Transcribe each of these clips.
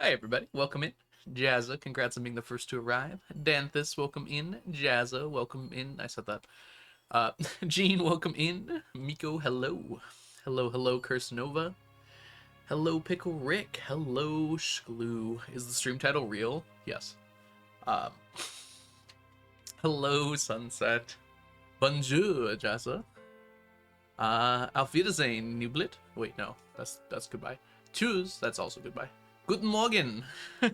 Hi everybody, welcome in. Jazza, congrats on being the first to arrive. Danthus, welcome in. Jazza, welcome in. I said that. Gene, welcome in. Miko, hello. Hello, Curse Nova. Hello, Pickle Rick. Hello, Shglue. Is the stream title real? Yes. Um, hello, Sunset. Bonjour, Jazza. Auf Wiedersehen, Nublit. Wait, no, that's goodbye. Tschüss, that's also goodbye. Guten Morgen. If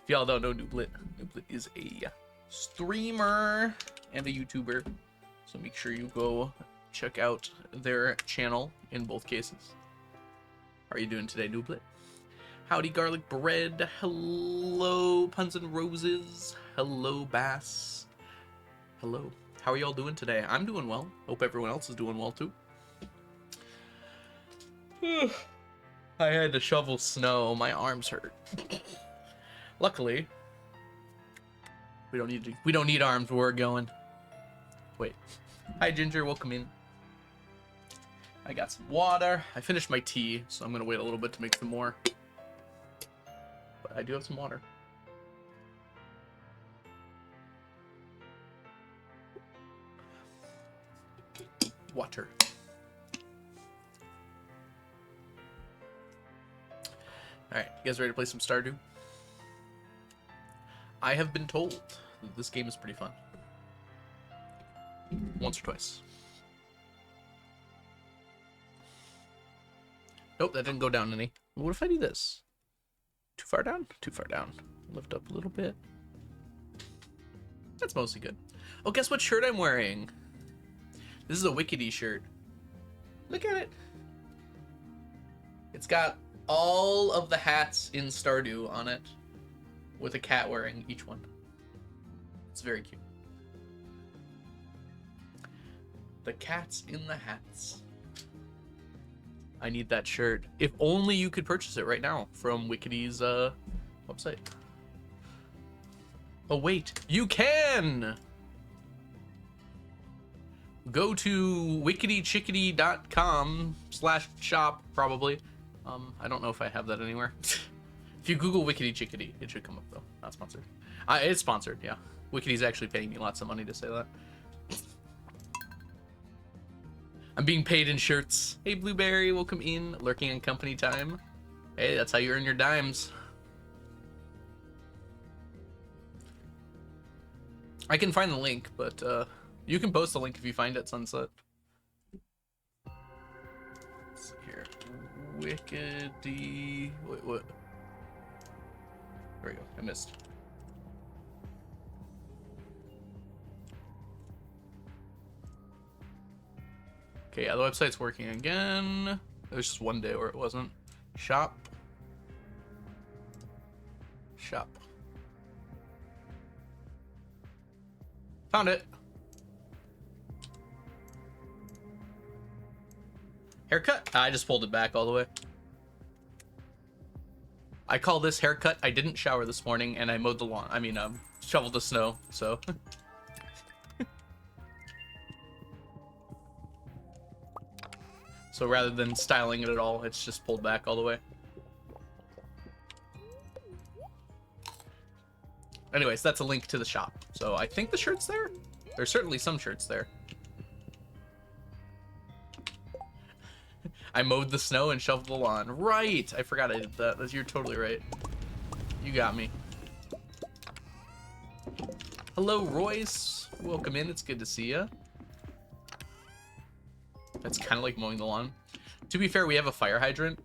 y'all don't know Nublit is a streamer and a YouTuber, so make sure you go check out their channel in both cases. How are you doing today, Nublit? Howdy, Garlic Bread. Hello, Puns and Roses. Hello, Bass. Hello. How are y'all doing today? I'm doing well. Hope everyone else is doing well too. I had to shovel snow. My arms hurt. Luckily, we don't need arms where we're going. Wait. Hi Ginger, welcome in. I got some water. I finished my tea, so I'm gonna wait a little bit to make some more. But I do have some water. Water. Alright, you guys ready to play some Stardew? I have been told that this game is pretty fun. Once or twice. Nope, that didn't go down any. What if I do this? Too far down? Too far down. Lift up a little bit. That's mostly good. Oh, guess what shirt I'm wearing? This is a Wickedy shirt. Look at it. It's got all of the hats in Stardew on it, with a cat wearing each one. It's very cute. The cats in the hats. I need that shirt. If only you could purchase it right now from Wickedy's website. Oh wait, you can! Go to wickedychickadee.com/shop probably. I don't know if I have that anywhere. If you Google Wickedy Chickadee, it should come up though. Not sponsored. It's sponsored, yeah. Wickedy's actually paying me lots of money to say that. I'm being paid in shirts. Hey Blueberry, welcome in. Lurking in company time. Hey, that's how you earn your dimes. I can find the link, but you can post the link if you find it, Sunset. Let's see here. Wickedy. Wait, what? There we go. I missed. Okay, yeah, the website's working again. There's just one day where it wasn't. Shop. Shop. Found it. Haircut? I just pulled it back all the way. I call this haircut. I didn't shower this morning and I mowed the lawn. I mean, shoveled the snow, so. So rather than styling it at all, it's just pulled back all the way. Anyways, that's a link to the shop. So I think the shirt's there. There's certainly some shirts there. I mowed the snow and shoveled the lawn. Right! I forgot I did that. You're totally right. You got me. Hello, Royce. Welcome in. It's good to see you. That's kind of like mowing the lawn. To be fair, we have a fire hydrant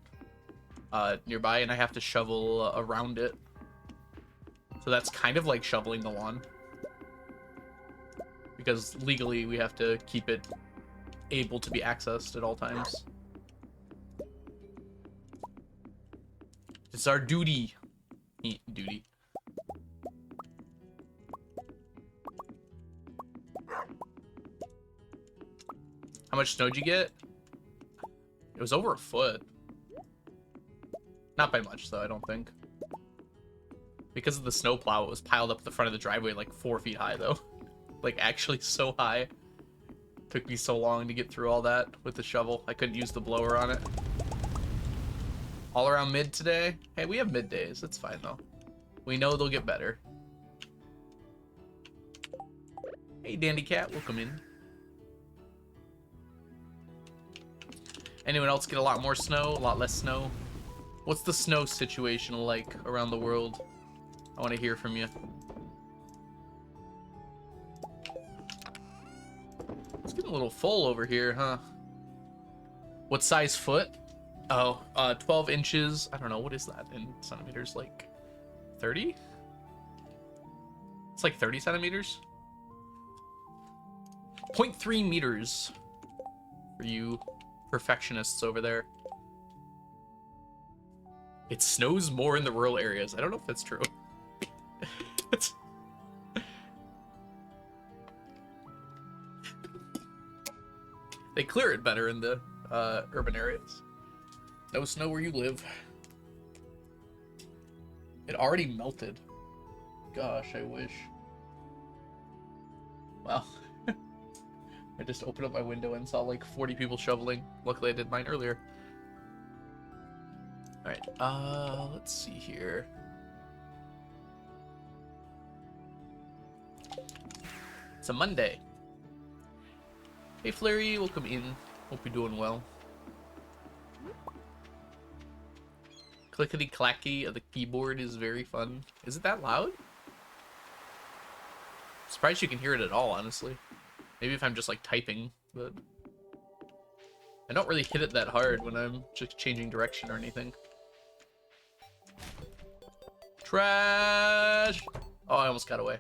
nearby, and I have to shovel around it. So that's kind of like shoveling the lawn. Because legally, we have to keep it able to be accessed at all times. It's our duty. Duty. How much snow did you get? It was over a foot. Not by much, though, I don't think. Because of the snowplow, it was piled up the front of the driveway like 4 feet high, though. Like, actually so high. Took me so long to get through all that with the shovel. I couldn't use the blower on it. All around mid today. Hey, we have middays. That's fine though. We know they'll get better. Hey, Dandy Cat, welcome in. Anyone else get a lot more snow? A lot less snow? What's the snow situation like around the world? I want to hear from you. It's getting a little full over here, huh? What size foot? Oh, 12 inches. I don't know. What is that in centimeters? Like 30? It's like 30 centimeters. 0.3 meters for you perfectionists over there. It snows more in the rural areas. I don't know if that's true. They clear it better in the urban areas. No snow where you live. It already melted. Gosh, I wish. Well, I just opened up my window and saw like 40 people shoveling. Luckily I did mine earlier. Alright, let's see here. It's a Monday. Hey Flurry, welcome in. Hope you're doing well. Clickety clacky of the keyboard is very fun. Is it that loud? Surprised you can hear it at all, honestly. Maybe if I'm just like typing, but I don't really hit it that hard when I'm just changing direction or anything. Trash! Oh, I almost got away.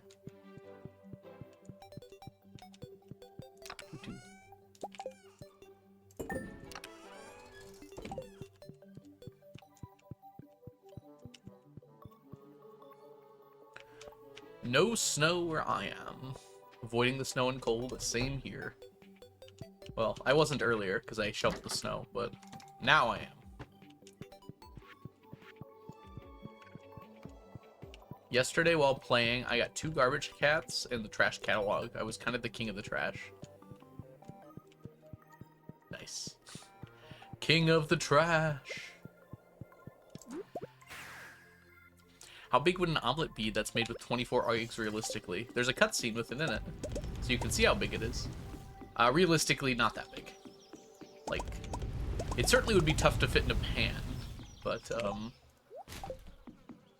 No snow where I am. Avoiding the snow and cold, same here. Well, I wasn't earlier because I shoveled the snow, but now I am. Yesterday while playing, I got 2 garbage cats and the trash catalog. I was kind of the king of the trash. Nice. King of the trash. How big would an omelet be that's made with 24 eggs realistically? There's a cutscene with it in it, so you can see how big it is. Realistically, not that big. Like, it certainly would be tough to fit in a pan, but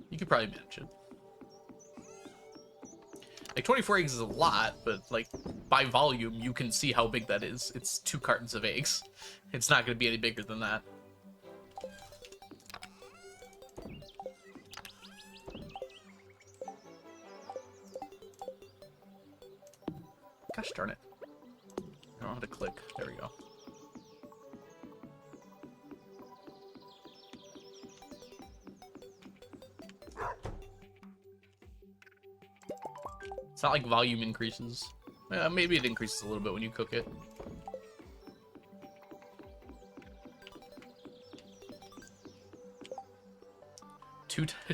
you could probably manage it. Like, 24 eggs is a lot, but like, by volume, you can see how big that is. It's 2 cartons of eggs. It's not going to be any bigger than that. Gosh darn it. I don't know how to click. There we go. It's not like volume increases. Maybe it increases a little bit when you cook it.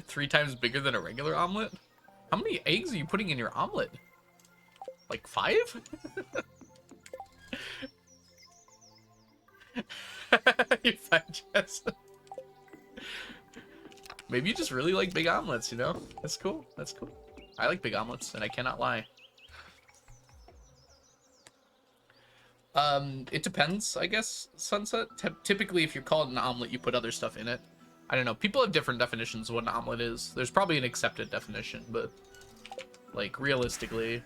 Three times bigger than a regular omelet? How many eggs are you putting in your omelet? Like 5? You're fine, Jess. Maybe you just really like big omelets, you know? That's cool. That's cool. I like big omelets, and I cannot lie. It depends, I guess, Sunset. Typically, if you're calling it an omelet, you put other stuff in it. I don't know. People have different definitions of what an omelet is. There's probably an accepted definition, but, like, realistically...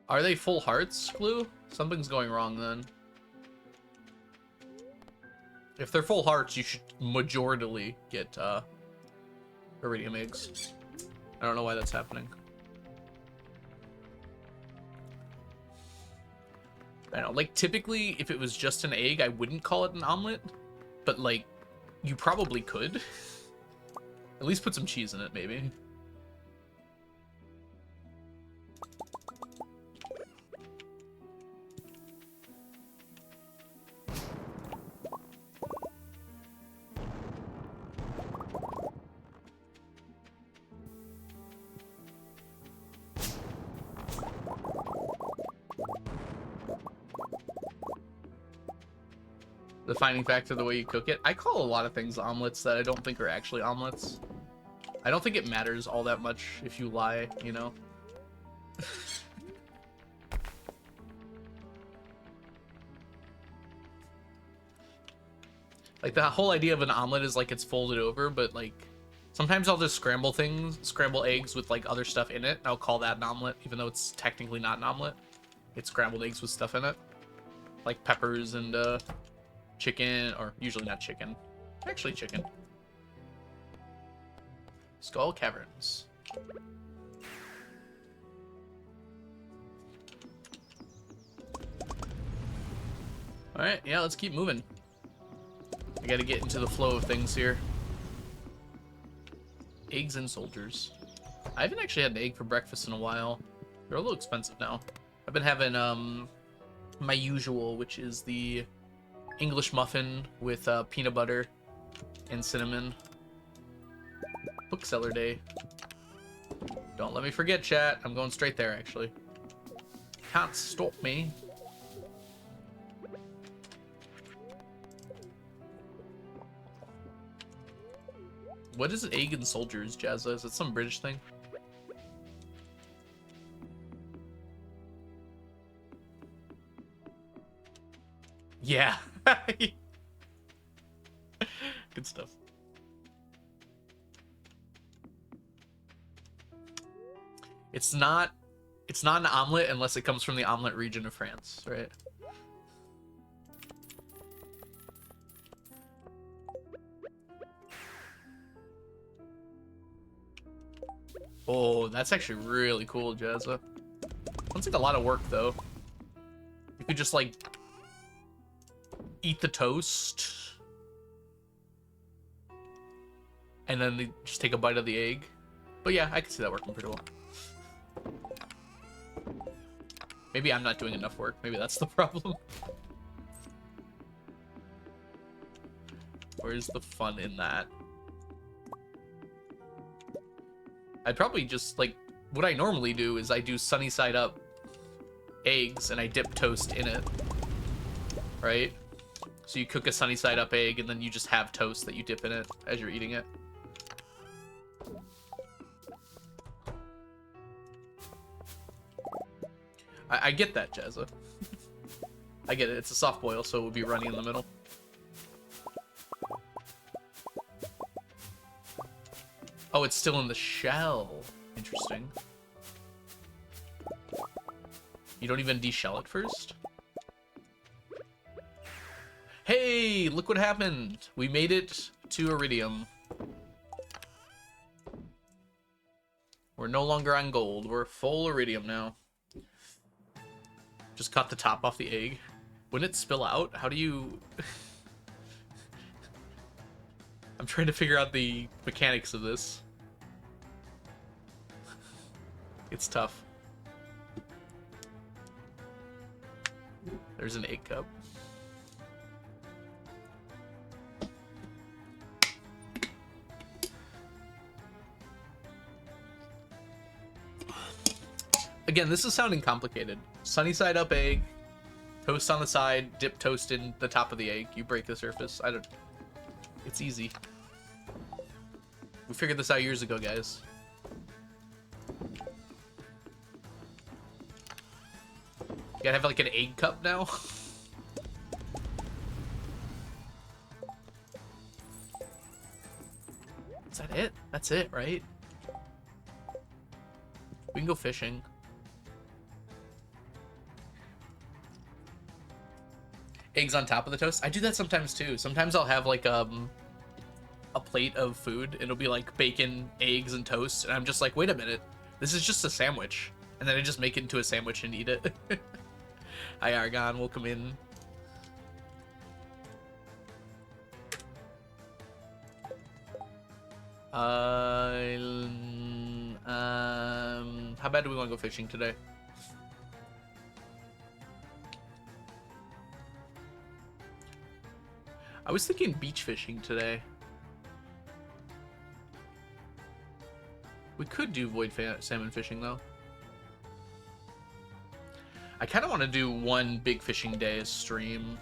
Are they full hearts, Glue? Something's going wrong, then. If they're full hearts, you should majorly get, iridium eggs. I don't know why that's happening. I don't know, like, typically, if it was just an egg, I wouldn't call it an omelet. But, like, you probably could. At least put some cheese in it, maybe. defining factor the way you cook it. I call a lot of things omelets that I don't think are actually omelets. I don't think it matters all that much if you lie, you know? Like, the whole idea of an omelet is, like, it's folded over, but, like, sometimes I'll just scramble eggs with, like, other stuff in it, and I'll call that an omelet, even though it's technically not an omelet. It's scrambled eggs with stuff in it. Like peppers and, chicken, or usually not chicken. Actually chicken. Skull Caverns. Alright, yeah, let's keep moving. I gotta get into the flow of things here. Eggs and soldiers. I haven't actually had an egg for breakfast in a while. They're a little expensive now. I've been having my usual, which is the English muffin with peanut butter and cinnamon. Bookseller day. Don't let me forget, chat. I'm going straight there, actually. Can't stop me. What is egg and soldiers, Jazza? Is it some British thing? Yeah. Good stuff. It's not an omelet unless it comes from the omelet region of France, right? Oh, that's actually really cool, Jazza. Sounds like a lot of work, though. You could just, like, eat the toast, and then just take a bite of the egg. But yeah, I can see that working pretty well. Maybe I'm not doing enough work. Maybe that's the problem. Where's the fun in that? I'd probably just, like, what I normally do is I do sunny side up eggs and I dip toast in it, right? So you cook a sunny side up egg and then you just have toast that you dip in it as you're eating it. I get that, Jazza. I get it. It's a soft boil, so it would be runny in the middle. Oh, it's still in the shell. Interesting. You don't even deshell it first? Hey, look what happened. We made it to Iridium. We're no longer on gold. We're full Iridium now. Just cut the top off the egg. Wouldn't it spill out? How do you... I'm trying to figure out the mechanics of this. It's tough. There's an egg cup. Again, this is sounding complicated. Sunny side up egg, toast on the side, dip toast in the top of the egg. You break the surface. I don't... It's easy. We figured this out years ago, guys. You gotta have like an egg cup now. Is that it? That's it, right? We can go fishing. Eggs on top of the toast. I do that sometimes too. Sometimes I'll have like a plate of food and it'll be like bacon, eggs, and toast, and I'm just like, wait a minute, this is just a sandwich. And then I just make it into a sandwich and eat it. Hi Argon, welcome in. How bad do we want to go fishing today? I was thinking beach fishing today. We could do void salmon fishing though. I kind of want to do one big fishing day stream.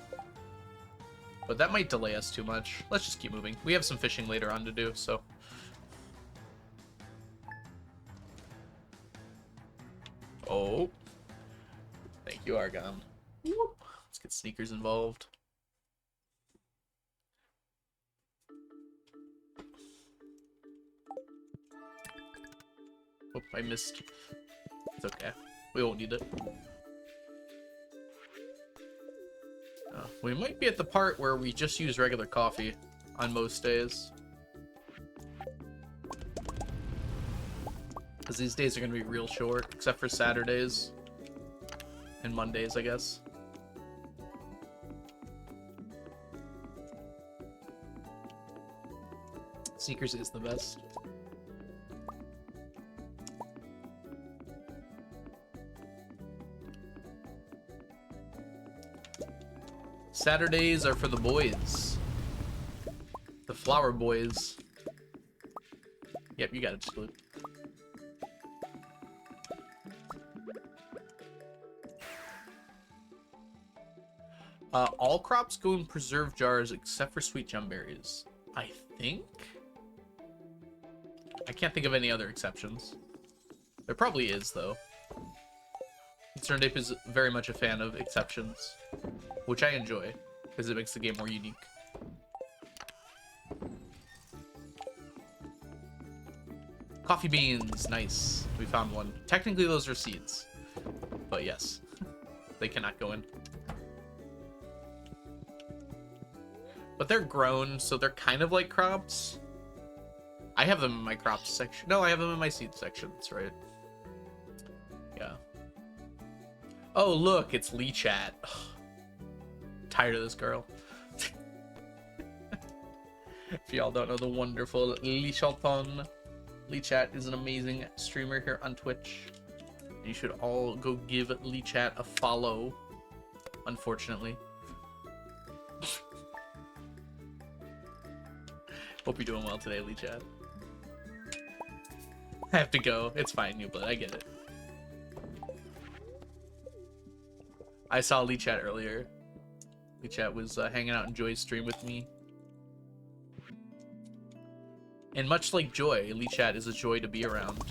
But that might delay us too much. Let's just keep moving. We have some fishing later on to do, so. Oh. Thank you, Argon. Whoop. Let's get sneakers involved. Oh, I missed. It's okay. We won't need it. We might be at the part where we just use regular coffee on most days. Because these days are going to be real short, except for Saturdays. And Mondays, I guess. Sneakers is the best. Saturdays are for the boys. The flower boys. Yep, you got it, Split. All crops go in preserve jars except for sweet gum berries. I think? I can't think of any other exceptions. There probably is, though. CernDape is very much a fan of exceptions, which I enjoy, because it makes the game more unique. Coffee beans, nice. We found one. Technically, those are seeds, but yes, they cannot go in. But they're grown, so they're kind of like crops. I have them in my crops section. No, I have them in my seed section. That's right. Yeah. Oh, look, it's Lee Chat. Ugh. Tired of this girl. If y'all don't know the wonderful Lee Chalton, Lee Chat is an amazing streamer here on Twitch. You should all go give Lee Chat a follow. Unfortunately. Hope you're doing well today, Lee Chat. I have to go. It's fine, New Blood. I get it. I saw Lee Chat earlier. Lee Chat was hanging out in Joy's stream with me. And much like Joy, Lee Chat is a joy to be around.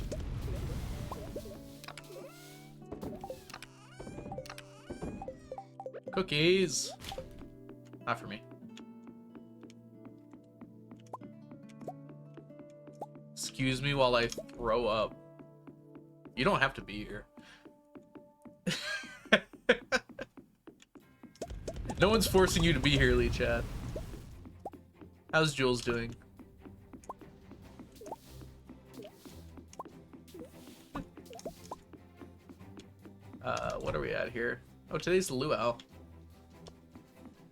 Cookies! Not for me. Excuse me while I throw up. You don't have to be here. No one's forcing you to be here, Lee Chat. How's Jules doing? What are we at here? Oh, today's the luau.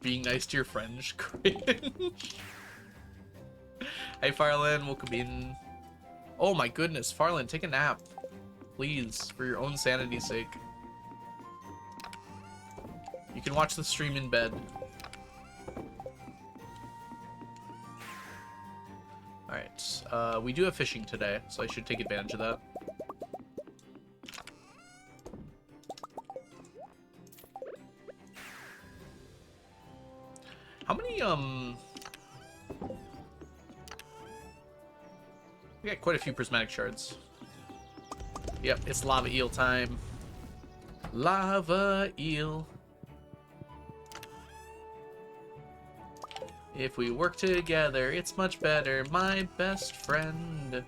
Being nice to your friends. Cringe. Hey, Farland, welcome in. Oh my goodness, Farland, take a nap. Please, for your own sanity's sake. You can watch the stream in bed. Alright, we do have fishing today, so I should take advantage of that. How many, we got quite a few prismatic shards. Yep, it's lava eel time. Lava eel. If we work together, it's much better, my best friend.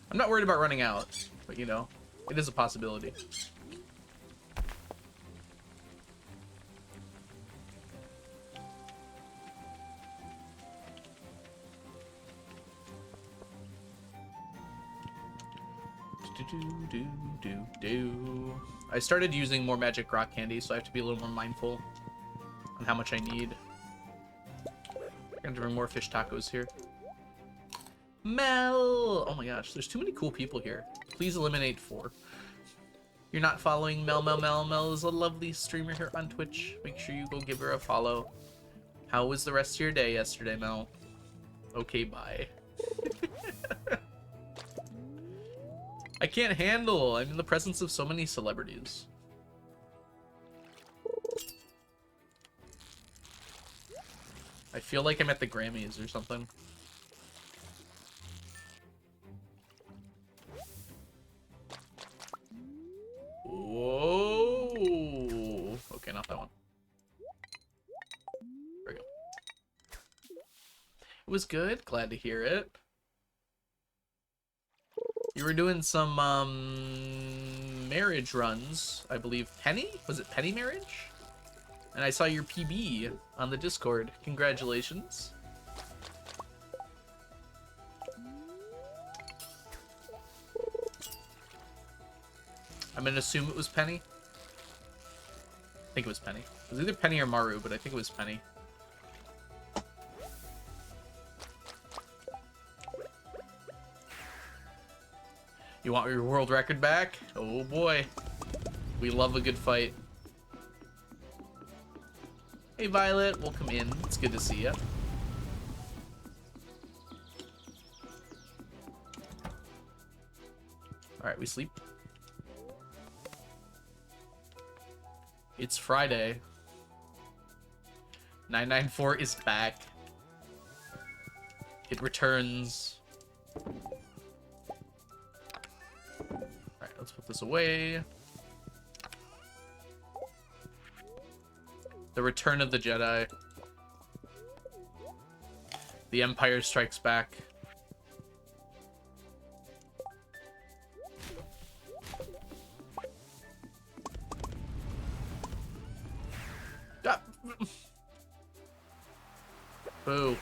I'm not worried about running out, but you know, it is a possibility. I started using more magic rock candy, so I have to be a little more mindful on how much I need. I'm gonna bring more fish tacos here. Mel! Oh my gosh, there's too many cool people here. Please eliminate 4. You're not following Mel. Mel is a lovely streamer here on Twitch. Make sure you go give her a follow. How was the rest of your day yesterday, Mel? Okay, bye. I can't handle. I'm in the presence of so many celebrities. I feel like I'm at the Grammys or something. Whoa. Okay, not that one. There we go. It was good. Glad to hear it. You were doing some marriage runs, I believe. Penny? Was it Penny Marriage? And I saw your PB on the Discord. Congratulations. I'm gonna assume it was Penny. I think it was Penny. It was either Penny or Maru, but I think it was Penny. You want your world record back? Oh boy. We love a good fight. Hey Violet, welcome in. It's good to see you. Alright, we sleep. It's Friday. 994 is back. It returns. Alright, let's put this away. The Return of the Jedi. The Empire Strikes Back. Ah. Boo.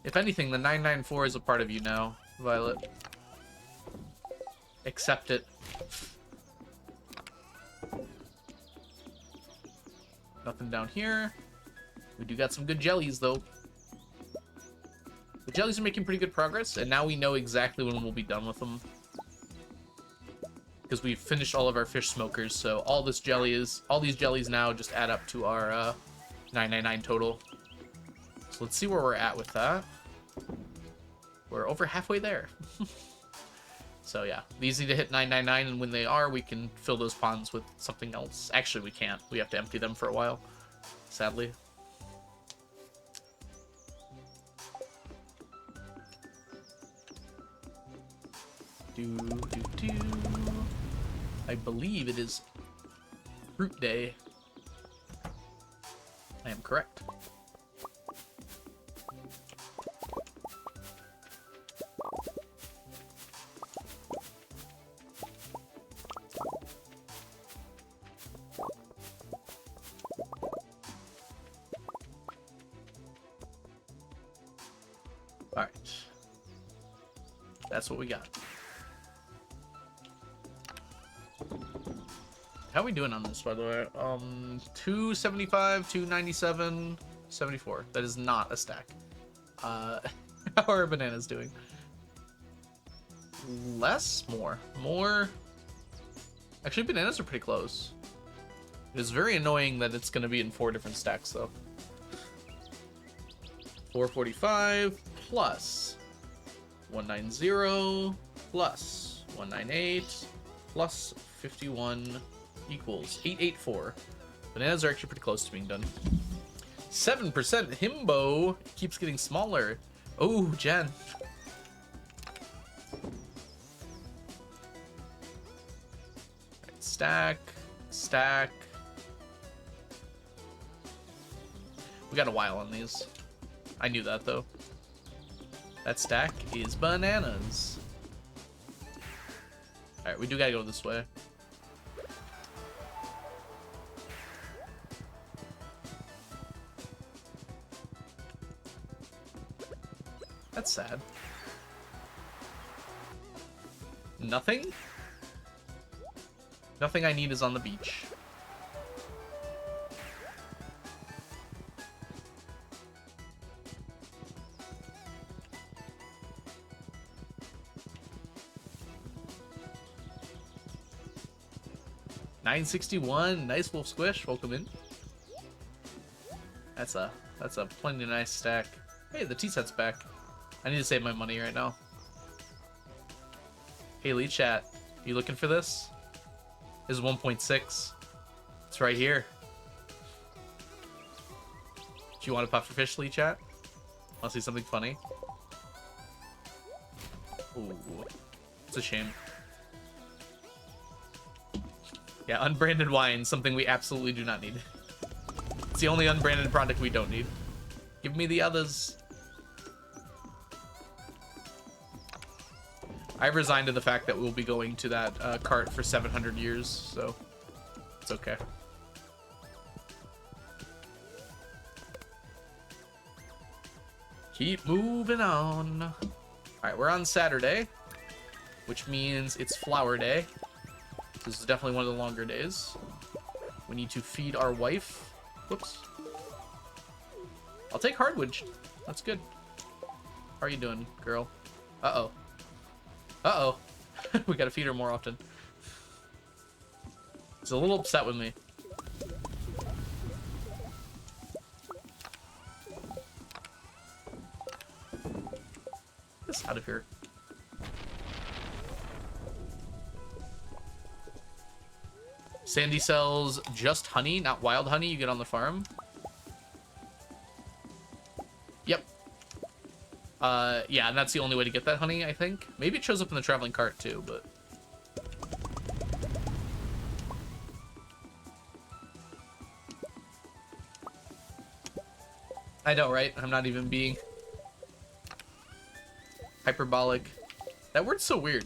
If anything, the 994 is a part of you now, Violet. Accept it. Nothing down here. We do got some good jellies, though. The jellies are making pretty good progress, and now we know exactly when we'll be done with them. Because we've finished all of our fish smokers, so all these jellies now just add up to our 999 total. So let's see where we're at with that. We're over halfway there. So yeah, easy to hit 999, and when they are, we can fill those ponds with something else. Actually, we can't. We have to empty them for a while, sadly. I believe it is Fruit Day. I am correct. Alright. That's what we got. How are we doing on this, by the way? 275, 297, 74. That is not a stack. How are our bananas doing? Less? More? More? Actually, bananas are pretty close. It is very annoying that it's going to be in 4 different stacks, though. 445 plus 190 plus 198 plus 51 equals 884. Bananas are actually pretty close to being done. 7% himbo keeps getting smaller. Oh, Jen. Right, stack, stack. We got a while on these. I knew that though. That stack is bananas. Alright, we do gotta go this way. That's sad. Nothing? Nothing I need is on the beach. $961. Nice Wolf Squish. Welcome in. That's a plenty nice stack. Hey, the tea set's back. I need to save my money right now. Hey, Lee Chat, you looking for this? This is 1.6. It's right here. Do you want a pufferfish, Lee Chat? Want to see something funny? Ooh, it's a shame. Yeah, unbranded wine, something we absolutely do not need. It's the only unbranded product we don't need. Give me the others. I've resigned to the fact that we'll be going to that cart for 700 years, so it's okay. Keep moving on. All right, we're on Saturday, which means it's flower day. This is definitely one of the longer days. We need to feed our wife. Whoops. I'll take hardwood. That's good. How are you doing, girl? Uh-oh. Uh-oh. We gotta feed her more often. She's a little upset with me. Get this out of here. Sandy sells just honey, not wild honey you get on the farm. Yep. Yeah, and that's the only way to get that honey, I think. Maybe it shows up in the traveling cart too, but... I know, right? I'm not even being... hyperbolic. That word's so weird.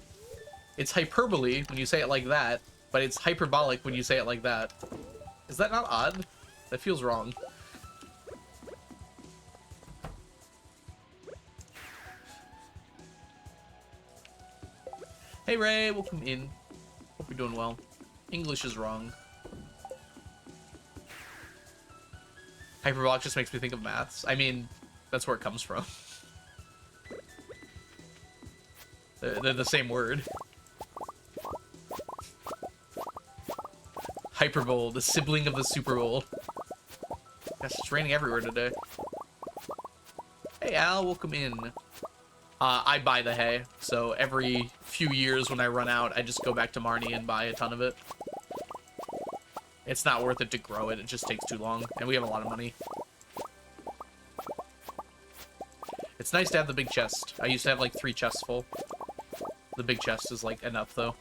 It's hyperbole when you say it like that, but it's hyperbolic when you say it like that. Is that not odd? That feels wrong. Hey Ray, welcome in. Hope you're doing well. English is wrong. Hyperbolic just makes me think of maths. I mean, that's where it comes from. They're the same word. Hyperbole, the sibling of the Super Bowl. Gosh, it's raining everywhere today. Hey Al, welcome in. I buy the hay, so every few years when I run out, I just go back to Marnie and buy a ton of it. It's not worth it to grow it, it just takes too long, and we have a lot of money. It's nice to have the big chest. I used to have like 3 chests full. The big chest is like enough though.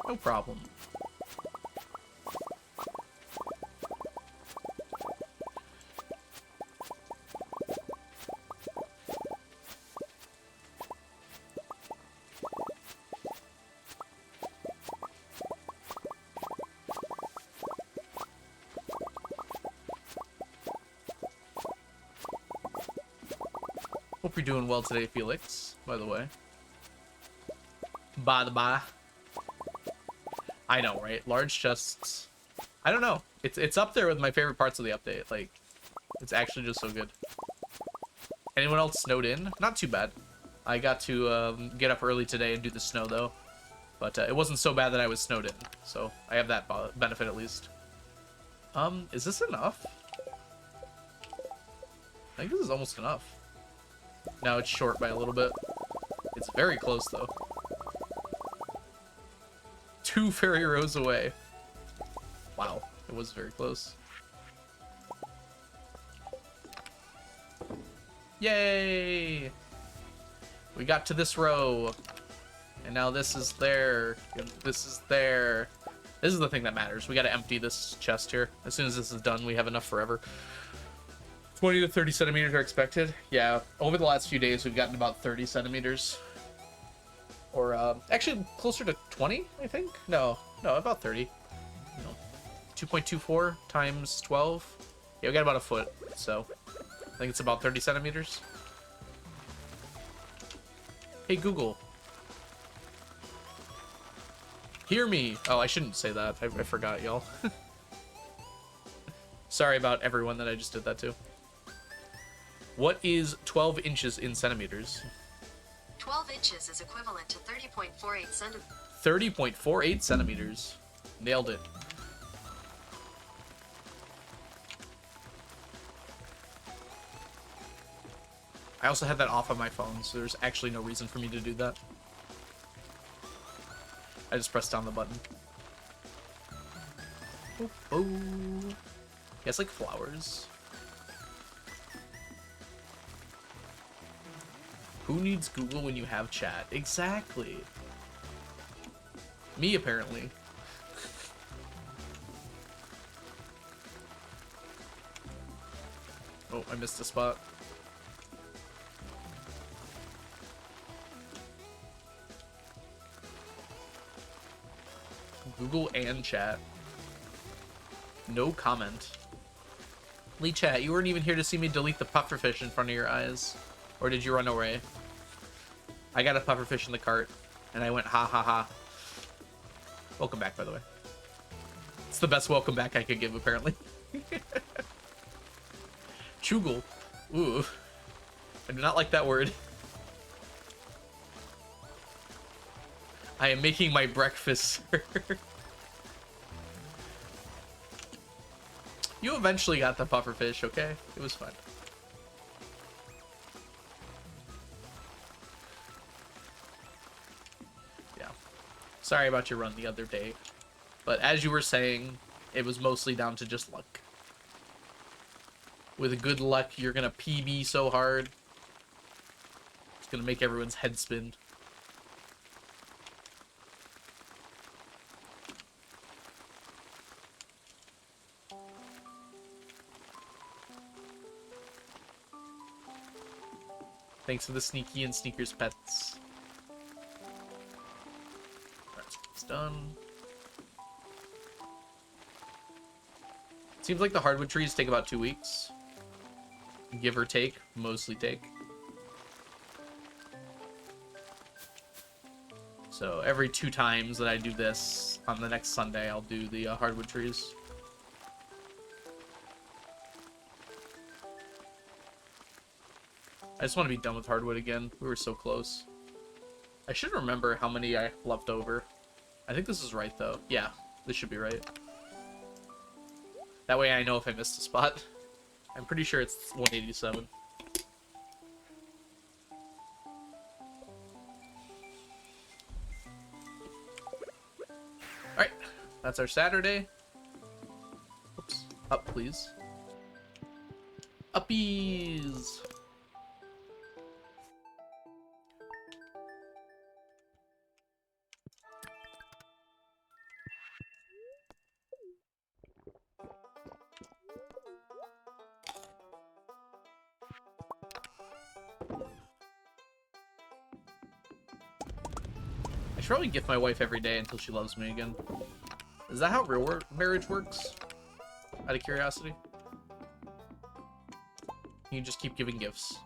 No problem. Hope you're doing well today, Felix, by the way. By the by. I know, right? Large chests. I don't know. It's up there with my favorite parts of the update. Like, it's actually just so good. Anyone else snowed in? Not too bad. I got to get up early today and do the snow, though. But it wasn't so bad that I was snowed in. So I have that benefit at least. Is this enough? I think this is almost enough. Now it's short by a little bit. It's very close, though. 2 fairy rows away. Wow, it was very close. Yay! We got to this row. And now this is there. And this is there. This is the thing that matters. We gotta empty this chest here. As soon as this is done, we have enough forever. 20 to 30 centimeters are expected. Yeah, over the last few days, we've gotten about 30 centimeters. Or, actually, closer to 20, I think? No, about 30. No. 2.24 times 12. Yeah, we got about a foot, so I think it's about 30 centimeters. Hey, Google. Hear me. Oh, I shouldn't say that. I forgot, y'all. Sorry about everyone that I just did that to. What is 12 inches in centimeters? 12 inches is equivalent to 30.48 centimeters. 30.48 centimeters. Nailed it. I also had that off on my phone, so there's actually no reason for me to do that. I just pressed down the button. Oh, oh. He has like flowers. Who needs Google when you have chat? Exactly. Me, apparently. Oh, I missed a spot. Google and chat. No comment. Lee chat, you weren't even here to see me delete the pufferfish in front of your eyes. Or did you run away? I got a pufferfish in the cart, and I went ha ha ha. Welcome back, by the way. It's the best welcome back I could give, apparently. Chugel. Ooh. I do not like that word. I am making my breakfast, sir. You eventually got the pufferfish, okay? It was fun. Yeah. Sorry about your run the other day. But as you were saying, it was mostly down to just luck. With good luck, you're gonna PB so hard. It's gonna make everyone's head spin. Thanks for the sneaky and sneakers pets. Alright, it's done. Seems like the hardwood trees take about 2 weeks. Give or take, mostly take. So every 2 times that I do this, on the next Sunday, I'll do the hardwood trees. I just want to be done with hardwood again. We were so close. I should remember how many I left over. I think this is right, though. Yeah, this should be right. That way I know if I missed a spot. I'm pretty sure it's 187. Alright, that's our Saturday. Oops. Up, please. Uppies! I should probably gift my wife every day until she loves me again. Is that how real marriage works? Out of curiosity? You just keep giving gifts.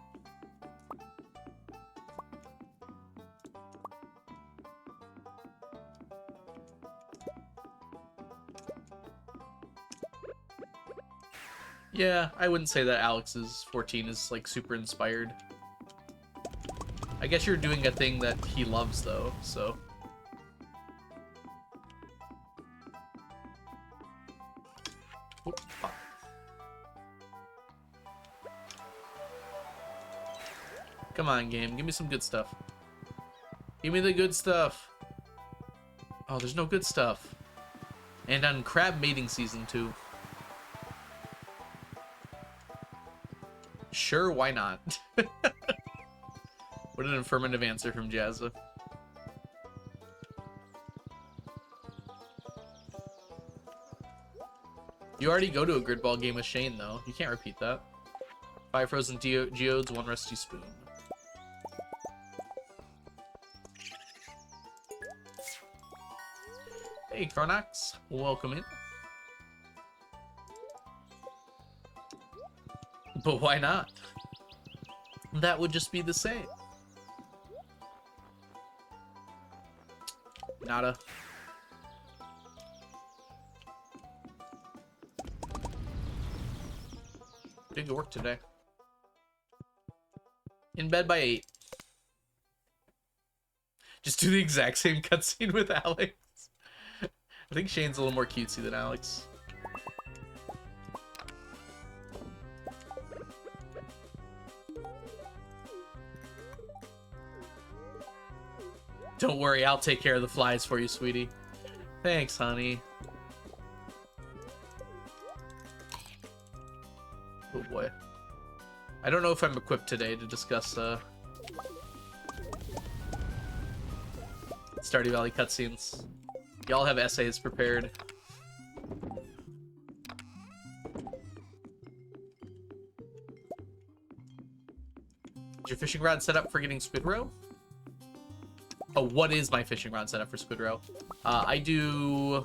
Yeah, I wouldn't say that Alex's 14 is like super inspired. I guess you're doing a thing that he loves though, so. Oop, fuck. Come on, game. Give me some good stuff. Give me the good stuff. Oh, there's no good stuff. And on crab mating season too. Sure, why not? What an affirmative answer from Jazza. You already go to a grid ball game with Shane, though. You can't repeat that. 5 frozen geodes, 1 rusty spoon. Hey, Cronax. Welcome in. But why not? That would just be the same. Nada. Did good work today. In bed by 8. Just do the exact same cutscene with Alex. I think Shane's a little more cutesy than Alex. Don't worry, I'll take care of the flies for you, sweetie. Thanks, honey. Oh boy. I don't know if I'm equipped today to discuss Stardew Valley cutscenes. Y'all have essays prepared. Is your fishing rod set up for getting squid roe? Oh, what is my fishing rod set up for squid roe? I do...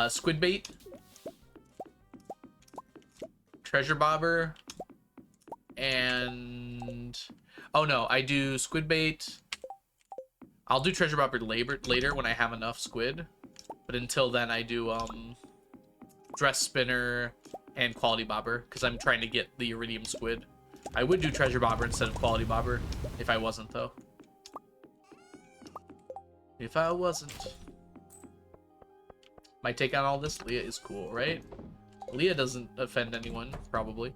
Squid bait. Treasure bobber. And... Oh no, I do squid bait. I'll do treasure bobber later when I have enough squid. But until then, I do dress spinner and quality bobber, because I'm trying to get the iridium squid. I would do treasure bobber instead of quality bobber if I wasn't, though. If I wasn't. My take on all this, Leah is cool, right? Leah doesn't offend anyone, probably.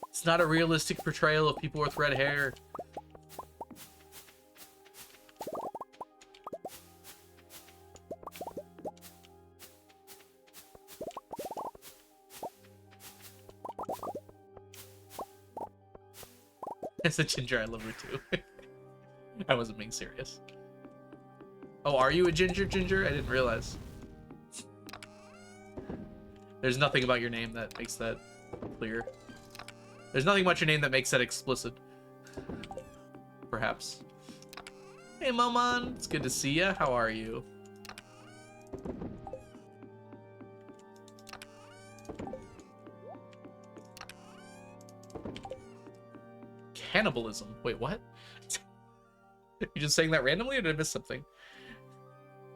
It's not a realistic portrayal of people with red hair. As a ginger, I love her too. I wasn't being serious. Oh, are you a ginger? I didn't realize. There's nothing about your name that makes that clear. There's nothing about your name that makes that explicit. Perhaps. Hey, Momon. It's good to see ya. How are you? Cannibalism. Wait, what? You just saying that randomly, or did I miss something?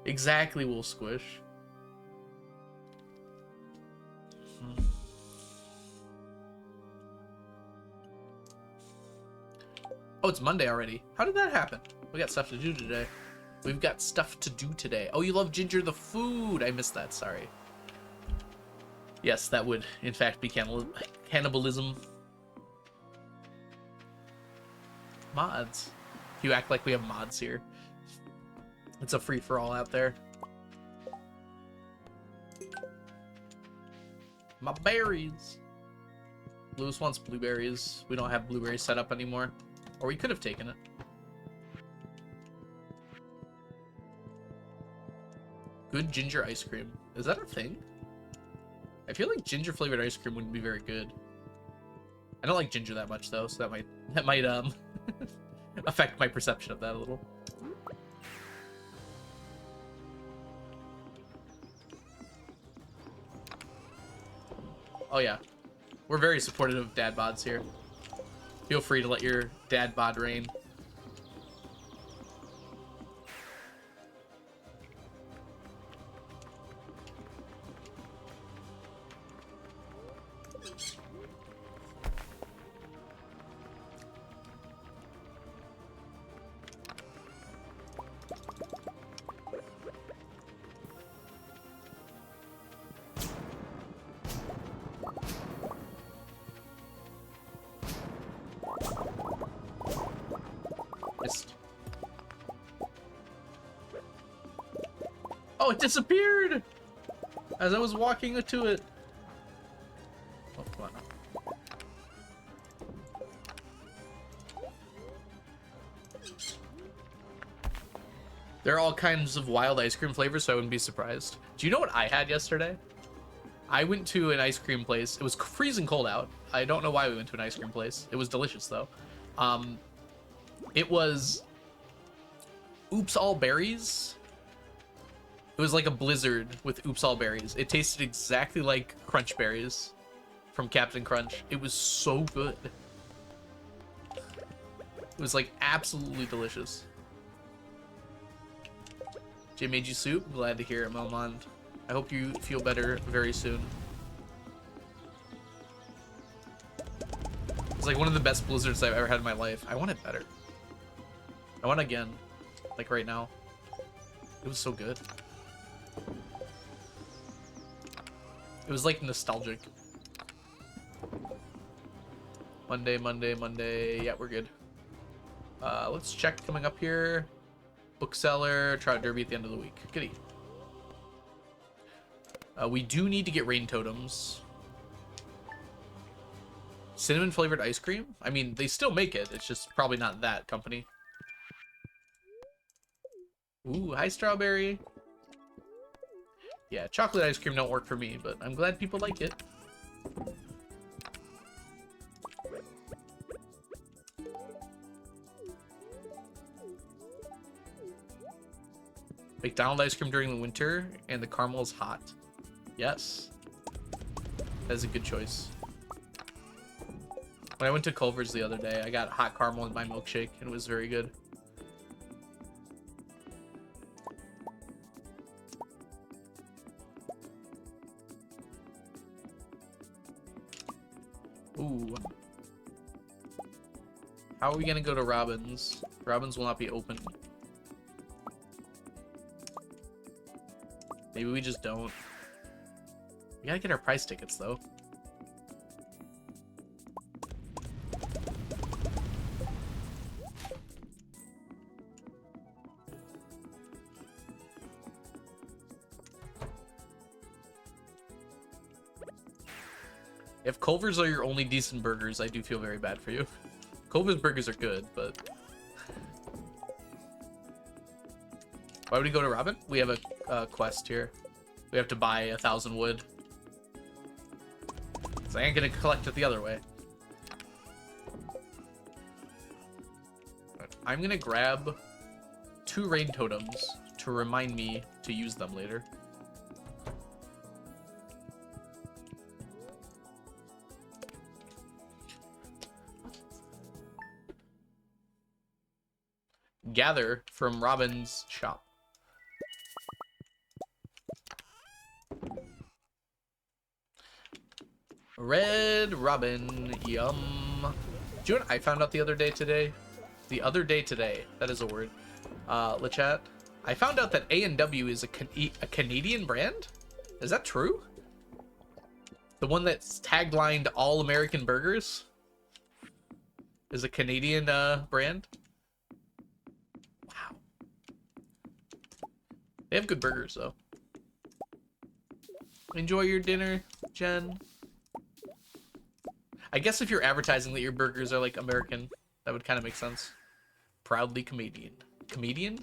Exactly, Wolf Squish. Oh, it's Monday already. How did that happen? We got stuff to do today. We've got stuff to do today. Oh, you love Ginger the food. I missed that. Sorry. Yes, that would, in fact, be cannibalism. Mods. You act like we have mods here. It's a free-for-all out there. My berries. Lewis wants blueberries. We don't have blueberries set up anymore. Or we could have taken it. Good ginger ice cream. Is that a thing? I feel like ginger flavored ice cream wouldn't be very good. I don't like ginger that much though, so that might affect my perception of that a little. Oh yeah. We're very supportive of dad bods here. Feel free to let your dad bod reign. Oh, it disappeared as I was walking to it. Oh, come on. There are all kinds of wild ice cream flavors, so I wouldn't be surprised. Do you know what I had yesterday? I went to an ice cream place. It was freezing cold out. I don't know why we went to an ice cream place. It was delicious, though. It was Oops All Berries. It was like a blizzard with Oops All Berries. It tasted exactly like Crunch Berries from Captain Crunch. It was so good. It was like absolutely delicious. Jay made you soup? Glad to hear it, Melmond. I hope you feel better very soon. It's like one of the best blizzards I've ever had in my life. I want it better. I want it again. Like right now. It was so good. It was like nostalgic. Monday, Monday, Monday. Yeah, we're good. Let's check coming up here. Bookseller, Trout Derby at the end of the week. Goody. We do need to get rain totems. Cinnamon flavored ice cream? I mean, they still make it. It's just probably not that company. Ooh, hi, strawberry. Yeah, chocolate ice cream don't work for me, but I'm glad people like it. McDonald's ice cream during the winter, and the caramel is hot. Yes. That's a good choice. When I went to Culver's the other day, I got hot caramel in my milkshake, and it was very good. Ooh. How are we gonna go to Robin's? Robin's will not be open. Maybe we just don't. We gotta get our prize tickets, though. If Culver's are your only decent burgers, I do feel very bad for you. Culver's burgers are good, but... Why would we go to Robin? We have a quest here. We have to buy 1,000 wood. So I ain't gonna collect it the other way. I'm gonna grab 2 rain totems to remind me to use them later. Gather from Robin's shop. Red Robin, yum. Do you know what I found out the other day today? The other day today, that is a word. LeChat, I found out that A&W is a Canadian brand? Is that true? The one that's taglined all American burgers is a Canadian brand? Wow. They have good burgers, though. Enjoy your dinner, Jen. I guess if you're advertising that your burgers are like American, that would kind of make sense. Proudly comedian. Comedian?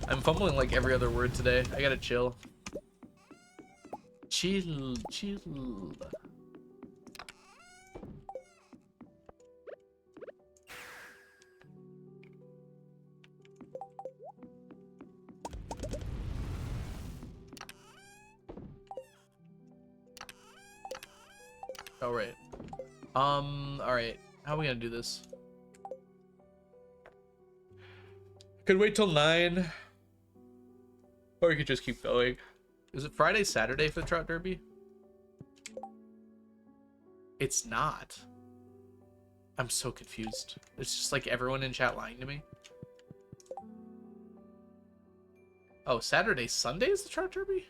I'm fumbling like every other word today. I gotta chill. Chill, chill. All right. All right. How are we gonna do this? Could wait till 9, or we could just keep going. Is it Friday, Saturday for the Trout Derby? It's not. I'm so confused. It's just like everyone in chat lying to me. Oh, Saturday, Sunday is the Trout Derby?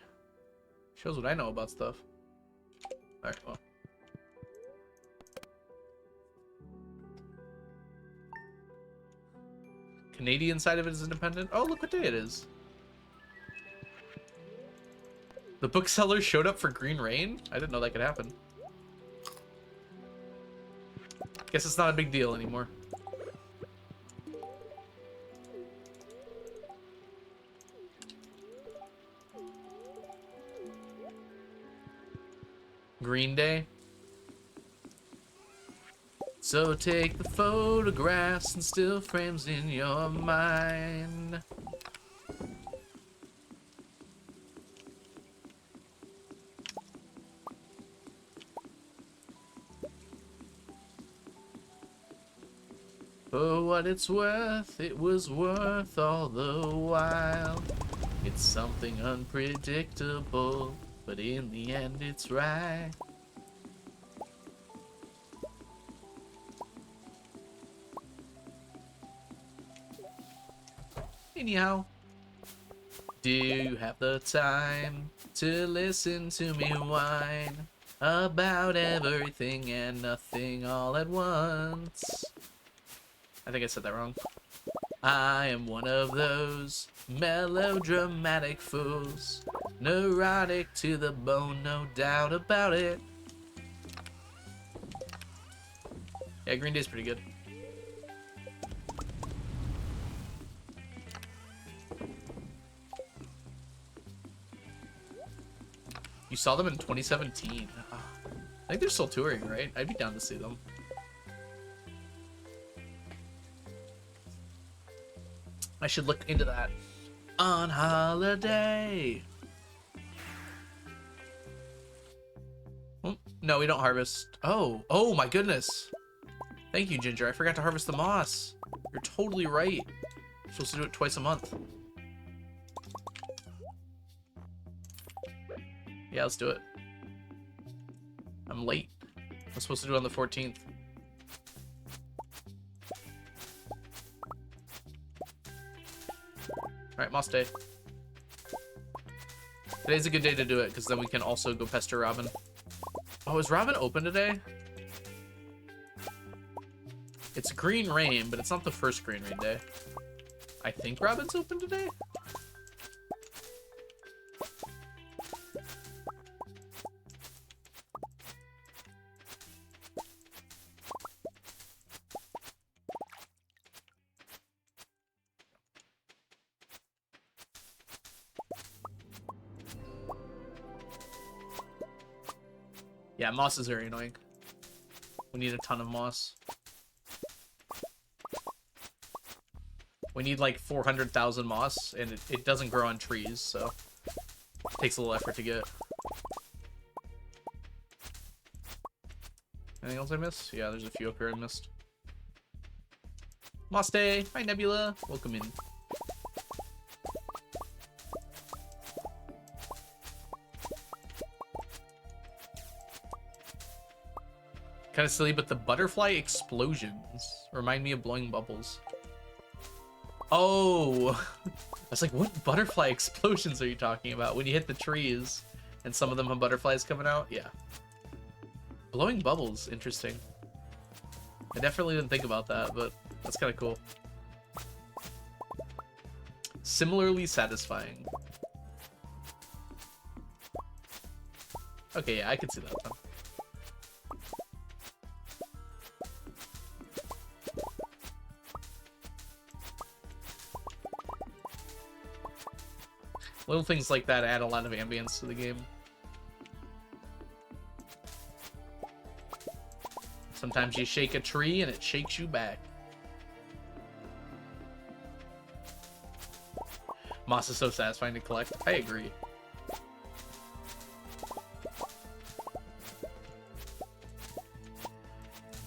Shows what I know about stuff. All right, well. Canadian side of it is independent. Oh, look what day it is. The bookseller showed up for Green Rain? I didn't know that could happen. Guess it's not a big deal anymore. Green Day. So take the photographs and still frames in your mind. For what it's worth, it was worth all the while. It's something unpredictable, but in the end it's right. Anyhow, do you have the time to listen to me whine about everything and nothing all at once. I think I said that wrong. I am one of those melodramatic fools, neurotic to the bone, no doubt about it. Yeah, Green Day's pretty good. You saw them in 2017. Oh, I think they're still touring, right? I'd be down to see them. I should look into that. On holiday. No, we don't harvest. Oh my goodness. Thank you, Ginger. I forgot to harvest the moss. You're totally right. I'm supposed to do it twice a month. Yeah, let's do it. I'm late. I'm supposed to do it on the 14th. Alright, moss day. Today's a good day to do it, because then we can also go pester Robin. Oh, is Robin open today? It's Green Rain, but it's not the first Green Rain day. I think Robin's open today? Yeah, moss is very annoying. We need a ton of moss. We need like 400,000 moss, and it doesn't grow on trees, so it takes a little effort to get. Anything else I missed? Yeah, there's a few up here I missed. Moss Day! Hi, Nebula! Welcome in. Kind of silly, but the butterfly explosions remind me of blowing bubbles. Oh! I was like, what butterfly explosions are you talking about? When you hit the trees and some of them have butterflies coming out? Yeah. Blowing bubbles, interesting. I definitely didn't think about that, but that's kind of cool. Similarly satisfying. Okay, yeah, I can see that then. Little things like that add a lot of ambience to the game. Sometimes you shake a tree and it shakes you back. Moss is so satisfying to collect. I agree.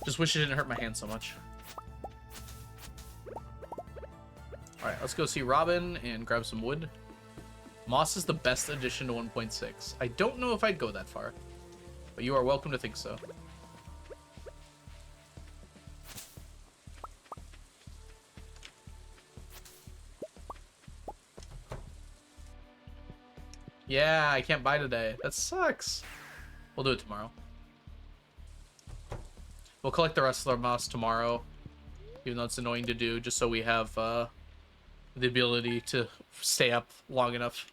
Just wish it didn't hurt my hand so much. Alright, let's go see Robin and grab some wood. Moss is the best addition to 1.6. I don't know if I'd go that far, but you are welcome to think so. Yeah, I can't buy today. That sucks. We'll do it tomorrow. We'll collect the rest of our moss tomorrow, even though it's annoying to do, just so we have the ability to stay up long enough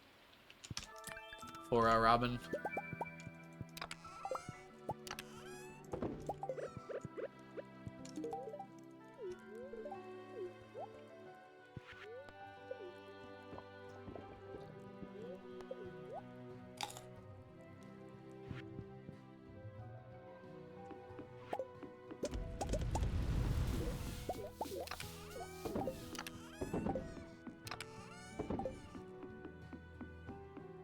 for Robin.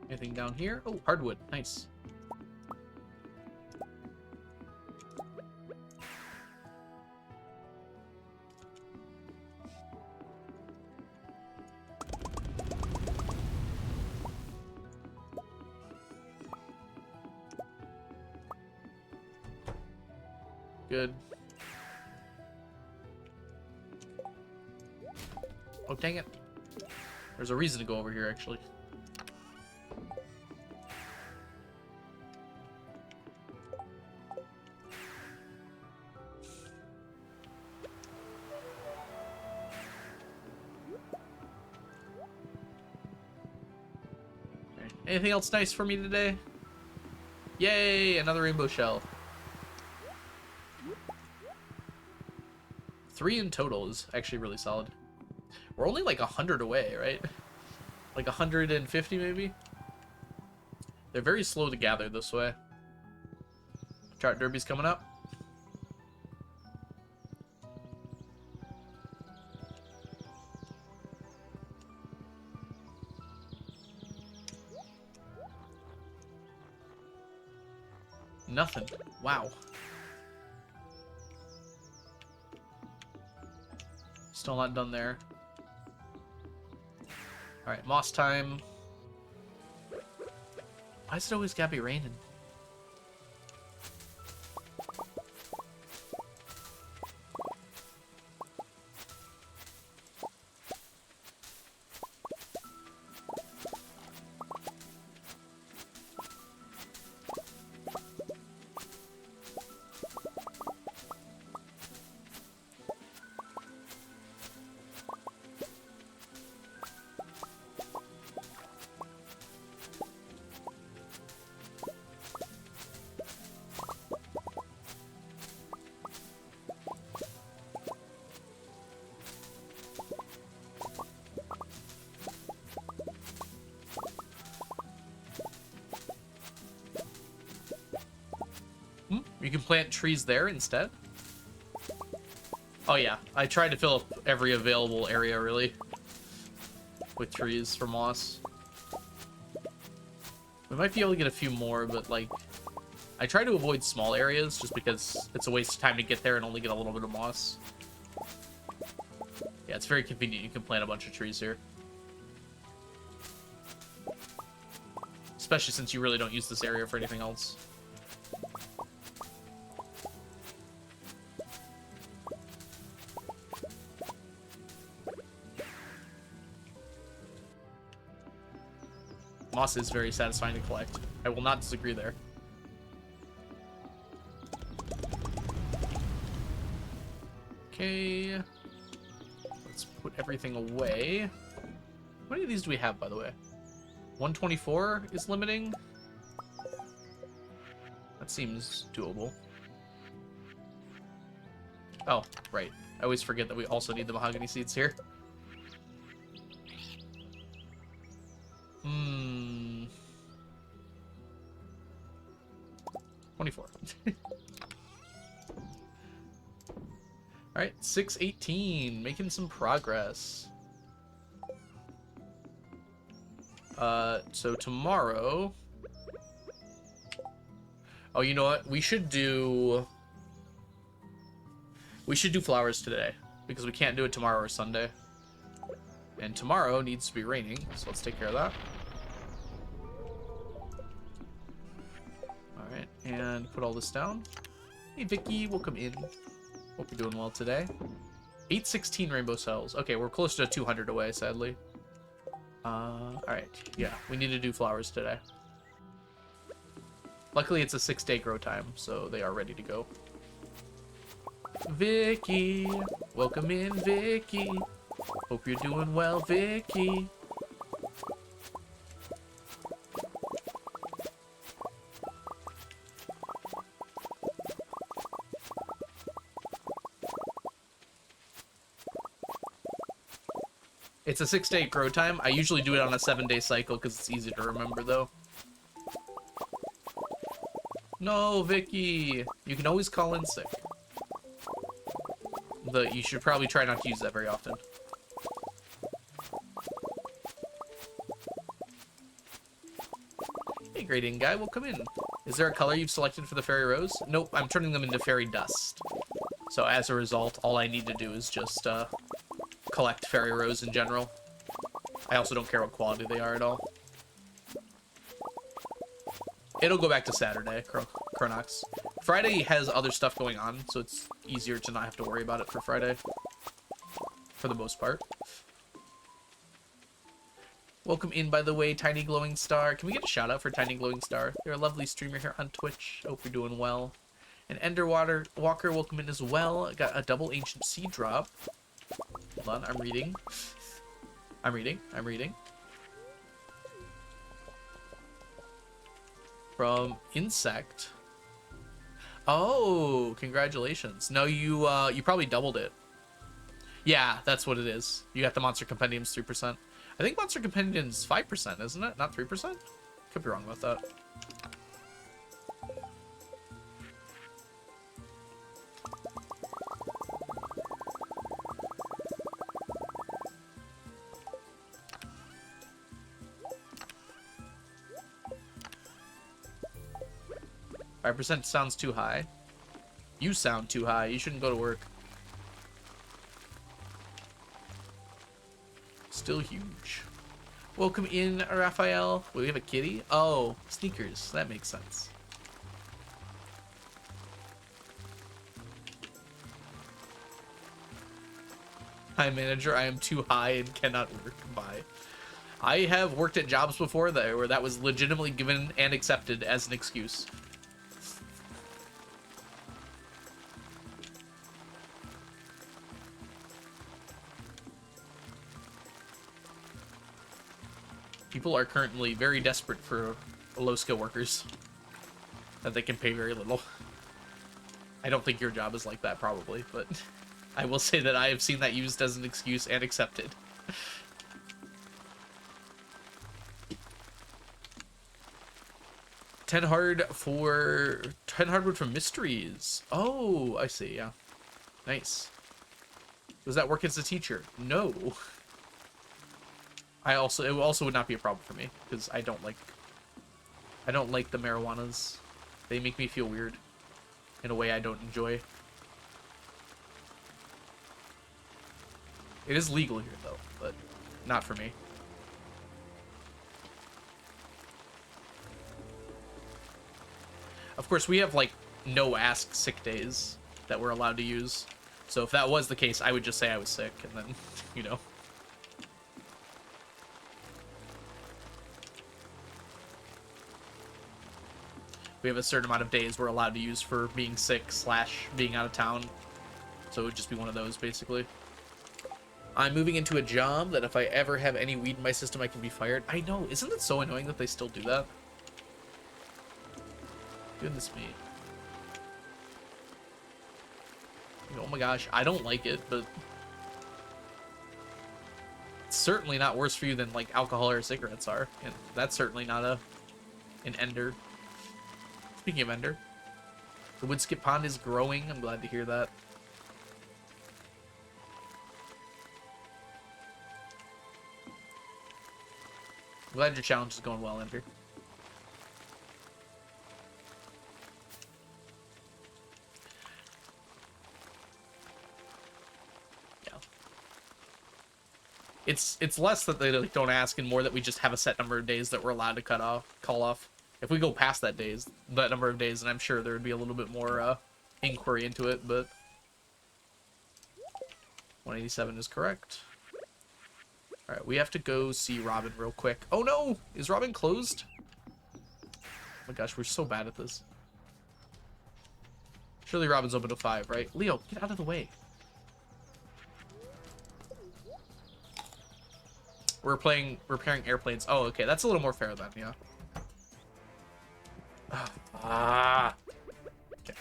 Anything down here? Oh, hardwood. Nice. Good. Oh, dang it. There's a reason to go over here, actually. Anything else nice for me today? Yay, another rainbow shell. 3 in total is actually really solid. We're only like 100 away, right? Like 150 maybe? They're very slow to gather this way. Chart Derby's coming up. Nothing. Wow. Still not done there. Alright, moss time. Why is it always gotta be raining? You can plant trees there instead? Oh yeah, I tried to fill up every available area, really, with trees for moss. We might be able to get a few more, but, like, I try to avoid small areas just because it's a waste of time to get there and only get a little bit of moss. Yeah, it's very convenient. You can plant a bunch of trees here. Especially since you really don't use this area for anything else. Moss is very satisfying to collect. I will not disagree there. Okay. Let's put everything away. How many of these do we have, by the way? 124 is limiting? That seems doable. Oh, right. I always forget that we also need the mahogany seeds here. 24. Alright, 618. Making some progress. So tomorrow... Oh, you know what? We should do flowers today, because we can't do it tomorrow or Sunday. And tomorrow needs to be raining, so let's take care of that. Alright, and put all this down. Hey Vicky, welcome in. Hope you're doing well today. 816 rainbow cells. Okay, we're close to 200 away, sadly. Alright, yeah, we need to do flowers today. Luckily, it's a 6-day grow time, so they are ready to go. Vicky, welcome in, Vicky. Hope you're doing well, Vicky. It's a 6-day grow time. I usually do it on a 7-day cycle because it's easy to remember, though. No, Vicky. You can always call in sick. But you should probably try not to use that very often. Hey, grading guy, welcome in. Is there a color you've selected for the fairy rose? Nope, I'm turning them into fairy dust. So as a result, all I need to do is just collect fairy rose in general. I also don't care what quality they are at all. It'll go back to Saturday, Chronox. Friday has other stuff going on, so it's easier to not have to worry about it for Friday. For the most part. Welcome in, by the way, Tiny Glowing Star. Can we get a shout out for Tiny Glowing Star? You're a lovely streamer here on Twitch. Hope you're doing well. And Enderwater Walker, welcome in as well. Got a double ancient seed drop. Hold on, I'm reading. I'm reading. From insect. Oh, congratulations. No, you probably doubled it. Yeah, that's what it is. You got the Monster Compendium's 3%. I think Monster Compendium's 5%, isn't it? Not 3%? Could be wrong about that. %, sounds too high. You sound too high. You shouldn't go to work. Still huge. Welcome in, Raphael. Wait, we have a kitty? Oh, sneakers. That makes sense. Hi, manager. I am too high and cannot work. Bye. I have worked at jobs before where that was legitimately given and accepted as an excuse. People are currently very desperate for low-skill workers that they can pay very little. I don't think your job is like that, probably, but I will say that I have seen that used as an excuse and accepted. ten hardwood for mysteries. Oh, I see. Yeah, nice. Does that work as a teacher? No. It also would not be a problem for me because I don't like the marijuanas. They make me feel weird in a way I don't enjoy. It is legal here though, but not for me. Of course, we have like no ask sick days that we're allowed to use. So if that was the case, I would just say I was sick and then, you know. We have a certain amount of days we're allowed to use for being sick / being out of town. So it would just be one of those, basically. I'm moving into a job that if I ever have any weed in my system, I can be fired. I know. Isn't it so annoying that they still do that? Goodness me. Oh my gosh. I don't like it, but it's certainly not worse for you than, like, alcohol or cigarettes are. And that's certainly not an ender. Speaking of ender, the woodskip pond is growing. I'm glad to hear that. I'm glad your challenge is going well, Ender. Yeah. It's less that they like, don't ask and more that we just have a set number of days that we're allowed to call off. If we go past that number of days, then I'm sure there would be a little bit more inquiry into it, but 187 is correct. All right, we have to go see Robin real quick. Oh no, is Robin closed? Oh my gosh, we're so bad at this. Surely Robin's open to 5, right? Leo, get out of the way. We're playing repairing airplanes. Oh, okay, that's a little more fair then, yeah. Ah. Okay.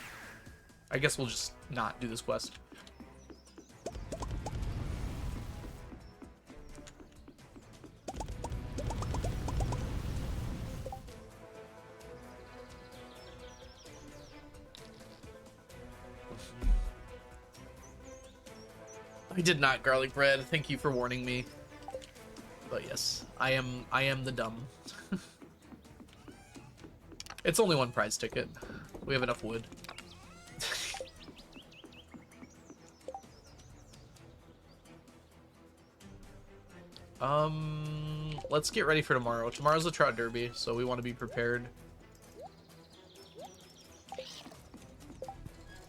I guess we'll just not do this quest. I did not garlic bread. Thank you for warning me. But yes, I am the dumb. It's only one prize ticket. We have enough wood. Let's get ready for tomorrow. Tomorrow's the Trout Derby, so we want to be prepared.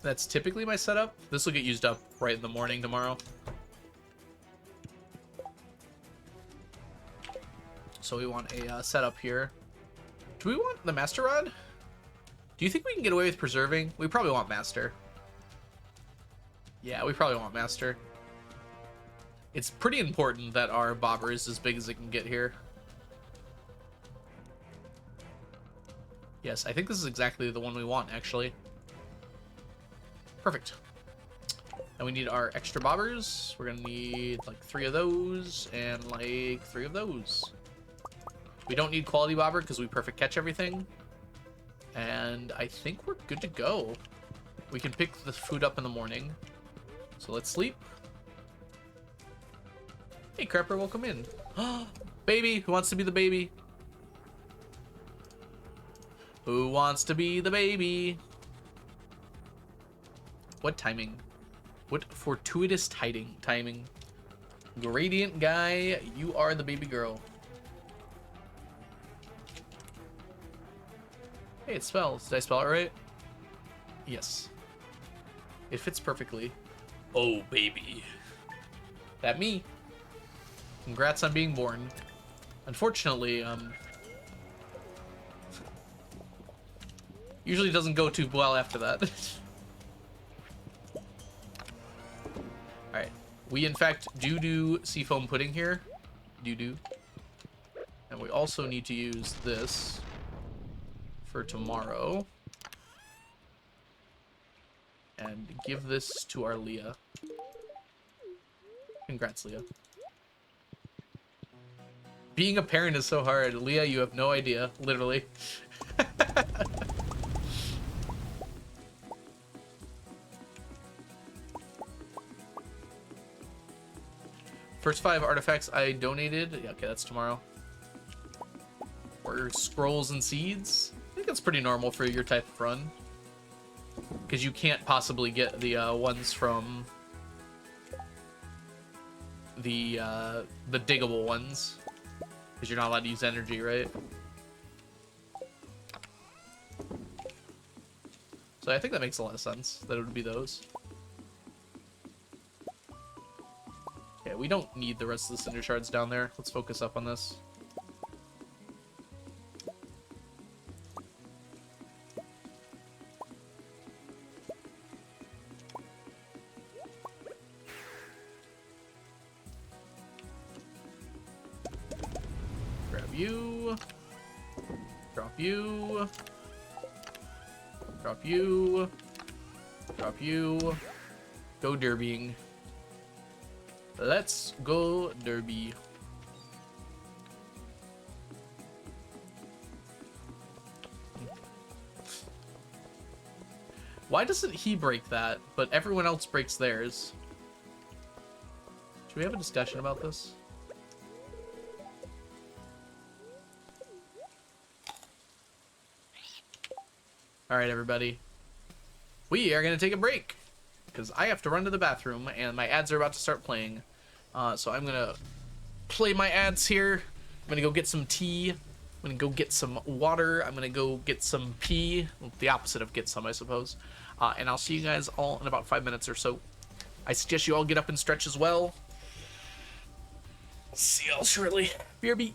That's typically my setup. This will get used up right in the morning tomorrow. So we want a setup here. Do we want the Master Rod? Do you think we can get away with preserving? We probably want Master. Yeah, we probably want Master. It's pretty important that our bobber is as big as it can get here. Yes, I think this is exactly the one we want, actually. Perfect. And we need our extra bobbers. We're gonna need like 3 of those and like 3 of those. We don't need quality bobber because we perfect catch everything. And I think we're good to go. We can pick the food up in the morning. So let's sleep. Hey, Crapper, welcome in. Baby, who wants to be the baby? Who wants to be the baby? What timing? What fortuitous timing? Gradient guy, you are the baby girl. Hey, it spells. Did I spell it right? Yes. It fits perfectly. Oh, baby. That me. Congrats on being born. Unfortunately, usually doesn't go too well after that. Alright. We, in fact, do seafoam pudding here. Do. And we also need to use this for tomorrow. And give this to our Leah. Congrats, Leah. Being a parent is so hard. Leah, you have no idea. Literally. First 5 artifacts I donated. Yeah, okay, that's tomorrow. Or scrolls and seeds. I think that's pretty normal for your type of run. Because you can't possibly get the ones from the diggable ones. Because you're not allowed to use energy, right? So I think that makes a lot of sense, that it would be those. Okay, we don't need the rest of the cinder shards down there. Let's focus up on this. Grab you. Drop you. Drop you. Drop you. Go derbying. Let's go derby. Why doesn't he break that, but everyone else breaks theirs? Should we have a discussion about this? Alright, everybody. We are going to take a break. Because I have to run to the bathroom, and my ads are about to start playing. So I'm going to play my ads here. I'm going to go get some tea. I'm going to go get some water. I'm going to go get some pee. Well, the opposite of get some, I suppose. And I'll see you guys all in about 5 minutes or so. I suggest you all get up and stretch as well. See y'all shortly. BRB.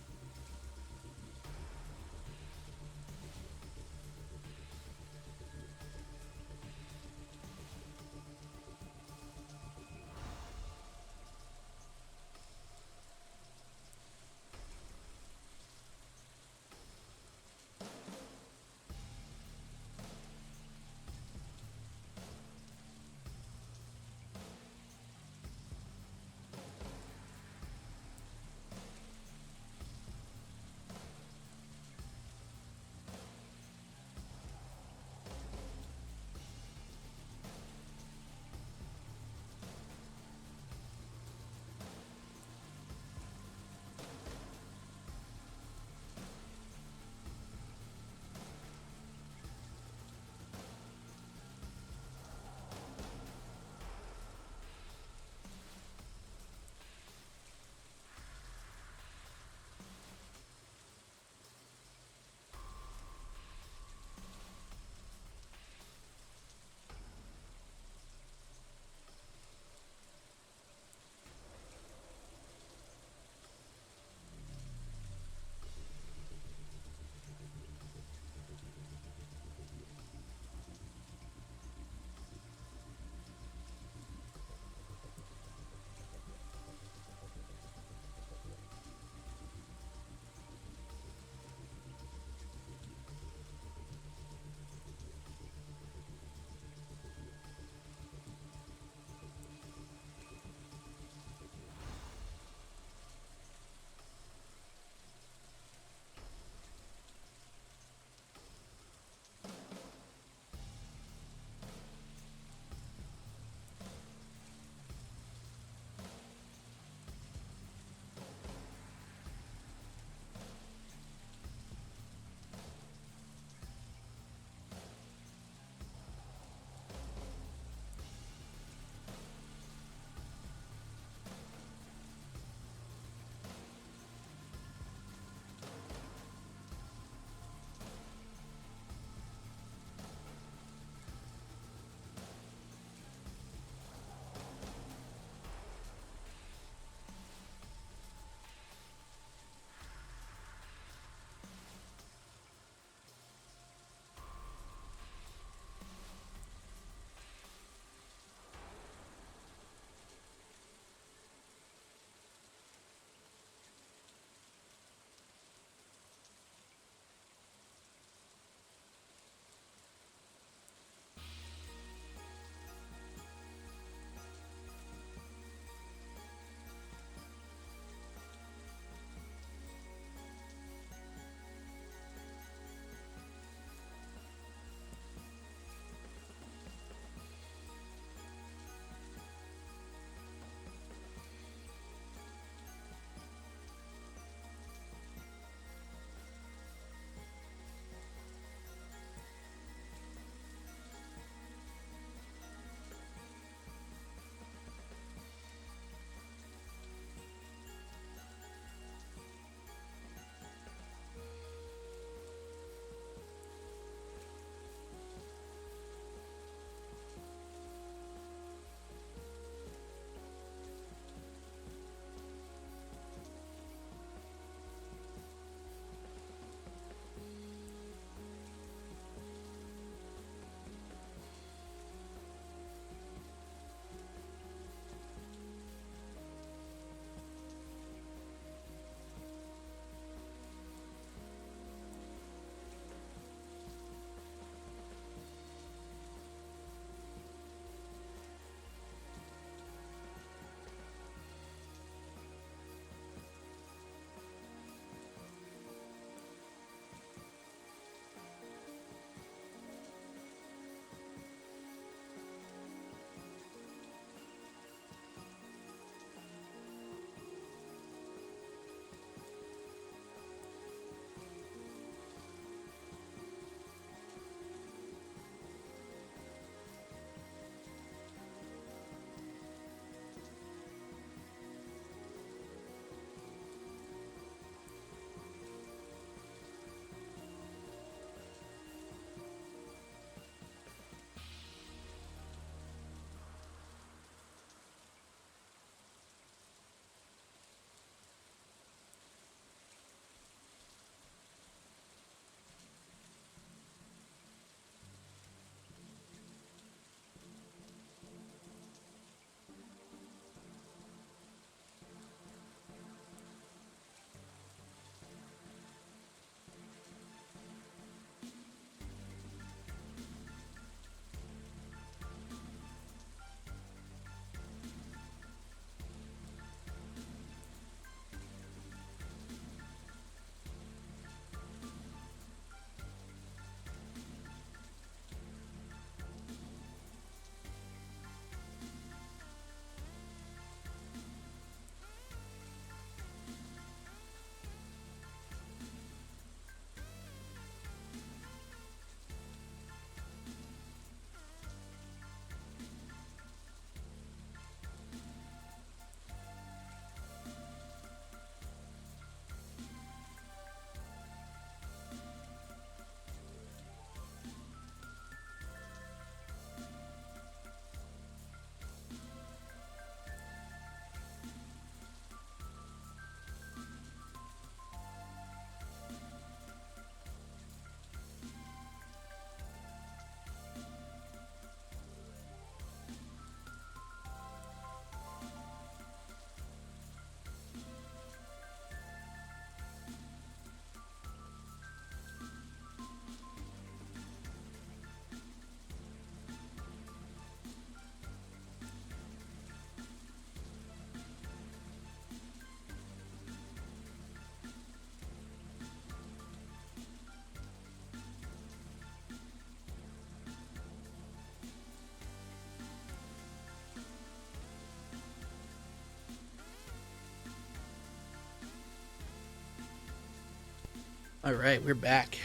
All right, we're back.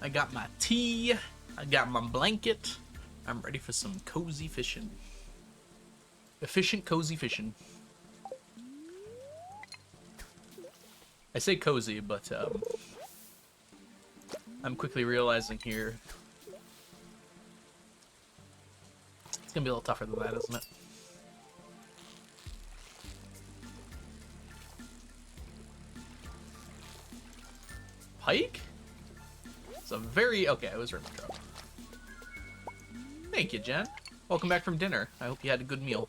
I got my tea. I got my blanket. I'm ready for some cozy fishing. Efficient, cozy fishing. I say cozy, but I'm quickly realizing here it's gonna be a little tougher than that, isn't it? Pike? It's a very... Okay, I was right. Thank you, Jen. Welcome back from dinner. I hope you had a good meal.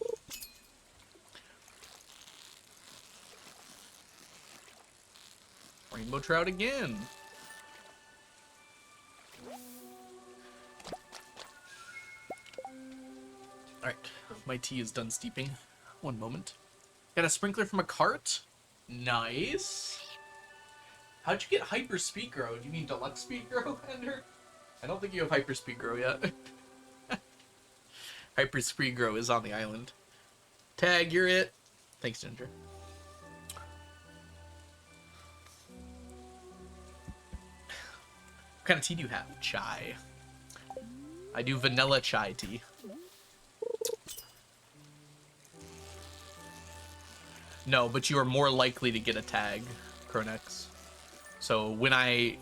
Rainbow trout again. Alright, my tea is done steeping. One moment. Got a sprinkler from a cart? Nice. How'd you get hyper speed grow? Do you mean deluxe speed grow, Ender? I don't think you have hyper speed grow yet. Hyper speed grow is on the island. Tag, you're it. Thanks, Ginger. What kind of tea do you have? Chai. I do vanilla chai tea. No, but you are more likely to get a tag, Cronex. So when I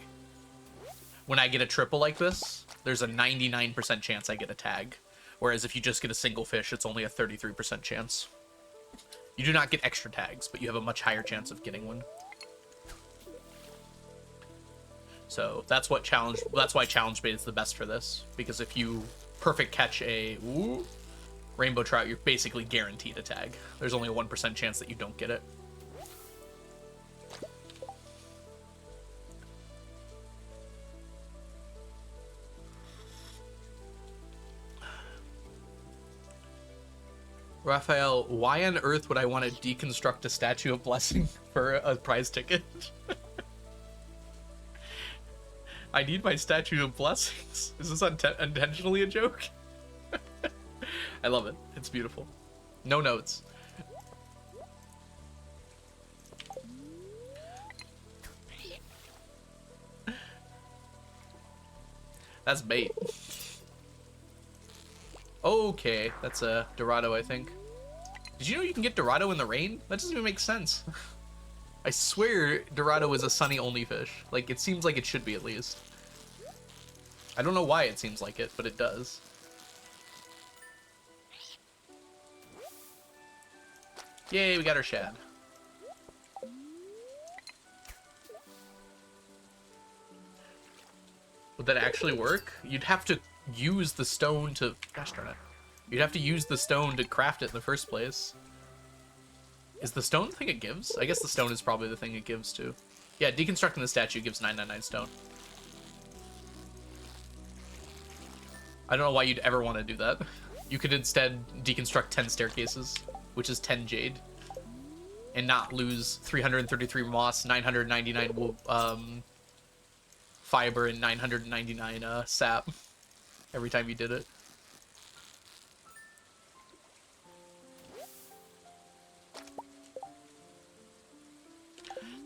get a triple like this, there's a 99% chance I get a tag. Whereas if you just get a single fish, it's only a 33% chance. You do not get extra tags, but you have a much higher chance of getting one. So that's why challenge bait is the best for this, because if you perfect catch a rainbow trout, you're basically guaranteed a tag. There's only a 1% chance that you don't get it. Raphael, why on earth would I want to deconstruct a Statue of Blessing for a prize ticket? I need my Statue of Blessings. Is this intentionally a joke? I love it. It's beautiful. No notes. That's bait. Okay, that's a Dorado, I think. Did you know you can get Dorado in the rain? That doesn't even make sense. I swear Dorado is a sunny-only fish. Like, it seems like it should be, at least. I don't know why it seems like it, but it does. Yay, we got our shad. Would that actually work? You'd have to use the stone to... Gosh darn it. You'd have to use the stone to craft it in the first place. Is the stone the thing it gives? I guess the stone is probably the thing it gives, too. Yeah, deconstructing the statue gives 999 stone. I don't know why you'd ever want to do that. You could instead deconstruct 10 staircases, which is 10 jade, and not lose 333 moss, 999 fiber, and 999 sap every time you did it.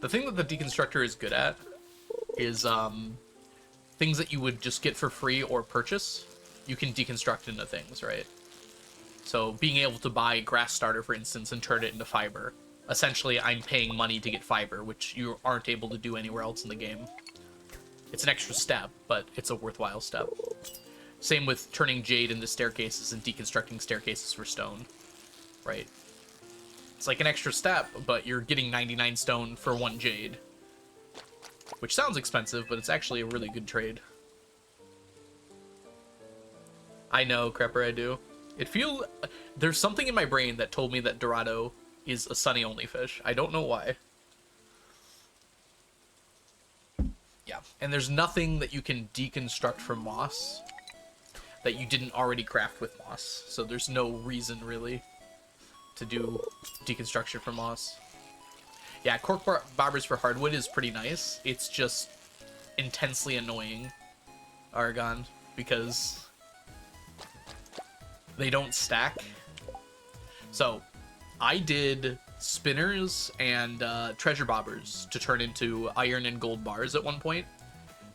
The thing that the deconstructor is good at is things that you would just get for free or purchase, you can deconstruct into things, right? So being able to buy grass starter, for instance, and turn it into fiber. Essentially, I'm paying money to get fiber, which you aren't able to do anywhere else in the game. It's an extra step, but it's a worthwhile step. Same with turning jade into staircases and deconstructing staircases for stone, right? It's like an extra step, but you're getting 99 stone for 1 jade. Which sounds expensive, but it's actually a really good trade. I know, Crepper, I do. There's something in my brain that told me that Dorado is a sunny-only fish. I don't know why. Yeah, and there's nothing that you can deconstruct from moss that you didn't already craft with moss. So there's no reason, really, to do deconstruction from moss. Yeah, cork bobbers for hardwood is pretty nice. It's just intensely annoying, Argon, because they don't stack. So I did spinners and treasure bobbers to turn into iron and gold bars at one point,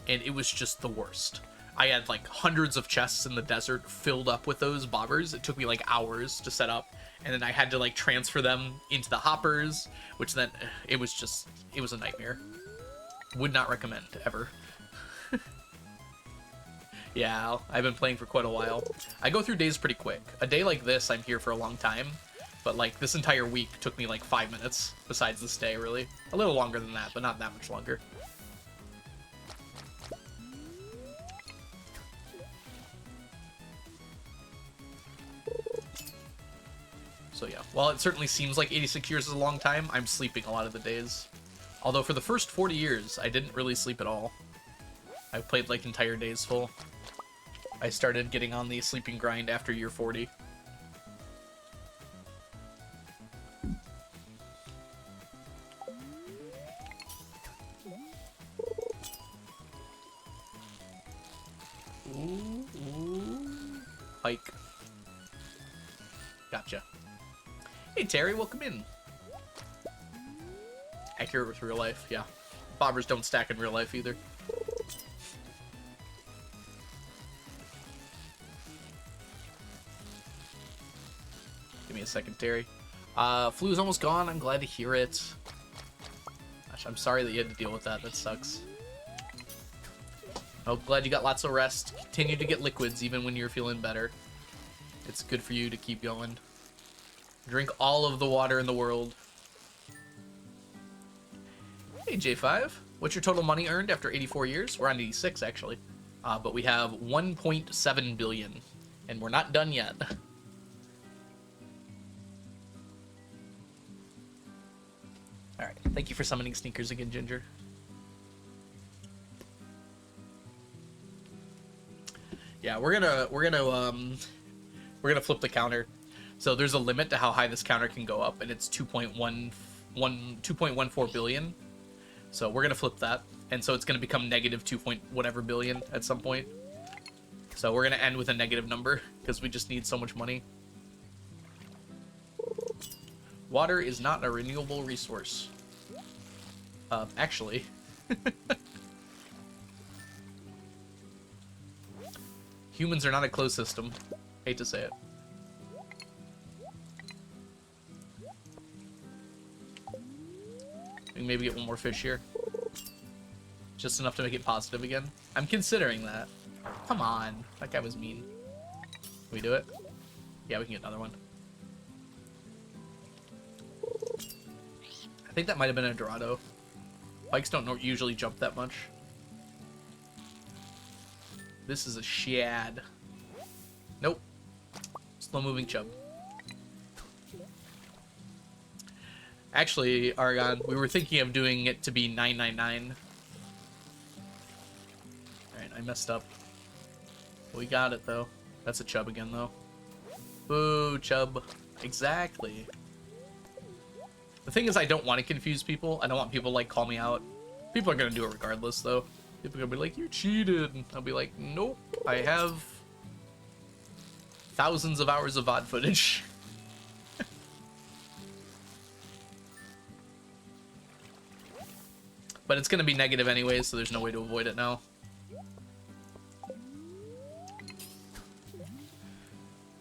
and it was just the worst. I had like hundreds of chests in the desert filled up with those bobbers. It took me like hours to set up, and then I had to like transfer them into the hoppers, which then it was a nightmare. Would not recommend ever. Yeah, I've been playing for quite a while. I go through days pretty quick. A day like this, I'm here for a long time, but like this entire week took me like 5 minutes, besides this day, really. A little longer than that, but not that much longer. So yeah, while it certainly seems like 86 years is a long time, I'm sleeping a lot of the days. Although for the first 40 years, I didn't really sleep at all. I played like entire days full. I started getting on the sleeping grind after year 40. Ooh. Hike. Gotcha. Hey Terry, welcome in. Accurate with real life, yeah. Bobbers don't stack in real life either. Give me a second, Terry. Flu's almost gone. I'm glad to hear it. Gosh, I'm sorry that you had to deal with that. That sucks. Oh, glad you got lots of rest. Continue to get liquids even when you're feeling better. It's good for you to keep going. Drink all of the water in the world. Hey, J5. What's your total money earned after 84 years? We're on 86, actually. But we have 1.7 billion. And we're not done yet. Alright, thank you for summoning sneakers again, Ginger. Yeah, we're gonna flip the counter. So there's a limit to how high this counter can go up, and it's 2.14 billion. So we're gonna flip that, and so it's gonna become negative 2 point whatever billion at some point. So we're gonna end with a negative number because we just need so much money. Water is not a renewable resource. Actually. Humans are not a closed system. Hate to say it. We can maybe get one more fish here. Just enough to make it positive again. I'm considering that. Come on. That guy was mean. Can we do it? Yeah, we can get another one. I think that might have been a Dorado. Bikes don't usually jump that much. This is a shad. Nope. Slow moving chub. Actually, Argon, we were thinking of doing it to be 999. Alright, I messed up. We got it, though. That's a chub again, though. Boo, chub. Exactly. The thing is, I don't want to confuse people. I don't want people, like, call me out. People are going to do it regardless, though. People are going to be like, you cheated. And I'll be like, nope. I have thousands of hours of VOD footage. But it's going to be negative anyways, so there's no way to avoid it now.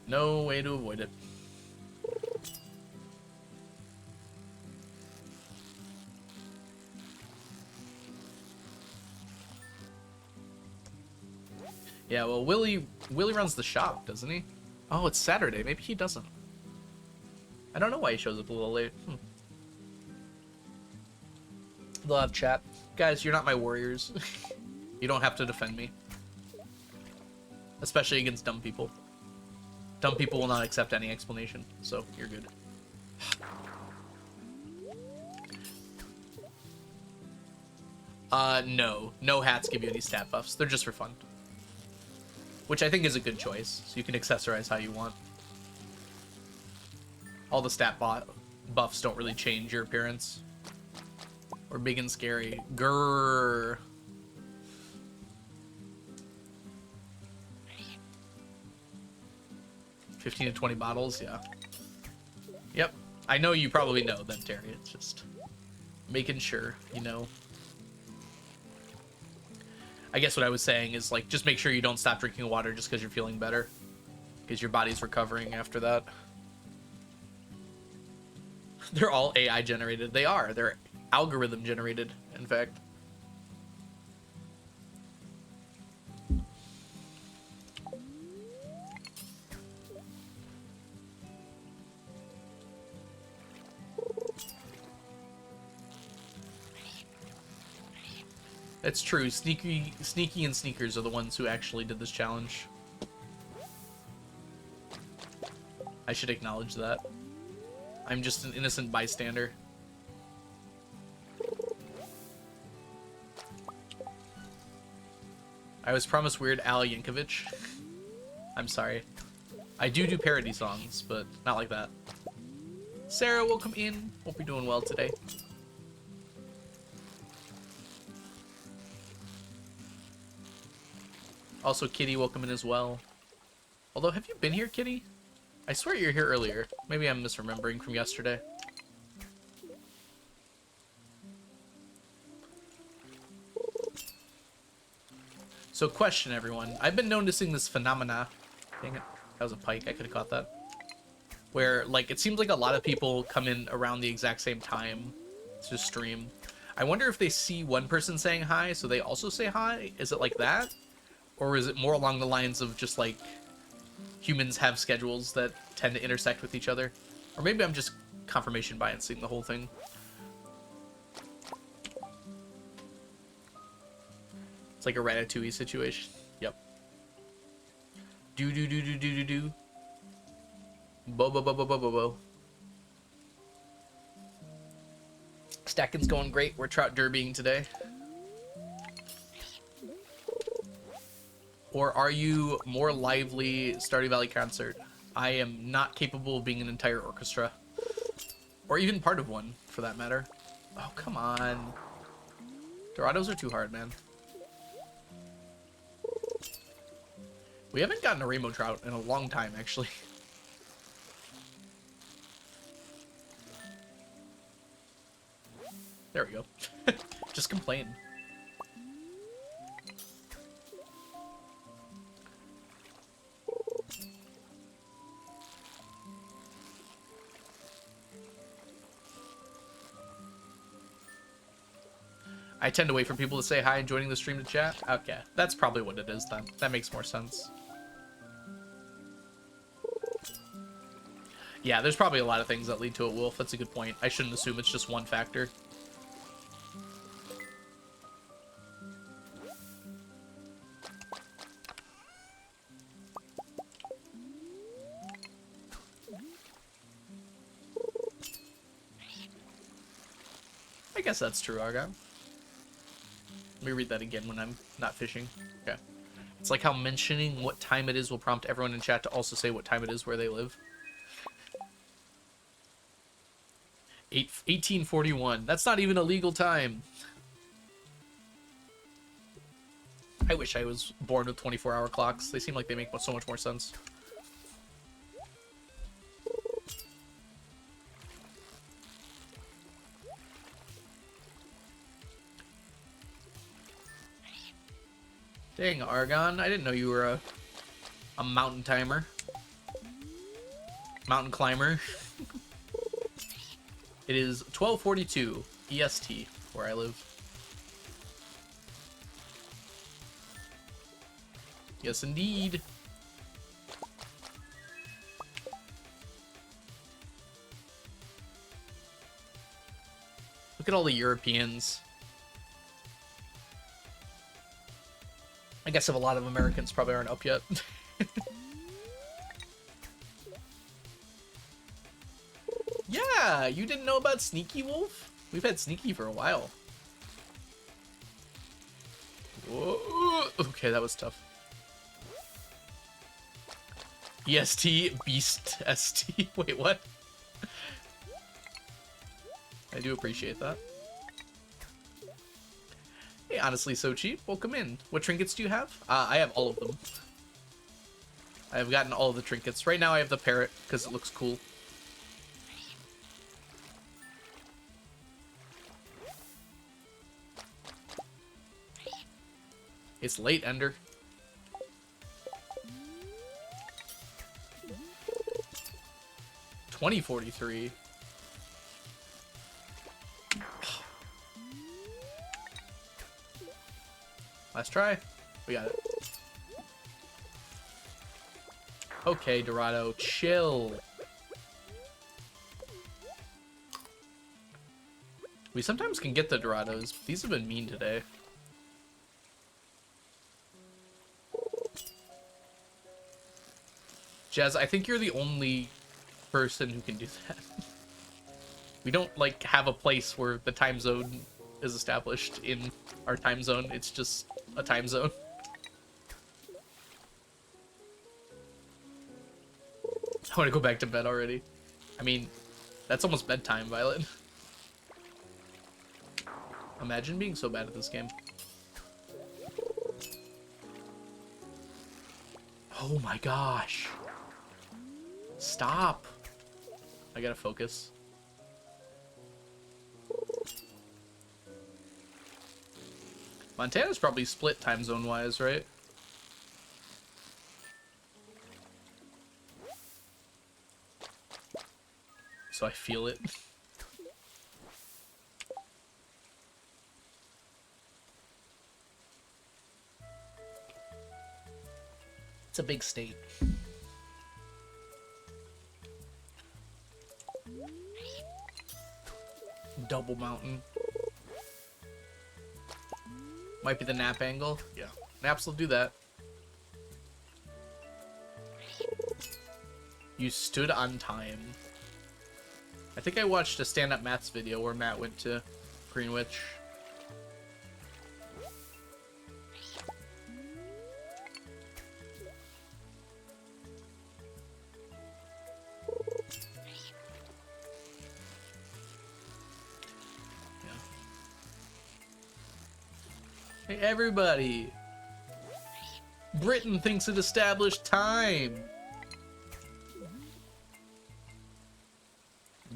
No way to avoid it. Yeah, well, Willie runs the shop, doesn't he? Oh, it's Saturday. Maybe he doesn't. I don't know why he shows up a little late. They'll have chat. Guys, you're not my warriors. You don't have to defend me. Especially against dumb people. Dumb people will not accept any explanation, so you're good. No. No hats give you any stat buffs. They're just for fun. Which I think is a good choice, so you can accessorize how you want. All the stat buffs don't really change your appearance. Or big and scary. Grrr. $15 to 20 bottles, yeah. Yep. I know you probably know them, Terry. It's just making sure, you know. I guess what I was saying is, like, just make sure you don't stop drinking water just because you're feeling better. Because your body's recovering after that. They're all AI generated. They are. They're algorithm generated, in fact. It's true. Sneaky and Sneakers are the ones who actually did this challenge. I should acknowledge that. I'm just an innocent bystander. I was promised Weird Al Yankovic. I'm sorry. I do parody songs, but not like that. Sarah, welcome in. Hope you're doing well today. Also, Kitty, welcome in as well. Although, have you been here, Kitty? I swear you were here earlier. Maybe I'm misremembering from yesterday. So, question, everyone. I've been noticing this phenomena. Dang it. That was a pike. I could have caught that. Where, like, it seems like a lot of people come in around the exact same time to stream. I wonder if they see one person saying hi, so they also say hi? Is it like that? Or is it more along the lines of just, like, humans have schedules that tend to intersect with each other? Or maybe I'm just confirmation biasing the whole thing. It's like a Ratatouille situation. Yep. Do. Bo. Stacking's going great. We're trout derbying today. Or are you more lively Stardew Valley concert? I am not capable of being an entire orchestra. Or even part of one, for that matter. Oh, come on. Dorados are too hard, man. We haven't gotten a rainbow trout in a long time, actually. There we go. Just complain. I tend to wait for people to say hi and joining the stream to chat. Okay, that's probably what it is then. That makes more sense. Yeah, there's probably a lot of things that lead to a wolf. That's a good point. I shouldn't assume it's just one factor. I guess that's true, Argon. Let me read that again when I'm not fishing. Okay. It's like how mentioning what time it is will prompt everyone in chat to also say what time it is where they live. 1841. That's not even a legal time. I wish I was born with 24-hour clocks. They seem like they make so much more sense. Dang, Argon. I didn't know you were a mountain timer. Mountain climber. It is 12:42 EST where I live. Yes, indeed. Look at all the Europeans. I guess if a lot of Americans probably aren't up yet. Yeah, you didn't know about Sneaky Wolf? We've had Sneaky for a while. Whoa. Okay, that was tough. EST, Beast ST. Wait, what? I do appreciate that. Hey, honestly, so cheap. Welcome in. What trinkets do you have? I have all of them. I have gotten all of the trinkets. Right now I have the parrot, because it looks cool. It's late, Ender. $20.43. Last try. We got it. Okay, Dorado, chill. We sometimes can get the Dorados, but these have been mean today. Jazz, I think you're the only person who can do that. We don't, like, have a place where the time zone is established in our time zone. It's just a time zone. I want to go back to bed already. I mean, that's almost bedtime, Violet. Imagine being so bad at this game. Oh my gosh. Stop. I gotta focus. Montana's probably split time zone wise, right? So I feel it. It's a big state. Double mountain. Might be the nap angle. Yeah. Naps will do that. You stood on time. I think I watched a stand-up maths video where Matt went to Greenwich. Hey, everybody! Britain thinks it established time!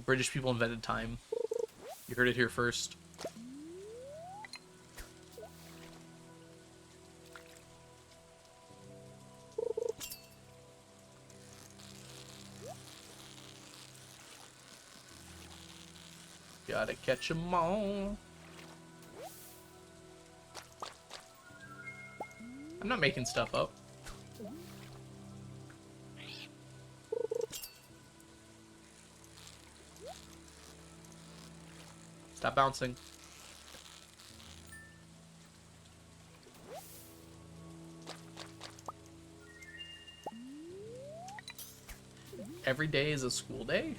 British people invented time. You heard it here first. Gotta catch 'em all. I'm not making stuff up. Stop bouncing. Every day is a school day?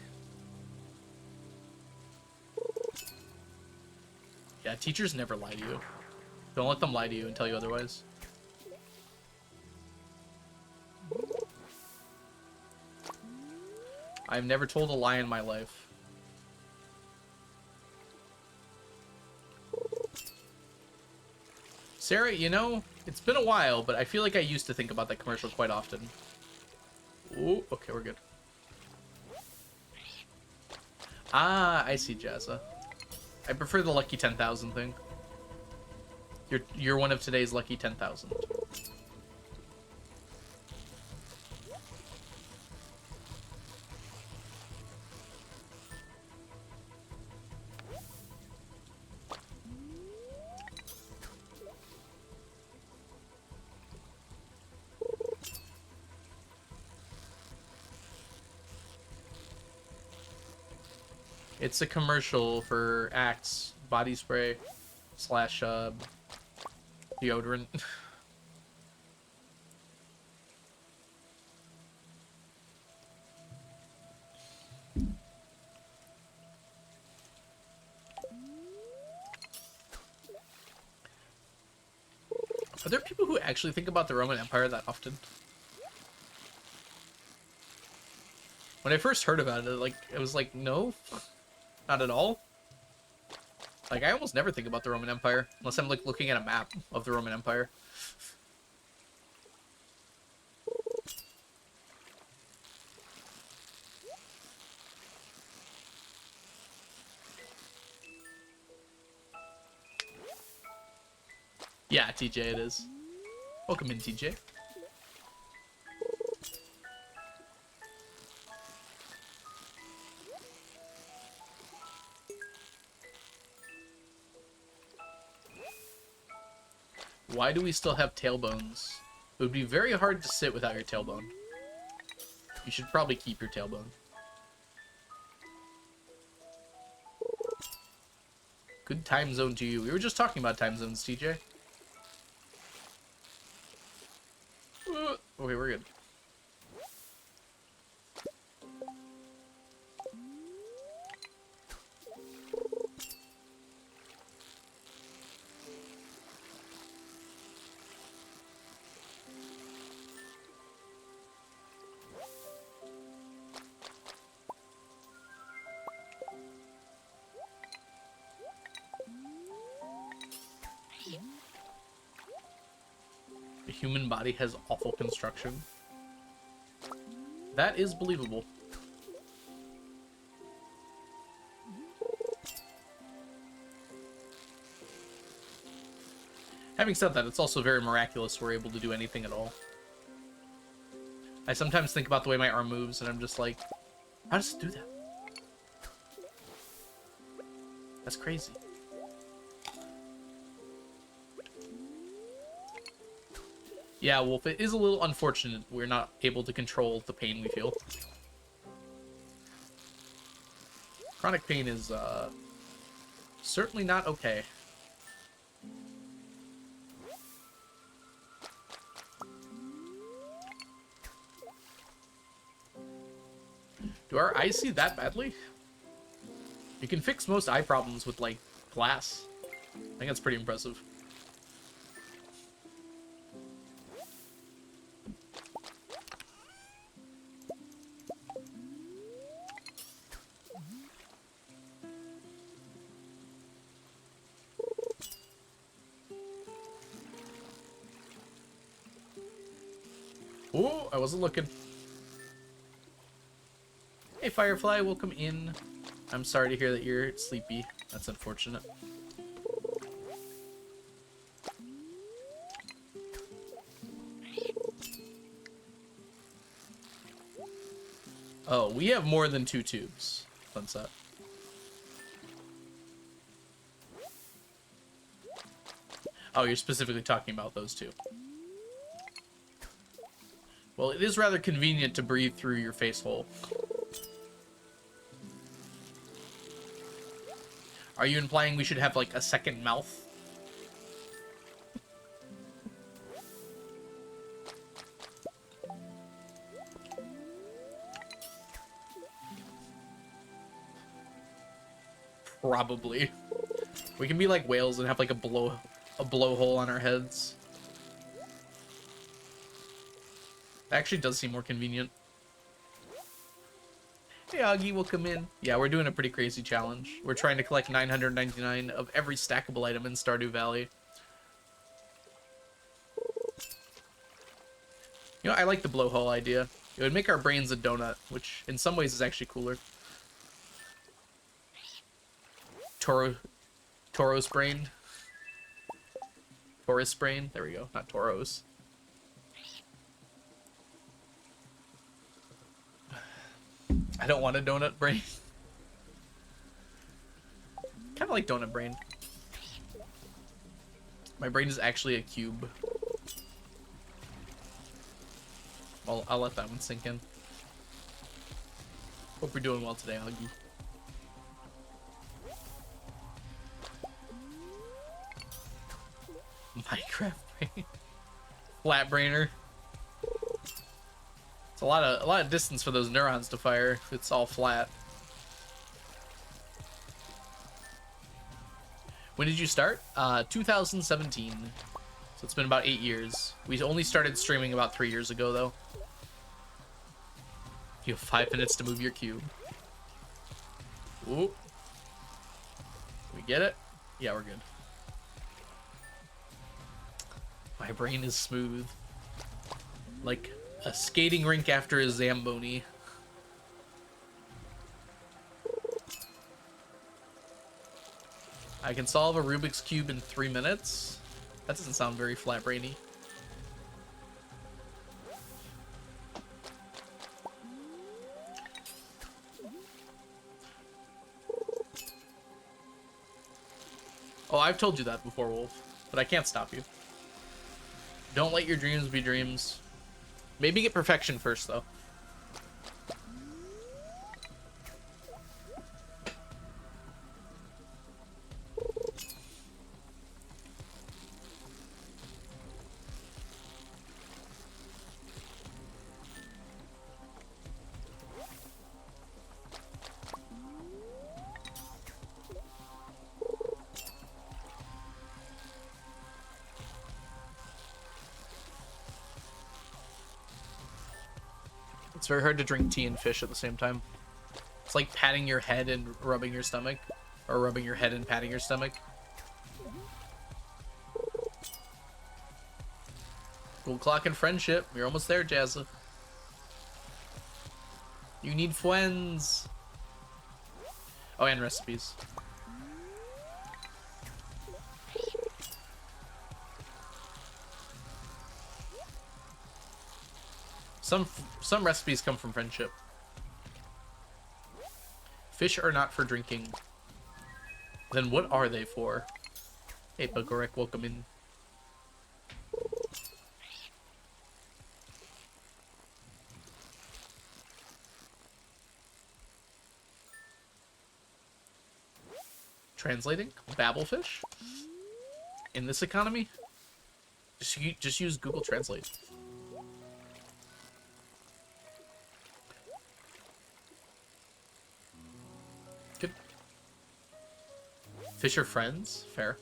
Yeah, teachers never lie to you. Don't let them lie to you and tell you otherwise. I've never told a lie in my life. Sarah, you know, it's been a while, but I feel like I used to think about that commercial quite often. Ooh, okay, we're good. Ah, I see, Jazza. I prefer the lucky 10,000 thing. You're one of today's lucky 10,000. It's a commercial for Axe body spray slash deodorant. Are there people who actually think about the Roman Empire that often? When I first heard about it, like, it was like, no, not at all. Like, I almost never think about the Roman Empire unless I'm like looking at a map of the Roman Empire. Yeah, TJ, it is. Welcome in, TJ. Why do we still have tailbones? It would be very hard to sit without your tailbone. You should probably keep your tailbone. Good time zone to you. We were just talking about time zones, TJ. Okay, we're good. The human body has awful construction. That is believable. Having said that, it's also very miraculous we're able to do anything at all. I sometimes think about the way my arm moves, and I'm just like, how does it do that? That's crazy. Yeah, Wolf, it is a little unfortunate we're not able to control the pain we feel. Chronic pain is, certainly not okay. Do our eyes see that badly? You can fix most eye problems with, like, glass. I think that's pretty impressive. Oh, I wasn't looking. Hey, Firefly, welcome in. I'm sorry to hear that you're sleepy. That's unfortunate. Oh, we have more than 2 tubes. Sunset. Oh, you're specifically talking about those 2. Well, it is rather convenient to breathe through your face hole. Are you implying we should have, like, a second mouth? Probably. We can be like whales and have, like, a blowhole on our heads. That actually does seem more convenient. Hey, Augie, welcome in. Yeah, we're doing a pretty crazy challenge. We're trying to collect 999 of every stackable item in Stardew Valley. You know, I like the blowhole idea. It would make our brains a donut, which in some ways is actually cooler. Toro's brain. Taurus brain. There we go. Not Toro's. I don't want a donut brain. Kind of like donut brain. My brain is actually a cube. Well, I'll let that one sink in. Hope you're doing well today, Augie. Minecraft brain. Flat brainer. It's a lot of distance for those neurons to fire if it's all flat. When did you start? 2017. So it's been about 8 years. We only started streaming about 3 years ago, though. You have 5 minutes to move your cube. Ooh. We get it? Yeah, we're good. My brain is smooth. Like a skating rink after a Zamboni. I can solve a Rubik's Cube in 3 minutes? That doesn't sound very flat-brainy. Oh, I've told you that before, Wolf, but I can't stop you. Don't let your dreams be dreams. Maybe get perfection first, though. It's very hard to drink tea and fish at the same time. It's like patting your head and rubbing your stomach. Or rubbing your head and patting your stomach. Gold clock and friendship. You're almost there, Jazza. You need friends. Oh, and recipes. Some recipes come from friendship. Fish are not for drinking. Then what are they for? Hey, Bugorek, welcome in. Translating? Babblefish? In this economy? Just use Google Translate. Good. Fish are friends? Fair.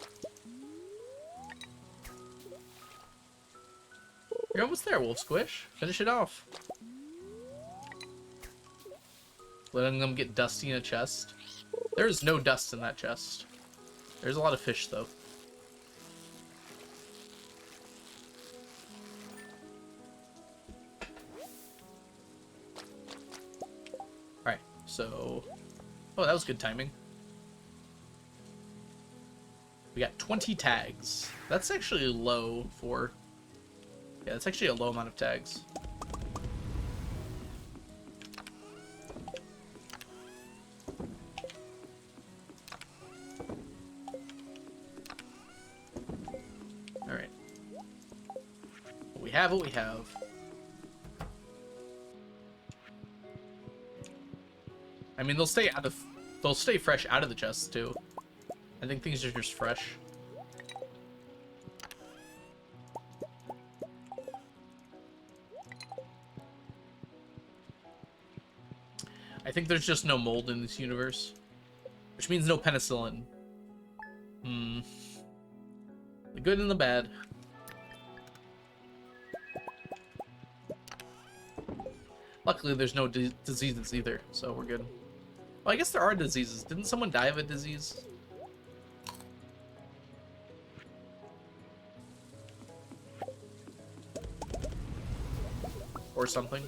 You're almost there, Wolf Squish. Finish it off. Letting them get dusty in a chest. There's no dust in that chest. There's a lot of fish, though. Alright, so... Oh, that was good timing. We got 20 tags. That's actually low for... Yeah, that's actually a low amount of tags. Alright. We have what we have. I mean, they'll stay fresh out of the chests too. I think things are just fresh. I think there's just no mold in this universe, which means no penicillin. The good and the bad. Luckily, there's no diseases either, so we're good. Well, I guess there are diseases. Didn't someone die of a disease? Or something.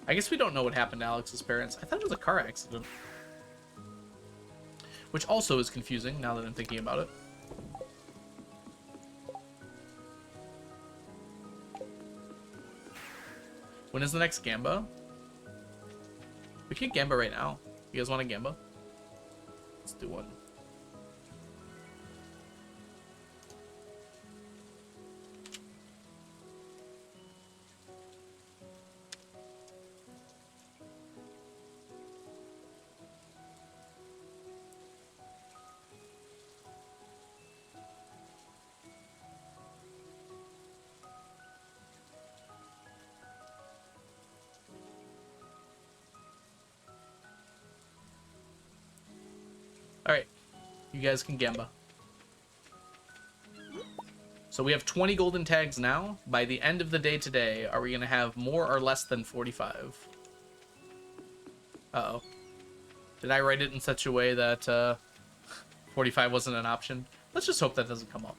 I guess we don't know what happened to Alex's parents. I thought it was a car accident. Which also is confusing, now that I'm thinking about it. When is the next Gamba? We can Gamba right now. You guys want a Gamba? Let's do one. Alright, you guys can Gamba. So we have 20 golden tags now. By the end of the day today, are we going to have more or less than 45? Uh-oh. Did I write it in such a way that 45 wasn't an option? Let's just hope that doesn't come up.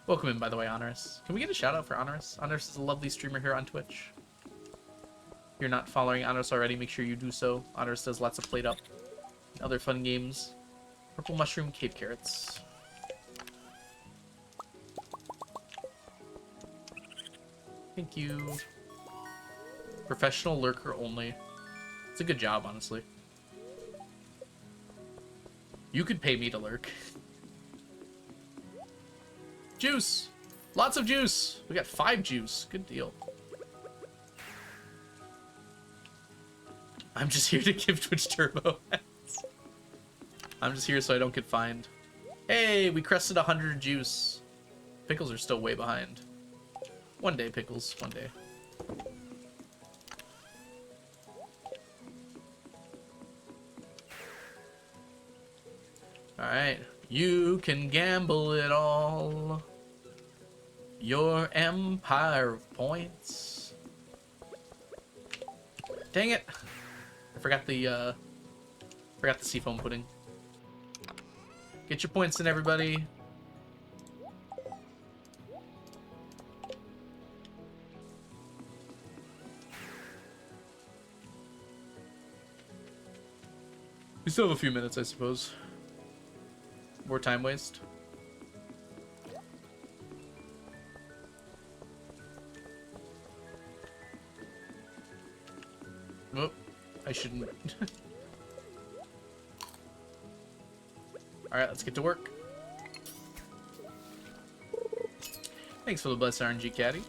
Welcome in, by the way, Honorous. Can we get a shout out for Honorous? Honorous is a lovely streamer here on Twitch. If you're not following Honorous already, make sure you do so. Honorous does lots of Plate Up and other fun games. Purple Mushroom, Cape Carrots. Thank you. Professional lurker only. It's a good job, honestly. You could pay me to lurk. Juice! Lots of juice! We got 5 juice. Good deal. I'm just here to give Twitch turbo ads. I'm just here so I don't get fined. Hey, we crested 100 juice. Pickles are still way behind. One day, Pickles. One day. Alright. You can gamble it all. Your empire of points. Dang it. I forgot the seafoam pudding. Get your points in, everybody. We still have a few minutes, I suppose. More time waste. Oh, I shouldn't. Alright, let's get to work. Thanks for the blessed RNG caddy.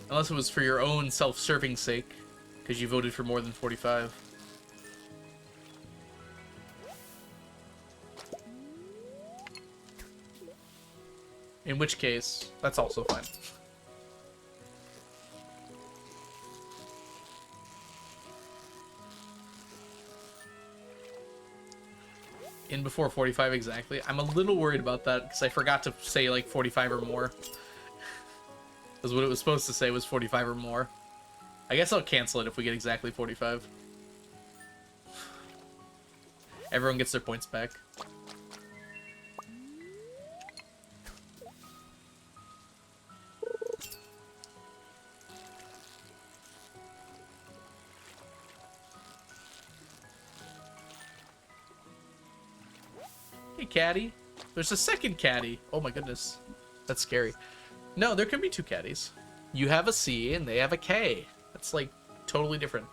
Unless it was for your own self-serving sake, because you voted for more than 45. In which case, that's also fine. In before 45 exactly. I'm a little worried about that because I forgot to say like 45 or more. Because what it was supposed to say was 45 or more. I guess I'll cancel it if we get exactly 45. Everyone gets their points back. Hey, caddy. There's a second caddy. Oh my goodness. That's scary. No, there can be 2 caddies. You have a C and they have a K. That's like totally different.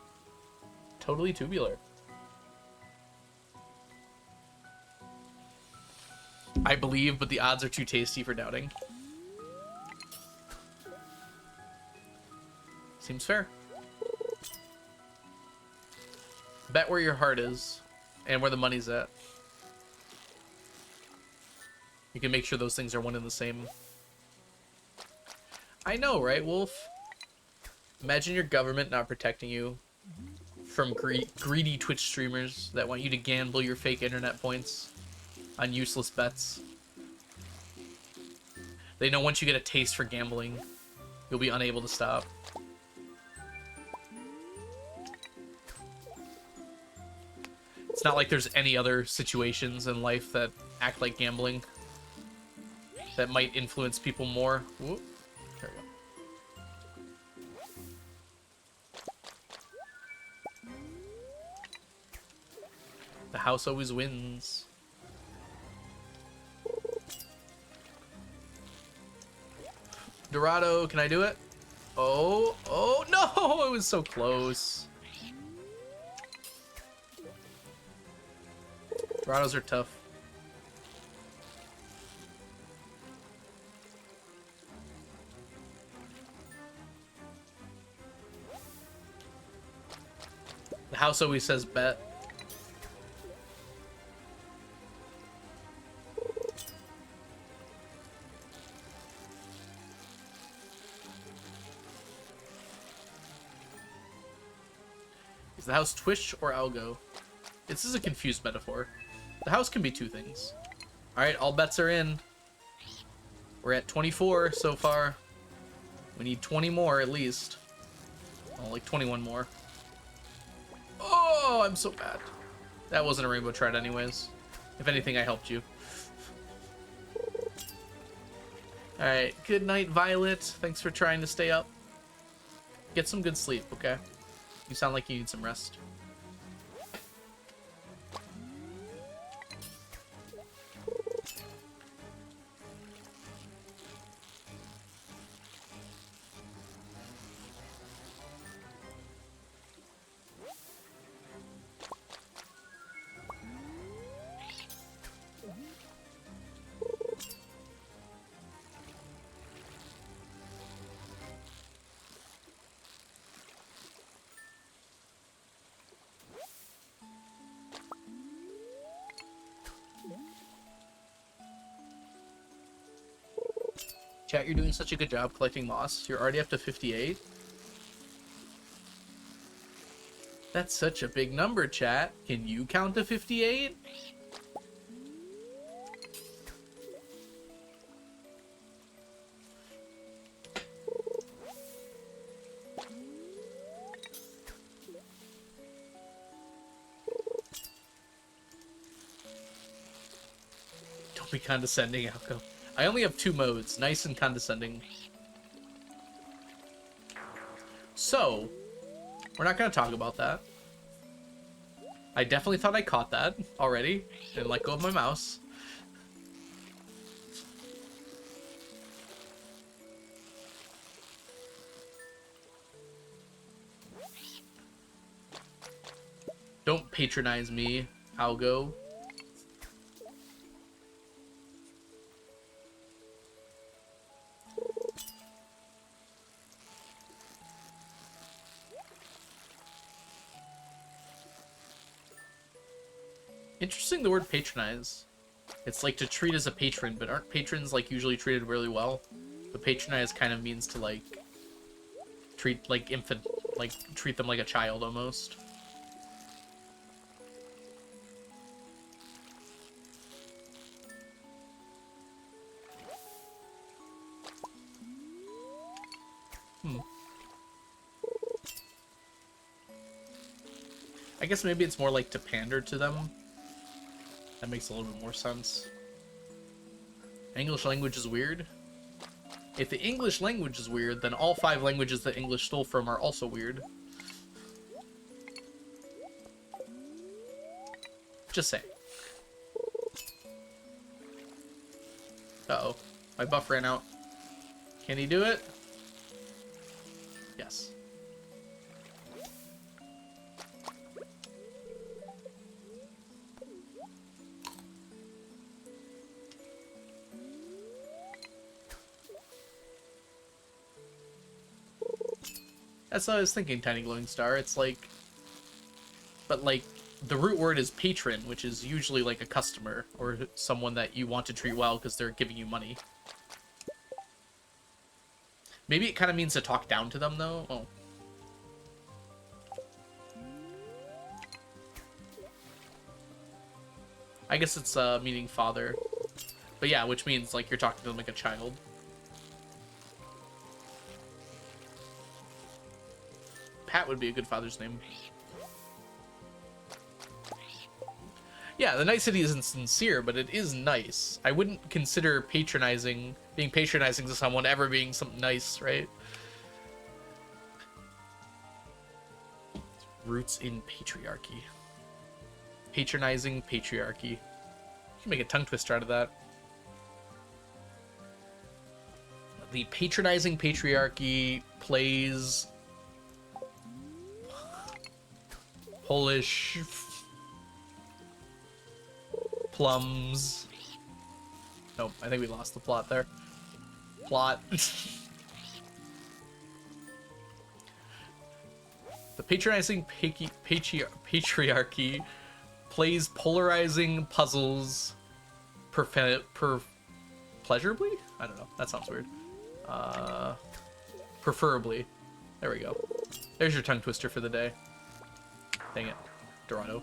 Totally tubular. I believe, but the odds are too tasty for doubting. Seems fair. Bet where your heart is and where the money's at. You can make sure those things are one and the same. I know, right, Wolf? Imagine your government not protecting you from greedy Twitch streamers that want you to gamble your fake internet points on useless bets. They know once you get a taste for gambling, you'll be unable to stop. It's not like there's any other situations in life that act like gambling that might influence people more. Whoop. There we go. The house always wins. Dorado, can I do it? Oh, oh no, it was so close. Dorados are tough. The house always says bet. Is the house Twitch or Algo? This is a confused metaphor. The house can be 2 things. Alright, all bets are in. We're at 24 so far. We need 20 more at least. Oh, like 21 more. Oh, I'm so bad. That wasn't a rainbow trout anyways. If anything, I helped you. Alright, good night, Violet. Thanks for trying to stay up. Get some good sleep, okay? You sound like you need some rest. Chat, you're doing such a good job collecting moss. You're already up to 58. That's such a big number, chat. Can you count to 58? Don't be condescending, Alco. I only have 2 modes, nice and condescending. So, we're not going to talk about that. I definitely thought I caught that already. Didn't let go of my mouse. Don't patronize me, Algo. Interesting, the word patronize. It's like to treat as a patron, but aren't patrons like usually treated really well? But patronize kind of means to like treat like infant, like treat them like a child almost. I guess maybe it's more like to pander to them. That makes a little bit more sense. English language is weird. If the English language is weird, then all 5 languages that English stole from are also weird. Just say. Uh-oh. My buff ran out. Can he do it? Yes. That's what I was thinking, Tiny Glowing Star. It's like... But, like, the root word is patron, which is usually, like, a customer, or someone that you want to treat well because they're giving you money. Maybe it kind of means to talk down to them, though? Oh. I guess it's, meaning father. But yeah, which means, like, you're talking to them like a child. Pat would be a good father's name. Yeah, the nicety isn't sincere, but it is nice. I wouldn't consider being patronizing to someone ever being something nice, right? Roots in patriarchy. Patronizing patriarchy. You can make a tongue twister out of that. The patronizing patriarchy plays Polish plums. Nope, I think we lost the plot there. Plot. The patronizing patriarchy plays polarizing puzzles pleasurably? I don't know. That sounds weird. Preferably. There we go. There's your tongue twister for the day. Dang it. Dorado.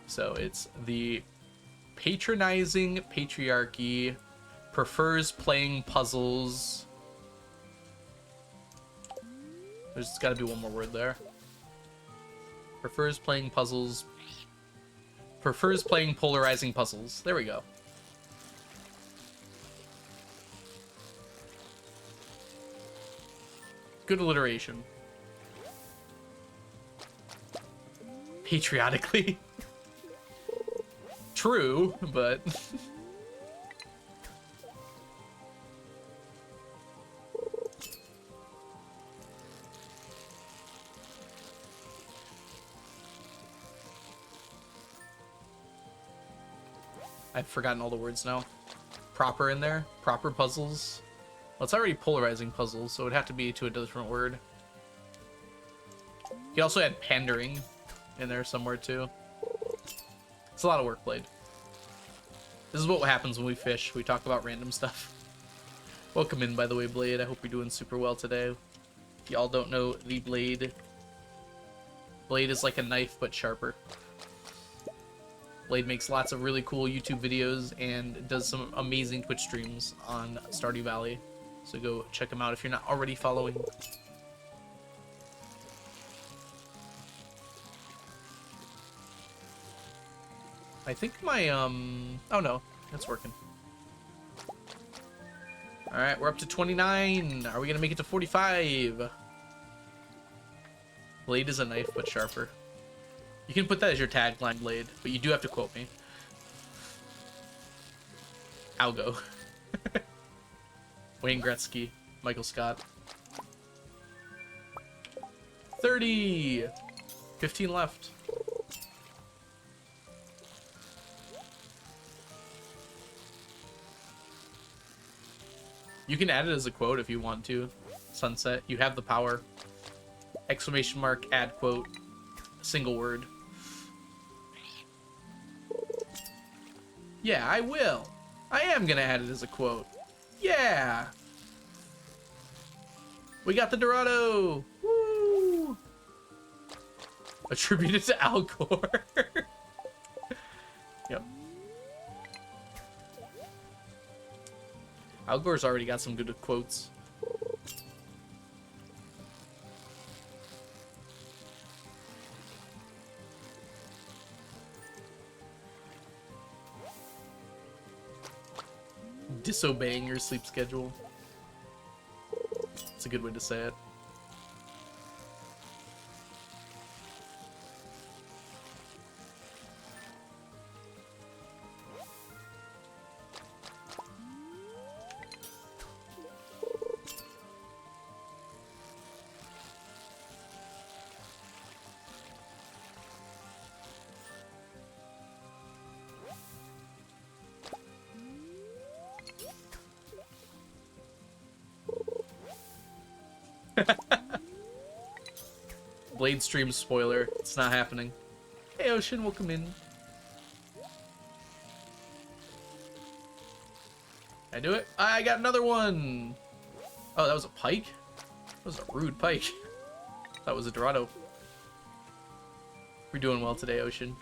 So it's the patronizing patriarchy prefers playing puzzles. There's got to be one more word there. Prefers playing puzzles. Prefers playing polarizing puzzles. There we go. Good alliteration. Patriotically. True, but... I've forgotten all the words now. Proper in there? Proper puzzles? Well, it's already polarizing puzzles, so it would have to be to a different word. You also had pandering. in there somewhere too. It's a lot of work, Blade. This is what happens when we fish. We talk about random stuff. Welcome in, by the way, Blade. I hope you're doing super well today. If y'all don't know the Blade, Blade is like a knife, but sharper. Blade makes lots of really cool YouTube videos and does some amazing Twitch streams on Stardew Valley. So go check him out if you're not already following. I think my, oh no, that's working. Alright, we're up to 29. Are we gonna make it to 45? Blade is a knife, but sharper. You can put that as your tagline, Blade, but you do have to quote me. Algo. Wayne Gretzky. Michael Scott. 30! 15 left. You can add it as a quote if you want to. Sunset. You have the power. Exclamation mark, add quote. Single word. Yeah, I will. I am gonna add it as a quote. Yeah! We got the Dorado! Woo! Attributed to Al Gore. Yep. Al Gore's already got some good quotes. Disobeying your sleep schedule. It's a good way to say it. Blade stream spoiler. It's not happening. Hey, Ocean, welcome in. I do it? I got another one! Oh, that was a pike? That was a rude pike. That was a Dorado. We're doing well today, Ocean.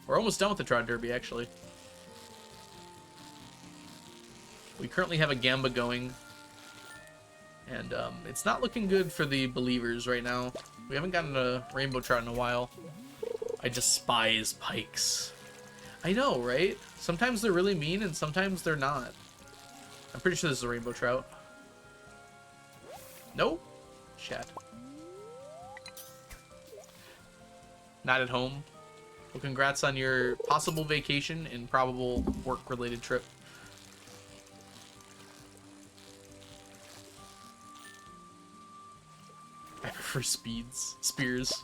We're almost done with the Trout Derby, actually. We currently have a Gamba going. And it's not looking good for the believers right now. We haven't gotten a rainbow trout in a while. I despise pikes. I know, right? Sometimes they're really mean and sometimes they're not. I'm pretty sure this is a rainbow trout. Nope. Chat. Not at home. Well, congrats on your possible vacation and probable work-related trip. I prefer spears.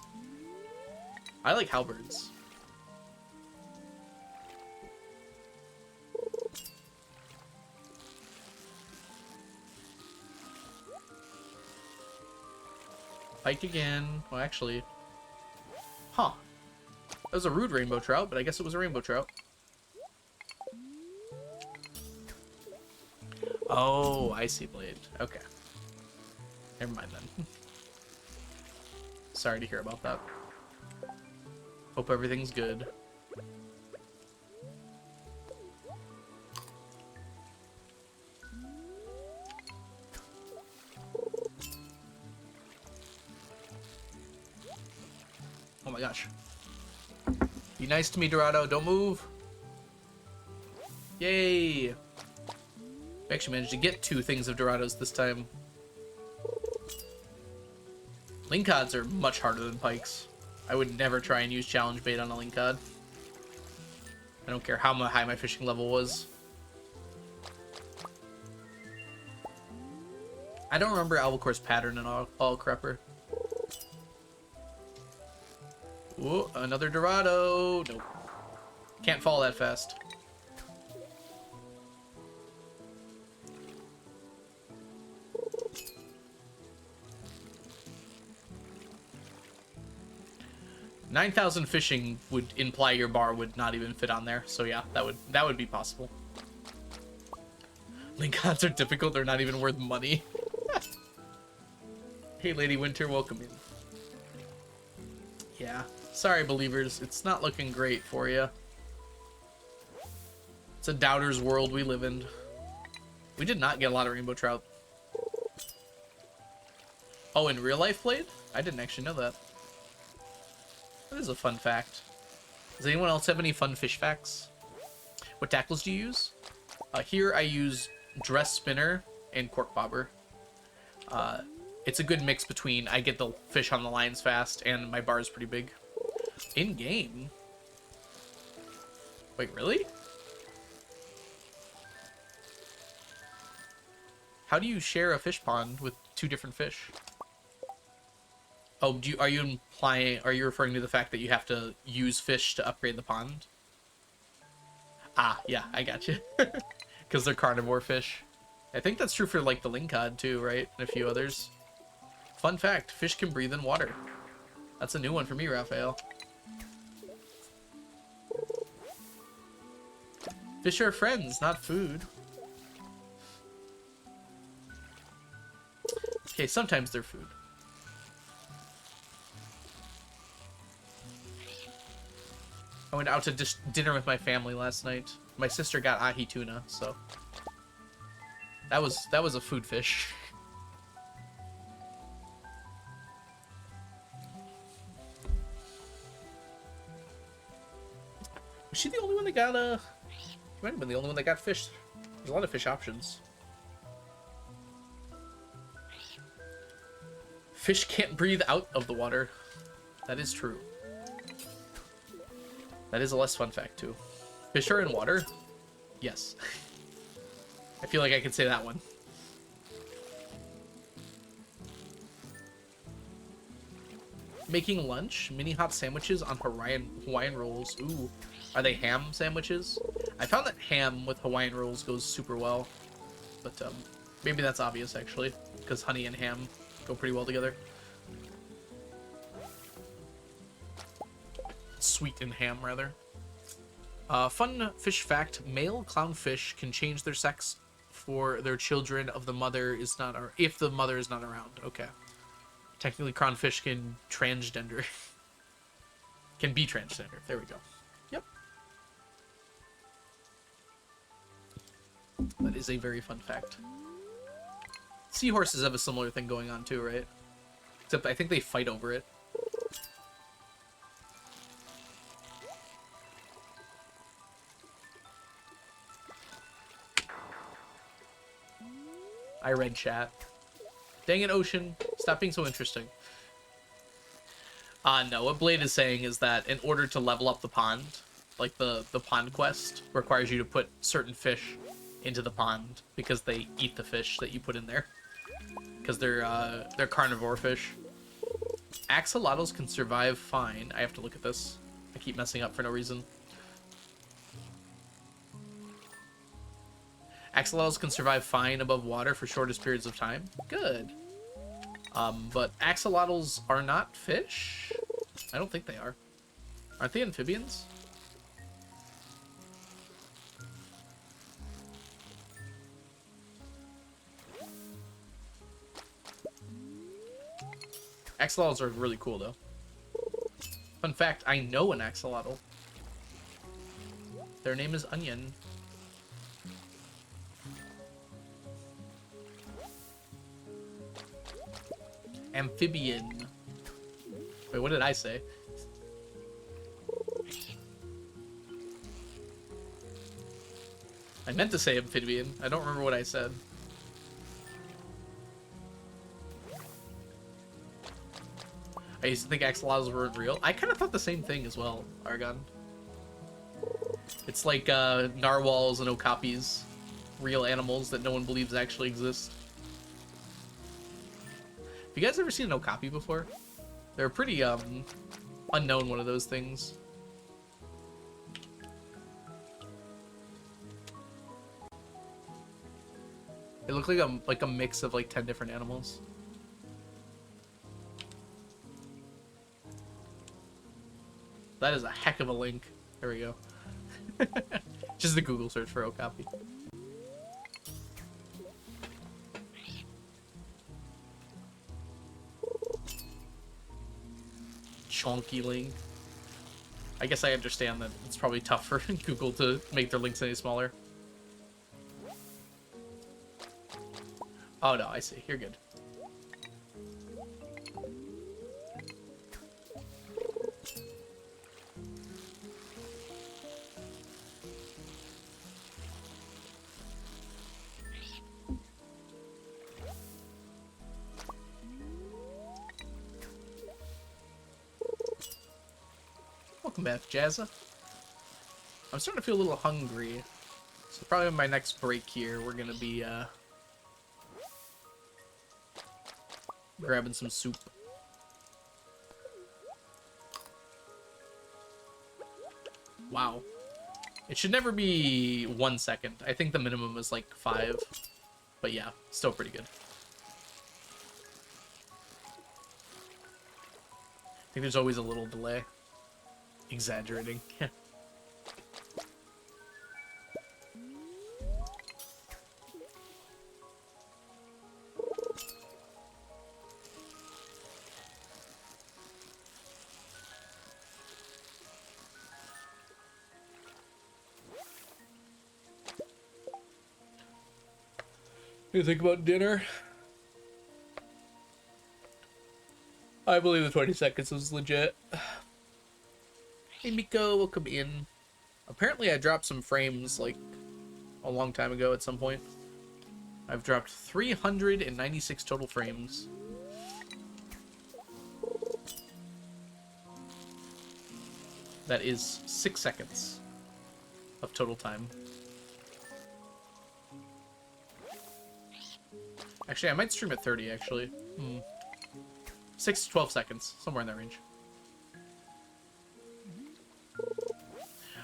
I like halberds. Pike again. Well, actually, huh? That was a rude rainbow trout, but I guess it was a rainbow trout. Oh, I see, Blade. Okay. Never mind then. Sorry to hear about that. Hope everything's good. Oh my gosh. Be nice to me, Dorado. Don't move. Yay. We actually managed to get 2 things of Dorados this time. Lingcods are much harder than pikes. I would never try and use challenge bait on a lingcod. I don't care how high my fishing level was. I don't remember albacore's pattern in all crepper. Ooh, another Dorado. Nope. Can't fall that fast. 9,000 fishing would imply your bar would not even fit on there. So yeah, that would be possible. Link odds are difficult. They're not even worth money. Hey, Lady Winter, welcome in. Yeah. Sorry, believers. It's not looking great for you. It's a doubter's world we live in. We did not get a lot of rainbow trout. Oh, in real life played? I didn't actually know that. That is a fun fact. Does anyone else have any fun fish facts? What tackles do you use? Here I use dress spinner and cork bobber. It's a good mix between I get the fish on the lines fast and my bar is pretty big. In game? Wait, really? How do you share a fish pond with two different fish? Oh, are you referring to the fact that you have to use fish to upgrade the pond? Ah, yeah, I got you. Because they're carnivore fish. I think that's true for like the lingcod too, right? And a few others. Fun fact, fish can breathe in water. That's a new one for me, Raphael. Fish are friends, not food. Okay, sometimes they're food. I went out to dinner with my family last night. My sister got ahi tuna, so that was a food fish. Was she the only one that got She might have been the only one that got fish. There's a lot of fish options. Fish can't breathe out of the water. That is true. That is a less fun fact, too. Fish are in water? Yes. I feel like I could say that one. Making lunch? Mini hot sandwiches on Hawaiian rolls. Ooh. Are they ham sandwiches? I found that ham with Hawaiian rolls goes super well. But, maybe that's obvious, actually. Because honey and ham go pretty well together. Sweet and ham, rather. Fun fish fact: male clownfish can change their sex for their children if the mother is not around. Okay. Technically, clownfish can transgender. Can be transgender. There we go. Yep. That is a very fun fact. Seahorses have a similar thing going on too, right? Except I think they fight over it. I read chat. Dang it, Ocean. Stop being so interesting. No, what Blade is saying is that in order to level up the pond, like the pond quest requires you to put certain fish into the pond because they eat the fish that you put in there. Because they're carnivore fish. Axolotls can survive fine. I have to look at this. I keep messing up for no reason. Axolotls can survive fine above water for shortest periods of time. Good. But axolotls are not fish? I don't think they are. Aren't they amphibians? Axolotls are really cool, though. Fun fact, I know an axolotl. Their name is Onion. Amphibian. Wait, what did I say? I meant to say amphibian. I don't remember what I said. I used to think axolotls weren't real. I kind of thought the same thing as well, Argon. It's like narwhals and okapis. Real animals that no one believes actually exist. Have you guys ever seen an okapi before? They're a pretty unknown one of those things. They look like a mix of like 10 different animals. That is a heck of a link. There we go. Just the Google search for Okapi. Chonky link. I guess I understand that it's probably tough for Google to make their links any smaller. Oh no, I see. You're good. Welcome back, Jazza. I'm starting to feel a little hungry. So probably on my next break here, we're gonna be grabbing some soup. Wow. It should never be 1 second. I think the minimum is like 5. But yeah, still pretty good. I think there's always a little delay. Exaggerating. You think about dinner? I believe the 20 seconds was legit. Hey Miko, welcome in. Apparently I dropped some frames like a long time ago at some point. I've dropped 396 total frames. That is 6 seconds of total time. Actually, I might stream at 30, actually. 6 to 12 seconds, somewhere in that range.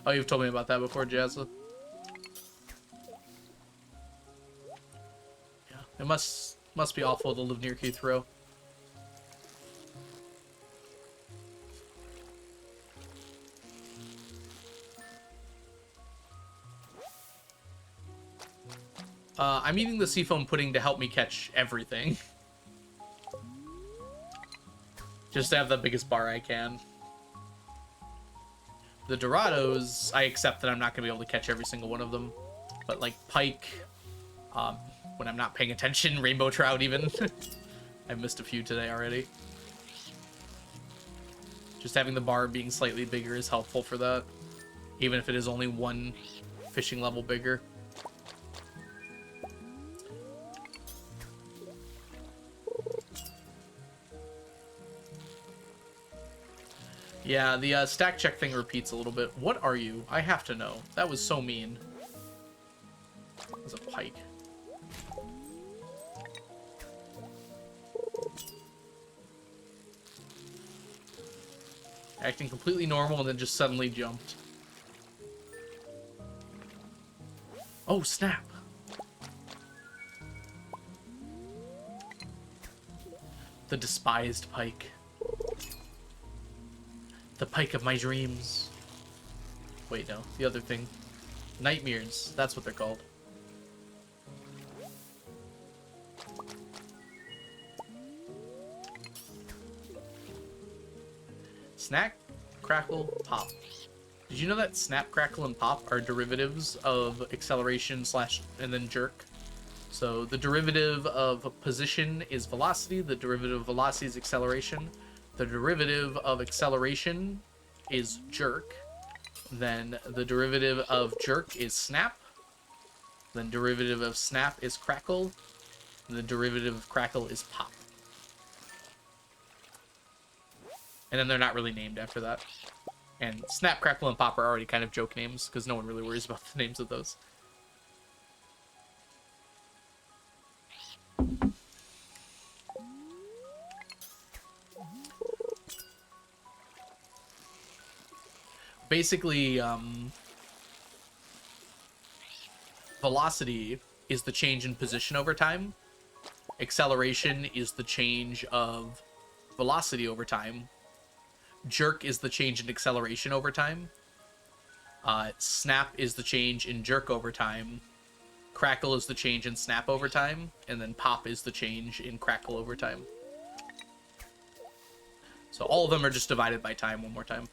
Oh, you've told me about that before, Jazza. Yeah, it must be awful to live near Heathrow. I'm eating the seafoam pudding to help me catch everything. Just to have the biggest bar I can. The Dorados, I accept that I'm not going to be able to catch every single one of them. But like pike, when I'm not paying attention, rainbow trout even. I've missed a few today already. Just having the bar being slightly bigger is helpful for that. Even if it is only one fishing level bigger. Yeah, the stack check thing repeats a little bit. What are you? I have to know. That was so mean. That was a pike. Acting completely normal and then just suddenly jumped. Oh, snap. The despised pike. The pike of my dreams. Wait, no. The other thing. Nightmares. That's what they're called. Snack, crackle, pop. Did you know that snap, crackle, and pop are derivatives of acceleration slash and then jerk? So the derivative of position is velocity. The derivative of velocity is acceleration. The derivative of acceleration is jerk. Then the derivative of jerk is snap. Then derivative of snap is crackle. And the derivative of crackle is pop. And then they're not really named after that. And snap, crackle, and pop are already kind of joke names because no one really worries about the names of those. Basically, velocity is the change in position over time. Acceleration is the change of velocity over time. jerk is the change in acceleration over time. Snap is the change in jerk over time. Crackle is the change in snap over time. And then pop is the change in crackle over time. So all of them are just divided by time one more time.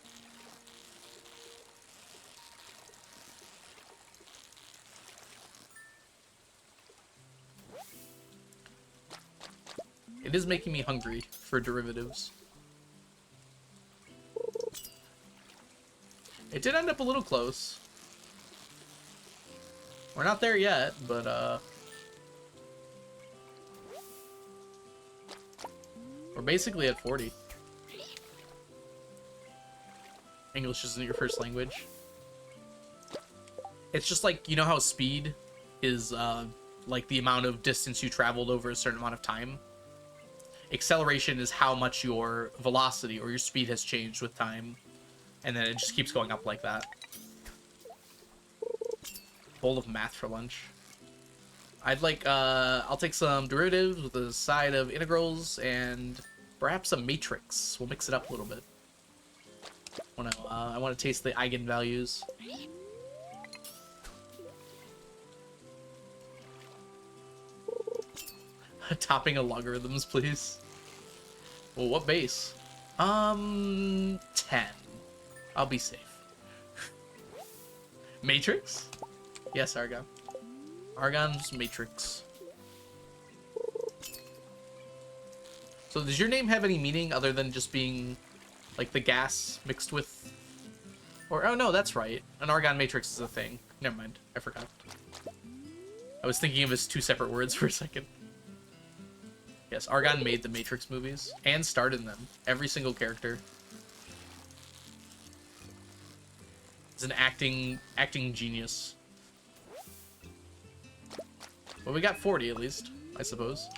It is making me hungry for derivatives. It did end up a little close. We're not there yet, but we're basically at 40. English isn't your first language. It's just like, you know how speed is like the amount of distance you traveled over a certain amount of time? Acceleration is how much your velocity or your speed has changed with time. And then it just keeps going up like that. Bowl of math for lunch. I'd like, I'll take some derivatives with a side of integrals and perhaps a matrix. We'll mix it up a little bit. I want to taste the eigenvalues. Topping of logarithms, please. Well, what base? 10. I'll be safe. Matrix? Yes, Argon. Argon's Matrix. So does your name have any meaning other than just being like the gas mixed with... Or, oh no, that's right. An Argon Matrix is a thing. Never mind. I forgot. I was thinking of it as two separate words for a second. Yes, Argon made the Matrix movies and starred in them. Every single character. He's an acting genius. Well, we got 40 at least, I suppose.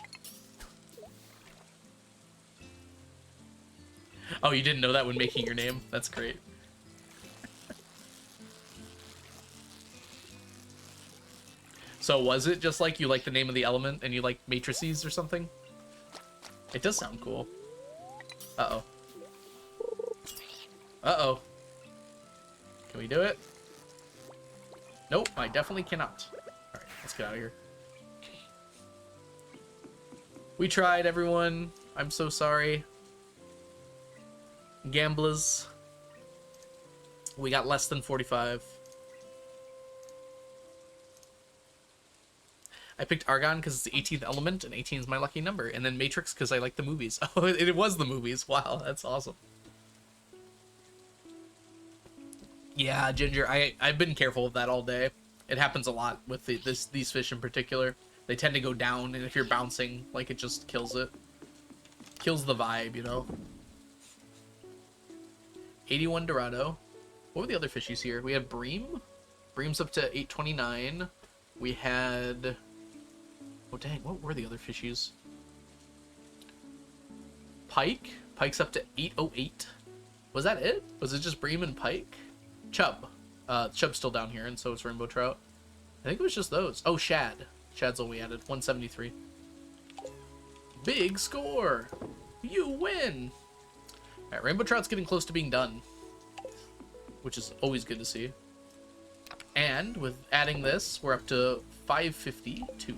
Oh, you didn't know that when making your name? That's great. So was it just like you like the name of the element and you like matrices or something? It does sound cool. Uh-oh. Uh-oh. Can we do it? Nope, I definitely cannot. Alright, let's get out of here. We tried, everyone. I'm so sorry. Gamblers. We got less than 45. I picked Argon because it's the 18th element, and 18 is my lucky number. And then Matrix because I like the movies. Oh, it was the movies. Wow, that's awesome. Yeah, Ginger, I've been careful of that all day. It happens a lot with these fish in particular. They tend to go down, and if you're bouncing, like, it just kills it. Kills the vibe, you know? 81 Dorado. What were the other fishies here? We had Bream. Bream's up to 829. We had... Oh, dang, what were the other fishies? Pike. Pike's up to 808. Was that it? Was it just Bream and Pike? Chub. Chub's still down here, and so is Rainbow Trout. I think it was just those. Oh, Shad. Shad's all we added. 173. Big score! You win! Alright, Rainbow Trout's getting close to being done. Which is always good to see. And with adding this, we're up to 552.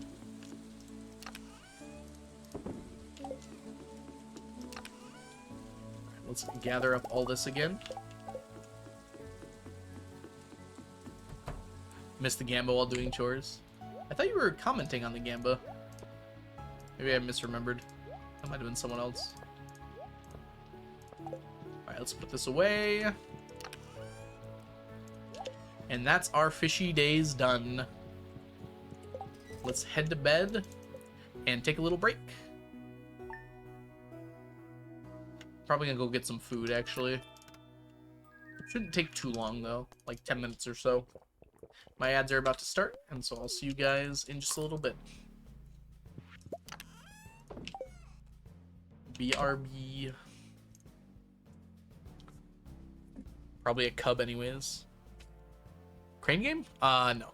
Let's gather up all this again. Missed the Gamba while doing chores. I thought you were commenting on the Gamba. Maybe I misremembered. That might have been someone else. Alright, let's put this away. And that's our fishy days done. Let's head to bed and take a little break. Probably gonna go get some food, actually. Shouldn't take too long, though. Like 10 minutes or so. My ads are about to start, and so I'll see you guys in just a little bit. BRB. Probably a cub anyways. Crane game? No.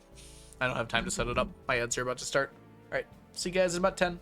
I don't have time to set it up. My ads are about to start. Alright, see you guys in about 10.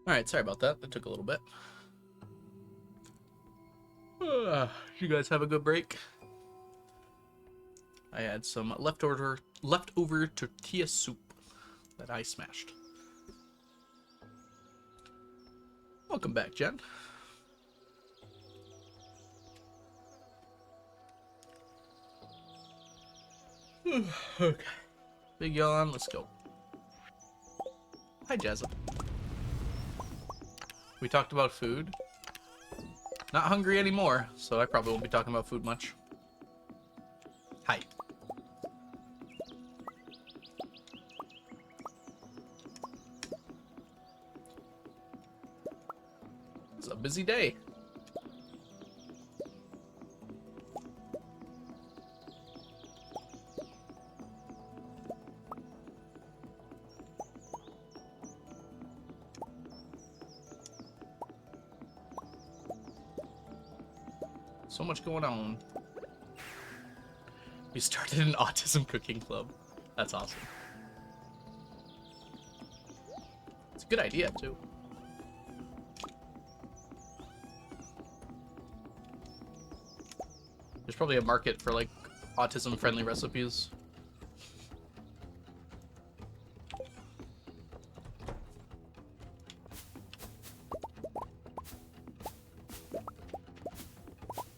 Alright, sorry about that. That took a little bit. Did you guys have a good break? I had some leftover tortilla soup that I smashed. Welcome back, Jen. Okay. Big yawn, let's go. Hi, Jazza. We talked about food. Not hungry anymore, so I probably won't be talking about food much. Hi. It's a busy day. So much going on. We started an autism cooking club. That's awesome. It's a good idea, too. There's probably a market for, like, autism-friendly recipes.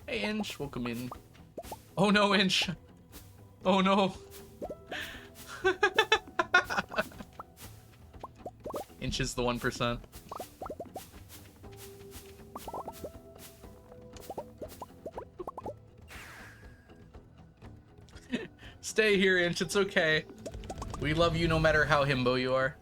Hey, Inch, welcome in. Oh no, Inch. Oh no. Inch is the 1%. Stay here, Inch, it's okay. We love you no matter how himbo you are.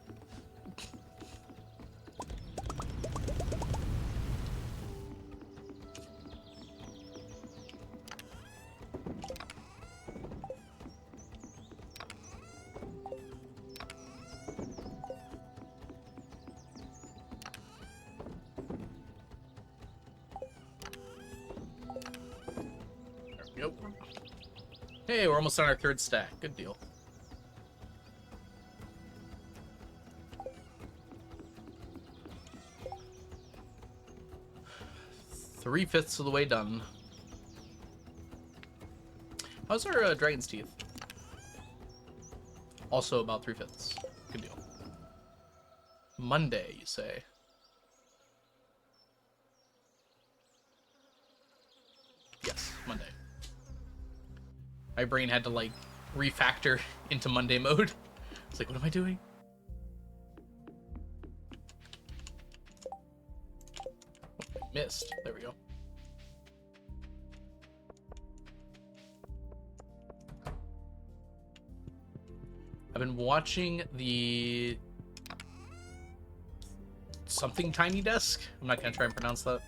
There we go. Hey, we're almost on our 3rd stack. Good deal. Three-fifths of the way done. How's our dragon's teeth? Also about 3/5. Good deal. Monday, you say? Yes, Monday. My brain had to, like, refactor into Monday mode. It's like, what am I doing? Missed. There we go. I've been watching the something Tiny Desk. I'm not gonna try and pronounce that.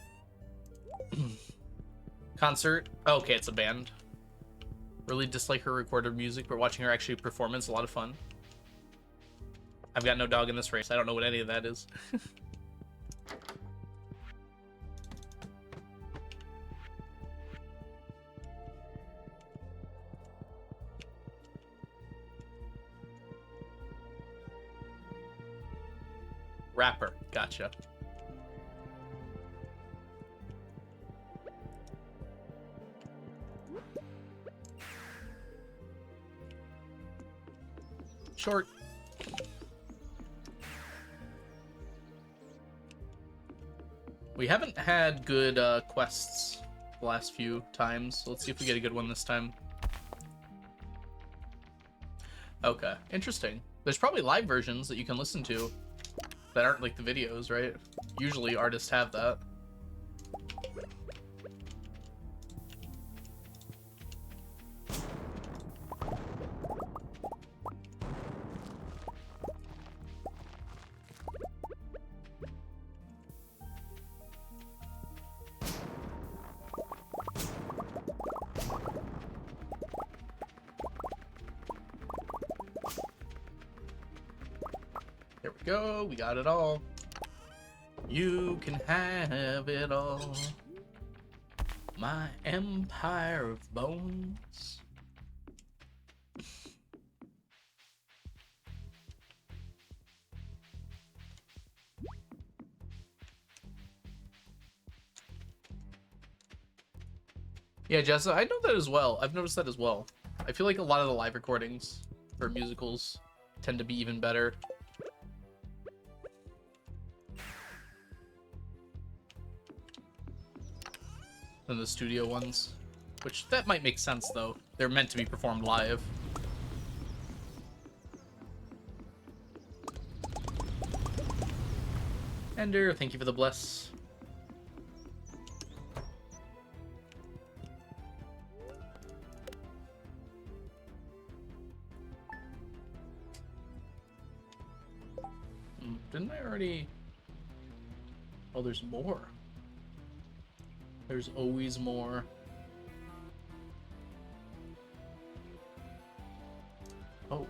Concert. Oh, okay, it's a band. Really dislike her recorded music, but watching her actually perform is a lot of fun. I've got no dog in this race. I don't know what any of that is. Rapper. Gotcha. Short. We haven't had good quests the last few times, so let's see if we get a good one this time. Okay, interesting. There's probably live versions that you can listen to that aren't like the videos, right? Usually artists have that. There we go, we got it all. You can have it all. My empire of bones. Yeah, Jessa, I know that as well. I've noticed that as well. I feel like a lot of the live recordings for musicals tend to be even better. Than the studio ones. Which, that might make sense, though. They're meant to be performed live. Ender, thank you for the bless. Didn't I already... Oh, there's more. There's always more. Oh.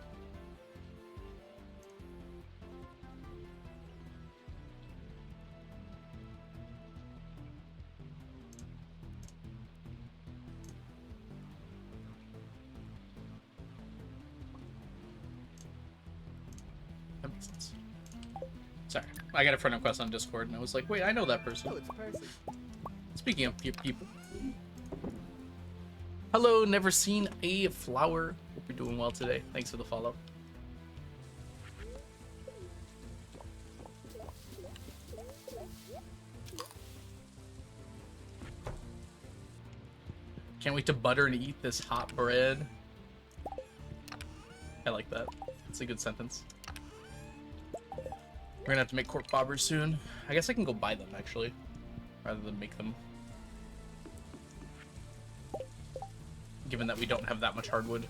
That makes sense. Sorry, I got a friend request on Discord, and I was like, wait, I know that person. Oh, it's Percy. Speaking of people. Hello, never seen a flower. Hope you're doing well today. Thanks for the follow. Can't wait to butter and eat this hot bread. I like that. It's a good sentence. We're gonna have to make cork bobbers soon. I guess I can go buy them, actually, rather than make them. Given that we don't have that much hardwood.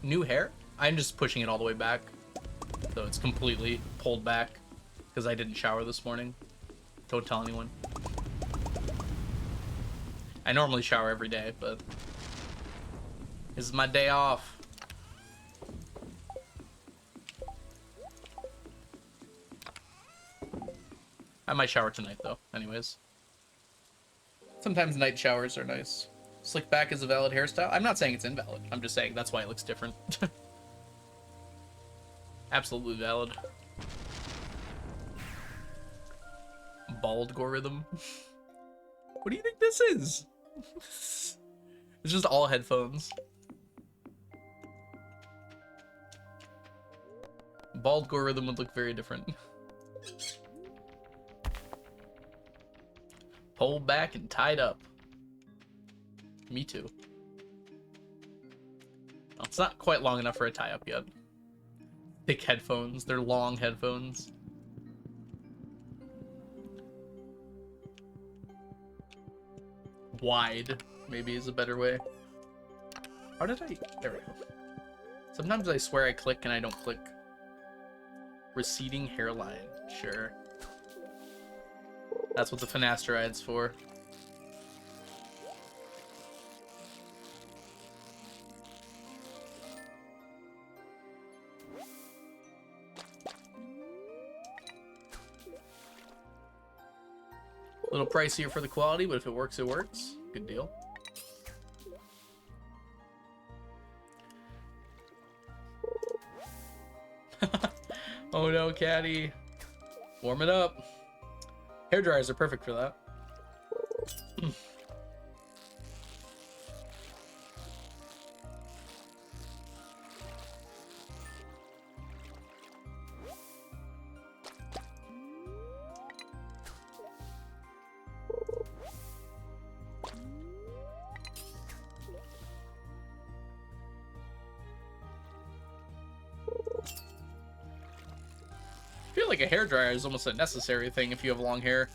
New hair? I'm just pushing it all the way back. So it's completely pulled back because I didn't shower this morning. Don't tell anyone. I normally shower every day, but this is my day off. I might shower tonight, though, anyways. Sometimes night showers are nice. Slick back is a valid hairstyle. I'm not saying it's invalid. I'm just saying that's why it looks different. Absolutely valid. Bald algorithm. What do you think this is? It's just all headphones. Bald algorithm would look very different. Pulled back and tied up. Me too. Well, it's not quite long enough for a tie-up yet. Thick headphones. They're long headphones. Wide, maybe, is a better way. How did I... There we go. Sometimes I swear I click and I don't click. Receding hairline. Sure. That's what the finasteride's for. A little pricier for the quality, but if it works, it works. Good deal. Oh no, Caddy. Warm it up. Hair dryers are perfect for that. I feel like a hair dryer is almost a necessary thing if you have long hair.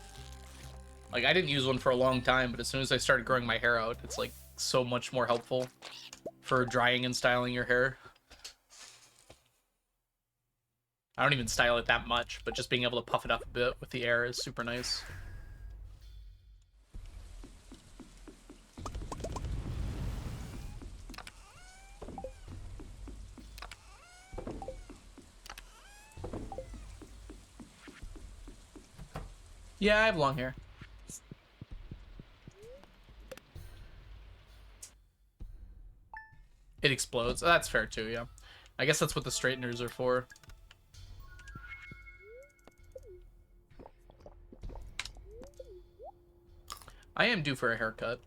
Like, I didn't use one for a long time, but as soon as I started growing my hair out, it's like so much more helpful for drying and styling your hair. I don't even style it that much, but just being able to puff it up a bit with the air is super nice. Yeah, I have long hair. It explodes. Oh, that's fair too, yeah. I guess that's what the straighteners are for. I am due for a haircut.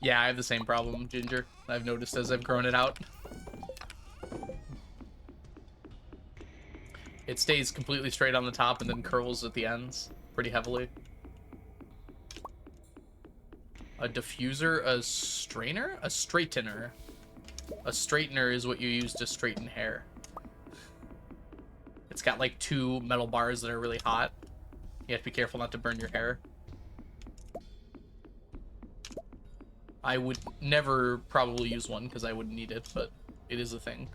Yeah, I have the same problem, Ginger. I've noticed as I've grown it out. It stays completely straight on the top and then curls at the ends pretty heavily. A diffuser, a strainer, a straightener. A straightener is what you use to straighten hair. It's got like 2 metal bars that are really hot. You have to be careful not to burn your hair. I would never probably use one because I wouldn't need it, but it is a thing.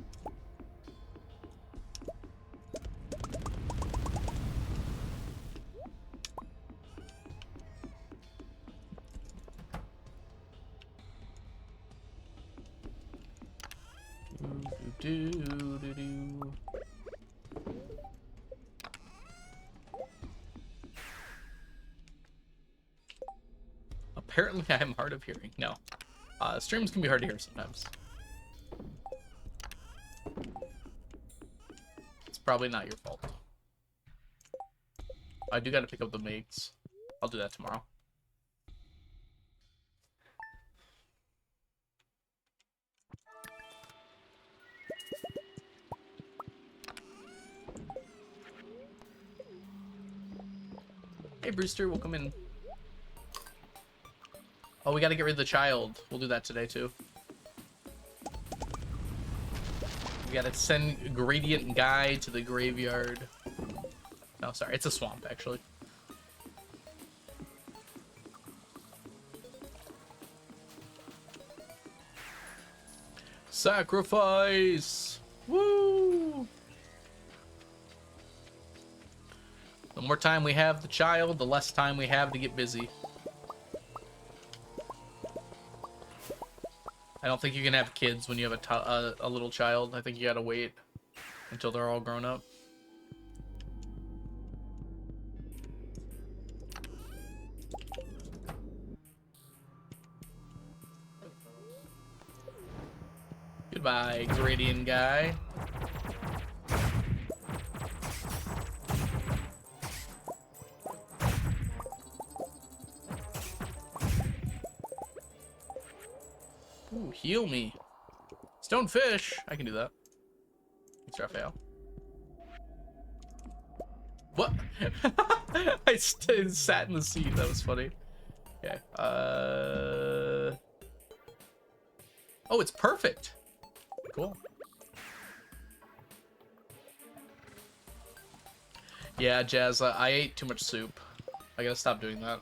Apparently I'm hard of hearing. No. Streams can be hard to hear sometimes. It's probably not your fault. I do gotta pick up the mates. I'll do that tomorrow. Hey Brewster, welcome in. Oh, we gotta get rid of the child. We'll do that today too. We gotta send Gradient Guy to the graveyard. No, sorry, it's a swamp actually. Sacrifice! Woo! The more time we have the child, the less time we have to get busy. I don't think you can have kids when you have a little child. I think you gotta wait until they're all grown up. Goodbye, Gradient Guy. Ooh, heal me. Stonefish! I can do that. Thanks, Raphael. What? I sat in the seat. That was funny. Okay. Oh, it's perfect. Cool. Yeah, Jazz, I ate too much soup. I gotta stop doing that.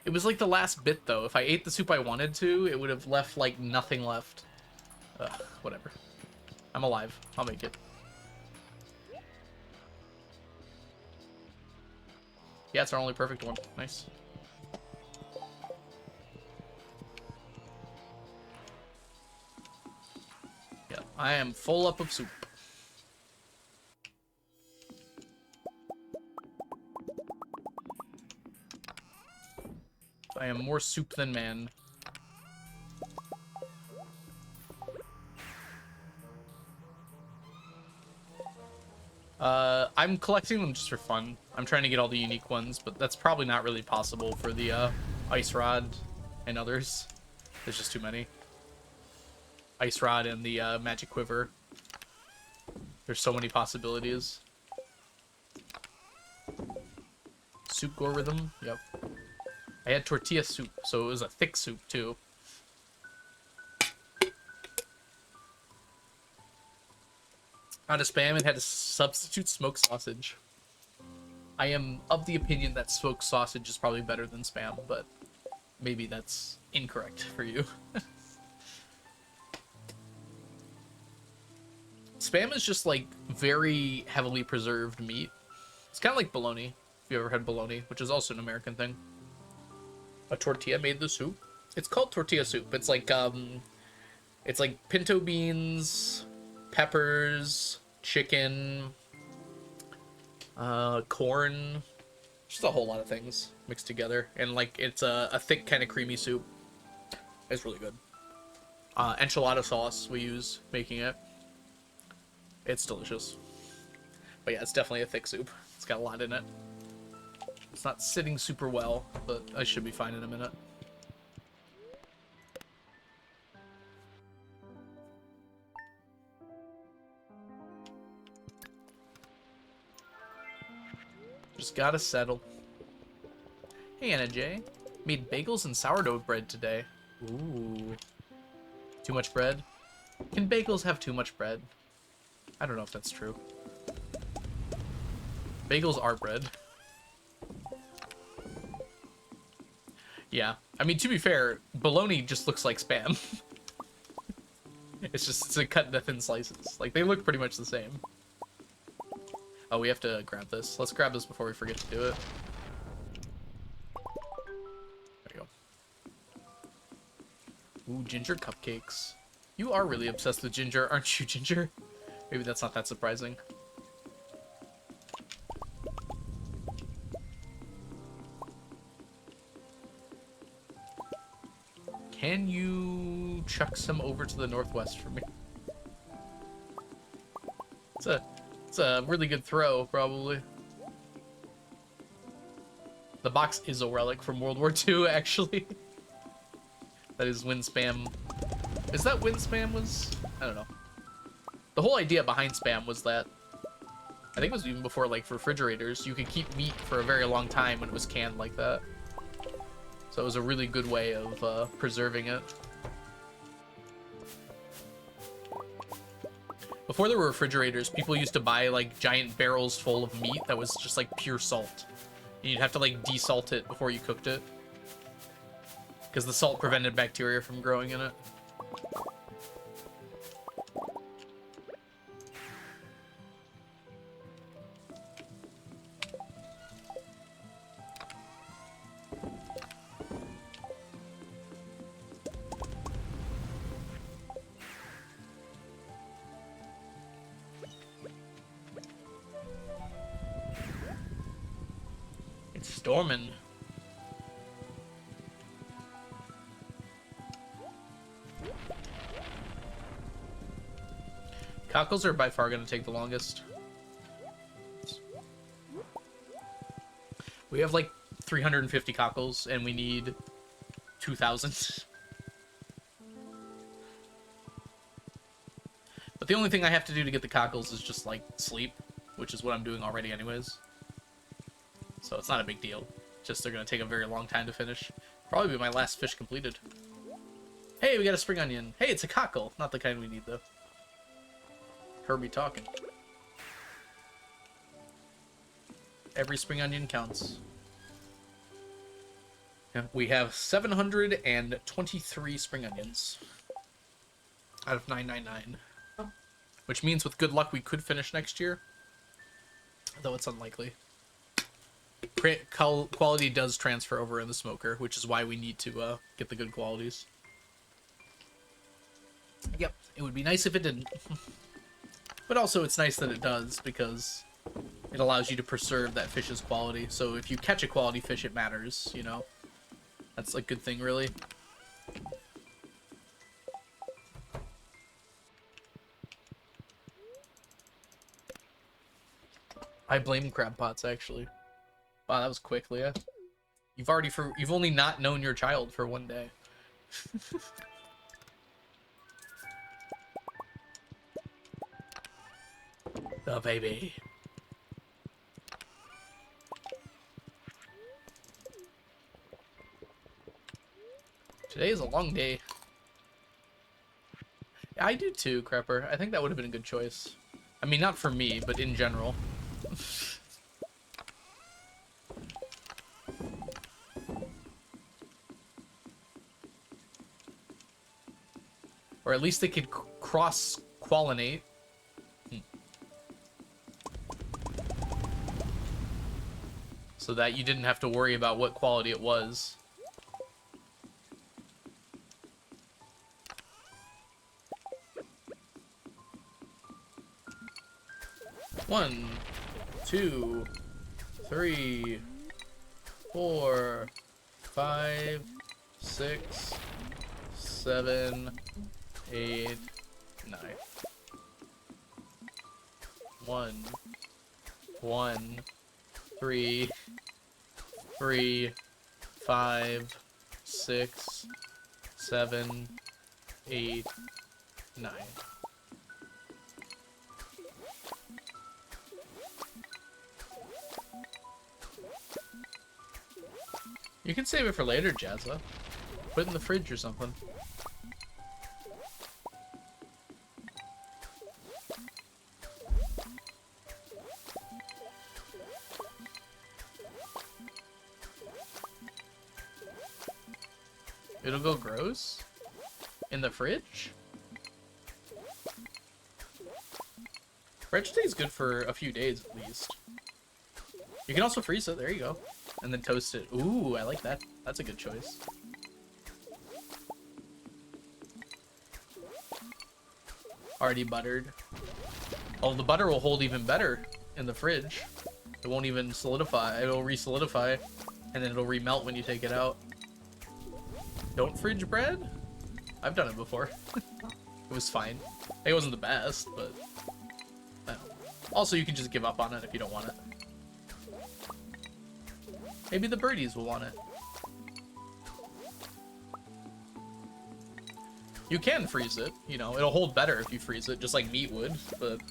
It was like the last bit, though. If I ate the soup I wanted to, it would have left, like, nothing left. Ugh, whatever. I'm alive. I'll make it. Yeah, it's our only perfect one. Nice. Yeah, I am full up of soup. I am more soup than man. I'm collecting them just for fun. I'm trying to get all the unique ones, but that's probably not really possible for the Ice Rod and others. There's just too many. Ice Rod and the Magic Quiver. There's so many possibilities. Soup Gore Rhythm, yep. I had tortilla soup, so it was a thick soup too. Out of Spam, it had to substitute smoked sausage. I am of the opinion that smoked sausage is probably better than Spam, but maybe that's incorrect for you. Spam is just like very heavily preserved meat. It's kind of like bologna. If you ever had bologna, which is also an American thing. A tortilla made the soup. It's called tortilla soup. It's like pinto beans, peppers, chicken, corn, just a whole lot of things mixed together, and like it's a thick kind of creamy soup. It's really good. Enchilada sauce we use making it. It's delicious. But yeah, it's definitely a thick soup. It's got a lot in it. It's not sitting super well, but I should be fine in a minute. Just gotta settle. Hey, Anna J. Made bagels and sourdough bread today. Ooh. Too much bread? Can bagels have too much bread? I don't know if that's true. Bagels are bread. Yeah. I mean, to be fair, bologna just looks like Spam. It's like cut into thin slices. Like, they look pretty much the same. Oh, we have to grab this. Let's grab this before we forget to do it. There you go. Ooh, ginger cupcakes. You are really obsessed with ginger, aren't you, Ginger? Maybe that's not that surprising. Can you chuck some over to the northwest for me? It's a really good throw, probably. The box is a relic from World War II, actually. That is when Spam... Is that when Spam was... I don't know. The whole idea behind Spam was that... I think it was even before, like, refrigerators. You could keep meat for a very long time when it was canned like that. So it was a really good way of preserving it. Before there were refrigerators, people used to buy, like, giant barrels full of meat that was just, like, pure salt. And you'd have to, like, desalt it before you cooked it. Because the salt prevented bacteria from growing in it. It's storming. Cockles are by far going to take the longest. We have like 350 cockles and we need 2,000. But the only thing I have to do to get the cockles is just like sleep, which is what I'm doing already anyways. So it's not a big deal. Just they're going to take a very long time to finish. Probably be my last fish completed. Hey, we got a spring onion. Hey, it's a cockle. Not the kind we need though. Herbie talking. Every spring onion counts. Yeah, we have 723 spring onions out of 999. Which means with good luck we could finish next year. Though it's unlikely. Quality does transfer over in the smoker, which is why we need to get the good qualities. Yep, it would be nice if it didn't. But also it's nice that it does, because it allows you to preserve that fish's quality. So if you catch a quality fish, it matters, you know? That's a good thing, really. I blame crab pots, actually. Wow, that was quick, Leah. You've only not known your child for one day. The baby. Today is a long day. Yeah, I do too, Crepper. I think that would have been a good choice. I mean, not for me, but in general. Or at least they could cross-pollinate. so that you didn't have to worry about what quality it was. One, 2, 3, 4, 5, 6, 7, 8, 9. 1, 3, 5, 6, 7, 8, 9. You can save it for later, Jazza. Put it in the fridge or something. It'll go gross? In the fridge? Fridge stays good for a few days at least. You can also freeze it, there you go. And then toast it. Ooh, I like that. That's a good choice. Already buttered. Oh, the butter will hold even better in the fridge. It won't even solidify. It'll re-solidify, and then it'll remelt when you take it out. Don't fridge bread? I've done it before. It was fine. It wasn't the best, but... Also, you can just give up on it if you don't want it. Maybe the birdies will want it. You can freeze it, you know, it'll hold better if you freeze it, just like meat would, but...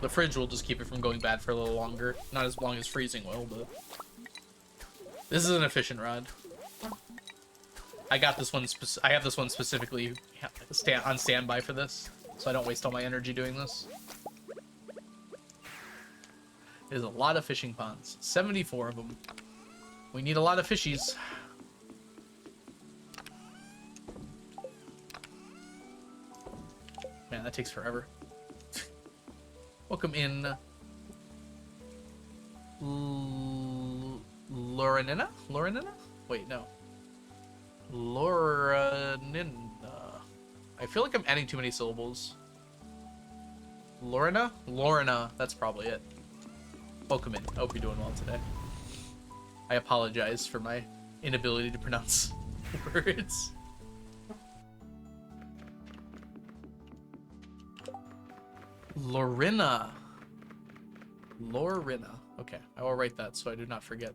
The fridge will just keep it from going bad for a little longer. Not as long as freezing will, but... This is an efficient rod. I got this one, I have this one specifically on standby for this, so I don't waste all my energy doing this. There's a lot of fishing ponds. 74 of them. We need a lot of fishies. Man, that takes forever. Welcome in. Laurenina? Laurenina? Wait, no. Laurenina. I feel like I'm adding too many syllables. Lorena? Lorena. That's probably it. Welcome in. I hope you're doing well today. I apologize for my inability to pronounce words. Lorena. Lorena. Okay, I will write that so I do not forget.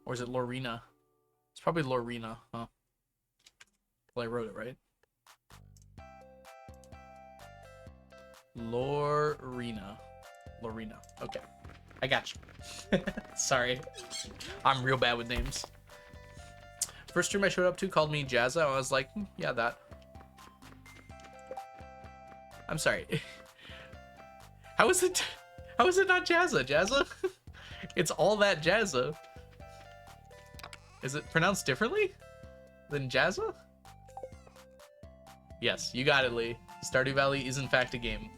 Or is it Lorena? It's probably Lorena, huh? Well, I wrote it right. Lorena. Lorena. Okay. I got you. Sorry. I'm real bad with names. First stream I showed up to called me Jazza. I was like, yeah, that. I'm sorry. How is it not Jazza? Jazza? It's all that Jazza. Is it pronounced differently than Jazza? Yes, you got it, Lee. Stardew Valley is in fact a game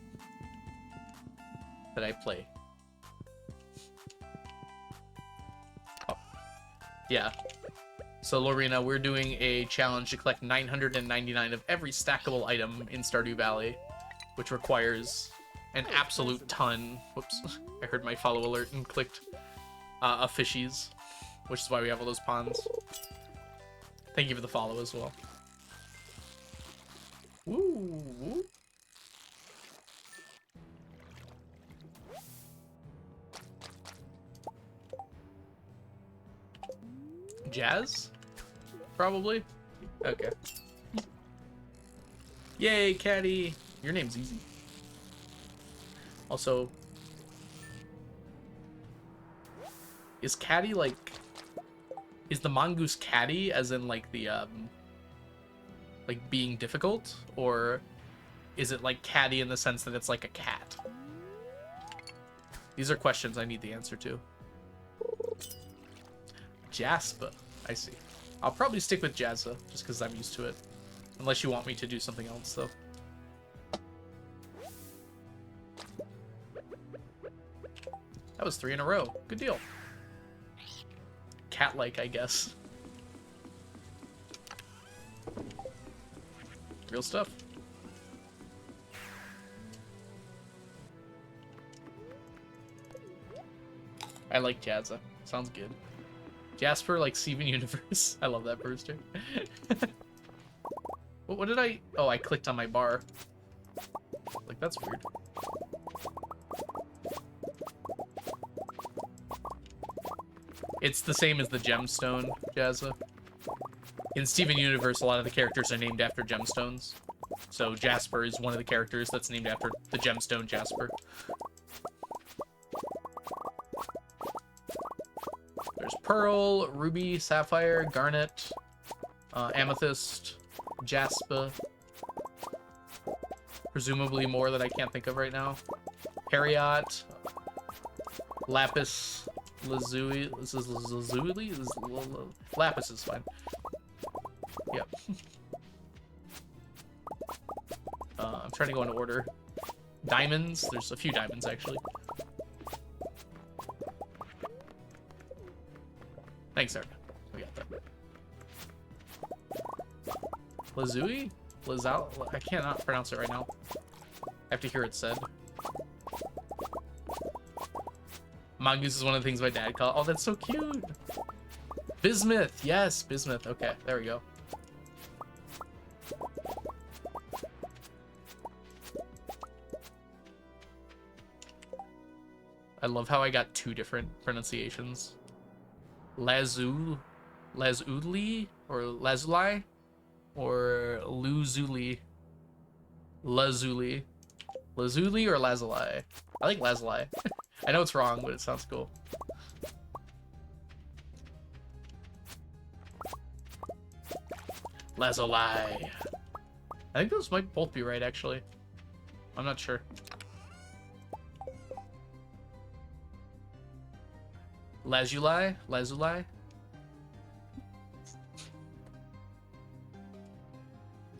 that I play. Oh. Yeah. So, Lorena, we're doing a challenge to collect 999 of every stackable item in Stardew Valley, which requires an absolute ton. Whoops. I heard my follow alert and clicked of fishies, which is why we have all those ponds. Thank you for the follow as well. Woo! Jazz? Probably? Okay. Yay, Caddy! Your name's easy. Also, is Caddy like... Is the mongoose catty as in like the like being difficult, or is it like catty in the sense that it's like a cat? These are questions I need the answer to. Jasper. I see. I'll probably stick with Jazza, just because I'm used to it. Unless you want me to do something else, though. That was 3 in a row. Good deal. Cat-like, I guess. Real stuff. I like Jazza. Sounds good. Jasper, like Steven Universe. I love that Brewster. What did I... Oh, I clicked on my bar. Like, that's weird. It's the same as the gemstone, Jazza. In Steven Universe, a lot of the characters are named after gemstones. So Jasper is one of the characters that's named after the gemstone Jasper. There's Pearl, Ruby, Sapphire, Garnet, Amethyst, Jasper. Presumably more that I can't think of right now. Harriot, Lapis, Lazuli. This is Lazuli? Lapis is fine. Yep. I'm trying to go in order. Diamonds. There's a few diamonds, actually. Thanks, Erica. We got that. Lazuli? Lazal? I cannot pronounce it right now. I have to hear it said. Mongoose is one of the things my dad called. Oh, that's so cute. Bismuth. Yes, bismuth. Okay, there we go. I love how I got 2 different pronunciations. Lazuli, or Lazuli, or Luzuli. Lazuli. Lazuli or Lazuli? I like Lazuli. I know it's wrong, but it sounds cool. Lazuli. I think those might both be right, actually. I'm not sure. Lazuli? Lazuli?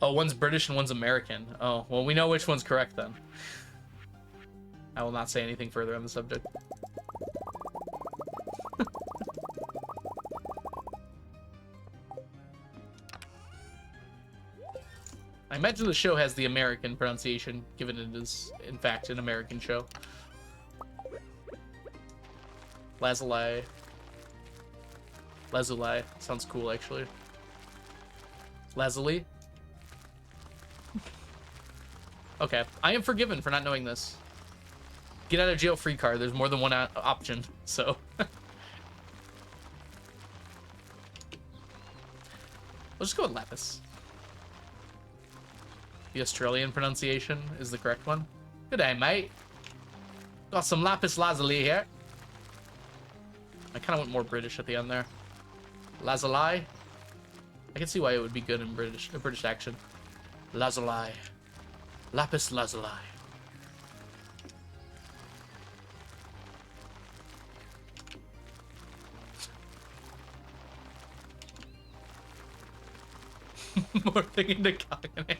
Oh, one's British and one's American. Oh, well, we know which one's correct then. I will not say anything further on the subject. I imagine the show has the American pronunciation, given it is, in fact, an American show. Lazuli. Lazuli. Sounds cool, actually. Lazuli? Okay. I am forgiven for not knowing this. Get out of jail free card. There's more than one option, so. We'll just go with Lapis. The Australian pronunciation is the correct one. Good day, mate. Got some Lapis Lazuli here. I kind of went more British at the end there. Lazuli. I can see why it would be good in British action. Lazuli. Lapis Lazuli. More thing into Cognate.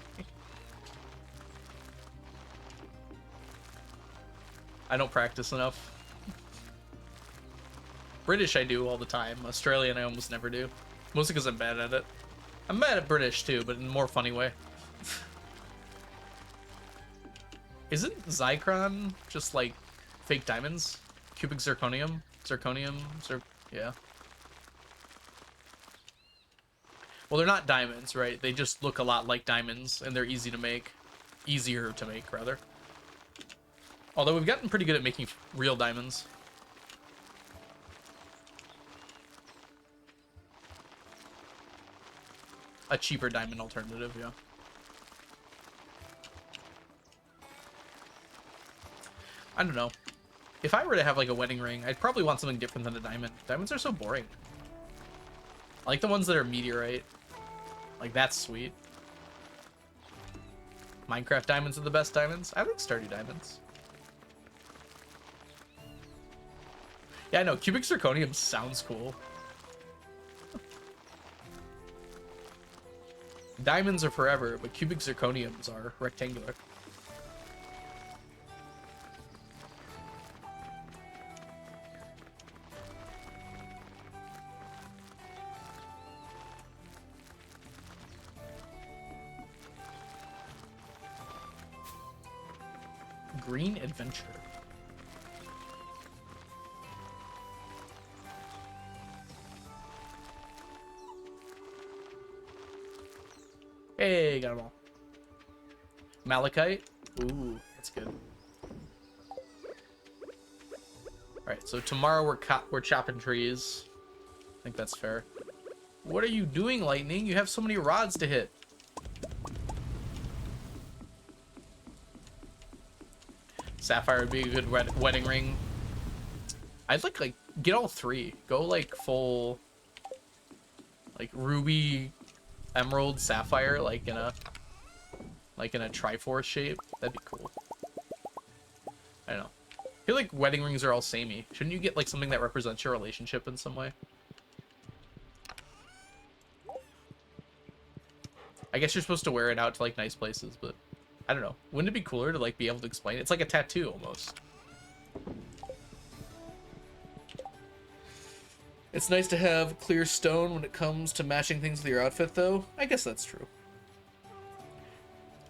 I don't practice enough. British I do all the time. Australian I almost never do. Mostly because I'm bad at it. I'm bad at British too, but in a more funny way. Isn't Zycron just like fake diamonds? Cubic zirconium? Yeah. Well, they're not diamonds, right? They just look a lot like diamonds, and they're easy to make. Easier to make, rather. Although we've gotten pretty good at making real diamonds. A cheaper diamond alternative, yeah. I don't know. If I were to have like a wedding ring, I'd probably want something different than a diamond. Diamonds are so boring. I like the ones that are meteorite. Like, that's sweet. Minecraft diamonds are the best diamonds. I like Stardew diamonds. Yeah, I know. Cubic zirconium sounds cool. Diamonds are forever, but cubic zirconiums are rectangular. Green adventure. Hey, got them all. Malachite. Ooh, that's good. Alright, so tomorrow we're chopping trees. I think that's fair. What are you doing, Lightning? You have so many rods to hit. Sapphire would be a good wedding ring. I'd like get all three. Go like full like ruby, emerald, sapphire, like in a Triforce shape. That'd be cool. I don't know. I feel like wedding rings are all samey. Shouldn't you get like something that represents your relationship in some way? I guess you're supposed to wear it out to like nice places, but I don't know. Wouldn't it be cooler to like be able to explain it? It's like a tattoo almost. It's nice to have clear stone when it comes to matching things with your outfit, though. I guess that's true.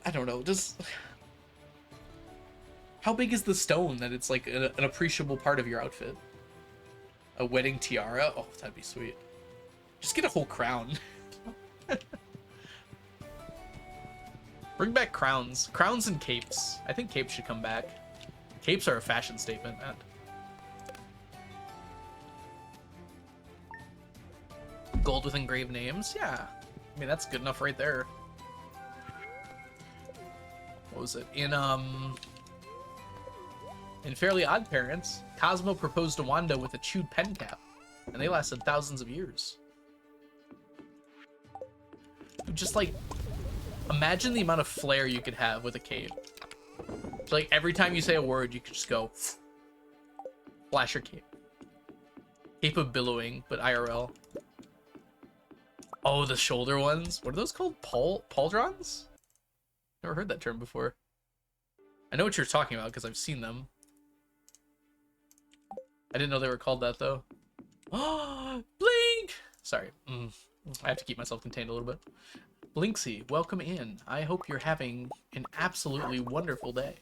I don't know. Just how big is the stone that it's like an appreciable part of your outfit? A wedding tiara? Oh, that'd be sweet. Just get a whole crown. Bring back crowns. Crowns and capes. I think capes should come back. Capes are a fashion statement, man. Gold with engraved names? Yeah. I mean, that's good enough right there. What was it? In Fairly Odd Parents, Cosmo proposed to Wanda with a chewed pen cap, and they lasted thousands of years. Just like, imagine the amount of flair you could have with a cape. So, like, every time you say a word, you could just go, flash your cape. Cape of billowing, but IRL. Oh, the shoulder ones? What are those called? Pauldrons? Never heard that term before. I know what you're talking about because I've seen them. I didn't know they were called that, though. Oh, Blink! Sorry. I have to keep myself contained a little bit. Blinksy, welcome in. I hope you're having an absolutely wonderful day.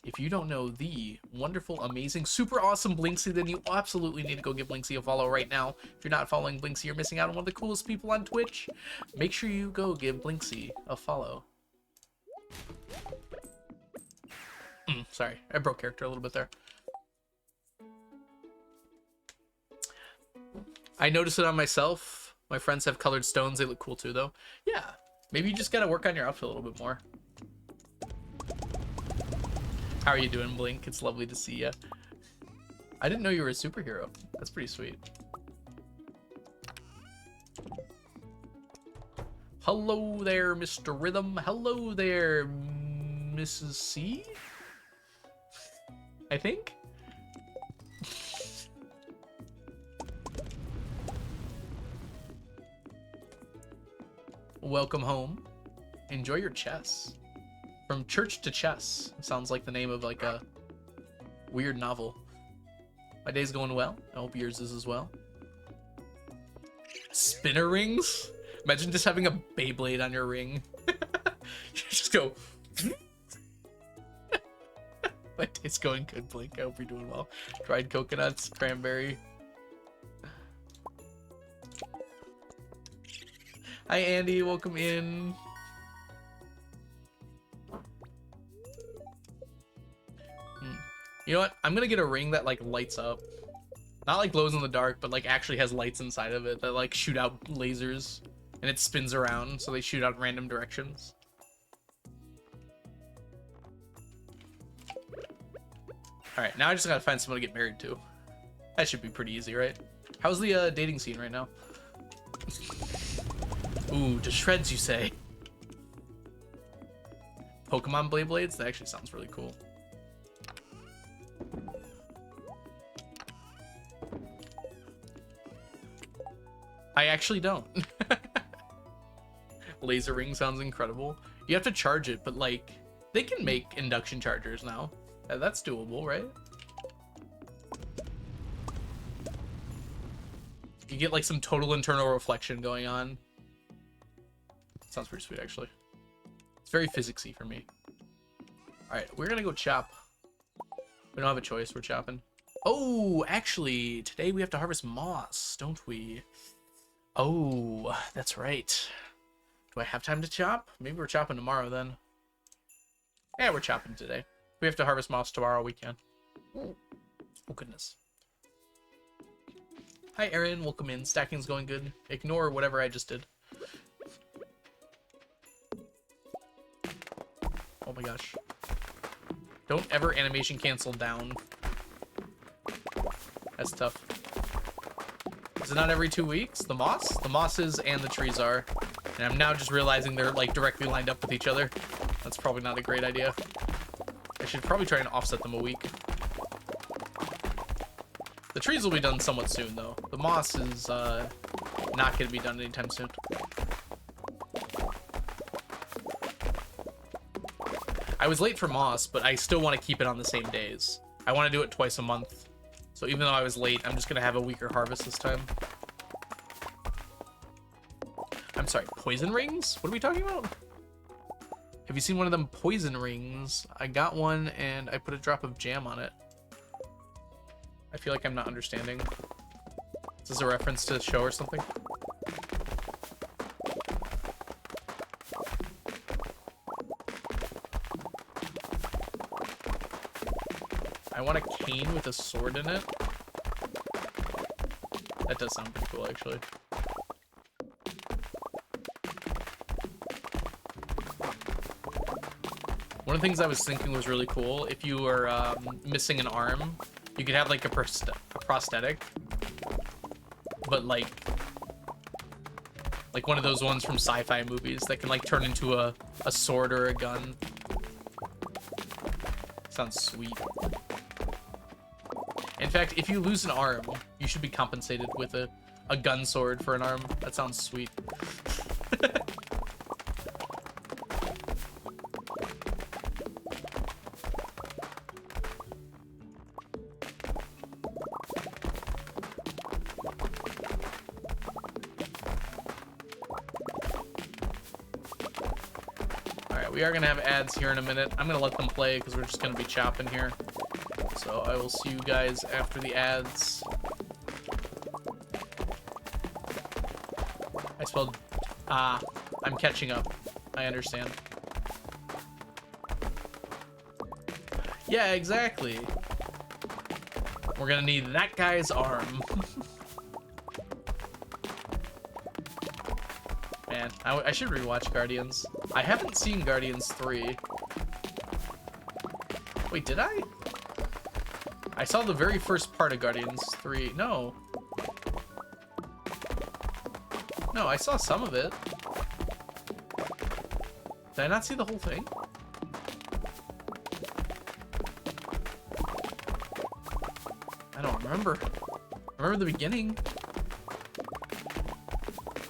If you don't know the wonderful, amazing, super awesome Blinksy, then you absolutely need to go give Blinksy a follow right now. If you're not following Blinksy, you're missing out on one of the coolest people on Twitch. Make sure you go give Blinksy a follow. Sorry, I broke character a little bit there. I noticed it on myself. My friends have colored stones. They look cool too, though. Yeah, maybe you just gotta work on your outfit a little bit more. How are you doing, Blink? It's lovely to see you. I didn't know you were a superhero. That's pretty sweet. Hello there, Mr. Rhythm. Hello there, Mrs. C? I think? Welcome home. Enjoy your chess. From Church to Chess. Sounds like the name of like a weird novel. My day's going well. I hope yours is as well. Spinner rings? Imagine just having a Beyblade on your ring. You just go. My day's going good, Blink. I hope you're doing well. Dried coconuts, cranberry. Hi, Andy. Welcome in. You know what? I'm gonna get a ring that like lights up. Not like glows in the dark, but like actually has lights inside of it that like shoot out lasers. And it spins around, so they shoot out in random directions. Alright, now I just gotta find someone to get married to. That should be pretty easy, right? How's the dating scene right now? Ooh, to shreds, you say? Pokemon Beyblades? That actually sounds really cool. I actually don't. Laser ring sounds incredible. You have to charge it, but like they can make induction chargers now. That's doable, right? You get like some total internal reflection going on. Sounds pretty sweet, actually. It's very physicsy for me. All right, we're gonna go chop. We don't have a choice. We're chopping. Oh, actually, today we have to harvest moss, don't we? Oh, that's right. Do I have time to chop? Maybe we're chopping tomorrow then. Yeah, we're chopping today. We have to harvest moss tomorrow. We can. Oh goodness. Hi, Aaron. Welcome in. Stacking's going good. Ignore whatever I just did. Oh my gosh. Don't ever animation cancel down. That's tough. Is it not every 2 weeks? The moss? The mosses and the trees are. And I'm now just realizing they're like directly lined up with each other. That's probably not a great idea. I should probably try and offset them a week. The trees will be done somewhat soon, though. The moss is not going to be done anytime soon. I was late for moss, but I still want to keep it on the same days. I want to do it twice a month. So even though I was late, I'm just going to have a weaker harvest this time. I'm sorry, poison rings? What are we talking about? Have you seen one of them poison rings? I got one and I put a drop of jam on it. I feel like I'm not understanding. Is this a reference to the show or something? I want a cane with a sword in it. That does sound pretty cool, actually. One of the things I was thinking was really cool, if you were missing an arm, you could have like a prosthetic, but like one of those ones from sci-fi movies that can like turn into a sword or a gun. Sounds sweet. In fact, if you lose an arm, you should be compensated with a gun sword for an arm. That sounds sweet. We are going to have ads here in a minute. I'm going to let them play because we're just going to be chopping here. So I will see you guys after the ads. I spelled... I'm catching up. I understand. Yeah, exactly. We're going to need that guy's arm. Man, I should rewatch Guardians. I haven't seen Guardians 3. Wait, did I? I saw the very first part of Guardians 3. No. No, I saw some of it. Did I not see the whole thing? I don't remember. I remember the beginning.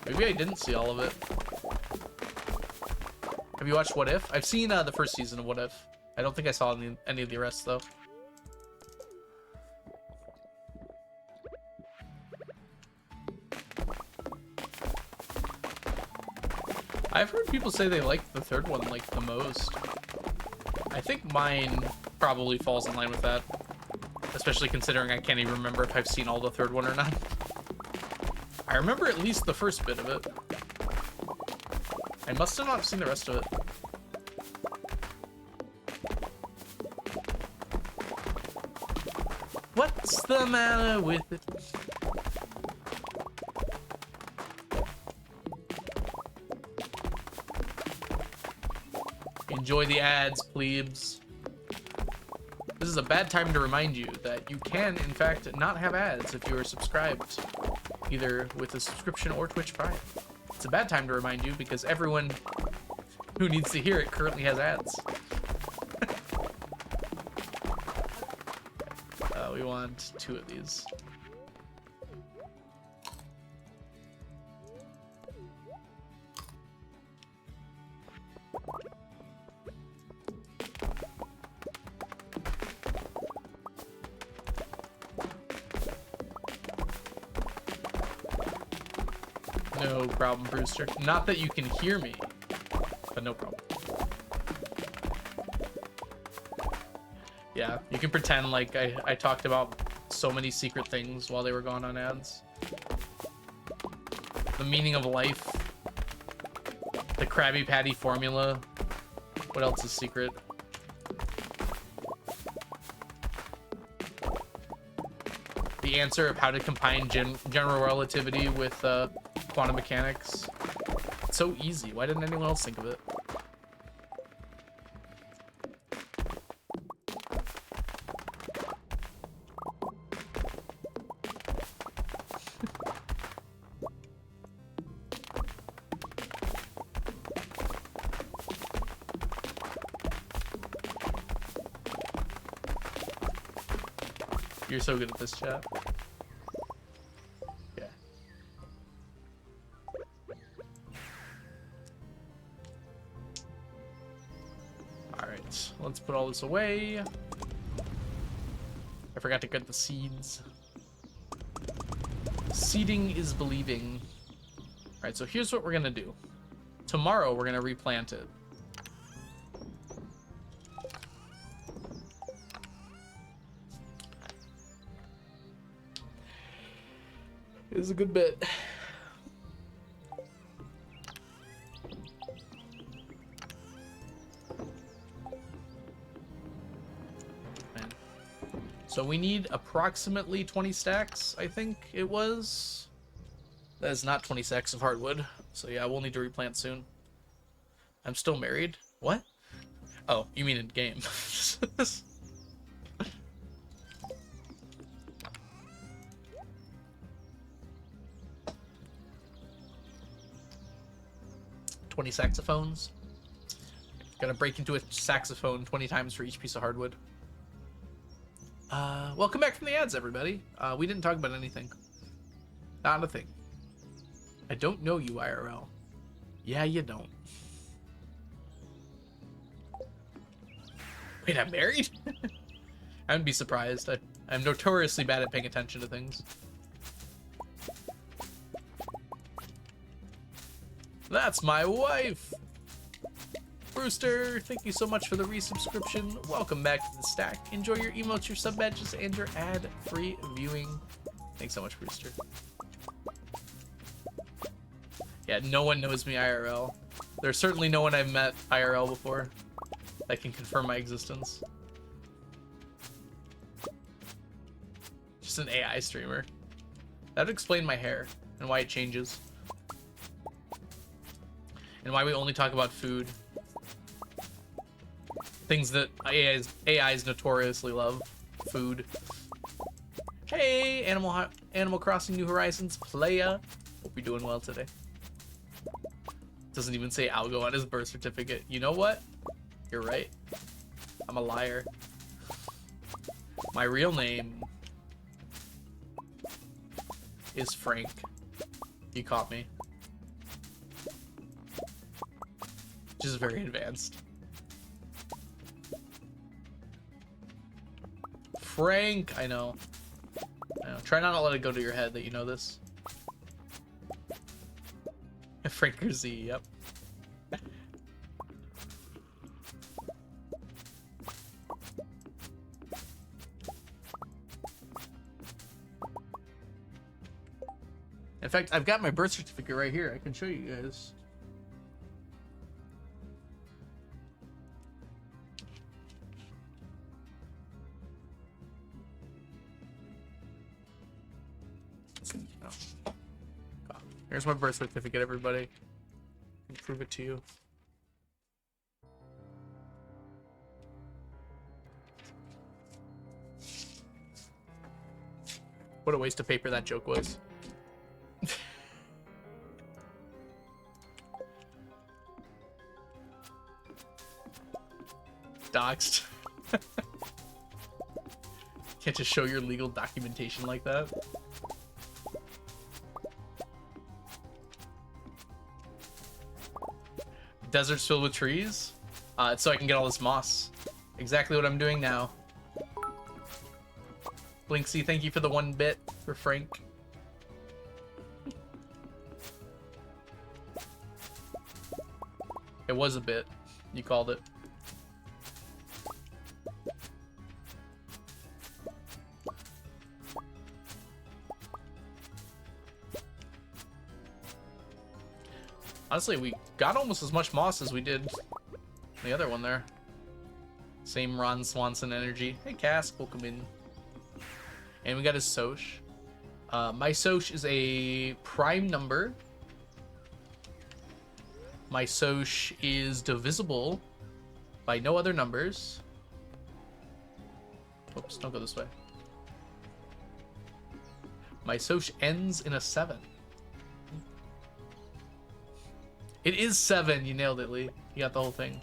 Maybe I didn't see all of it. Have you watched What If? I've seen the first season of What If. I don't think I saw any of the rest, though. I've heard people say they like the third one like the most. I think mine probably falls in line with that. Especially considering I can't even remember if I've seen all the third one or not. I remember at least the first bit of it. I must have not seen the rest of it. What's the matter with it? Enjoy the ads, plebes. This is a bad time to remind you that you can, in fact, not have ads if you are subscribed, either with a subscription or Twitch Prime. It's a bad time to remind you because everyone who needs to hear it currently has ads. We want 2 of these. No problem, Brewster. Not that you can hear me, but no problem. Yeah, you can pretend like I talked about so many secret things while they were gone on ads. The meaning of life. The Krabby Patty formula. What else is secret? The answer of how to combine general relativity with quantum mechanics. It's so easy. Why didn't anyone else think of it? You're so good at this, chat. Yeah. Alright, let's put all this away. I forgot to get the seeds. Seeding is believing. Alright, so here's what we're gonna do. Tomorrow, we're gonna replant it. It is a good bit. Man. So we need approximately 20 stacks, I think it was. That is not 20 stacks of hardwood. So yeah, we'll need to replant soon. I'm still married? What? Oh, you mean in game. 20 saxophones. Gotta break into a saxophone 20 times for each piece of hardwood. Welcome back from the ads, everybody. We didn't talk about anything. Not a thing. I don't know you, IRL. Yeah, you don't. Wait, I'm married? I wouldn't be surprised. I'm notoriously bad at paying attention to things. That's my wife! Brewster, thank you so much for the resubscription. Welcome back to the stack. Enjoy your emotes, your sub badges, and your ad-free viewing. Thanks so much, Brewster. Yeah, no one knows me IRL. There's certainly no one I've met IRL before that can confirm my existence. Just an AI streamer. That would explain my hair and why it changes. And why we only talk about food. Things that AIs notoriously love. Food. Hey, Animal Crossing New Horizons playa. Hope you're doing well today. Doesn't even say Algo on his birth certificate. You know what? You're right. I'm a liar. My real name is Frank. You caught me. Which is very advanced. Frank, I know. Try not to let it go to your head that you know this. Franker Z, yep. In fact, I've got my birth certificate right here. I can show you guys. Here's my birth certificate, everybody. I can prove it to you. What a waste of paper that joke was. Doxed. Can't just show your legal documentation like that. Deserts filled with trees? It's so I can get all this moss. Exactly what I'm doing now. Blinksy, thank you for the 1 bit for Frank. It was a bit. You called it. Honestly, we got almost as much moss as we did the other one there. Same Ron Swanson energy. Hey, Cass, welcome in. And we got a Soch. My Soch is a prime number. My Soch is divisible by no other numbers. Oops, don't go this way. My Soch ends in a 7. It is 7. You nailed it, Lee. You got the whole thing.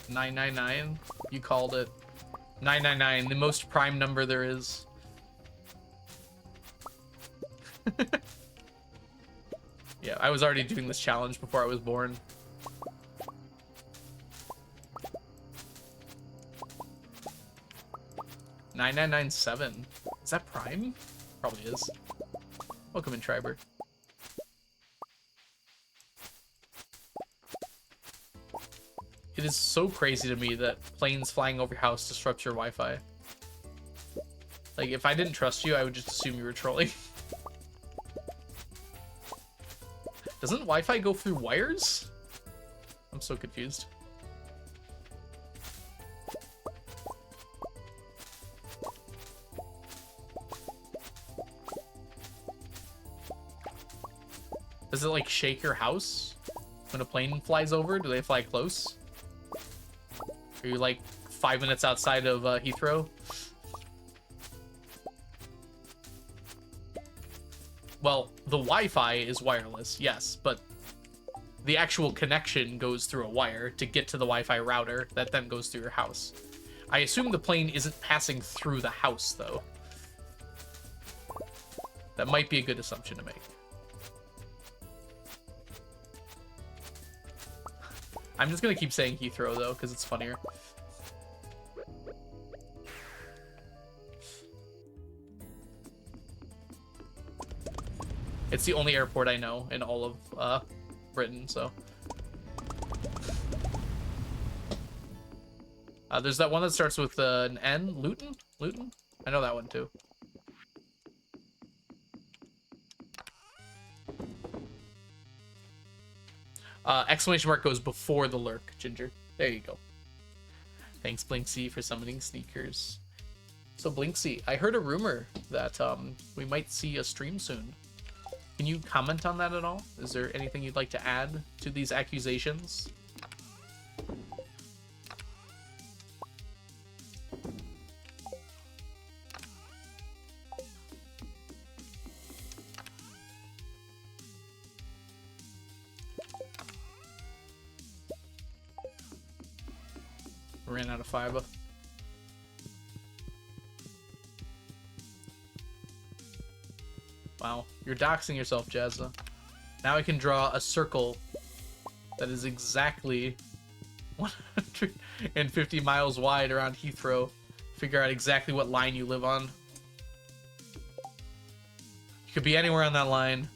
$999. You called it. 999, the most prime number there is. Yeah, I was already doing this challenge before I was born. $9,997. Is that prime? Probably is. Welcome in, Triber. It is so crazy to me that planes flying over your house disrupt your Wi-Fi. Like, if I didn't trust you, I would just assume you were trolling. Doesn't Wi-Fi go through wires? I'm so confused. Does it, like, shake your house when a plane flies over? Do they fly close? Are you, like, 5 minutes outside of Heathrow? Well, the Wi-Fi is wireless, yes, but the actual connection goes through a wire to get to the Wi-Fi router that then goes through your house. I assume the plane isn't passing through the house, though. That might be a good assumption to make. I'm just gonna keep saying Heathrow, though, because it's funnier. It's the only airport I know in all of Britain, so. There's that one that starts with an N. Luton? Luton? I know that one, too. Exclamation mark goes before the lurk, Ginger. There you go. Thanks, Blinksy, for summoning sneakers. So, Blinksy, I heard a rumor that we might see a stream soon. Can you comment on that at all? Is there anything you'd like to add to these accusations? Ran out of fiber. Wow, you're doxing yourself, Jazza. Now I can draw a circle that is exactly 150 miles wide around Heathrow. Figure out exactly what line you live on. You could be anywhere on that line.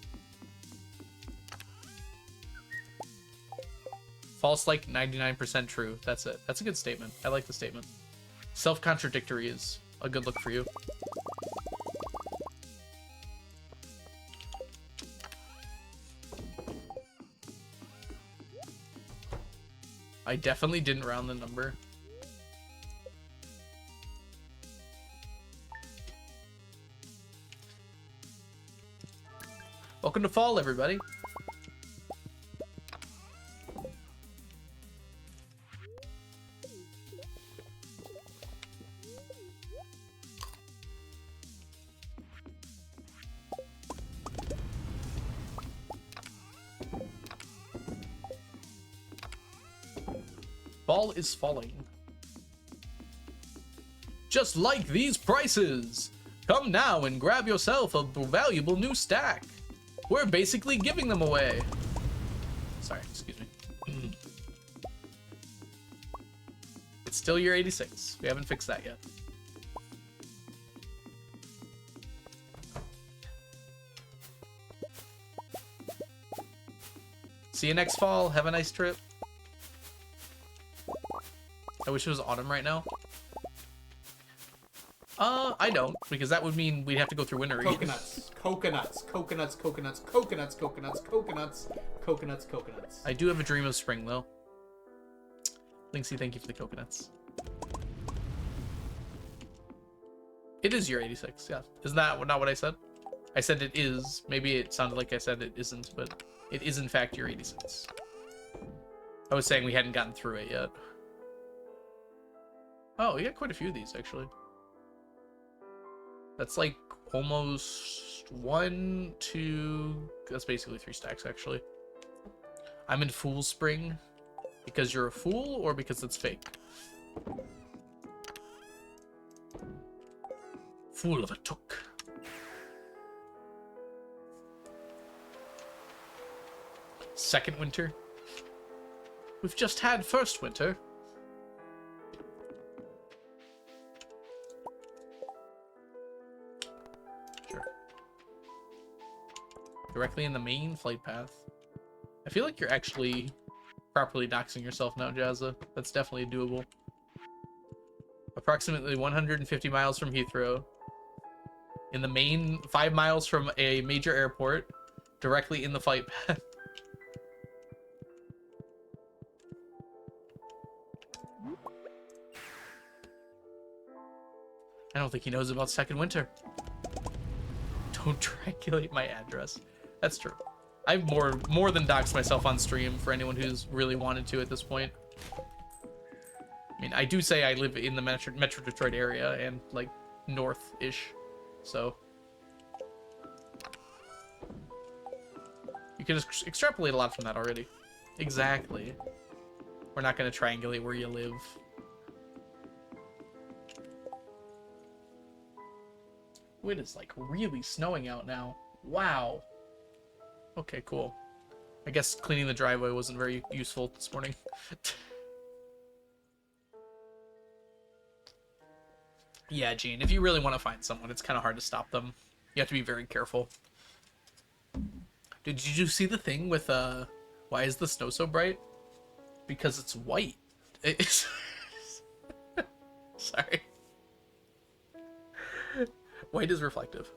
False like 99% true. That's it. That's a good statement. I like the statement. Self-contradictory is a good look for you. I definitely didn't round the number. Welcome to fall, everybody. Fall is falling. Just like these prices! Come now and grab yourself a valuable new stack. We're basically giving them away. Sorry, excuse me. It's still year 86. We haven't fixed that yet. See you next fall. Have a nice trip. I wish it was autumn right now. I don't, because that would mean we'd have to go through winter again. Coconuts. I do have a dream of spring, though. Linksy, thank you for the coconuts. It is year 86, yeah. Isn't that not what I said? I said it is. Maybe it sounded like I said it isn't, but it is in fact year 86. I was saying we hadn't gotten through it yet. Oh, we got quite a few of these, actually. That's like almost 1, 2... That's basically 3 stacks, actually. I'm in Fool Spring because you're a fool or because it's fake? Fool of a took. Second winter. We've just had first winter. Sure. Directly in the main flight path. I feel like you're actually properly doxing yourself now, Jazza. That's definitely doable. Approximately 150 miles from Heathrow. In the main, 5 miles from a major airport. Directly in the flight path. I don't think he knows about second winter. Don't triangulate my address. That's true. I've more than doxed myself on stream for anyone who's really wanted to at this point. I mean, I do say I live in the Metro Detroit area and like north-ish, so you can just extrapolate a lot from that already. Exactly. We're not going to triangulate where you live. It is like really snowing out now. Wow. Okay, cool. I guess cleaning the driveway wasn't very useful this morning. Yeah, Gene, if you really want to find someone, it's kind of hard to stop them. You have to be very careful. Did you see the thing with, why is the snow so bright? Because it's white. It's... Sorry. White is reflective.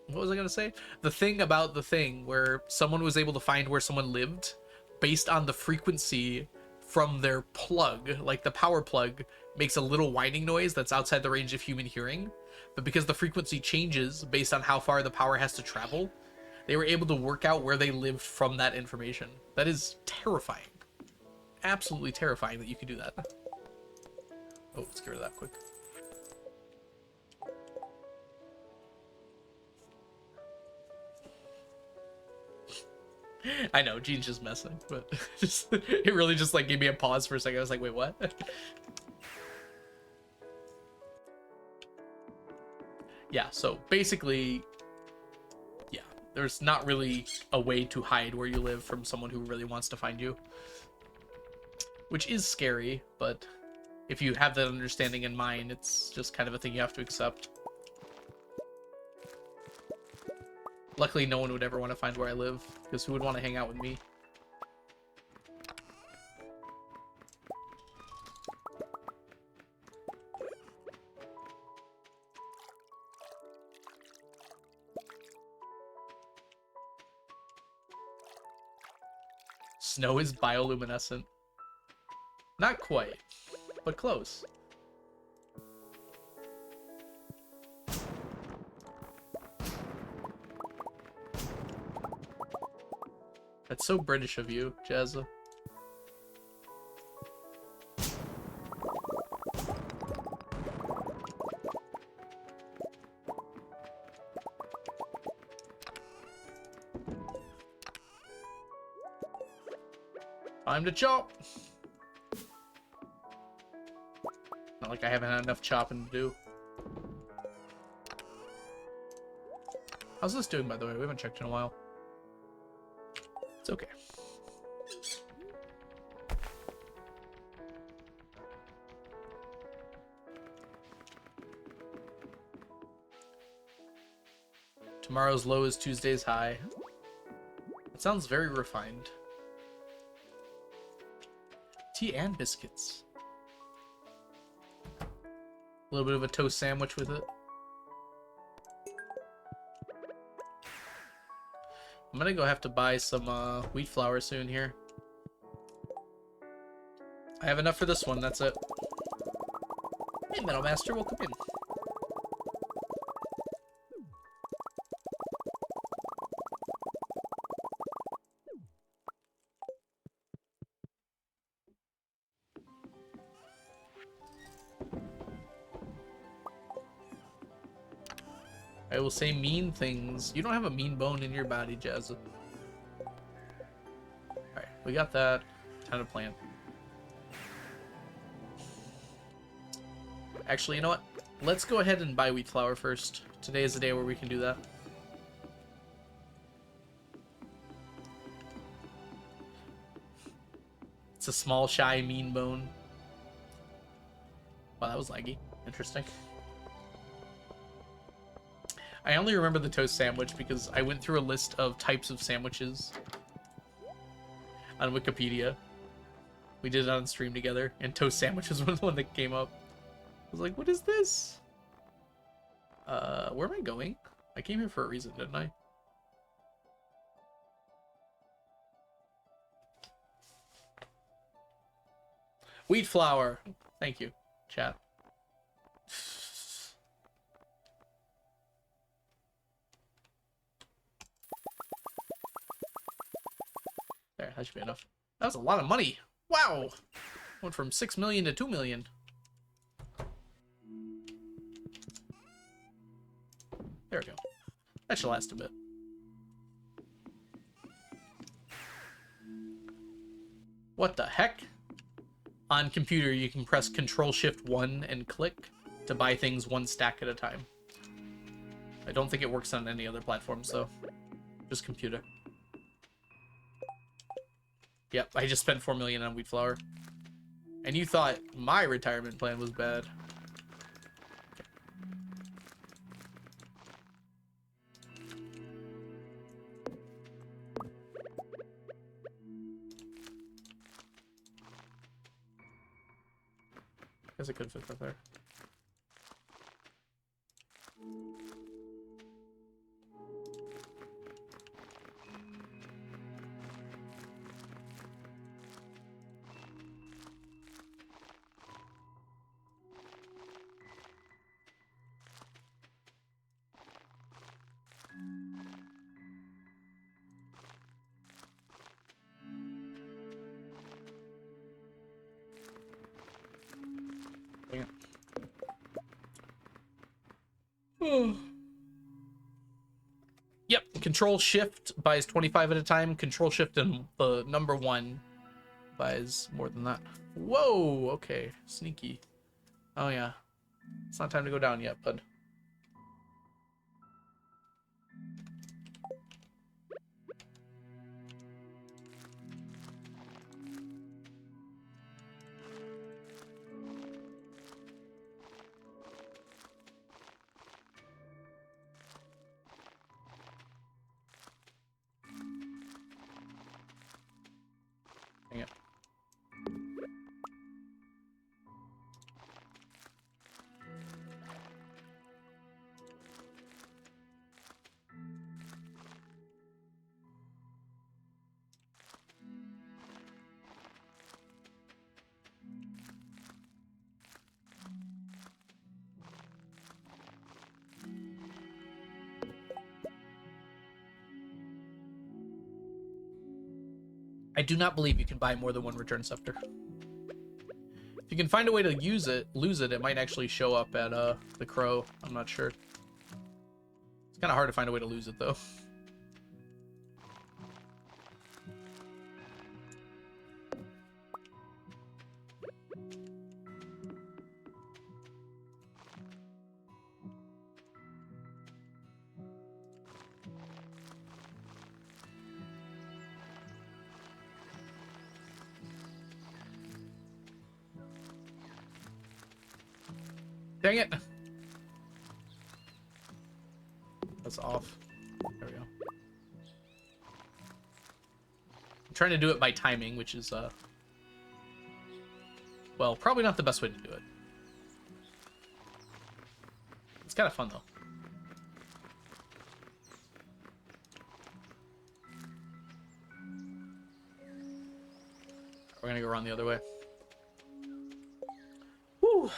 What was I gonna say? The thing about the thing where someone was able to find where someone lived based on the frequency from their plug, like the power plug makes a little whining noise that's outside the range of human hearing, but because the frequency changes based on how far the power has to travel, they were able to work out where they lived from that information. That is terrifying. Absolutely terrifying that you could do that. Oh, let's get rid of that quick. I know, Gene's just messing, but just it really just like gave me a pause for a second. I was like, wait, what? Yeah, so basically, yeah, there's not really a way to hide where you live from someone who really wants to find you. Which is scary, but if you have that understanding in mind, it's just kind of a thing you have to accept. Luckily, no one would ever want to find where I live, because who would want to hang out with me? Snow is bioluminescent. Not quite, but close. That's so British of you, Jazza. Time to chop! Not like I haven't had enough chopping to do. How's this doing, by the way? We haven't checked in a while. It's okay. Tomorrow's low is Tuesday's high. It sounds very refined. Tea and biscuits. A little bit of a toast sandwich with it. I'm gonna go have to buy some wheat flour soon here. I have enough for this one, that's it. Hey, Metal Master, welcome in. I will say mean things. You don't have a mean bone in your body, Jazz. Alright, we got that. Time to plant. Actually, you know what? Let's go ahead and buy wheat flour first. Today is the day where we can do that. It's a small, shy, mean bone. Wow, that was laggy. Interesting. I only remember the toast sandwich because I went through a list of types of sandwiches on Wikipedia. We did it on stream together, and toast sandwiches was the one that came up. I was like, what is this? Where am I going? I came here for a reason, didn't I? Wheat flour. Thank you, chat. There, that should be enough. That was a lot of money. Wow. Went from 6 million to 2 million. There we go. That should last a bit. What the heck? On computer, you can press Control-Shift-1 and click to buy things one stack at a time. I don't think it works on any other platforms, though. Just computer. Yep, I just spent 4 million on wheat flour. And you thought my retirement plan was bad. Guess it could fit that there. Yep, Control Shift buys 25 at a time. Control Shift and the number 1 buys more than that. Whoa, okay, sneaky. Oh yeah, it's not time to go down yet, bud. Dang it. I do not believe you can buy more than one return scepter. If you can find a way to lose it, it might actually show up at the crow. I'm not sure. It's kind of hard to find a way to lose it, though. Dang it! That's off. trying to do it by timing, which is, well, probably not the best way to do it. It's kind of fun, though. We're gonna go around the other way. Woo!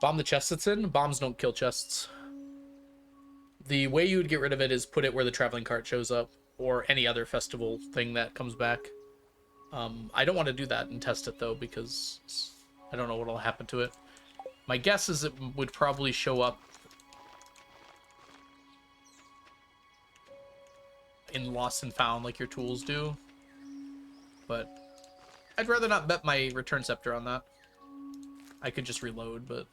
Bomb the chest it's in. Bombs don't kill chests. The way you would get rid of it is put it where the traveling cart shows up, or any other festival thing that comes back. I don't want to do that and test it, though, because I don't know what will happen to it. My guess is it would probably show up in Lost and Found like your tools do. But I'd rather not bet my return scepter on that. I could just reload, but...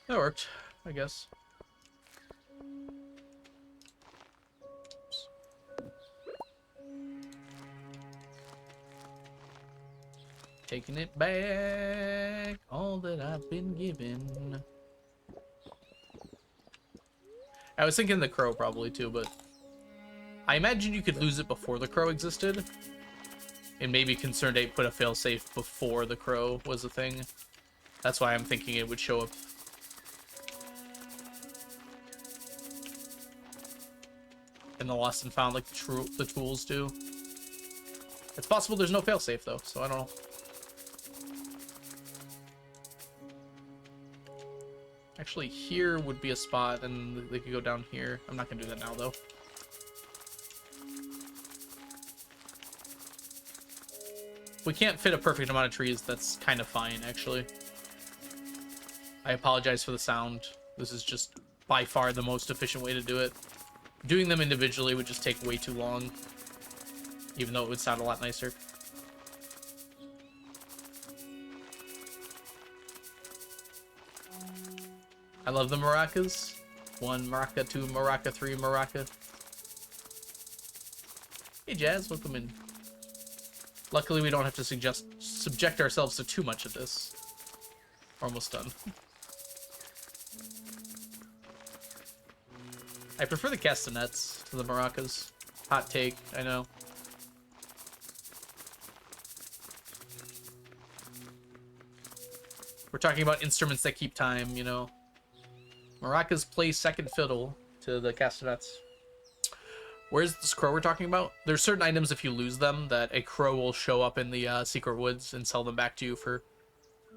that worked, I guess. Oops. Taking it back, all that I've been given. I was thinking the crow probably too, but I imagine you could lose it before the crow existed. And maybe Concerned Ape put a failsafe before the crow was a thing. That's why I'm thinking it would show up in the Lost and Found like the tools do. It's possible there's no failsafe though, so I don't know. Actually, here would be a spot, and they could go down here. I'm not gonna do that now though. We can't fit a perfect amount of trees. That's kind of fine, actually. I apologize for the sound. This is just by far the most efficient way to do it. Doing them individually would just take way too long, even though it would sound a lot nicer. I love the maracas. 1 maraca, 2 maraca, 3 maraca. Hey Jazz, welcome in. Luckily we don't have to subject ourselves to too much of this. Almost done. I prefer the castanets to the maracas. Hot take, I know. We're talking about instruments that keep time, you know. Maracas play second fiddle to the castanets. Where's this crow we're talking about? There's certain items, if you lose them, that a crow will show up in the secret woods and sell them back to you for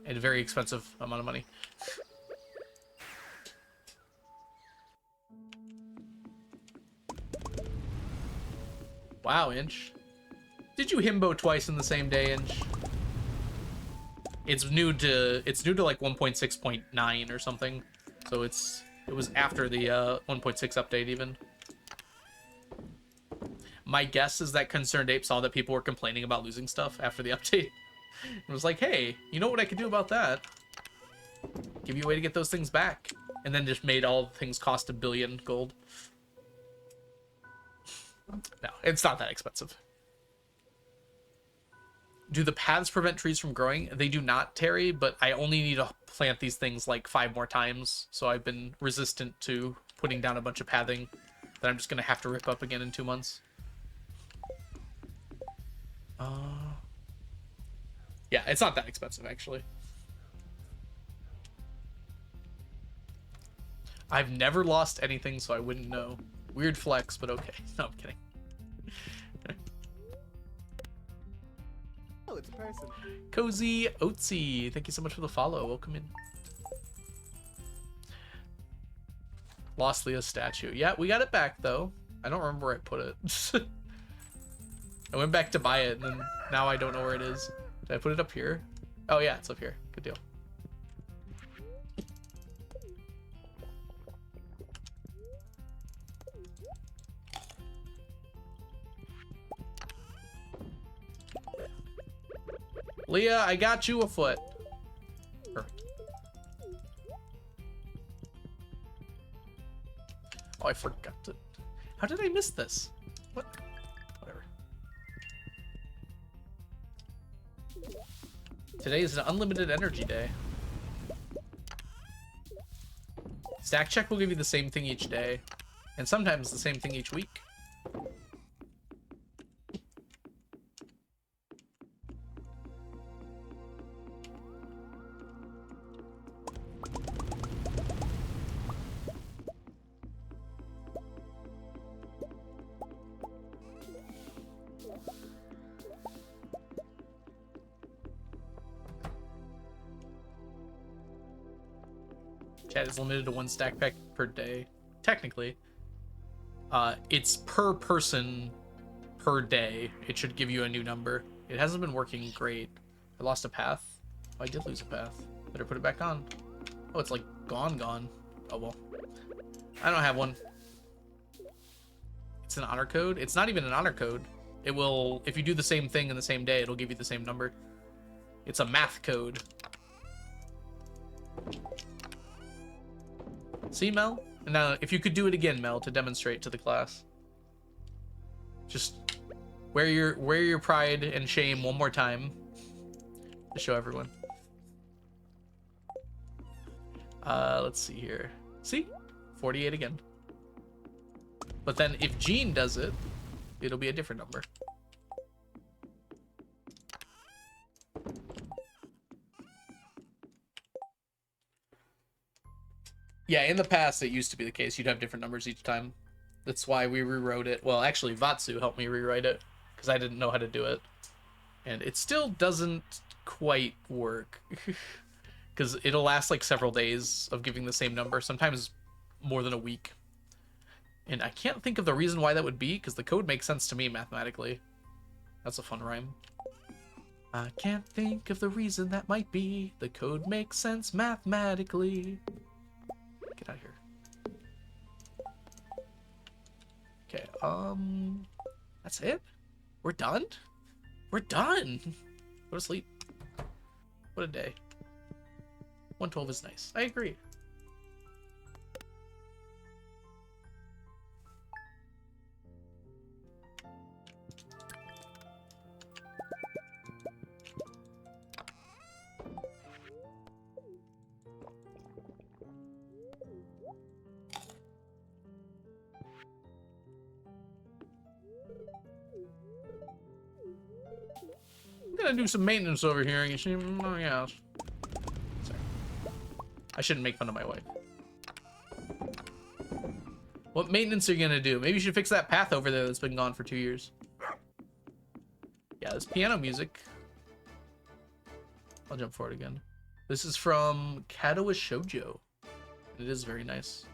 a very expensive amount of money. Wow, Inch. Did you himbo twice in the same day, Inch? It's new to like 1.6.9 or something. So it was after the 1.6 update even. My guess is that Concerned Ape saw that people were complaining about losing stuff after the update. And was like, hey, you know what I could do about that? Give you a way to get those things back. And then just made all the things cost 1 billion gold. No, it's not that expensive. Do the paths prevent trees from growing? They do not, Terry, but I only need to plant these things like 5 more times. So I've been resistant to putting down a bunch of pathing that I'm just going to have to rip up again in 2 months. Yeah, it's not that expensive, actually. I've never lost anything, so I wouldn't know. Weird flex, but okay. No, I'm kidding. Oh, it's a person. Cozy Oatsy, thank you so much for the follow. Welcome in. Lost Leah's statue. Yeah, we got it back, though. I don't remember where I put it. I went back to buy it, and then now I don't know where it is. Did I put it up here? Oh, yeah, it's up here. Good deal. Leah, I got you a foot. Or Oh, I forgot to... How did I miss this? What? Whatever. Today is an unlimited energy day. Stack check will give you the same thing each day, and sometimes the same thing each week. Chat is limited to 1 stack pack per day. Technically. It's per person per day. It should give you a new number. It hasn't been working great. I lost a path. Oh, I did lose a path. Better put it back on. Oh, it's like gone. Oh, well. I don't have one. It's an honor code. It's not even an honor code. It will, if you do the same thing in the same day, it'll give you the same number. It's a math code. See, Mel? And now, if you could do it again, Mel, to demonstrate to the class. Just wear your pride and shame one more time to show everyone. Let's see here. See? 48 again. But then if Gene does it, it'll be a different number. Yeah, in the past, it used to be the case. You'd have different numbers each time. That's why we rewrote it. Well, actually, Vatsu helped me rewrite it because I didn't know how to do it. And it still doesn't quite work because it'll last like several days of giving the same number, sometimes more than a week. And I can't think of the reason why that would be because the code makes sense to me mathematically. That's a fun rhyme. I can't think of the reason that might be. The code makes sense mathematically. Get out of here. Okay, that's it? We're done? We're done! Go to sleep. What a day. 112 is nice. I agree. I'm gonna do some maintenance over here. And you see, oh yeah. Sorry. I shouldn't make fun of my wife. What maintenance are you gonna do? Maybe you should fix that path over there that's been gone for 2 years. Yeah, this piano music. I'll jump forward again. This is from Katawa Shoujo. It is very nice.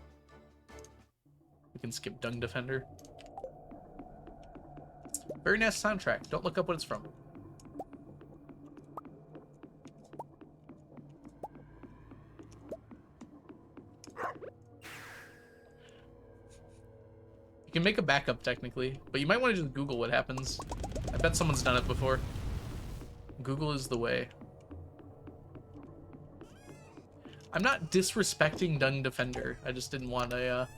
We can skip Dung Defender. Very nice soundtrack. Don't look up what it's from. You can make a backup technically, but you might want to just Google what happens. I bet someone's done it before. Google is the way. I'm not disrespecting Dung Defender. I just didn't want a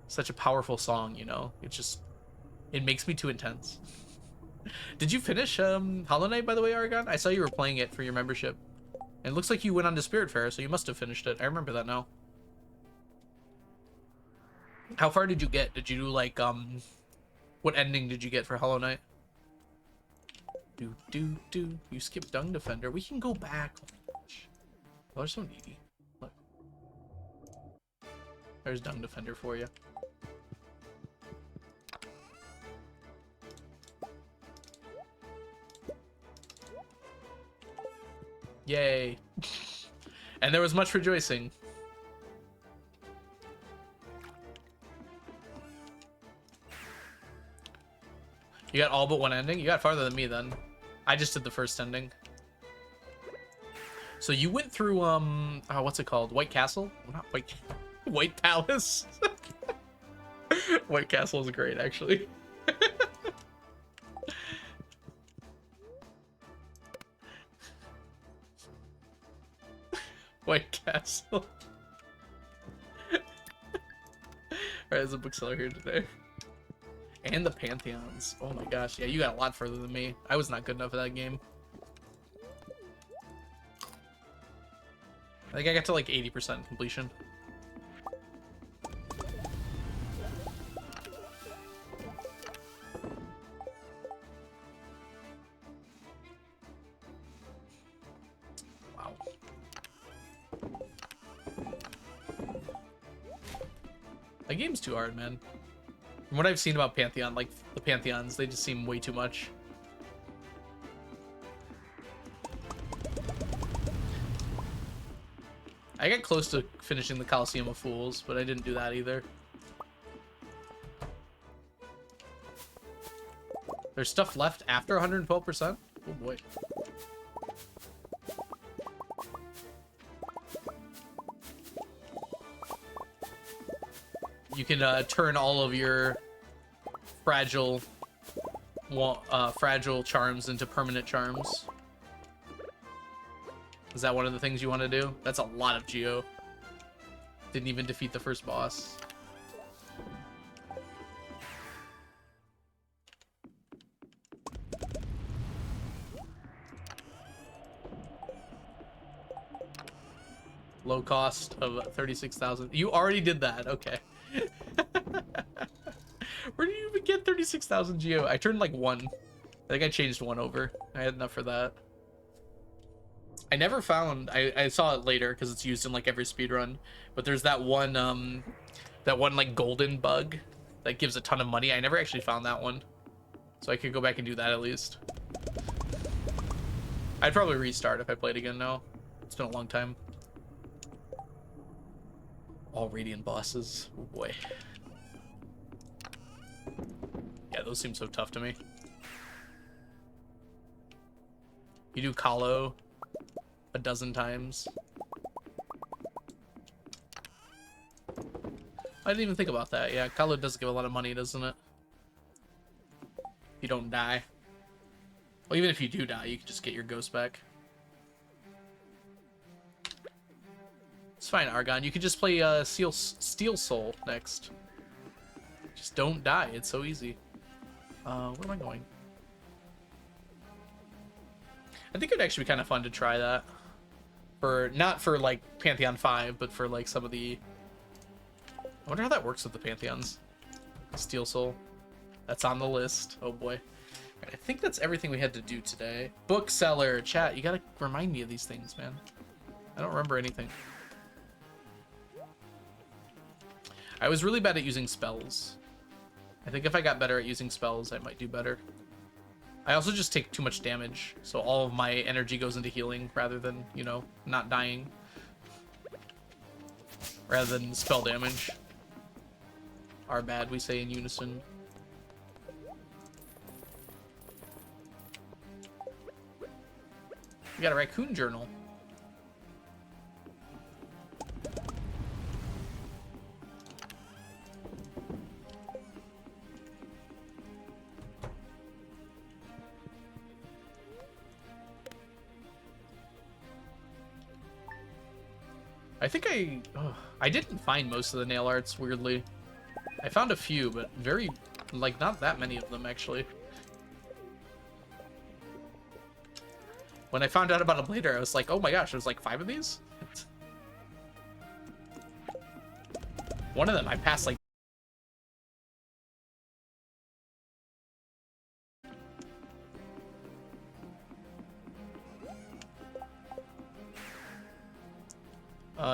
such a powerful song, you know? It makes me too intense. Did you finish Hollow Knight, by the way, Aragon? I saw you were playing it for your membership. And it looks like you went on to Spiritfarer, so you must have finished it. I remember that now. How far did you get? Did you do like what ending did you get for Hollow Knight? You skipped Dung Defender. We can go back. Oh my gosh. Oh, they're so needy. Look. There's Dung Defender for you. Yay. And there was much rejoicing. You got all but one ending? You got farther than me then. I just did the first ending. So you went through oh, what's it called? White Castle? Not White White Palace. White Castle is great actually. White Castle. there's a bookseller here today. And the Pantheons. Oh my gosh. Yeah, you got a lot further than me. I was not good enough at that game. I think I got to like 80% completion. Wow. That game's too hard, man. From what I've seen about Pantheon, like the Pantheons, they just seem way too much. I got close to finishing the Coliseum of Fools, but I didn't do that either. There's stuff left after 112%? Oh boy. You can turn all of your fragile charms into permanent charms. Is that one of the things you want to do? That's a lot of geo. Didn't even defeat the first boss. Low cost of 36,000. You already did that. Okay. Where did you even get 36,000 geo? I turned like one. I think I changed one over. I had enough for that. I never found, I saw it later because it's used in like every speedrun, but there's that one like golden bug that gives a ton of money. I never actually found that one, so I could go back and do that at least. I'd probably restart if I played again now. It's been a long time. All radiant bosses. Oh boy. Yeah, those seem so tough to me. You do Kalo a dozen times. I didn't even think about that. Yeah, Kalo does give a lot of money, doesn't it? If you don't die. Well, even if you do die, you can just get your ghost back. It's fine, Argon. You could just play Steel Soul next. Just don't die. It's so easy. Where am I going? I think it'd actually be kind of fun to try that. Not for like Pantheon 5, but for like some of the... I wonder how that works with the Pantheons. Steel Soul. That's on the list. Oh boy. Right, I think that's everything we had to do today. Bookseller. Chat, you gotta remind me of these things, man. I don't remember anything. I was really bad at using spells. I think if I got better at using spells, I might do better. I also just take too much damage, so all of my energy goes into healing rather than, you know, not dying. Rather than spell damage. Our bad, we say in unison. We got a raccoon journal. I think I didn't find most of the nail arts, weirdly. I found a few, but like, not that many of them, actually. When I found out about them later, I was like, oh my gosh, there's like 5 of these? One of them, I passed like...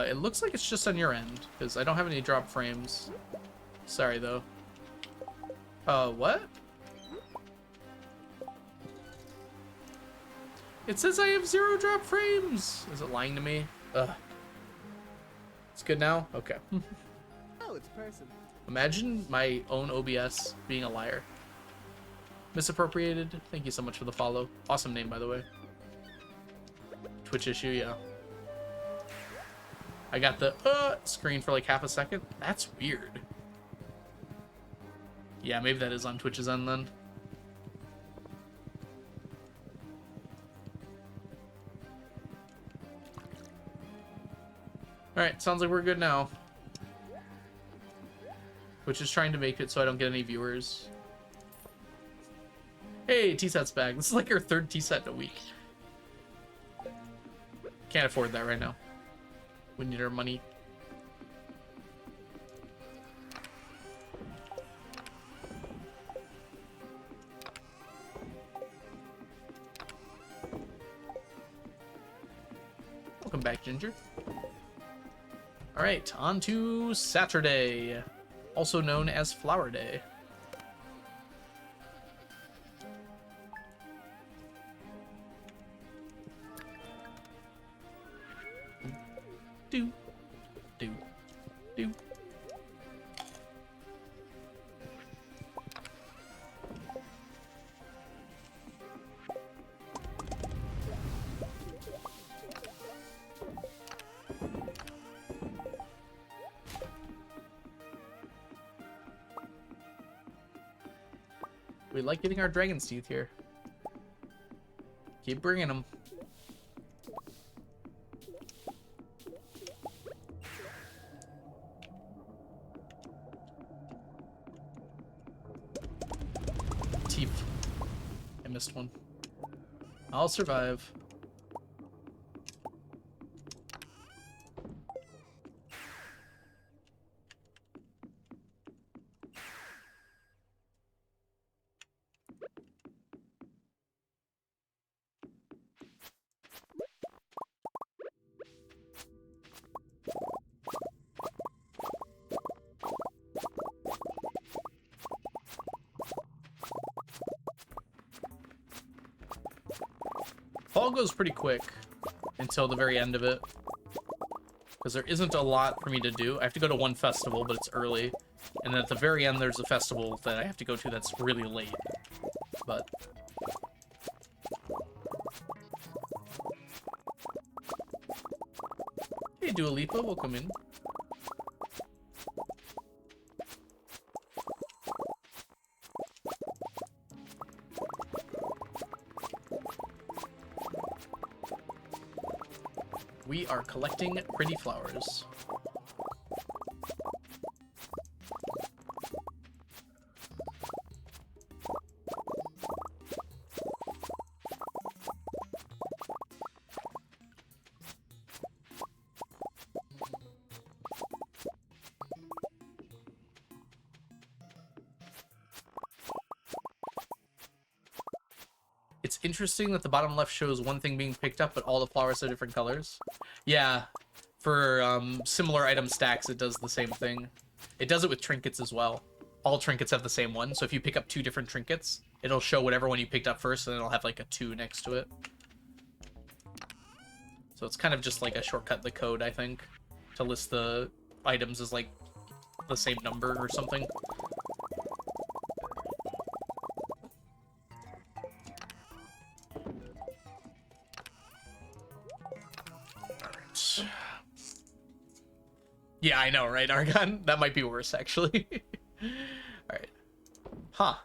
it looks like it's just on your end, because I don't have any drop frames. Sorry, though. What? It says I have 0 drop frames! Is it lying to me? Ugh. It's good now? Okay. Oh, it's a person. Imagine my own OBS being a liar. Misappropriated. Thank you so much for the follow. Awesome name, by the way. Twitch issue, yeah. I got the screen for like half a second. That's weird. Yeah, maybe that is on Twitch's end then. Alright, sounds like we're good now. Which is trying to make it so I don't get any viewers. Hey, T-Set's back. This is like our third T-Set in a week. Can't afford that right now. We need our money. Welcome back, Ginger. Alright, on to Saturday, also known as Flower Day. Do, do, do. We like getting our dragon's teeth here. Keep bringing them. Teeth. I missed one. I'll survive. Fall goes pretty quick until the very end of it, because there isn't a lot for me to do. I have to go to one festival, but it's early, and then at the very end there's a festival that I have to go to that's really late. But hey, Dua Lipa, welcome in. We are collecting pretty flowers. It's interesting that the bottom left shows one thing being picked up, but all the flowers are different colors. Yeah, for similar item stacks, it does the same thing. It does it with trinkets as well. All trinkets have the same one, so if you pick up 2 different trinkets, it'll show whatever one you picked up first, and then it'll have like a 2 next to it. So it's kind of just like a shortcut in the code, I think, to list the items as like the same number or something. Yeah, I know, right, Argon? That might be worse, actually. Alright. Huh.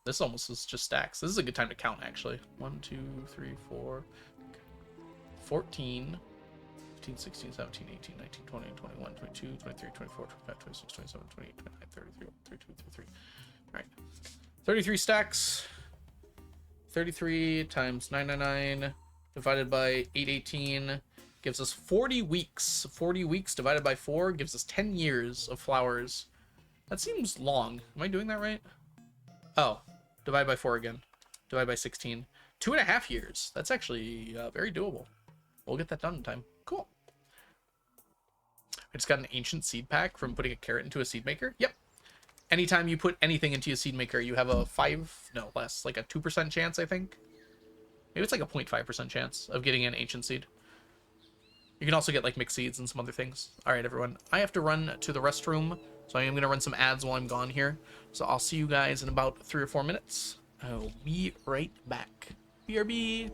This almost is just stacks. This is a good time to count, actually. 1, 2, 3, 4, 14, 15, 16, 17, 18, 19, 20, 21, 22, 23, 24, 25, 26, 27, 28, 29, 30, 31, 32, 33. Alright. 33 stacks. 33 times 999 divided by 818 gives us 40 weeks. 40 weeks divided by 4 gives us 10 years of flowers. That seems long. Am I doing that right? Oh, divide by 4 again. Divide by 16. 2.5 years. That's actually very doable. We'll get that done in time. Cool. I just got an ancient seed pack from putting a carrot into a seed maker. Yep. Anytime you put anything into a seed maker, you have a 5, no, less, like a 2% chance, I think. Maybe it's like a 0.5% chance of getting an ancient seed. You can also get like mixed seeds and some other things. All right, everyone. I have to run to the restroom, so I am going to run some ads while I'm gone here. So I'll see you guys in about 3 or 4 minutes. I'll be right back. BRB.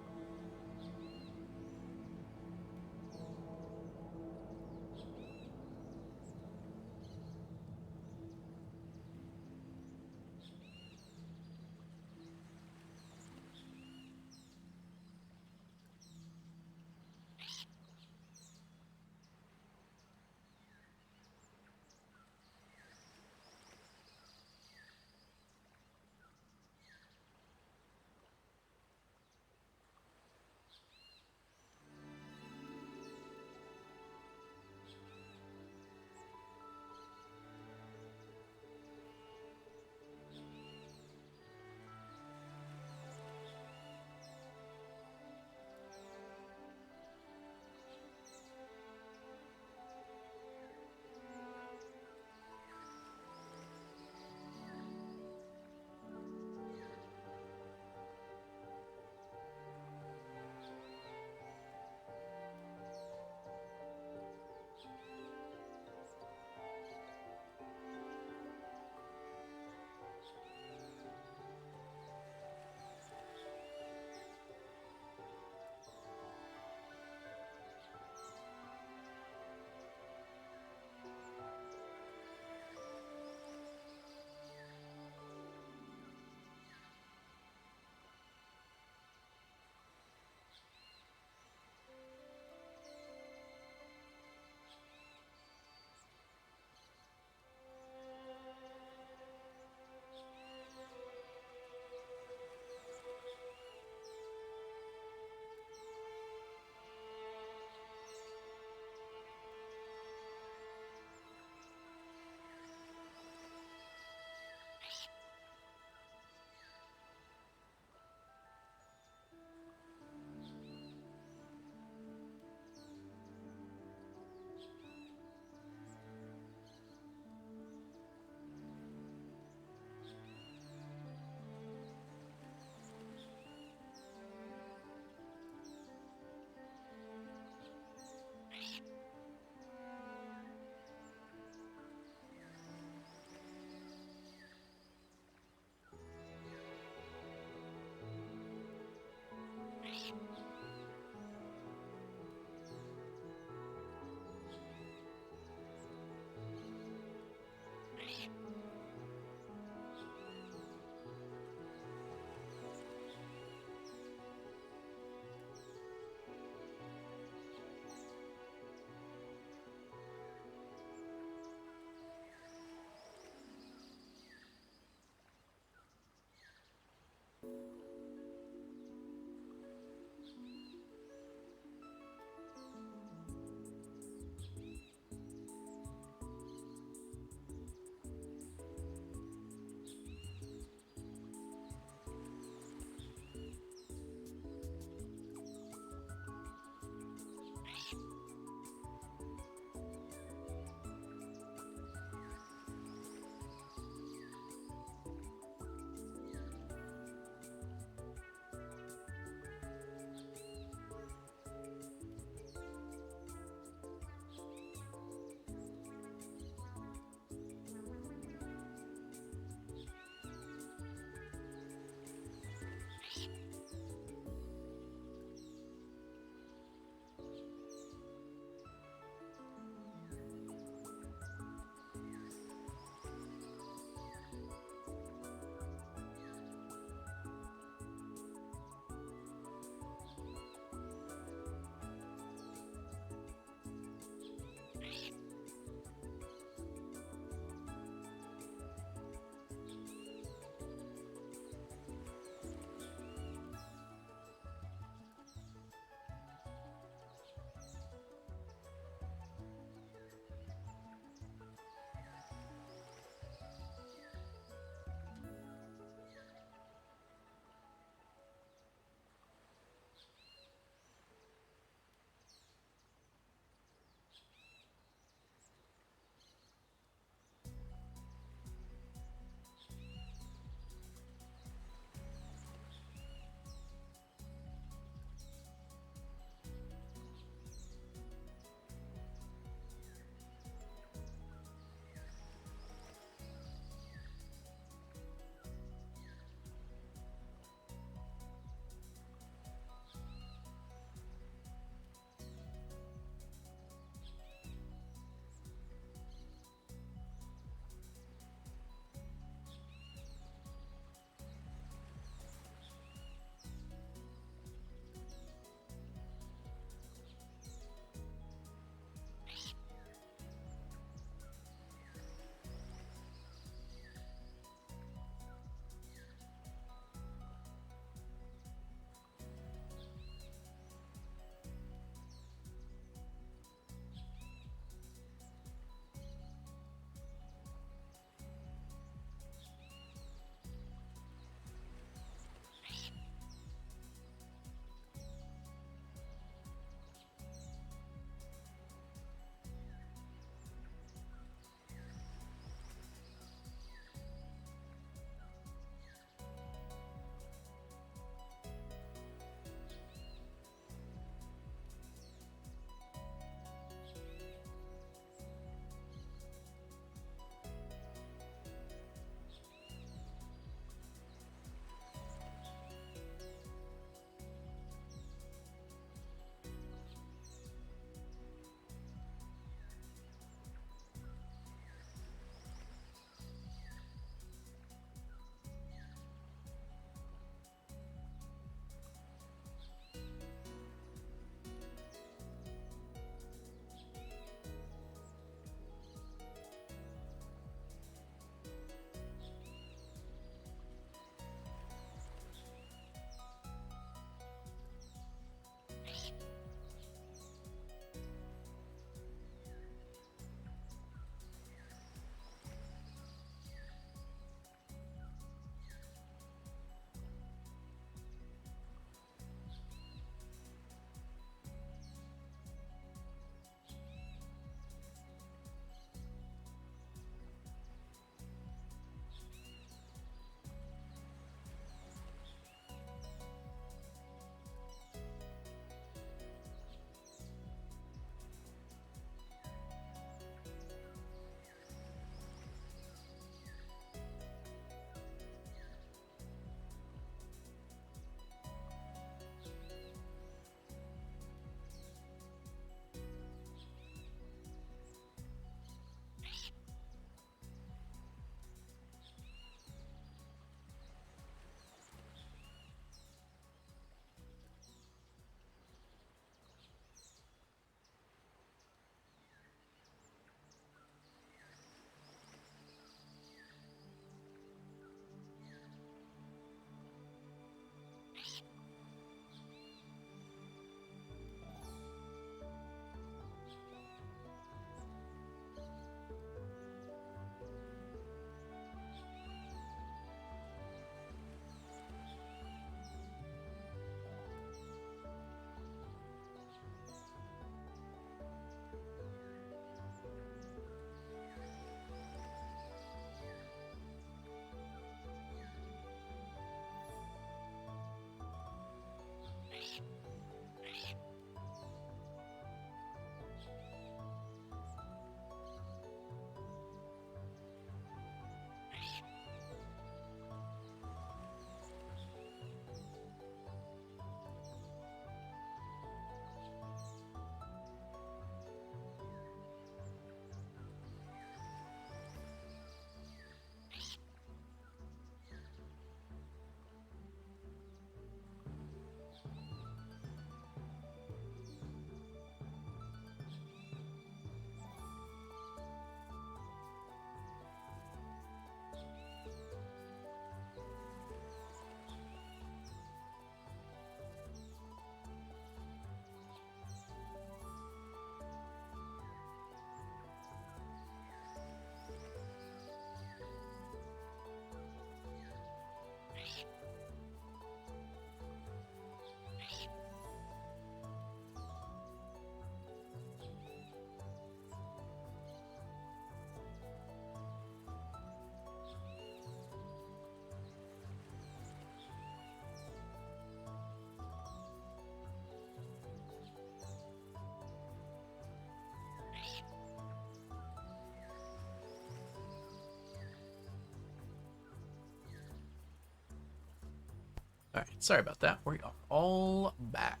Alright, sorry about that. We are all back.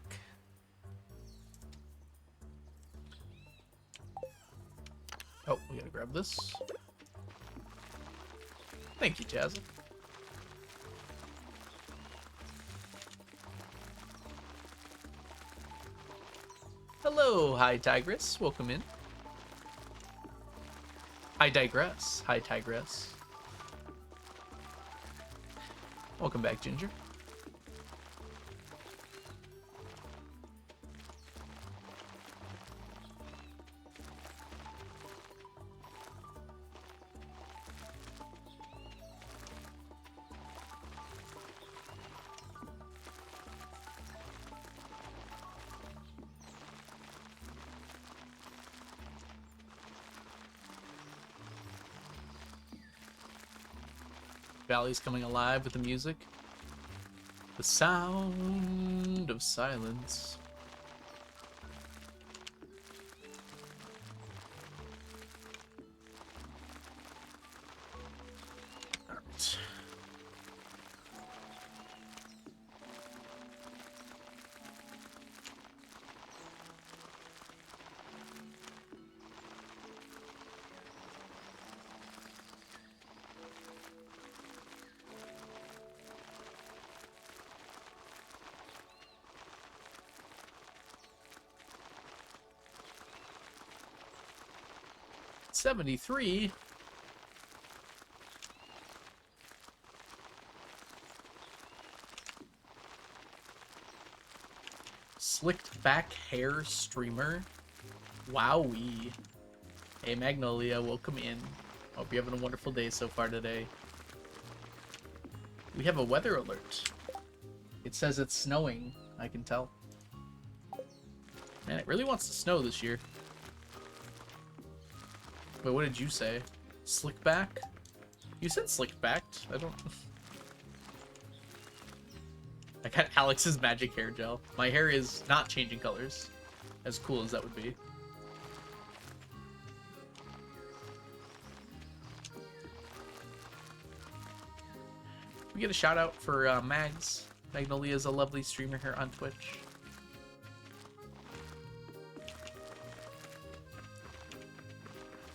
Oh, we gotta grab this. Thank you, Jazz. Hello, hi Tigress. Welcome in. I digress. Hi Tigress. Welcome back, Ginger. Valley's coming alive with the music. The sound of silence. All right. $73. Slicked back hair streamer. Wowee. Hey Magnolia, welcome in. Hope you're having a wonderful day so far today. We have a weather alert. It says it's snowing, I can tell. Man, it really wants to snow this year. Wait, what did you say? Slick back? You said slick backed. I don't... I got Alex's magic hair gel. My hair is not changing colors. As cool as that would be. We get a shout out for Mags. Magnolia is a lovely streamer here on Twitch.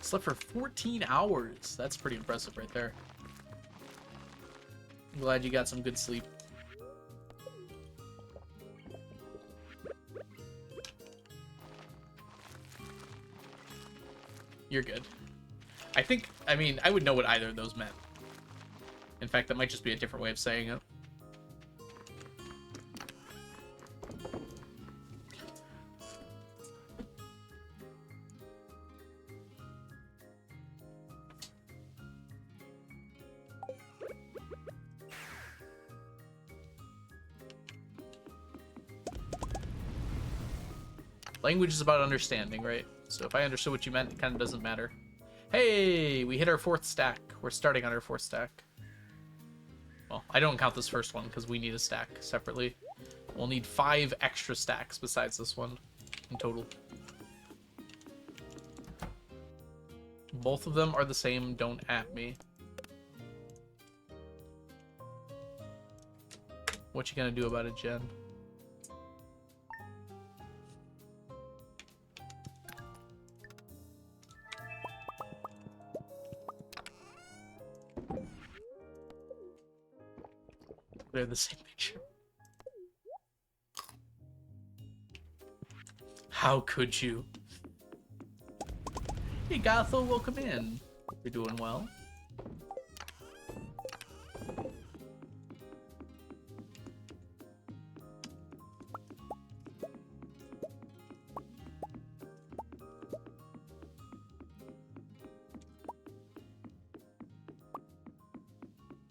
Slept for 14 hours. That's pretty impressive right there. I'm glad you got some good sleep. You're good. I mean, I would know what either of those meant. In fact, that might just be a different way of saying it. Language is about understanding, right? So if I understood what you meant, it kind of doesn't matter. Hey, we hit our 4th stack. We're starting on our 4th stack. Well, I don't count this first one because we need a stack separately. We'll need 5 extra stacks besides this one in total. Both of them are the same. Don't at me. What you gonna do about it, Jen? They're the same picture. How could you? Hey Gothel, welcome in. You're doing well.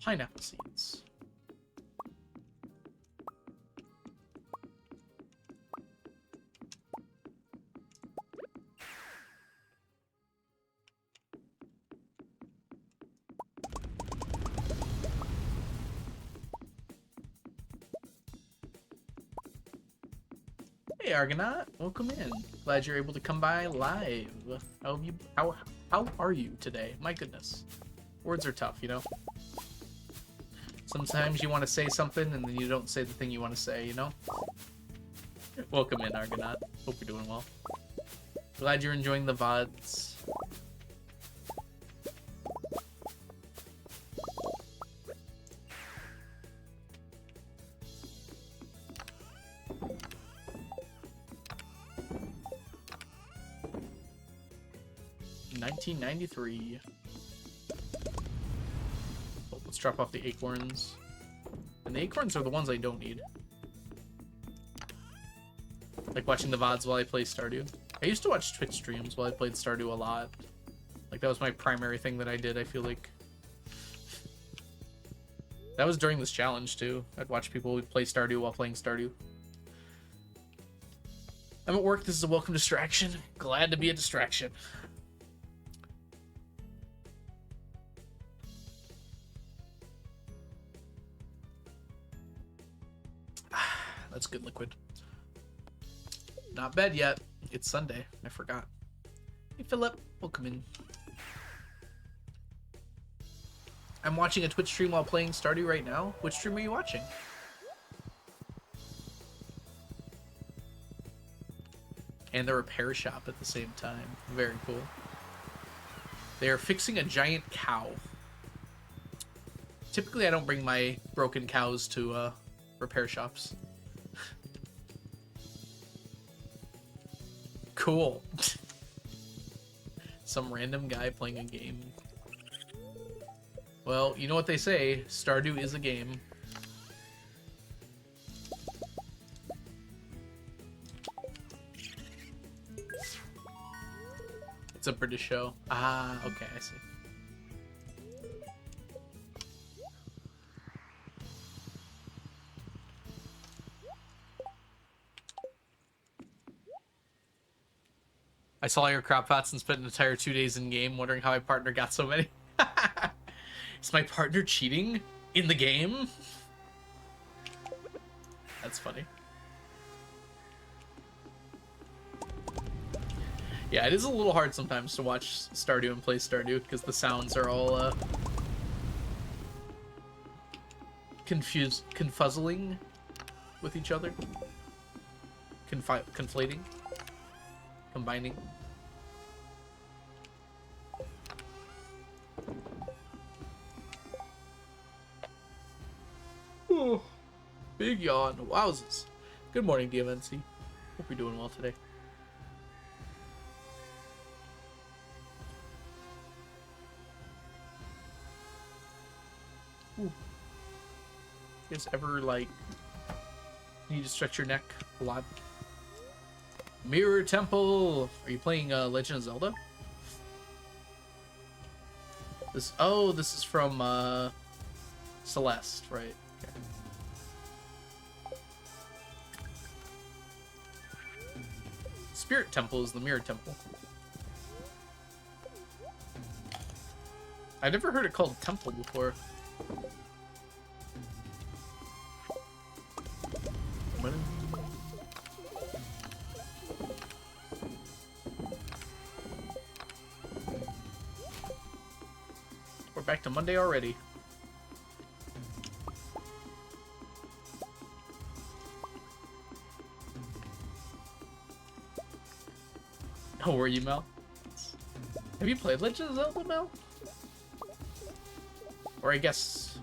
Pineapple seeds. Hey Argonaut, welcome in. Glad you're able to come by live. How are you today? My goodness. Words are tough, you know? Sometimes you want to say something and then you don't say the thing you want to say, you know? Welcome in, Argonaut. Hope you're doing well. Glad you're enjoying the VODs. $19.93. Oh, let's drop off the acorns. And the acorns are the ones I don't need. Like watching the VODs while I play Stardew. I used to watch Twitch streams while I played Stardew a lot. Like that was my primary thing that I did, I feel like. That was during this challenge too. I'd watch people play Stardew while playing Stardew. I'm at work, this is a welcome distraction. Glad to be a distraction. That's good liquid. Not bad yet. It's Sunday. I forgot. Hey, Philip. Welcome in. I'm watching a Twitch stream while playing Stardew right now. Which stream are you watching? And the repair shop at the same time. Very cool. They are fixing a giant cow. Typically, I don't bring my broken cows to repair shops. Cool. Some random guy playing a game. Well, you know what they say, Stardew is a game. It's a British show. Ah, okay, I see. I saw your crop pots and spent an entire 2 days in game wondering how my partner got so many. Is my partner cheating in the game? That's funny. Yeah, it is a little hard sometimes to watch Stardew and play Stardew because the sounds are all confuzzling with each other. Conflating. Combining. Oh, big yawn. Wowzers. Good morning, DMNC. Hope you're doing well today. Ooh. You guys ever, like, need to stretch your neck a lot? Mirror Temple! Are you playing Legend of Zelda? This is from Celeste, right? Okay. Spirit Temple is the Mirror Temple. I never heard it called Temple before. We're back to Monday already. How are you, Mel? Have you played Legend of Zelda, Mel? Or I guess,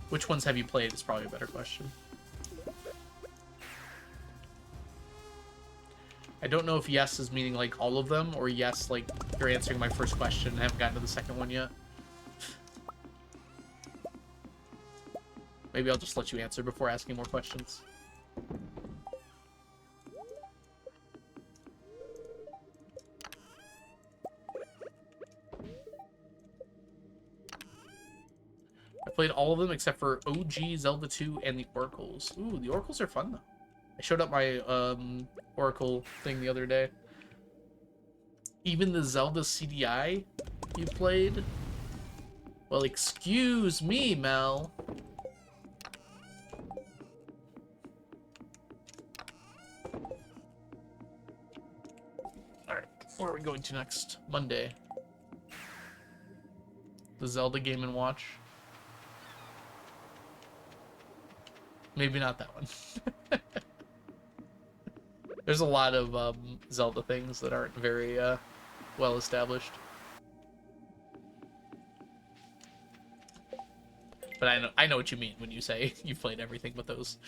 which ones have you played is probably a better question. I don't know if yes is meaning like all of them, or yes like you're answering my first question and haven't gotten to the second one yet. Maybe I'll just let you answer before asking more questions. I played all of them except for OG, Zelda 2, and the Oracles. Ooh, the Oracles are fun, though. I showed up my Oracle thing the other day. Even the Zelda CDI you played? Well, excuse me, Mel. Alright, where are we going to next? Monday. The Zelda Game & Watch. Maybe not that one. There's a lot of Zelda things that aren't very well established. But I know what you mean when you say you've played everything but those.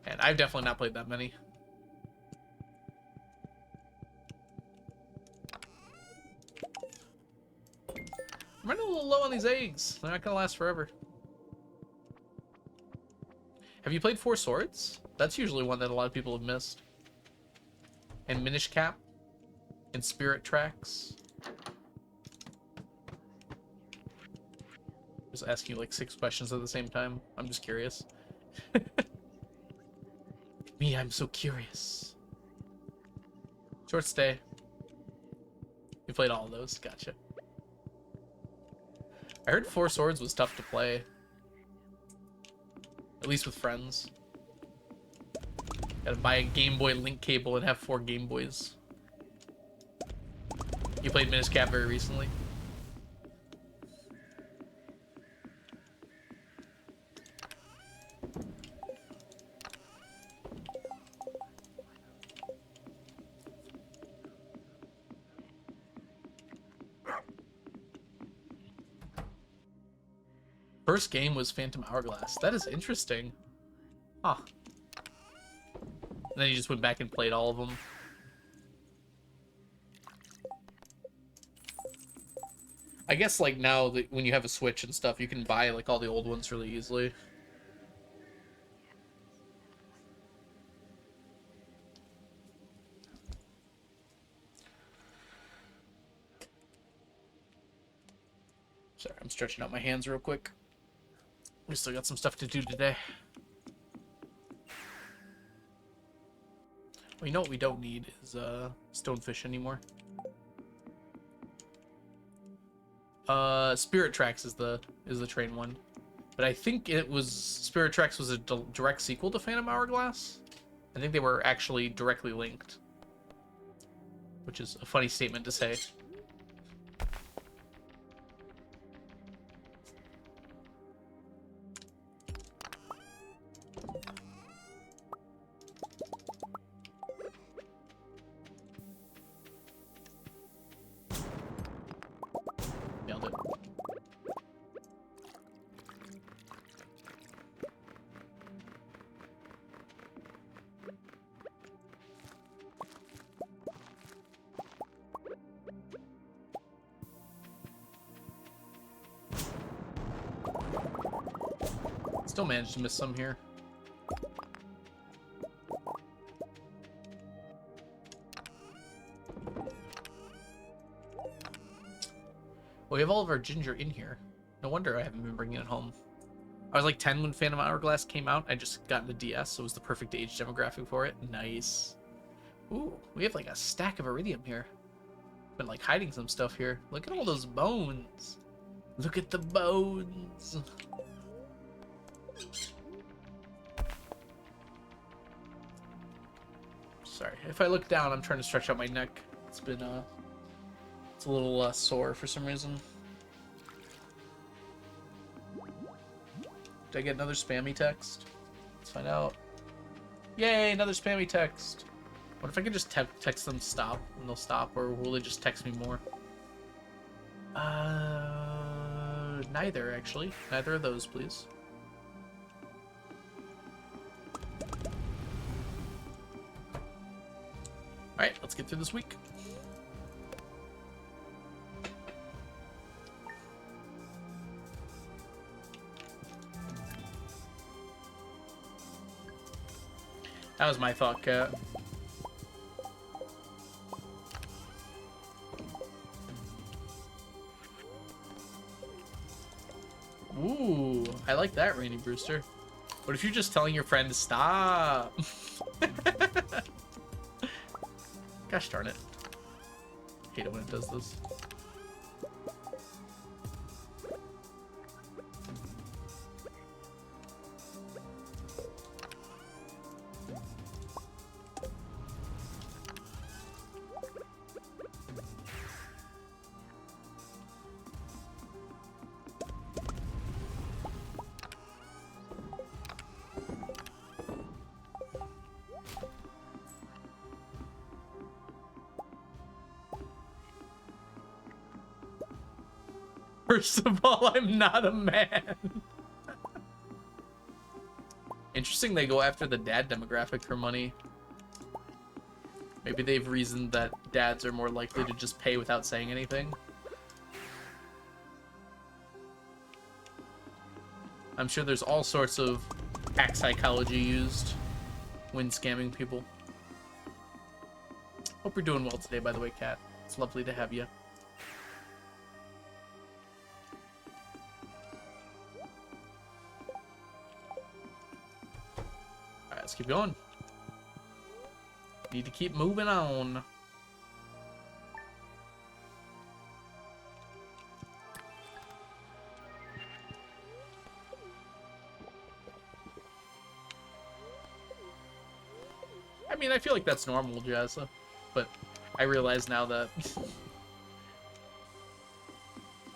And I've definitely not played that many. I'm running a little low on these eggs. They're not gonna last forever. Have you played Four Swords? That's usually one that a lot of people have missed. And Minish Cap. And Spirit Tracks. Just asking you like 6 questions at the same time. I'm just curious. Me, I'm so curious. Short Stay. You played all of those? Gotcha. I heard Four Swords was tough to play. At least with friends. Gotta buy a Game Boy link cable and have 4 Game Boys. You played Minish Cap very recently? First game was Phantom Hourglass. That is interesting. Huh. And then you just went back and played all of them. I guess like now that when you have a Switch and stuff, you can buy like all the old ones really easily. Sorry, I'm stretching out my hands real quick. We still got some stuff to do today. Well, you know what we don't need is stonefish anymore. Spirit Tracks is the train one, but I think it was Spirit Tracks was a direct sequel to Phantom Hourglass. I think they were actually directly linked, which is a funny statement to say. Nailed it. Still managed to miss some here. Well, we have all of our ginger in here. No wonder I haven't been bringing it home. I was like 10 when Phantom Hourglass came out. I just got into DS, so it was the perfect age demographic for it. Nice. Ooh, we have like a stack of iridium here. Been like hiding some stuff here. Look at all those bones. Look at the bones. Sorry, if I look down, I'm trying to stretch out my neck. It's been it's a little sore for some reason. Did I get another spammy text? Let's find out. Yay, another spammy text. What if I could just text them stop and they'll stop, or will they just text me more? Neither, actually. Neither of those, please. Alright, let's get through this week. That was my thought, Cat. Ooh, I like that, Rainy Brewster. What if you're just telling your friend to stop? Gosh darn it. Hate it when it does this. First of all, I'm not a man. Interesting they go after the dad demographic for money. Maybe they've reasoned that dads are more likely to just pay without saying anything. I'm sure there's all sorts of hack psychology used when scamming people. Hope you're doing well today, by the way, Kat. It's lovely to have you. Alright, let's keep going. Need to keep moving on. I mean, I feel like that's normal, Jazza, but I realize now that...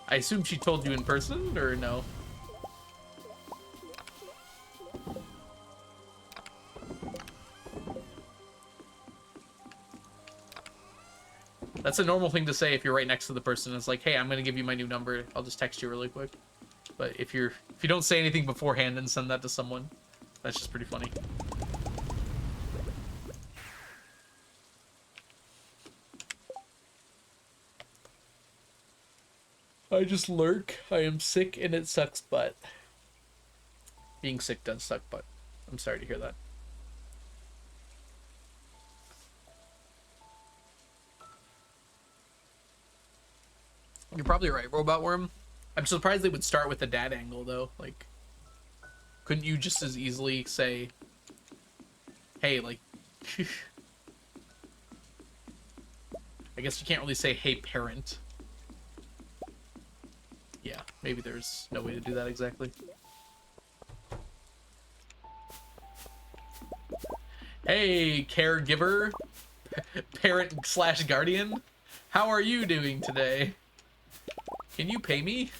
I assume she told you in person, or no? That's a normal thing to say if you're right next to the person. It's like, hey, I'm gonna give you my new number. I'll just text you really quick. But if you don't say anything beforehand and send that to someone, that's just pretty funny. I just lurk. I am sick and it sucks butt. Being sick does suck butt. I'm sorry to hear that. You're probably right, Robot Worm. I'm surprised they would start with the dad angle, though. Like, couldn't you just as easily say, hey, like... I guess you can't really say, hey, parent. Yeah, maybe there's no way to do that exactly. Hey, caregiver, parent/guardian, how are you doing today? Can you pay me?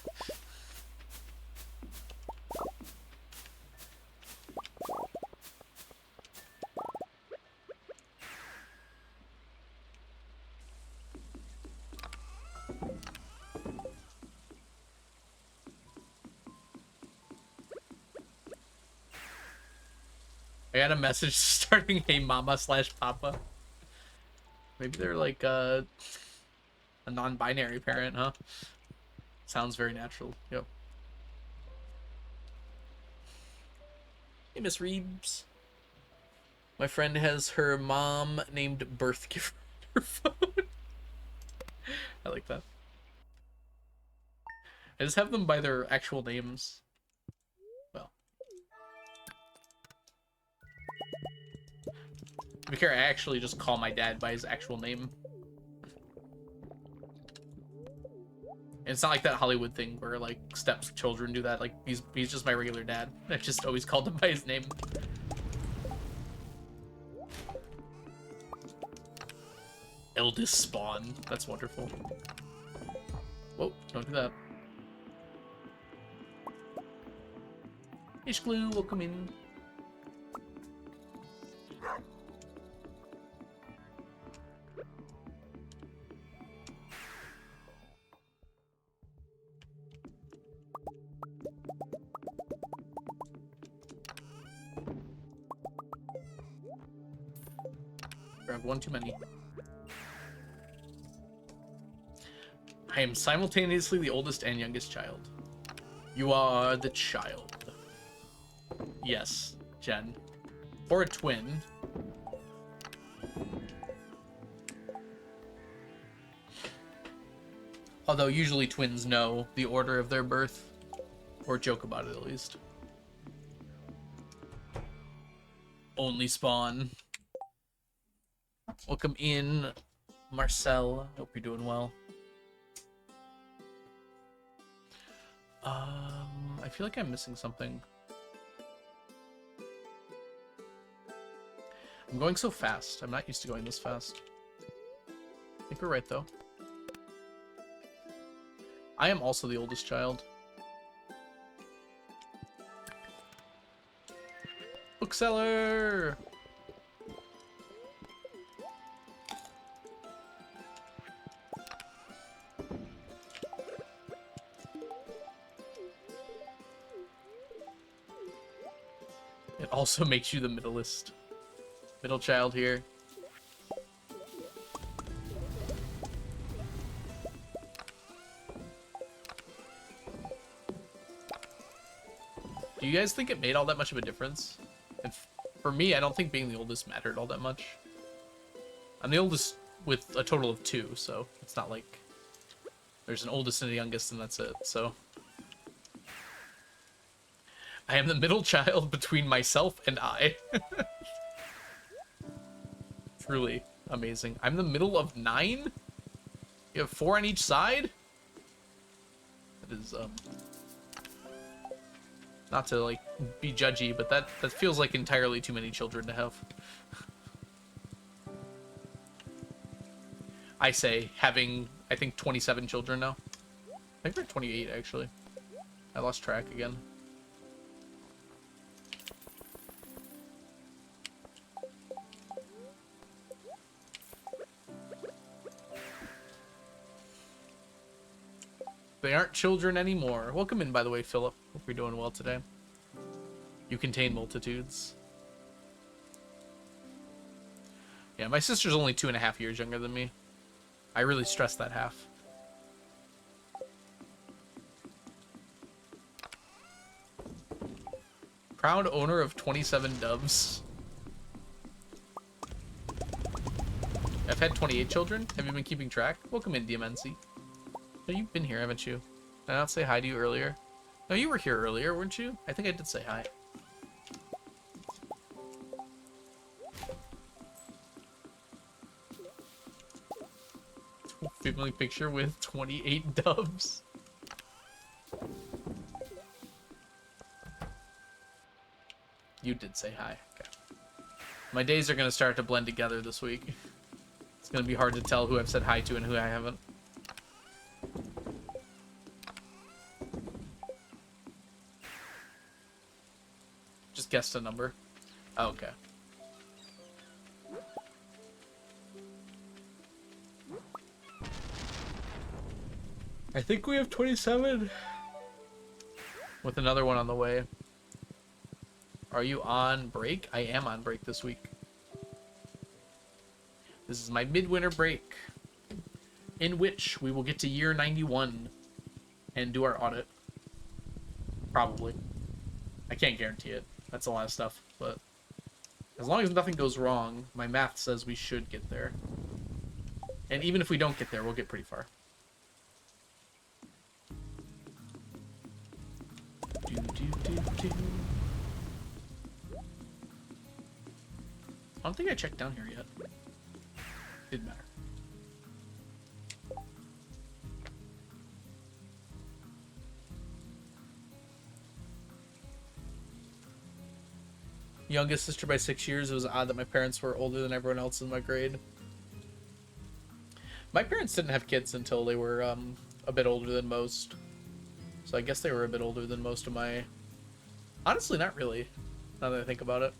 I got a message starting, hey mama/papa. Maybe they're like a non-binary parent, huh? Sounds very natural. Yep. Hey, Miss Reeves. My friend has her mom named Birth Giver on her phone. I like that. I just have them by their actual names. Well. To be fair, I actually just call my dad by his actual name. And it's not like that Hollywood thing where, like, stepchildren do that. Like, he's just my regular dad. I just always called him by his name. Eldest spawn. That's wonderful. Whoa, don't do that. Ish Glue, welcome in. Grab one too many. I am simultaneously the oldest and youngest child. You are the child. Yes, Jen. Or a twin. Although usually twins know the order of their birth. Or joke about it at least. Only spawn. Welcome in, Marcel. Hope you're doing well. I feel like I'm missing something. I'm going so fast. I'm not used to going this fast. I think we're right, though. I am also the oldest child. Bookseller! It also makes you the middleist. Middle child here. Do you guys think it made all that much of a difference? And for me, I don't think being the oldest mattered all that much. I'm the oldest with a total of 2, so it's not like there's an oldest and a youngest and that's it, so. I am the middle child between myself and I. Truly amazing. I'm the middle of 9? You have 4 on each side? That is, not to, like, be judgy, but that feels like entirely too many children to have. I say, having, I think, 27 children now. I think we're at 28, actually. I lost track again. They aren't children anymore. Welcome in, by the way, Philip. Hope you're doing well today. You contain multitudes. Yeah, my sister's only 2.5 years younger than me. I really stress that half. Proud owner of 27 doves. I've had 28 children. Have you been keeping track? Welcome in, DMNC. No, you've been here, haven't you? Did I not say hi to you earlier? No, you were here earlier, weren't you? I think I did say hi. Family picture with 28 doves. You did say hi. Okay. My days are going to start to blend together this week. It's going to be hard to tell who I've said hi to and who I haven't. Just guessed a number. Oh, okay. I think we have 27. With another one on the way. Are you on break? I am on break this week. This is my midwinter break, in which we will get to year 91 and do our audit. Probably. I can't guarantee it. That's a lot of stuff, but as long as nothing goes wrong, my math says we should get there. And even if we don't get there, we'll get pretty far. I don't think I checked down here yet. Didn't matter. Youngest sister by 6 years. It was odd that my parents were older than everyone else in my grade. My parents didn't have kids until they were a bit older than most. So I guess they were a bit older than most of my... Honestly, not really, now that I think about it.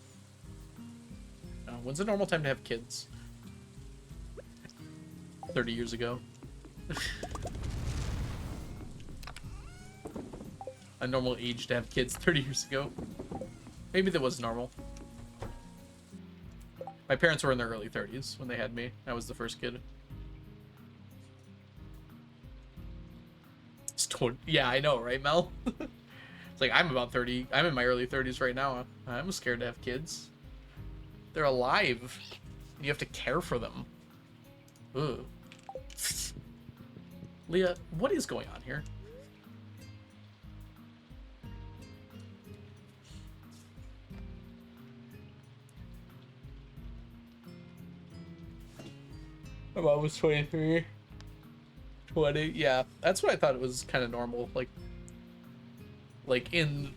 When's the normal time to have kids? 30 years ago. A normal age to have kids 30 years ago. Maybe that was normal. My parents were in their early 30s when they had me. I was the first kid. Yeah, I know, right, Mel? It's like, I'm about 30. I'm in my early 30s right now. I'm scared to have kids. They're alive. You have to care for them. Ugh. Leah, what is going on here? My mom was 23. 20, yeah. That's what I thought it was kind of normal. Like in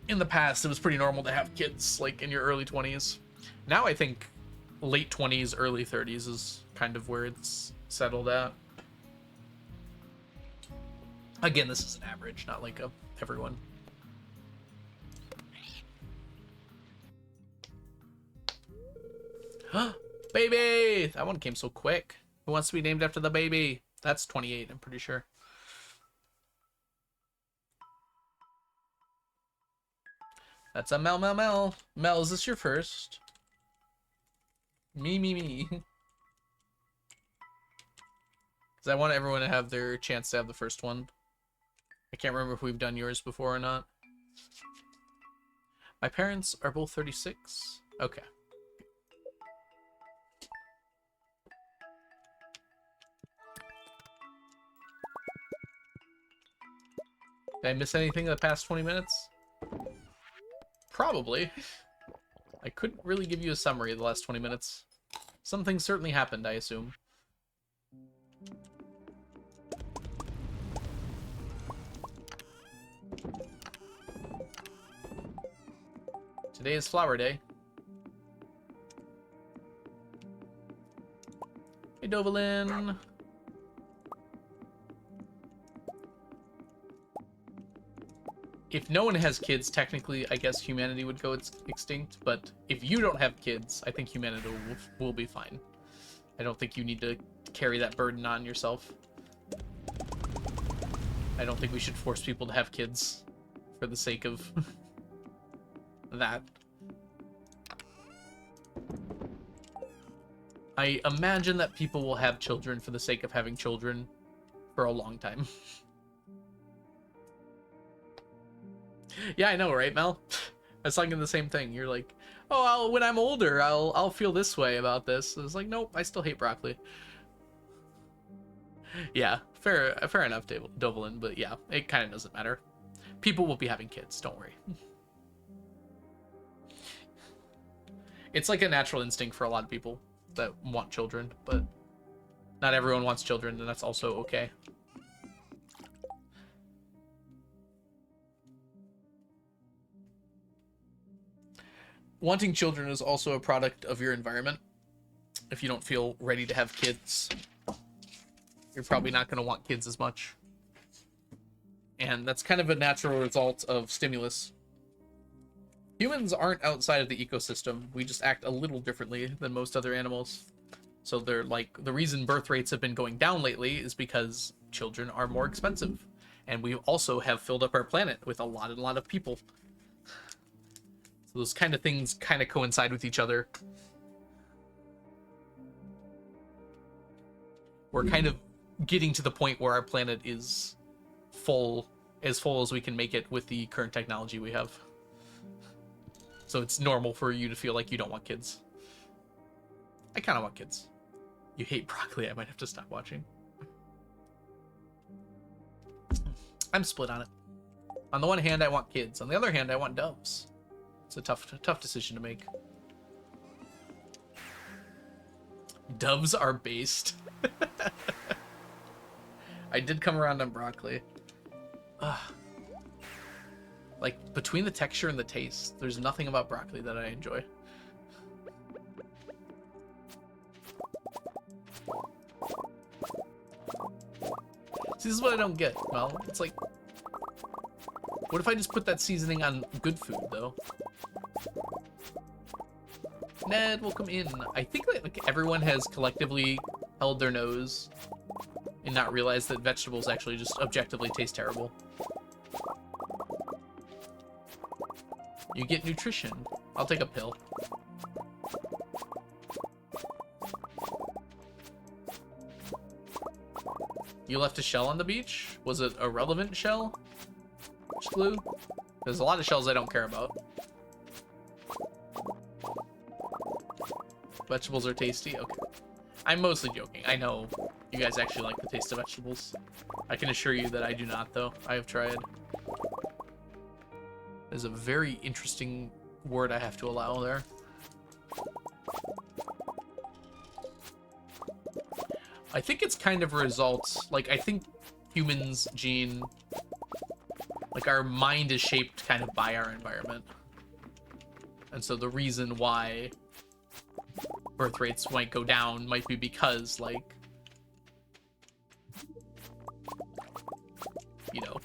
the past, it was pretty normal to have kids, like, in your early 20s. Now I think late 20s, early 30s is kind of where it's settled at. Again, this is an average, not like everyone. Baby! That one came so quick. Who wants to be named after the baby? That's 28, I'm pretty sure. That's a Mel, Mel, Mel. Mel, is this your first? Me. Because I want everyone to have their chance to have the first one. I can't remember if we've done yours before or not. My parents are both 36. Okay. Did I miss anything in the past 20 minutes? Probably. I couldn't really give you a summary of the last 20 minutes. Something certainly happened, I assume. Today is Flower Day. Hey, Dovalin. If no one has kids, technically, I guess humanity would go extinct. But if you don't have kids, I think humanity will be fine. I don't think you need to carry that burden on yourself. I don't think we should force people to have kids for the sake of that. I imagine that people will have children for the sake of having children for a long time. Yeah, I know, right, Mel? I was thinking the same thing. You're like, oh, when I'm older, I'll feel this way about this. It's like, nope, I still hate broccoli. Yeah, fair enough, Dovalin, but yeah, it kind of doesn't matter. People will be having kids, don't worry. It's like a natural instinct for a lot of people that want children, but not everyone wants children, and that's also okay. Wanting children is also a product of your environment. If you don't feel ready to have kids, you're probably not going to want kids as much. And that's kind of a natural result of stimulus. Humans aren't outside of the ecosystem. We just act a little differently than most other animals. So they're like, the reason birth rates have been going down lately is because children are more expensive. And we also have filled up our planet with a lot of people. So those kind of things kind of coincide with each other. We're kind of getting to the point where our planet is full as we can make it with the current technology we have. So it's normal for you to feel like you don't want kids. I kind of want kids. You hate broccoli, I might have to stop watching. I'm split on it. On the one hand, I want kids. On the other hand, I want doves. It's a tough decision to make. Doves are based. I did come around on broccoli. Ugh. Like, between the texture and the taste, there's nothing about broccoli that I enjoy. See, this is what I don't get. Well, it's like, what if I just put that seasoning on good food, though? Ned, welcome in. I think that like everyone has collectively held their nose and not realized that vegetables actually just objectively taste terrible. You get nutrition. I'll take a pill. You left a shell on the beach? Was it a relevant shell? Glue? There's a lot of shells I don't care about. Vegetables are tasty? Okay. I'm mostly joking. I know you guys actually like the taste of vegetables. I can assure you that I do not, though. I have tried. There's a very interesting word I have to allow there. I think it's kind of a result. Like, I think humans' gene... Like, our mind is shaped kind of by our environment. And so the reason why birth rates might go down might be because, like, you know,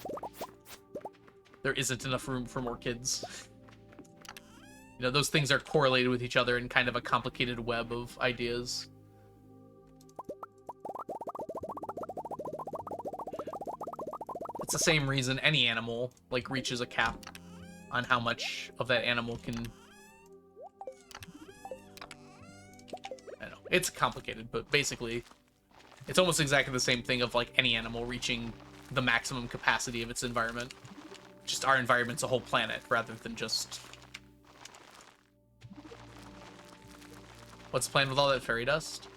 there isn't enough room for more kids. You know, those things are correlated with each other in kind of a complicated web of ideas. It's the same reason any animal, like, reaches a cap. on how much of that animal can... I don't know. It's complicated, but basically, it's almost exactly the same thing of like any animal reaching the maximum capacity of its environment. Just our environment's a whole planet rather than just... What's the plan with all that fairy dust?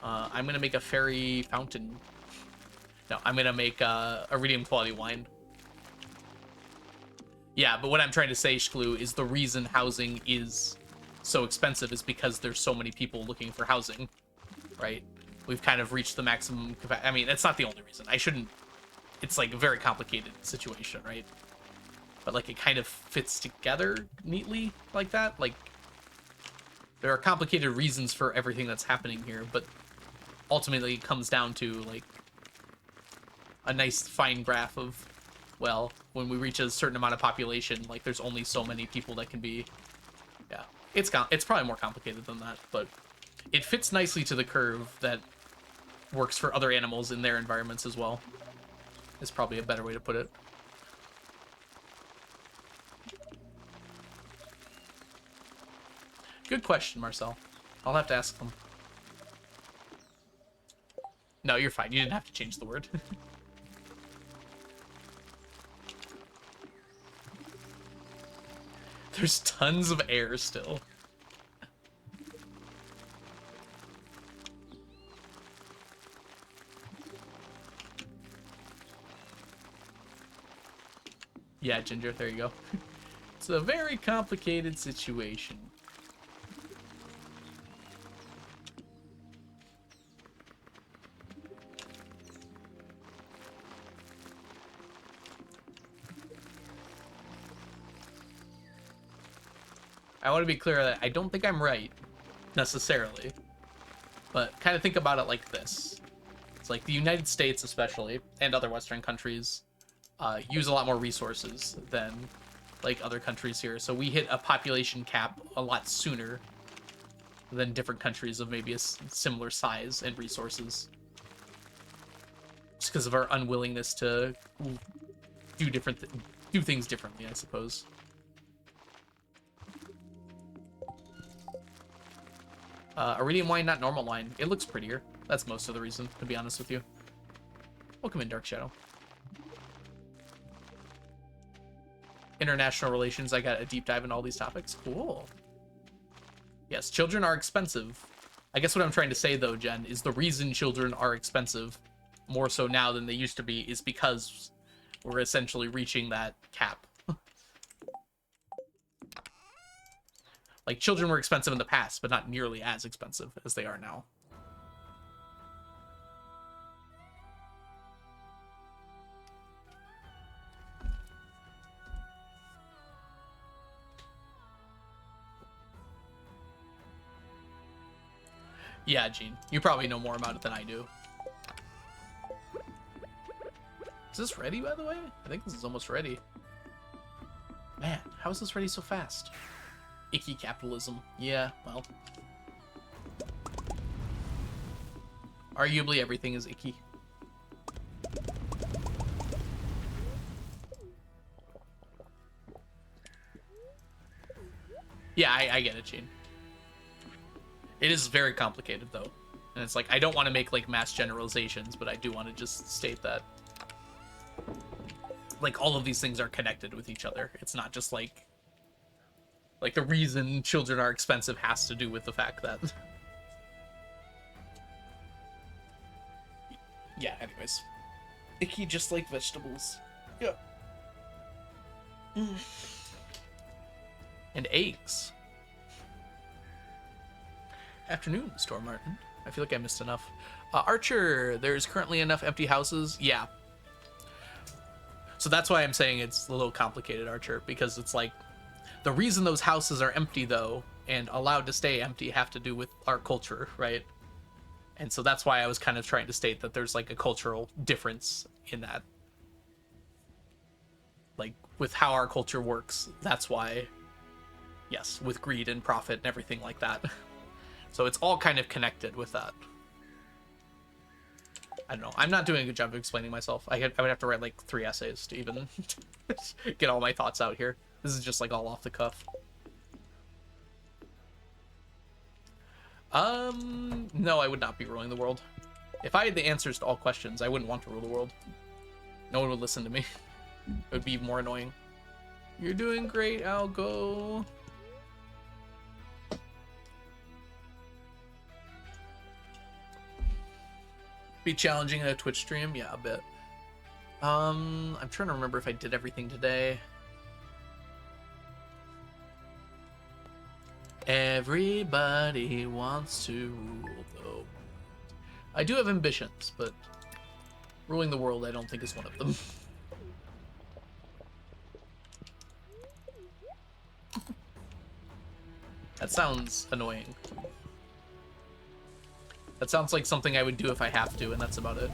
I'm gonna make a fairy fountain. No, I'm gonna make iridium quality wine. Yeah, but what I'm trying to say, Shklu, is the reason housing is so expensive is because there's so many people looking for housing, right? We've kind of reached the maximum capacity. I mean, that's not the only reason. I shouldn't... It's like a very complicated situation, right? But like it kind of fits together neatly like that. Like there are complicated reasons for everything that's happening here, but ultimately it comes down to like a nice fine graph of, well, when we reach a certain amount of population, like there's only so many people that can be... Yeah, it's probably more complicated than that, but it fits nicely to the curve that works for other animals in their environments as well. Is probably a better way to put it. Good question, Marcel. I'll have to ask them. No, you're fine. You didn't have to change the word. There's tons of air still. Yeah, Ginger, there you go. It's a very complicated situation. I want to be clear that I don't think I'm right, necessarily. But kind of think about it like this. It's like the United States especially, and other Western countries, use a lot more resources than like other countries here. So we hit a population cap a lot sooner than different countries of maybe a similar size and resources. Just because of our unwillingness to do things differently, I suppose. Iridium wine, not normal wine. It looks prettier. That's most of the reason, to be honest with you. Welcome in, Dark Shadow. International relations, I got a deep dive in all these topics. Cool. Yes, children are expensive. I guess what I'm trying to say, though, Jen, is the reason children are expensive, more so now than they used to be, is because we're essentially reaching that cap. Like, children were expensive in the past, but not nearly as expensive as they are now. Yeah, Gene, you probably know more about it than I do. Is this ready, by the way? I think this is almost ready. Man, how is this ready so fast? Icky capitalism. Yeah, well. Arguably everything is icky. Yeah, I get it, Gene. It is very complicated, though. And it's like, I don't want to make, like, mass generalizations, but I do want to just state that, like, all of these things are connected with each other. It's not just, like, the reason children are expensive has to do with the fact that... Yeah, anyways. Icky just like vegetables. Yeah. And eggs. Afternoon, Storm Martin. I feel like I missed enough. Archer, there's currently enough empty houses. Yeah. So that's why I'm saying it's a little complicated, Archer, because it's like, the reason those houses are empty, though, and allowed to stay empty have to do with our culture, right? And so that's why I was kind of trying to state that there's, like, a cultural difference in that. Like, with how our culture works, that's why, yes, with greed and profit and everything like that. So it's all kind of connected with that. I don't know. I'm not doing a good job of explaining myself. I would have to write like 3 essays to even get all my thoughts out here. This is just like all off the cuff. No, I would not be ruling the world. If I had the answers to all questions, I wouldn't want to rule the world. No one would listen to me. It would be more annoying. You're doing great, Algo. Be challenging in a Twitch stream? Yeah, a bit. I'm trying to remember if I did everything today. Everybody wants to rule, though. I do have ambitions, but ruling the world I don't think is one of them. That sounds annoying. That sounds like something I would do if I have to, and that's about it.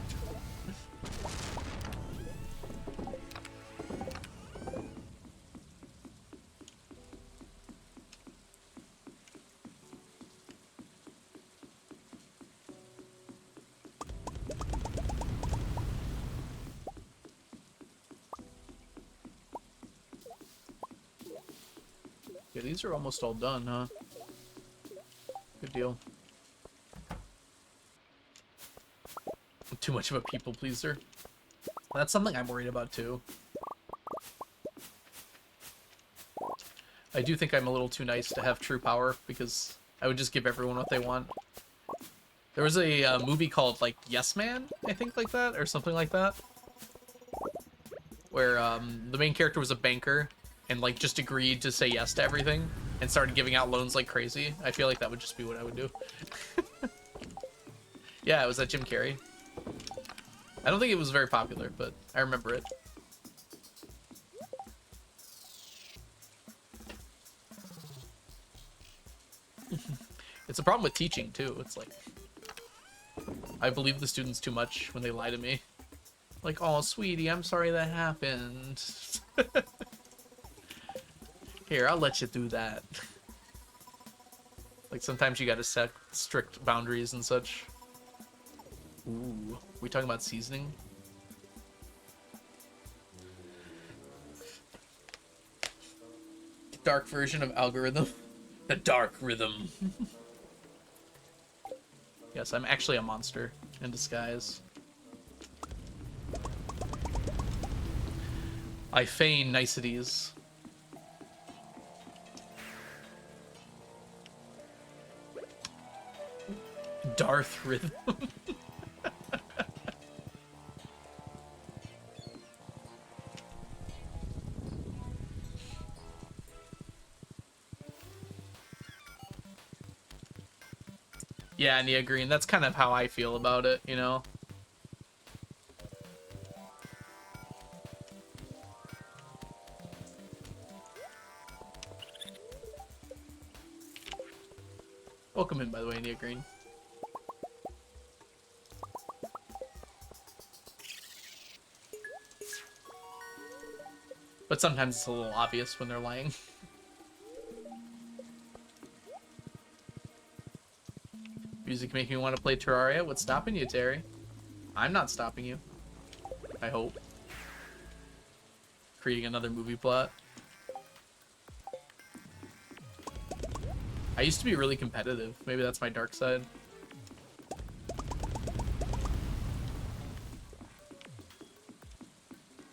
Yeah, these are almost all done, huh? Good deal. Too much of a people pleaser. That's something I'm worried about too. I do think I'm a little too nice to have true power because I would just give everyone what they want. There was a movie called like Yes Man, I think, like that, or something like that, where the main character was a banker and like just agreed to say yes to everything and started giving out loans like crazy. I feel like that would just be what I would do. Yeah, it was that Jim Carrey. I don't think it was very popular, but I remember it. It's a problem with teaching, too. It's like, I believe the students too much when they lie to me. Like, oh, sweetie, I'm sorry that happened. Here, I'll let you do that. Like, sometimes you gotta set strict boundaries and such. Ooh, we talking about seasoning? Dark version of algorithm. The dark rhythm. Yes, I'm actually a monster in disguise. I feign niceties. Darth rhythm. Yeah, Nia Green, that's kind of how I feel about it, you know? Welcome in, by the way, Nia Green. But sometimes it's a little obvious when they're lying. Music make me want to play Terraria. What's stopping you, Terry? I'm not stopping you. I hope. Creating another movie plot. I used to be really competitive. Maybe that's my dark side.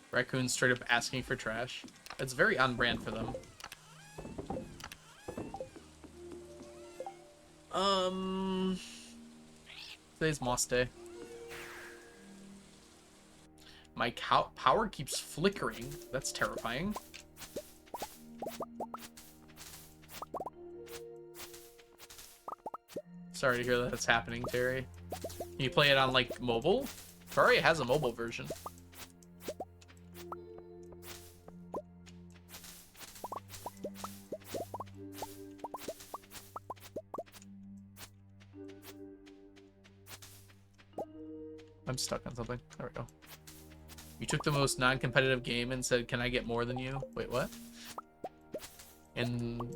Raccoons straight up asking for trash. That's very on brand for them. Today's Moss Day. My power keeps flickering. That's terrifying. Sorry to hear that that's happening, Terry. Can you play it on, like, mobile? Terraria has a mobile version. I'm stuck on something. There we go. You took the most non-competitive game and said, can I get more than you? Wait, what? And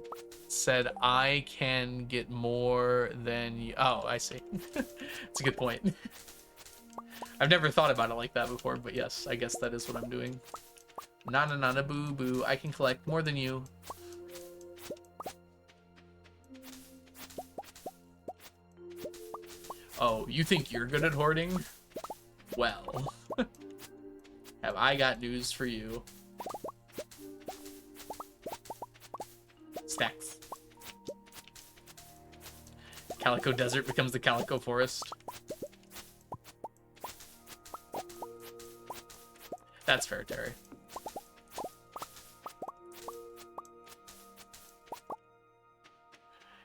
said, I can get more than you. Oh, I see. It's a good point. I've never thought about it like that before, but yes, I guess that is what I'm doing. Nana nana boo boo. I can collect more than you. Oh, you think you're good at hoarding? Well, have I got news for you. Stacks. Calico Desert becomes the Calico Forest. That's fair, Terry.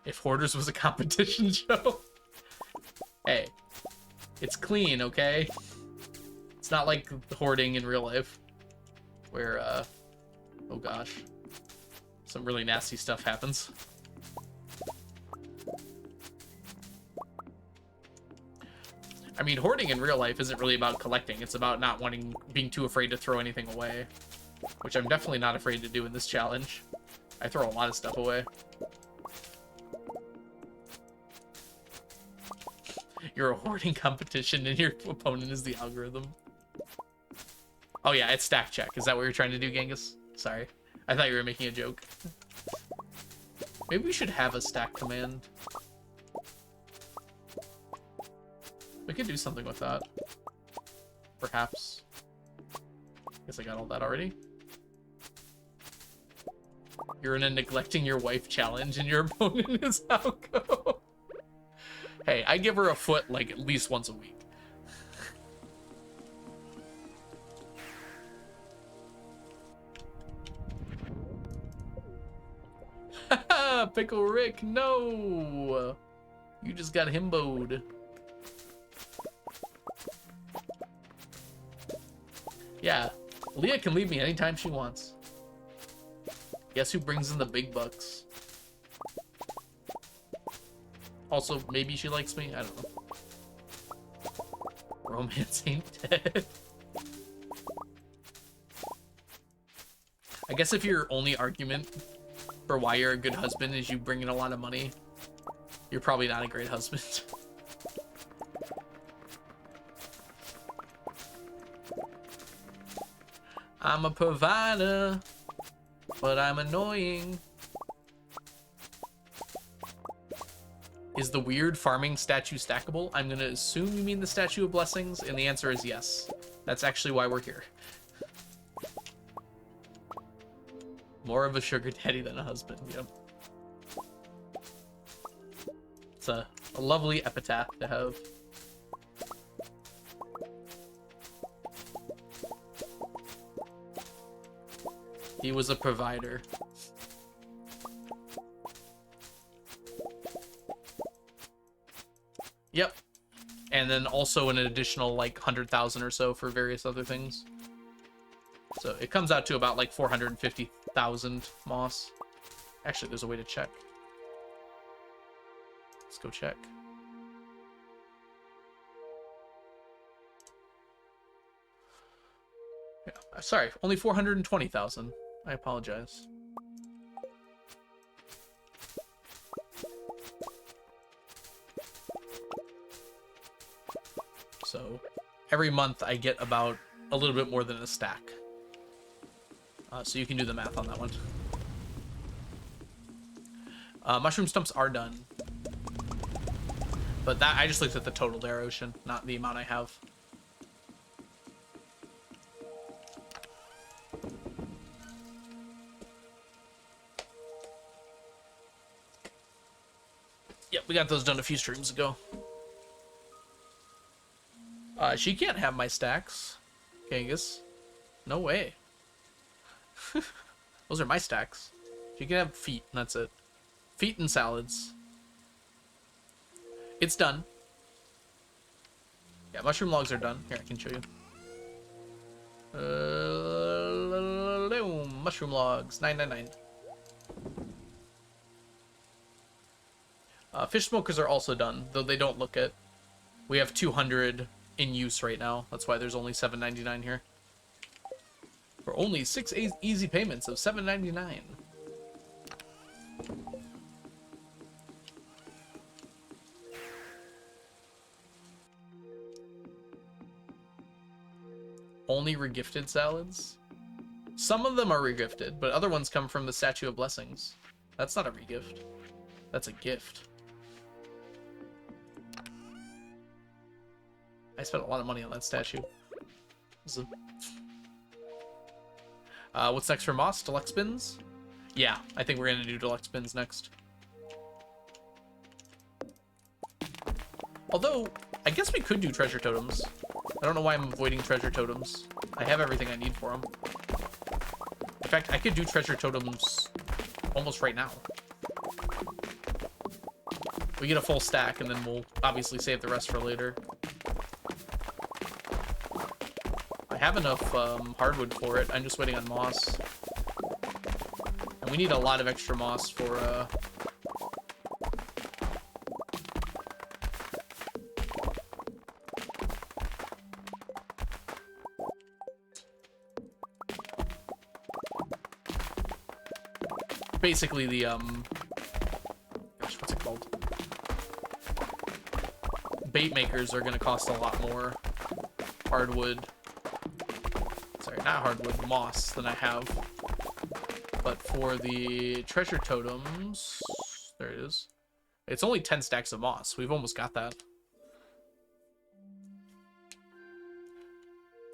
If Hoarders was a competition show. Hey, it's clean, okay? It's not like hoarding in real life. Where, oh gosh. Some really nasty stuff happens. I mean, hoarding in real life isn't really about collecting. It's about not being too afraid to throw anything away. Which I'm definitely not afraid to do in this challenge. I throw a lot of stuff away. You're a hoarding competition and your opponent is the algorithm. Oh yeah, it's stack check. Is that what you're trying to do, Genghis? Sorry. I thought you were making a joke. Maybe we should have a stack command. We could do something with that. Perhaps. Guess I got all that already. You're in a neglecting your wife challenge and your opponent is Alco. Hey, I give her a foot like at least once a week. Haha, Pickle Rick, no! You just got himboed. Yeah, Leah can leave me anytime she wants. Guess who brings in the big bucks? Also, maybe she likes me? I don't know. Romance ain't dead. I guess if your only argument for why you're a good husband is you bring in a lot of money, you're probably not a great husband. I'm a provider, but I'm annoying. Is the weird farming statue stackable? I'm gonna assume you mean the Statue of Blessings, and the answer is yes. That's actually why we're here. More of a sugar daddy than a husband, yep. It's a lovely epitaph to have. He was a provider. Yep. And then also an additional like 100,000 or so for various other things. So it comes out to about like 450,000 moss. Actually, there's a way to check. Let's go check. Yeah, sorry, only 420,000. I apologize. So every month I get about a little bit more than a stack. So you can do the math on that one. Mushroom stumps are done. But that I just looked at the total there, Ocean, not the amount I have. Yep, we got those done a few streams ago. She can't have my stacks, Kangas. No way. Those are my stacks. She can have feet, and that's it. Feet and salads. It's done. Yeah, mushroom logs are done. Here, I can show you. Mushroom logs, 999. Fish smokers are also done, though they don't look it. We have 200 in use right now. That's why there's only 799 here. For only 6 easy payments of 799. Only regifted salads? Some of them are regifted, but other ones come from the Statue of Blessings. That's not a regift. That's a gift. I spent a lot of money on that statue. What's next for Moss? Deluxe bins? Yeah, I think we're gonna do deluxe bins next. Although, I guess we could do treasure totems. I don't know why I'm avoiding treasure totems. I have everything I need for them. In fact, I could do treasure totems almost right now. We get a full stack, and then we'll obviously save the rest for later. I have enough hardwood for it. I'm just waiting on moss. And we need a lot of extra moss for... basically the, gosh, what's it called? Bait makers are going to cost a lot more hardwood. Sorry, not hardwood, moss than I have. But for the treasure totems, there it is. It's only 10 stacks of moss. We've almost got that.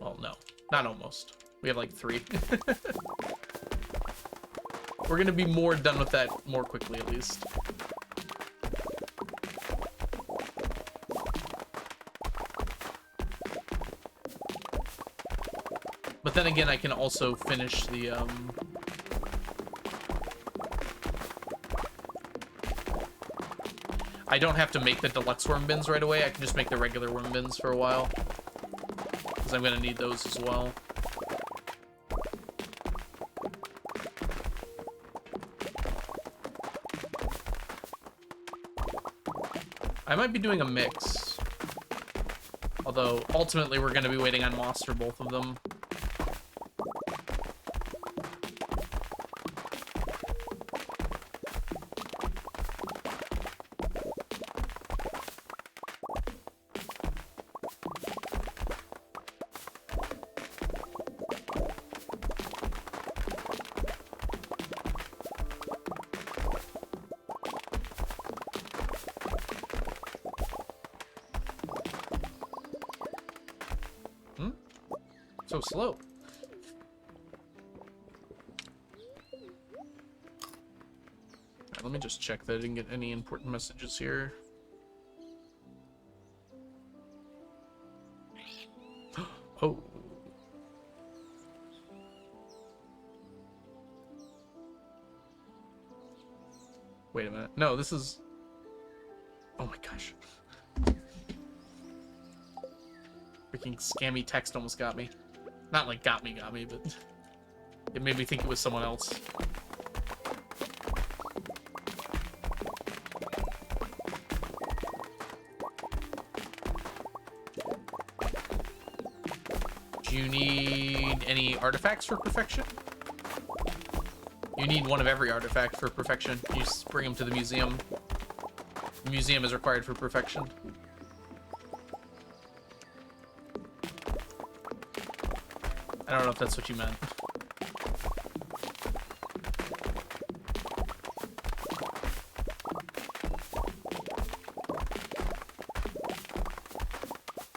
Well, no, not almost. We have like 3. We're gonna be more done with that more quickly, at least. But then again, I can also finish the, I don't have to make the deluxe worm bins right away. I can just make the regular worm bins for a while. Because I'm gonna need those as well. I might be doing a mix. Although, ultimately, we're going to be waiting on moss for both of them. So slow. Right, let me just check that I didn't get any important messages here. Oh. Wait a minute. No, this is... Oh my gosh. Freaking scammy text almost got me. Not like got me, but it made me think it was someone else. Do you need any artifacts for perfection? You need one of every artifact for perfection. You just bring them to the museum. The museum is required for perfection. I don't know if that's what you meant.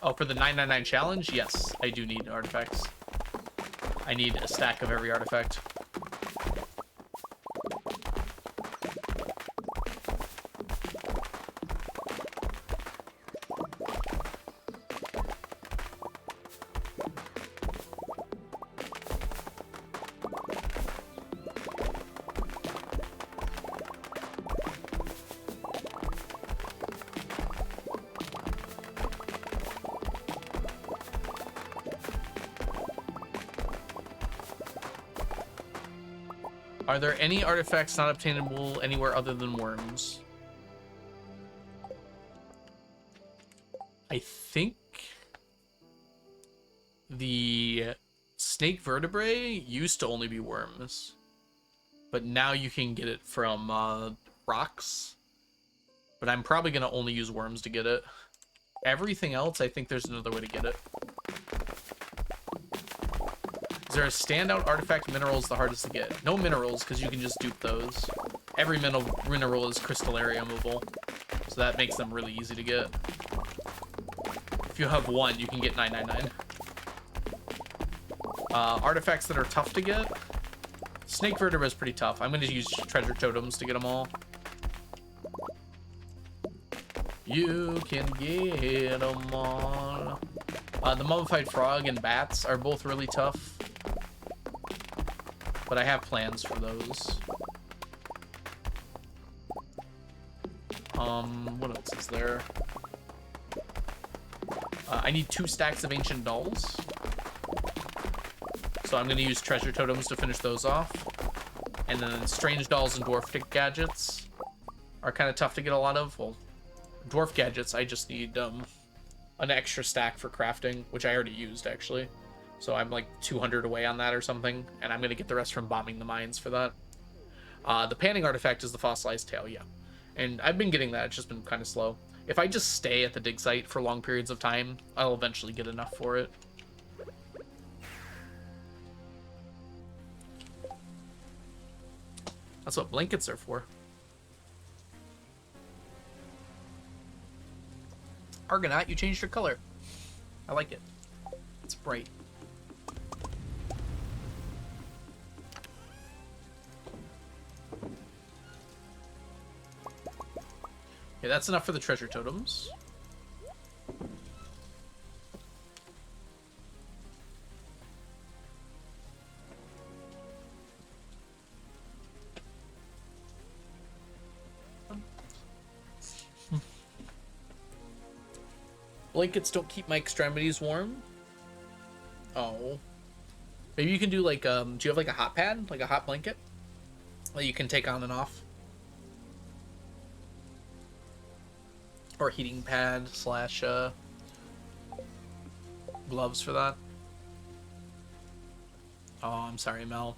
Oh, for the 999 challenge? Yes, I do need artifacts. I need a stack of every artifact. Are there any artifacts not obtainable anywhere other than worms? I think the snake vertebrae used to only be worms, but now you can get it from rocks. But I'm probably going to only use worms to get it. Everything else, I think there's another way to get it. Is there a standout artifact mineral is the hardest to get? No minerals, because you can just dupe those. Every mineral is crystallariumable, so that makes them really easy to get. If you have one, you can get 999. Artifacts that are tough to get. Snake vertebra is pretty tough. I'm going to use treasure totems to get them all. You can get them all. The mummified frog and bats are both really tough. But I have plans for those. What else is there? I need 2 stacks of ancient dolls. So I'm going to use treasure totems to finish those off. And then strange dolls and dwarf gadgets are kind of tough to get a lot of. Well, dwarf gadgets, I just need an extra stack for crafting, which I already used, actually. So I'm like 200 away on that or something, and I'm going to get the rest from bombing the mines for that. The panning artifact is the fossilized tail, yeah. And I've been getting that, it's just been kind of slow. If I just stay at the dig site for long periods of time, I'll eventually get enough for it. That's what blankets are for. Argonaut, you changed your color. I like it. It's bright. Okay, that's enough for the treasure totems. Blankets don't keep my extremities warm. Oh. Maybe you can do like, do you have like a hot pad? Like a hot blanket? That you can take on and off? Or heating pad slash, gloves for that? Oh, I'm sorry, Mel.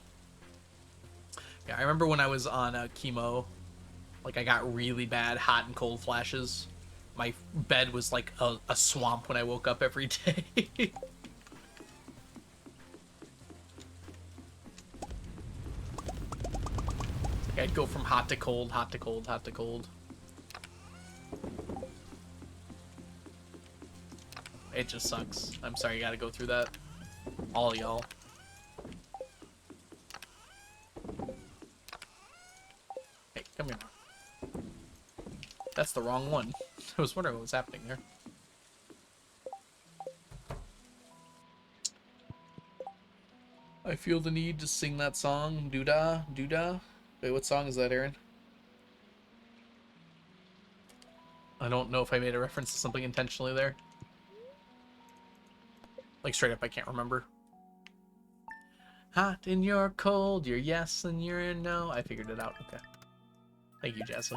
Yeah, I remember when I was on chemo, like I got really bad hot and cold flashes. My bed was like a swamp when I woke up every day. Like I'd go from hot to cold, hot to cold, hot to cold. It just sucks. I'm sorry you gotta go through that. All y'all. Hey, come here. That's the wrong one. I was wondering what was happening there. I feel the need to sing that song. Doodah, doodah. Wait, what song is that, Aaron? I don't know if I made a reference to something intentionally there. Like, straight up, I can't remember. Hot and you're cold, you're yes and you're no. I figured it out. Okay. Thank you, Jazza.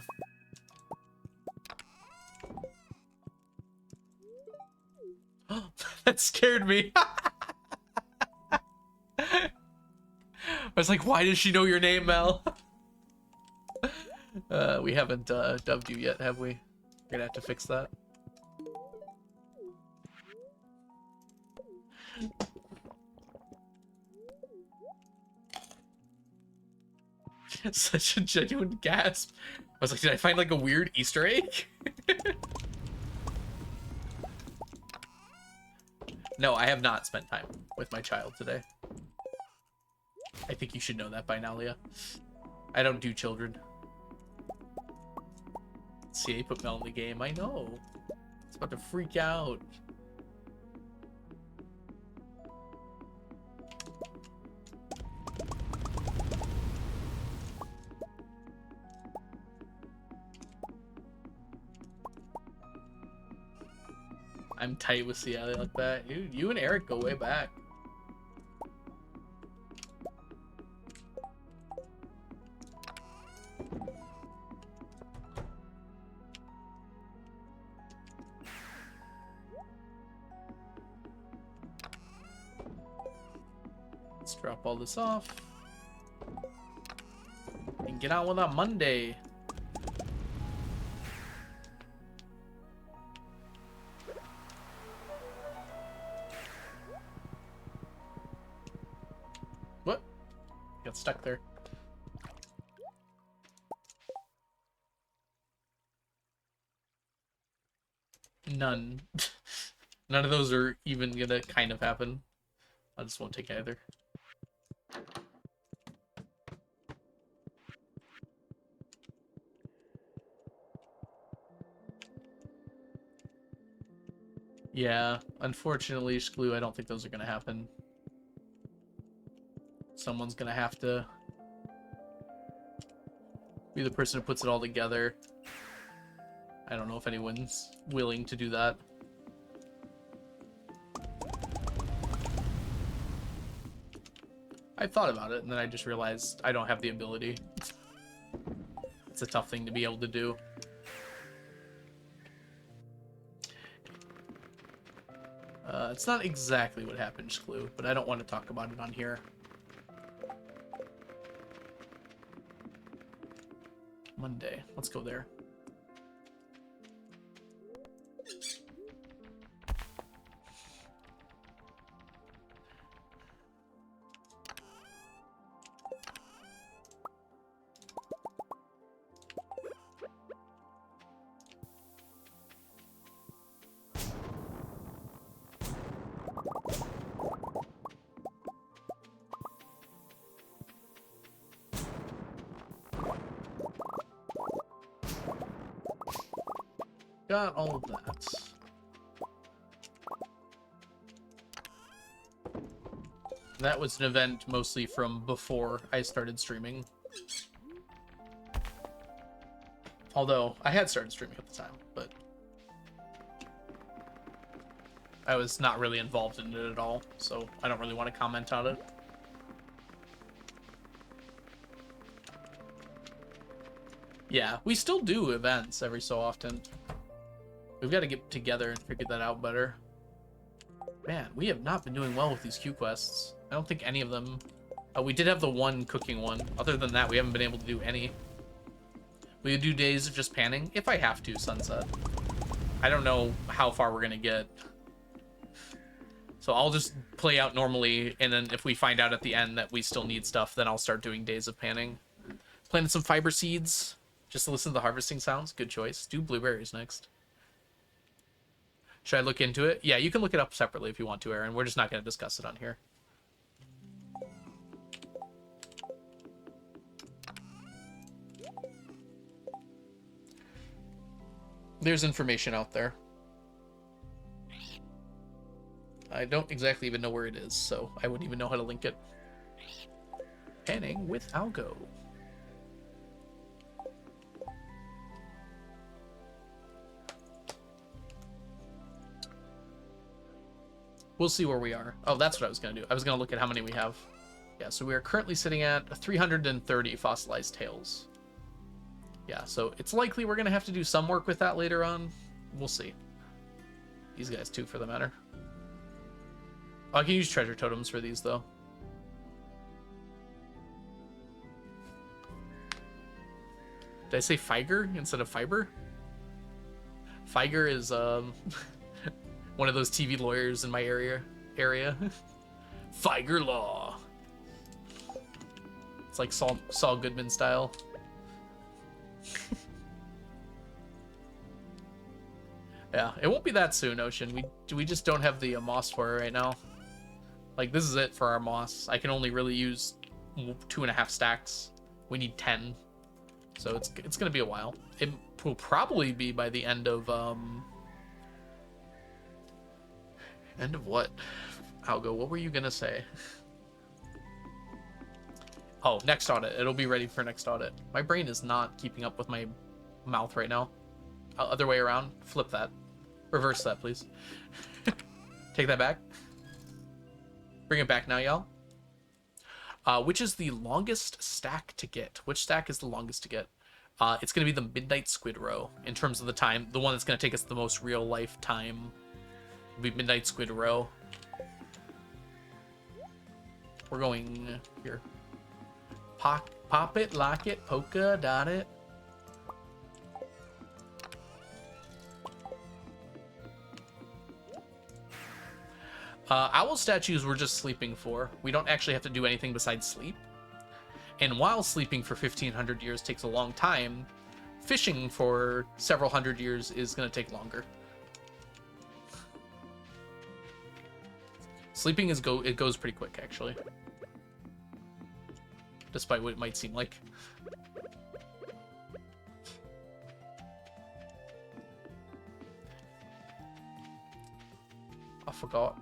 That scared me. I was like, why does she know your name, Mel? We haven't dubbed you yet, have we? We're gonna have to fix that. Such a genuine gasp. I was like, did I find like a weird Easter egg? No, I have not spent time with my child today. I think you should know that by now, Leah. I don't do children. CA put Mel in the game. I know. It's about to freak out. I'm tight with CA like that. Dude, you and Eric go way back. Let's drop all this off. And get on with our Monday. Got stuck there. None. None of those are even gonna kind of happen. I just won't take either. Yeah, unfortunately, Shkloo, I don't think those are gonna happen. Someone's gonna have to be the person who puts it all together. I don't know if anyone's willing to do that. I thought about it, and then I just realized I don't have the ability. It's a tough thing to be able to do. It's not exactly what happened, Shkloo, but I don't want to talk about it on here. Monday. Let's go there. Got all of that. That was an event mostly from before I started streaming. Although, I had started streaming at the time, but I was not really involved in it at all, so I don't really want to comment on it. Yeah, we still do events every so often. We've got to get together and figure that out better. Man, we have not been doing well with these Q quests. I don't think any of them... we did have the one cooking one. Other than that, we haven't been able to do any. We do days of just panning, if I have to, Sunset. I don't know how far we're going to get. So I'll just play out normally, and then if we find out at the end that we still need stuff, then I'll start doing days of panning. Planted some fiber seeds, just to listen to the harvesting sounds. Good choice. Do blueberries next. Should I look into it? Yeah, you can look it up separately if you want to, Aaron. We're just not going to discuss it on here. There's information out there. I don't exactly even know where it is, so I wouldn't even know how to link it. Panning with Algo. We'll see where we are. Oh, that's what I was going to do. I was going to look at how many we have. Yeah, so we are currently sitting at 330 fossilized tails. Yeah, so it's likely we're going to have to do some work with that later on. We'll see. These guys, too, for the matter. Oh, I can use treasure totems for these, though. Did I say Figer instead of fiber? Figer is, one of those TV lawyers in my area. Figer Law. It's like Saul Goodman style. Yeah, it won't be that soon, Ocean. We just don't have the moss for it right now. Like, this is it for our moss. I can only really use 2.5 stacks. We need 10. So it's gonna be a while. It will probably be by the end of End of what? Algo, what were you gonna say? Oh, next audit. It'll be ready for next audit. My brain is not keeping up with my mouth right now. Other way around. Flip that. Reverse that, please. Take that back. Bring it back now, y'all. Which is the longest stack to get? Which stack is the longest to get? It's going to be the Midnight Squid Row in terms of the time. The one that's going to take us the most real life time will be Midnight Squid Row. We're going here. Pop it, lock it, polka dot it. Owl statues we're just sleeping for. We don't actually have to do anything besides sleep. And while sleeping for 1,500 years takes a long time, fishing for several hundred years is going to take longer. Sleeping it goes pretty quick, actually. Despite what it might seem like. I forgot.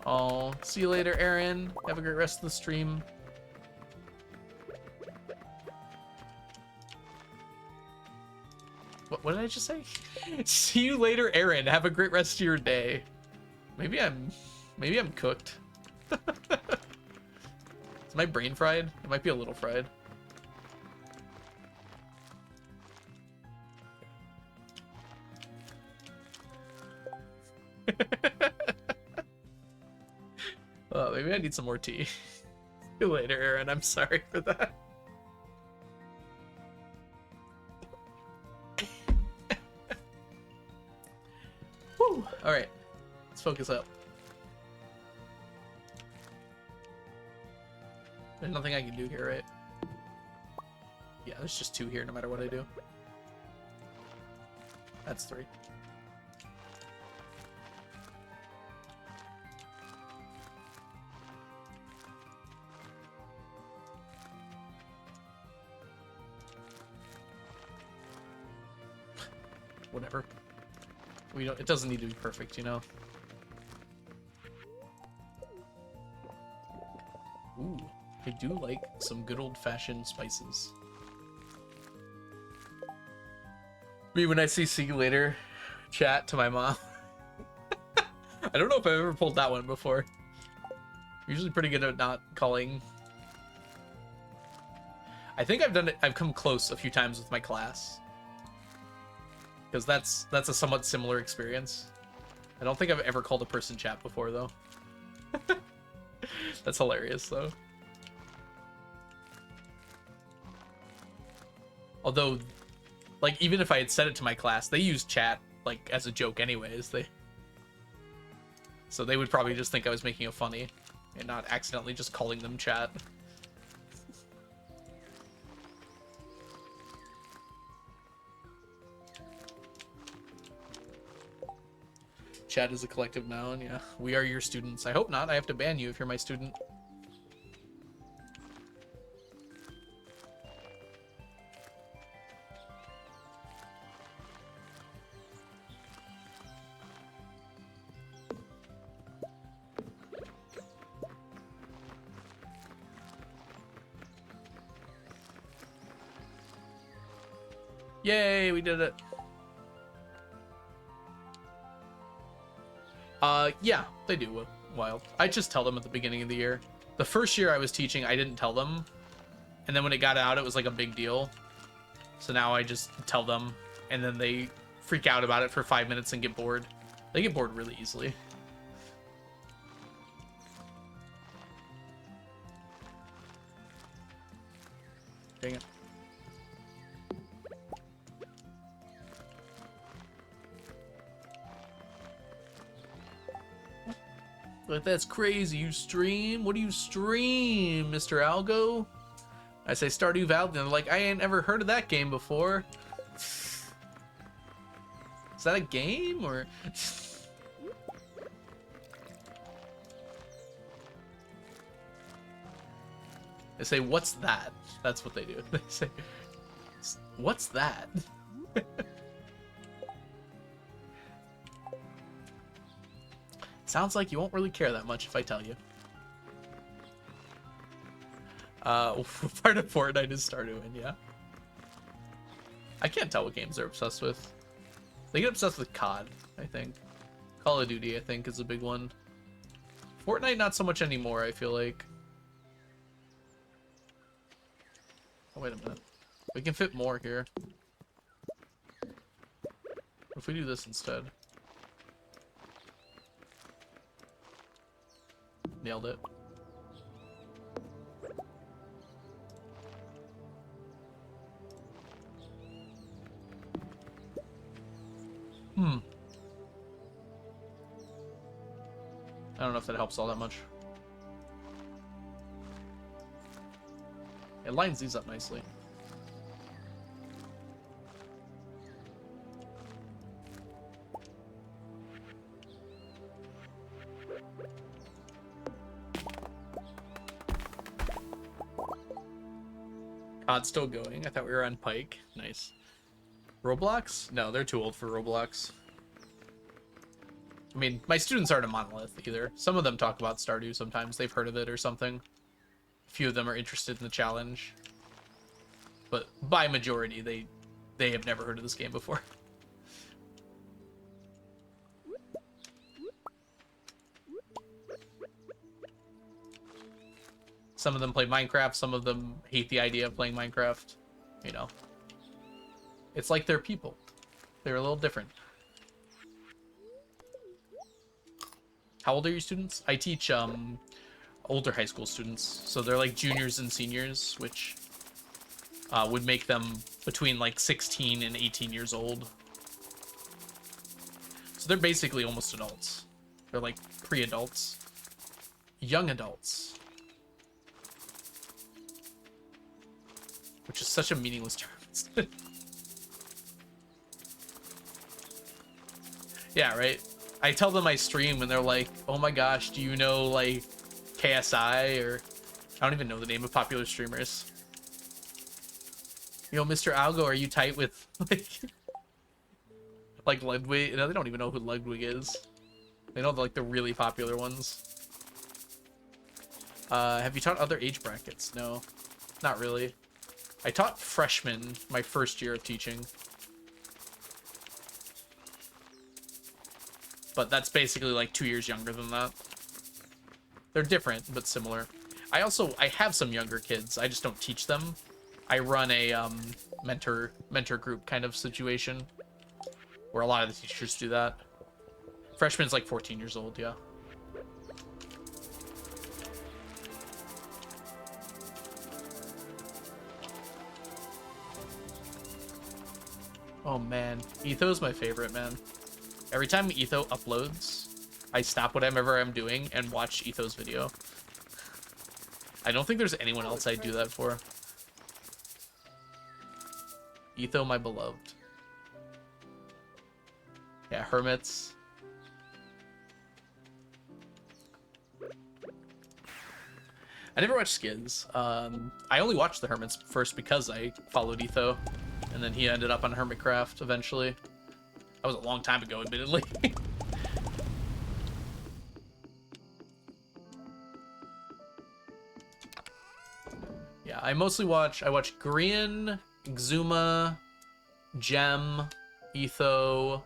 Oh, see you later, Aaron. Have a great rest of the stream. What did I just say? See you later, Aaron. Have a great rest of your day. Maybe I'm cooked. Is my brain fried? It might be a little fried. Maybe I need some more tea. See you later, Aaron. I'm sorry for that. Whew. All right, let's focus up. There's nothing I can do here, right? Yeah, there's just 2 here no matter what I do. That's 3. Whatever. It doesn't need to be perfect, you know? Ooh, I do like some good old-fashioned spices. Me when I see you later chat to my mom. I don't know if I've ever pulled that one before. I'm usually pretty good at not calling. I think I've done it. I've come close a few times with my class. Because that's a somewhat similar experience. I don't think I've ever called a person chat before, though. That's hilarious, though. Although, like, even if I had said it to my class, they use chat, like, as a joke anyways. So they would probably just think I was making it funny and not accidentally just calling them chat. Chat is a collective noun, yeah. We are your students. I hope not. I have to ban you if you're my student. Yay, we did it. Yeah, they do wild. I just tell them at the beginning of the year. The first year I was teaching, I didn't tell them. And then when it got out, it was like a big deal. So now I just tell them, and then they freak out about it for 5 minutes and get bored. They get bored really easily. Dang it. Like, that's crazy. You stream? What do you stream, Mr. Algo? I say Stardew Valley, and they're like, I ain't ever heard of that game before. Is that a game, or? They say, what's that? That's what they do. They say, what's that? Sounds like you won't really care that much if I tell you. Part of Fortnite is Stardew, yeah. I can't tell what games they're obsessed with. They get obsessed with COD, I think. Call of Duty, I think, is a big one. Fortnite, not so much anymore, I feel like. Oh, wait a minute. We can fit more here. What if we do this instead? Nailed it. Hmm. I don't know if that helps all that much. It lines these up nicely. COD's still going. I thought we were on Pike. Nice. Roblox? No, they're too old for Roblox. I mean, my students aren't a monolith either. Some of them talk about Stardew sometimes. They've heard of it or something. A few of them are interested in the challenge. But by majority, they have never heard of this game before. Some of them play Minecraft, some of them hate the idea of playing Minecraft. You know. It's like they're people. They're a little different. How old are your students? I teach older high school students. So they're like juniors and seniors, which would make them between like 16 and 18 years old. So they're basically almost adults. They're like pre-adults. Young adults. Which is such a meaningless term. Yeah, right? I tell them I stream and they're like, oh my gosh, do you know like KSI or I don't even know the name of popular streamers. Yo, Mr. Algo, are you tight with like Ludwig? You know, they don't even know who Ludwig is. They know like the really popular ones. Have you taught other age brackets? No, not really. I taught freshmen my first year of teaching. But that's basically like 2 years younger than that. They're different, but similar. I have some younger kids. I just don't teach them. I run a mentor group kind of situation where a lot of the teachers do that. Freshman's like 14 years old, yeah. Oh man, Etho's my favorite, man. Every time Etho uploads, I stop whatever I'm doing and watch Etho's video. I don't think there's anyone else I'd do that for. Etho, my beloved. Yeah, hermits. I never watched Skids. I only watched the hermits first because I followed Etho, and then he ended up on Hermitcraft eventually. That was a long time ago, admittedly. Yeah, I mostly watch Grian, Xuma, Gem, Etho.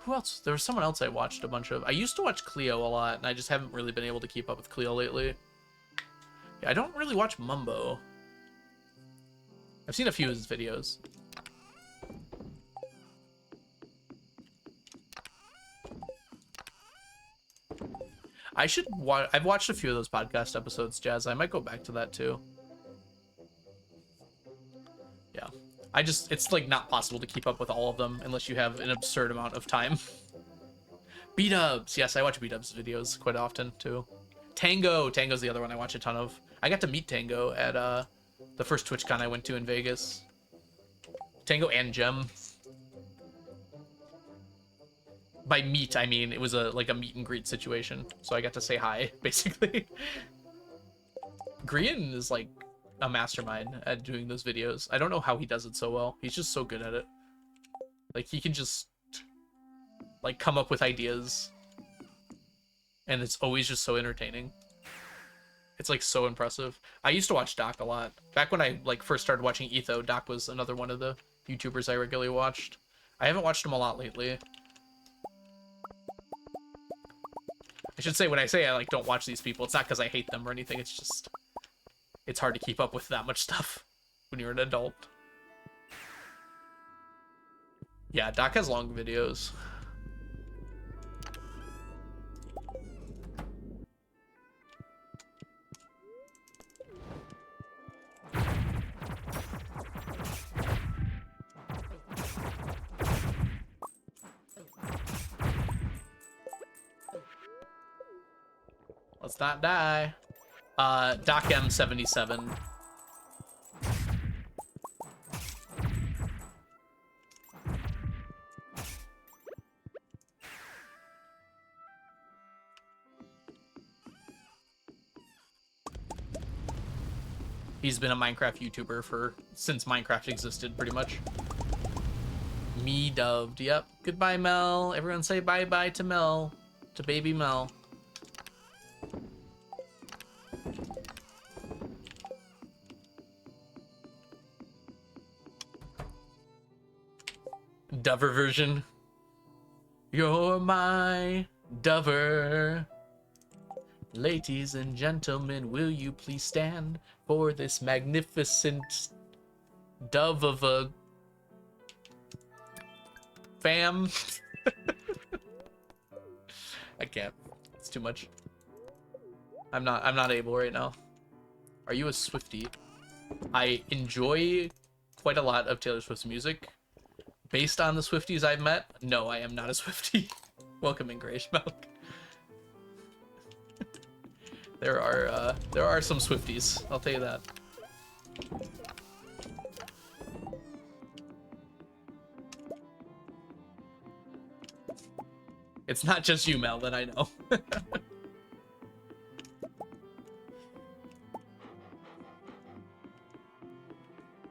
Who else? There was someone else I watched a bunch of. I used to watch Cleo a lot, and I just haven't really been able to keep up with Cleo lately. Yeah, I don't really watch Mumbo. I've seen a few of his videos. I've watched a few of those podcast episodes, Jazz. I might go back to that too. Yeah. It's like not possible to keep up with all of them unless you have an absurd amount of time. B-dubs. Yes, I watch B-dubs videos quite often too. Tango's the other one I watch a ton of. I got to meet Tango at the first TwitchCon I went to in Vegas. Tango and Gem. By meet, I mean it was like a meet and greet situation, so I got to say hi, basically. Grian is like a mastermind at doing those videos. I don't know how he does it so well. He's just so good at it. Like, he can just like come up with ideas, and it's always just so entertaining. It's like so impressive. I used to watch Doc a lot. Back when I like first started watching Etho, Doc was another one of the YouTubers I regularly watched. I haven't watched him a lot lately. I should say, when I say I like don't watch these people, it's not because I hate them or anything. It's just, it's hard to keep up with that much stuff when you're an adult. Yeah, Doc has long videos. Let's not die. Doc M77. He's been a Minecraft YouTuber since Minecraft existed, pretty much. Me doved. Yep. Goodbye, Mel. Everyone say bye-bye to Mel. To baby Mel. Dover version. You're my Dover. Ladies and gentlemen, will you please stand for this magnificent dove of a fam? I can't. It's too much. I'm not able right now. Are you a Swiftie? I enjoy quite a lot of Taylor Swift's music. Based on the Swifties I've met, no, I am not a Swiftie. Welcome in, Grayish Milk. There are some Swifties, I'll tell you that. It's not just you, Mel, that I know.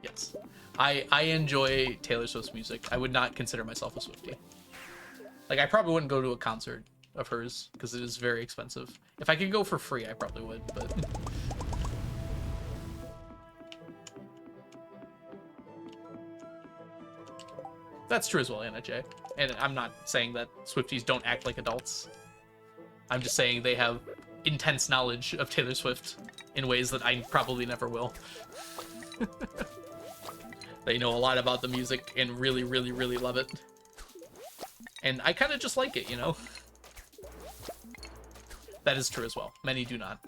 Yes. I enjoy Taylor Swift's music. I would not consider myself a Swiftie. Like, I probably wouldn't go to a concert of hers because it is very expensive. If I could go for free, I probably would, but that's true as well, Anna J. And I'm not saying that Swifties don't act like adults. I'm just saying they have intense knowledge of Taylor Swift in ways that I probably never will. They know a lot about the music and really, really, really love it. And I kind of just like it, you know? That is true as well. Many do not.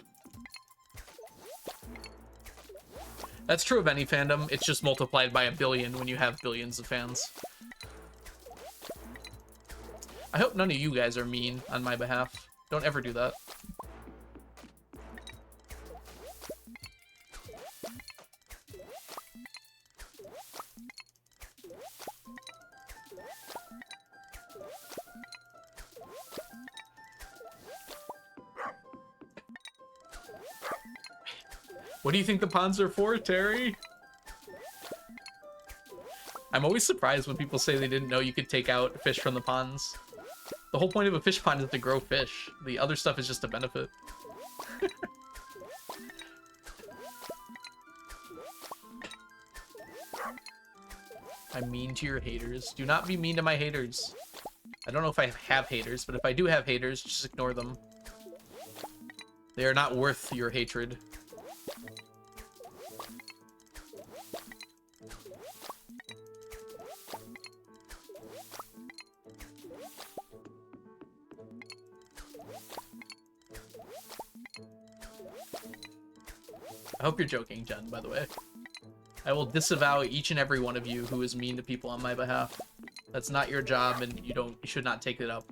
That's true of any fandom. It's just multiplied by a billion when you have billions of fans. I hope none of you guys are mean on my behalf. Don't ever do that. What do you think the ponds are for, Terry? I'm always surprised when people say they didn't know you could take out fish from the ponds. The whole point of a fish pond is to grow fish. The other stuff is just a benefit. I'm mean to your haters. Do not be mean to my haters. I don't know if I have haters, but if I do have haters, just ignore them. They are not worth your hatred. I hope you're joking, Jen, by the way. I will disavow each and every one of you who is mean to people on my behalf. That's not your job, and you should not take it up.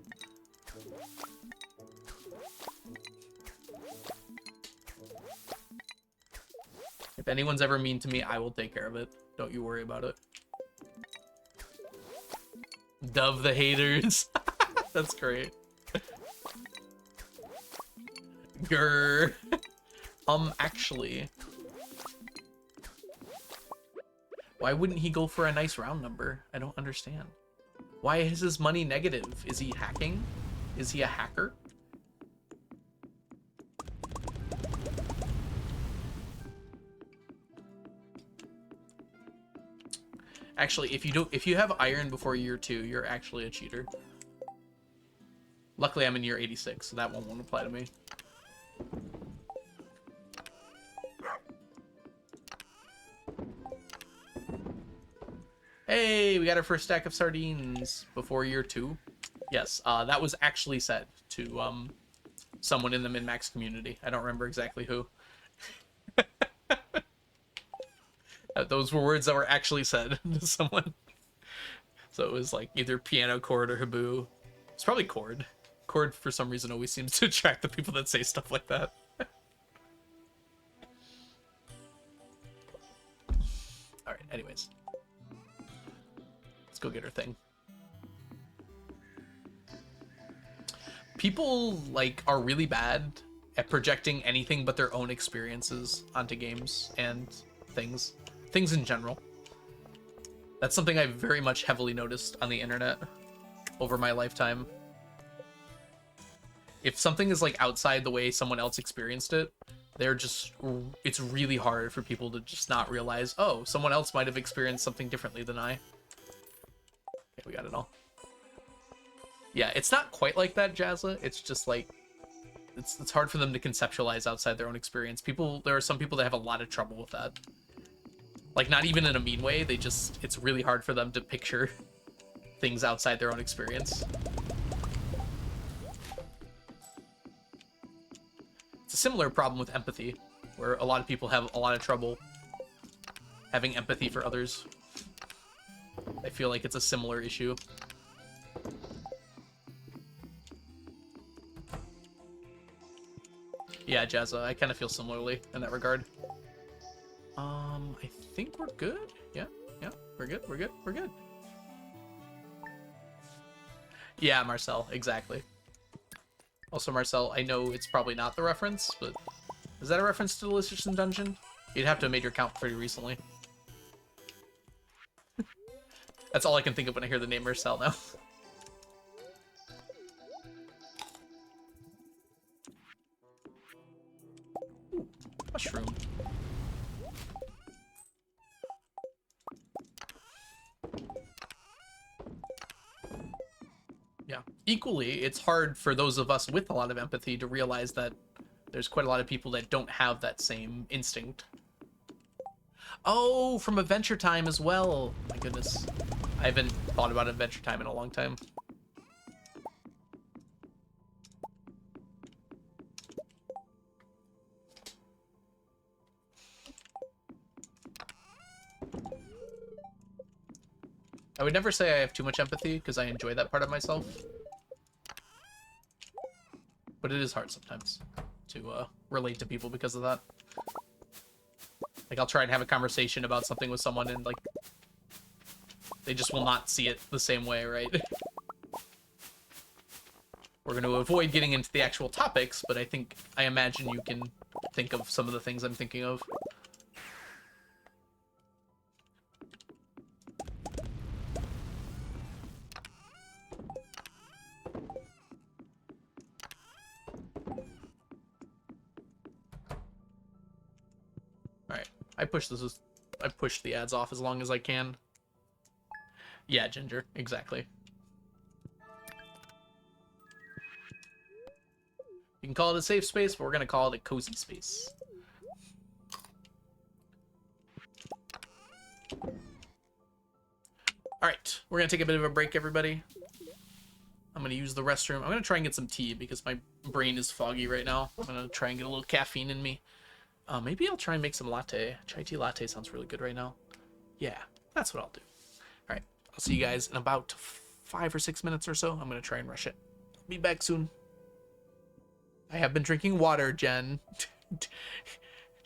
If anyone's ever mean to me, I will take care of it. Don't you worry about it. Dove the haters. That's great. Grr. Actually. Why wouldn't he go for a nice round number? I don't understand. Why is his money negative? Is he hacking? Is he a hacker? Actually, if you have iron before year 2, you're actually a cheater. Luckily, I'm in year 86, so that one won't apply to me. Hey, we got our first stack of sardines before year 2. Yes, that was actually said to someone in the min-max community. I don't remember exactly who. Those were words that were actually said to someone. So it was like either piano chord or Habu. It's probably chord. Discord, for some reason, always seems to attract the people that say stuff like that. Alright, anyways. Let's go get her thing. People, like, are really bad at projecting anything but their own experiences onto games and things. Things in general. That's something I've very much heavily noticed on the internet over my lifetime. If something is, like, outside the way someone else experienced it, it's really hard for people to just not realize, oh, someone else might have experienced something differently than I. Okay, we got it all. Yeah, it's not quite like that, Jazza. It's just like, it's hard for them to conceptualize outside their own experience. There are some people that have a lot of trouble with that. Like, not even in a mean way, it's really hard for them to picture things outside their own experience. It's a similar problem with empathy, where a lot of people have a lot of trouble having empathy for others. I feel like it's a similar issue. Yeah, Jazza, I kind of feel similarly in that regard. I think we're good. Yeah, we're good. Yeah, Marcel, exactly. Also, Marcel, I know it's probably not the reference, but is that a reference to Delicious in Dungeon? You'd have to have made your account pretty recently. That's all I can think of when I hear the name Marcel now. Ooh, mushroom. Yeah. Equally, it's hard for those of us with a lot of empathy to realize that there's quite a lot of people that don't have that same instinct. Oh, from Adventure Time as well. My goodness. I haven't thought about Adventure Time in a long time. I would never say I have too much empathy, because I enjoy that part of myself. But it is hard sometimes to relate to people because of that. Like, I'll try and have a conversation about something with someone, and, like, they just will not see it the same way, right? We're going to avoid getting into the actual topics, but I imagine you can think of some of the things I'm thinking of. Alright, I push the ads off as long as I can. Yeah, Ginger, exactly. You can call it a safe space, but we're going to call it a cozy space. Alright, we're going to take a bit of a break, everybody. I'm going to use the restroom. I'm going to try and get some tea because my brain is foggy right now. I'm going to try and get a little caffeine in me. Maybe I'll try and make some latte. Chai tea latte sounds really good right now. Yeah, that's what I'll do. Alright, I'll see you guys in about 5 or 6 minutes or so. I'm going to try and rush it. Be back soon. I have been drinking water, Jen. Do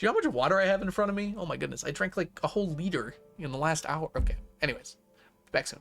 you know how much water I have in front of me? Oh my goodness, I drank like a whole liter in the last hour. Okay, anyways, back soon.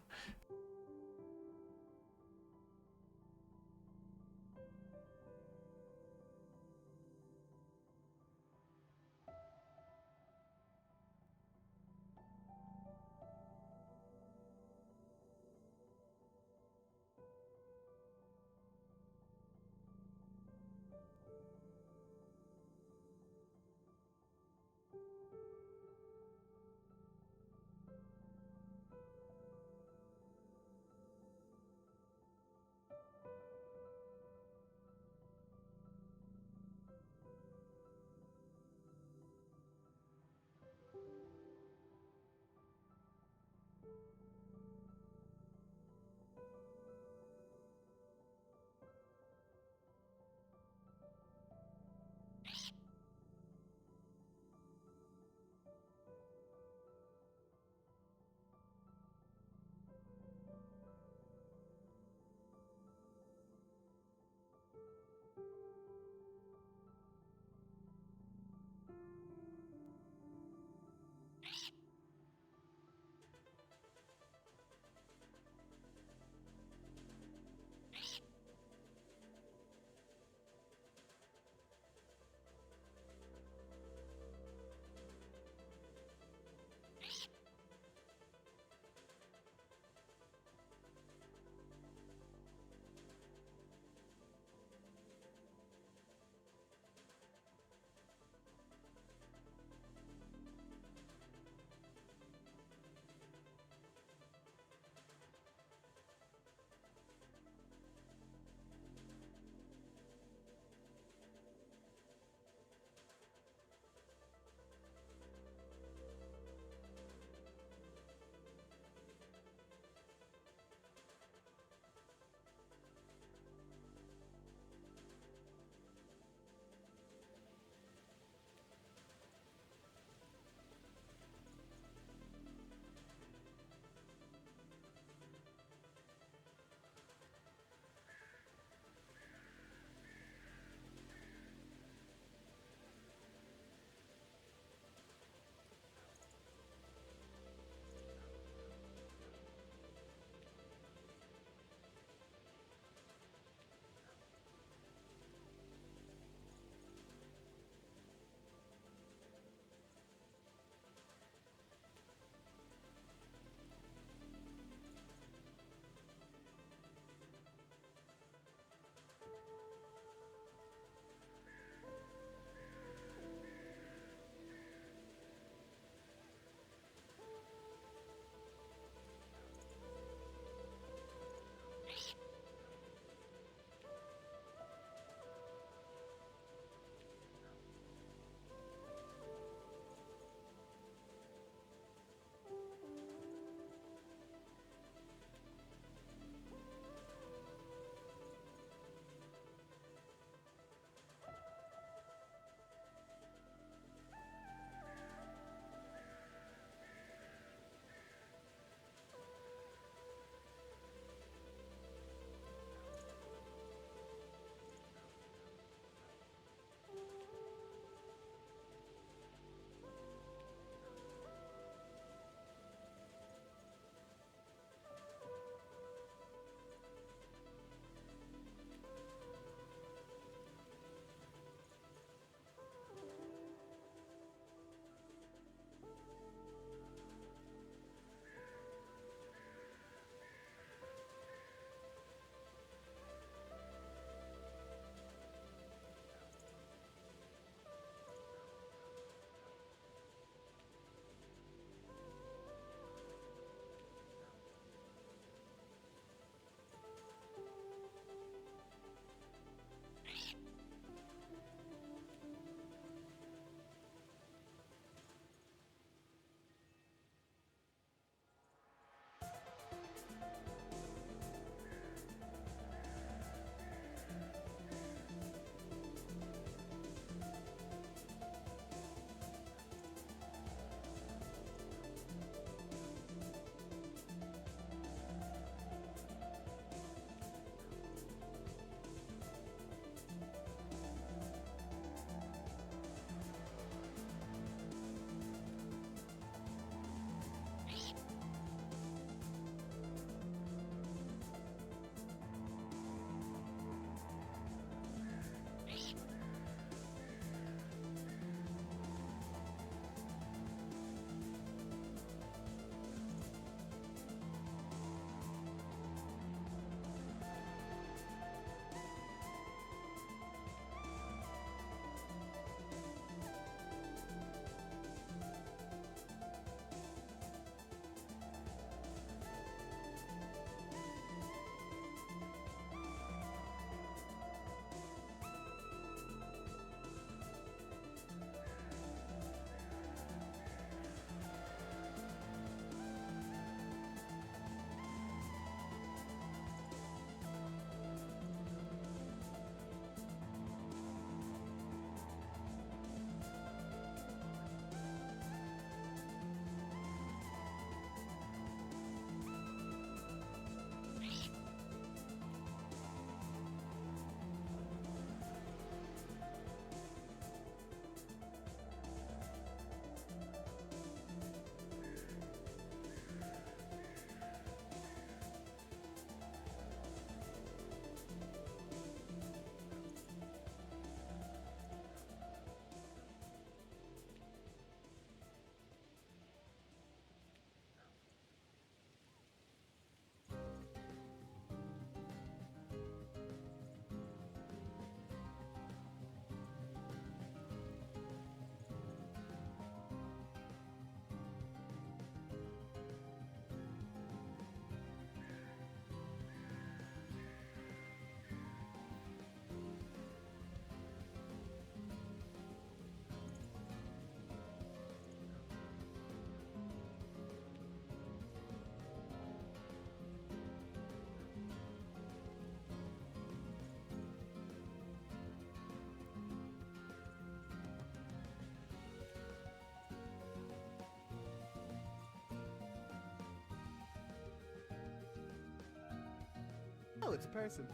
Oh, it's a person.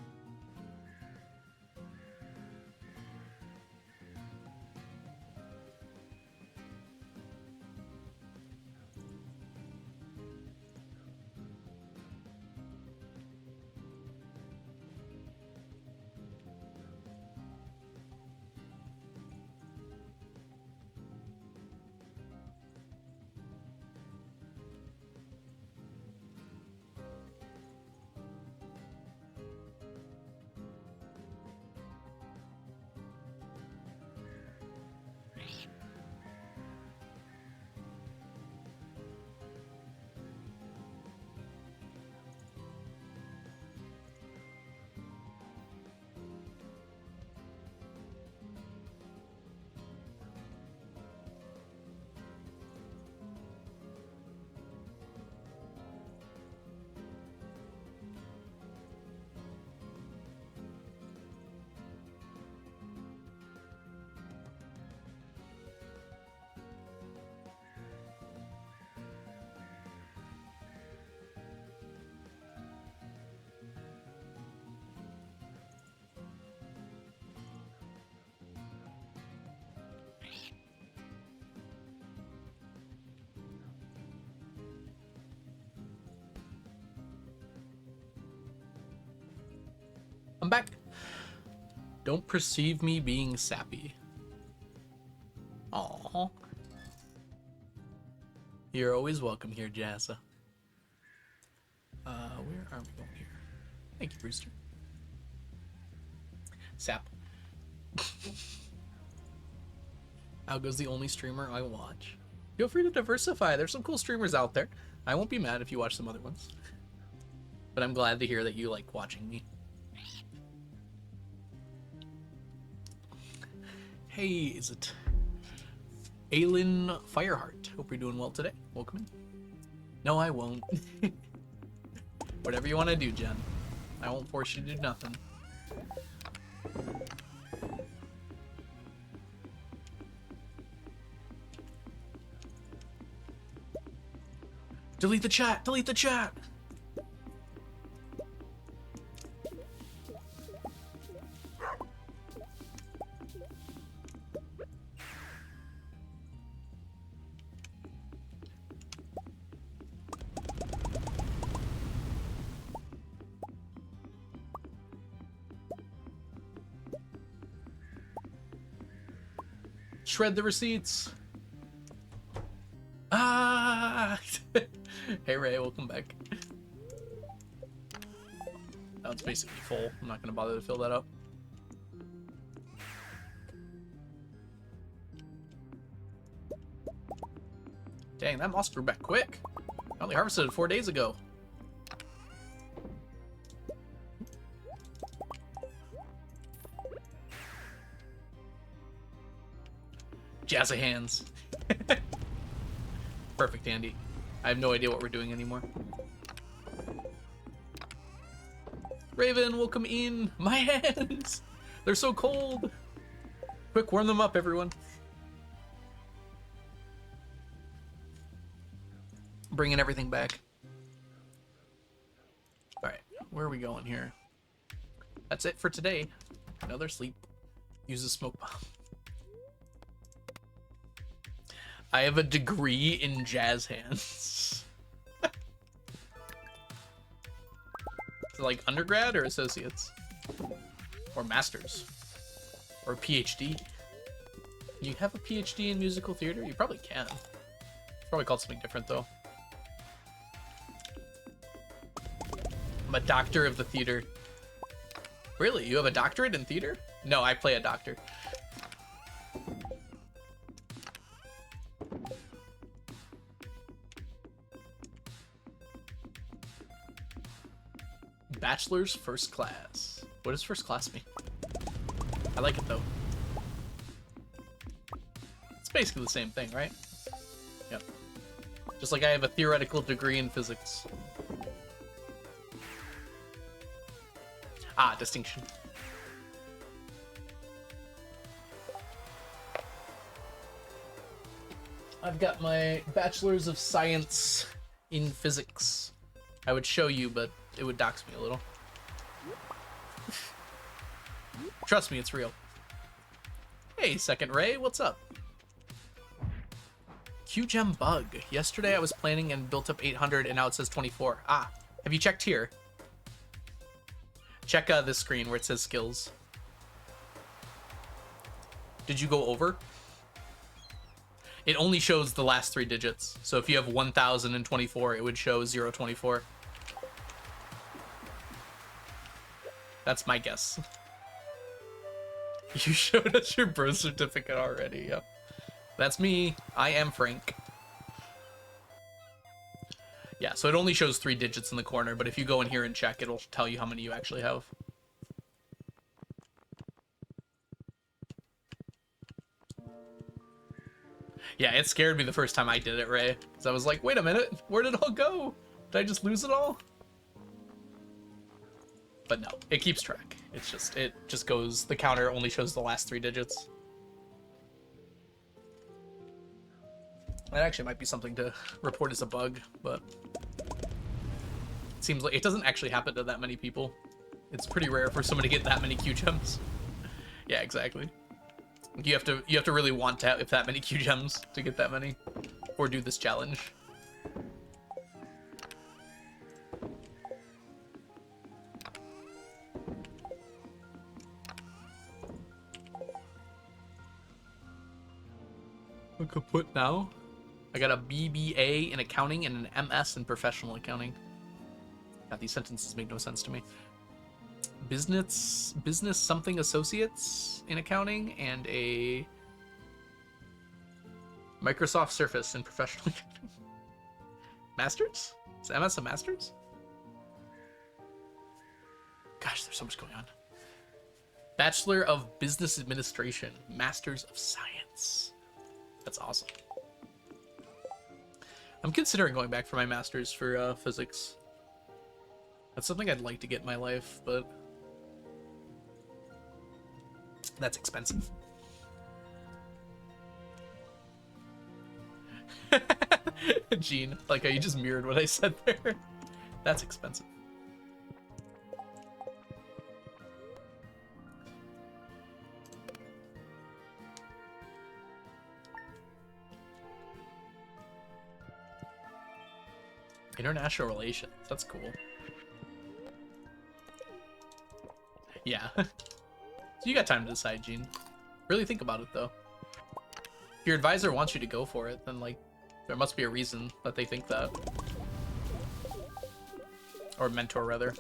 I'm back. Don't perceive me being sappy. Aww. You're always welcome here, Jazza. Where are we going here? Thank you, Brewster. Sap. Algo's the only streamer I watch. Feel free to diversify. There's some cool streamers out there. I won't be mad if you watch some other ones. But I'm glad to hear that you like watching me. Hey, is it Aylin Fireheart? Hope you're doing well today. Welcome in. No, I won't. Whatever you want to do, Jen. I won't force you to do nothing. Delete the chat! Delete the chat! Shred the receipts. Ah! Hey Ray, welcome back. That one's basically full. I'm not gonna bother to fill that up. Dang, that moss grew back quick. I only harvested it 4 days ago. Jazzy hands. Perfect, Andy. I have no idea what we're doing anymore. Raven, welcome in. My hands! They're so cold. Quick, warm them up, everyone. Bringing everything back. Alright, where are we going here? That's it for today. Another sleep. Use a smoke bomb. I have a degree in jazz hands. Is it like undergrad or associates? Or masters? Or PhD? You have a PhD in musical theater? You probably can. It's probably called something different though. I'm a doctor of the theater. Really? You have a doctorate in theater? No, I play a doctor. Bachelor's first class. What does first class mean? I like it though. It's basically the same thing, right? Yep. Just like I have a theoretical degree in physics. Ah, distinction. I've got my Bachelor's of Science in Physics. I would show you, but it would dox me a little. Trust me, it's real. Hey, Second Ray, what's up? QGem bug. Yesterday I was planning and built up 800 and now it says 24. Ah, have you checked here? Check this screen where it says skills. Did you go over? It only shows the last 3 digits. So if you have 1024, it would show 024. That's my guess. You showed us your birth certificate already. Yep. That's me. I am Frank. Yeah, so it only shows 3 digits in the corner, but if you go in here and check, it'll tell you how many you actually have. Yeah, it scared me the first time I did it, Ray. Because I was like, wait a minute, where did it all go? Did I just lose it all? But no, it keeps track. It just goes, the counter only shows the last 3 digits. That actually might be something to report as a bug, but it seems like it doesn't actually happen to that many people. It's pretty rare for someone to get that many Q gems. Yeah, exactly. You have to really want to have that many Q gems to get that many, or do this challenge. I could put now. I got a BBA in accounting and an MS in professional accounting. God, these sentences make no sense to me. Business something associates in accounting and a Microsoft Surface in professional accounting. Masters? Is MS a master's? Gosh, there's so much going on. Bachelor of Business Administration, Masters of Science. That's awesome. I'm considering going back for my master's for physics. That's something I'd like to get in my life, but that's expensive. Gene, like how you just mirrored what I said there. That's expensive. International relations. That's cool. Yeah. So you got time to decide, Gene. Really think about it, though. If your advisor wants you to go for it, then, like, there must be a reason that they think that. Or mentor, rather.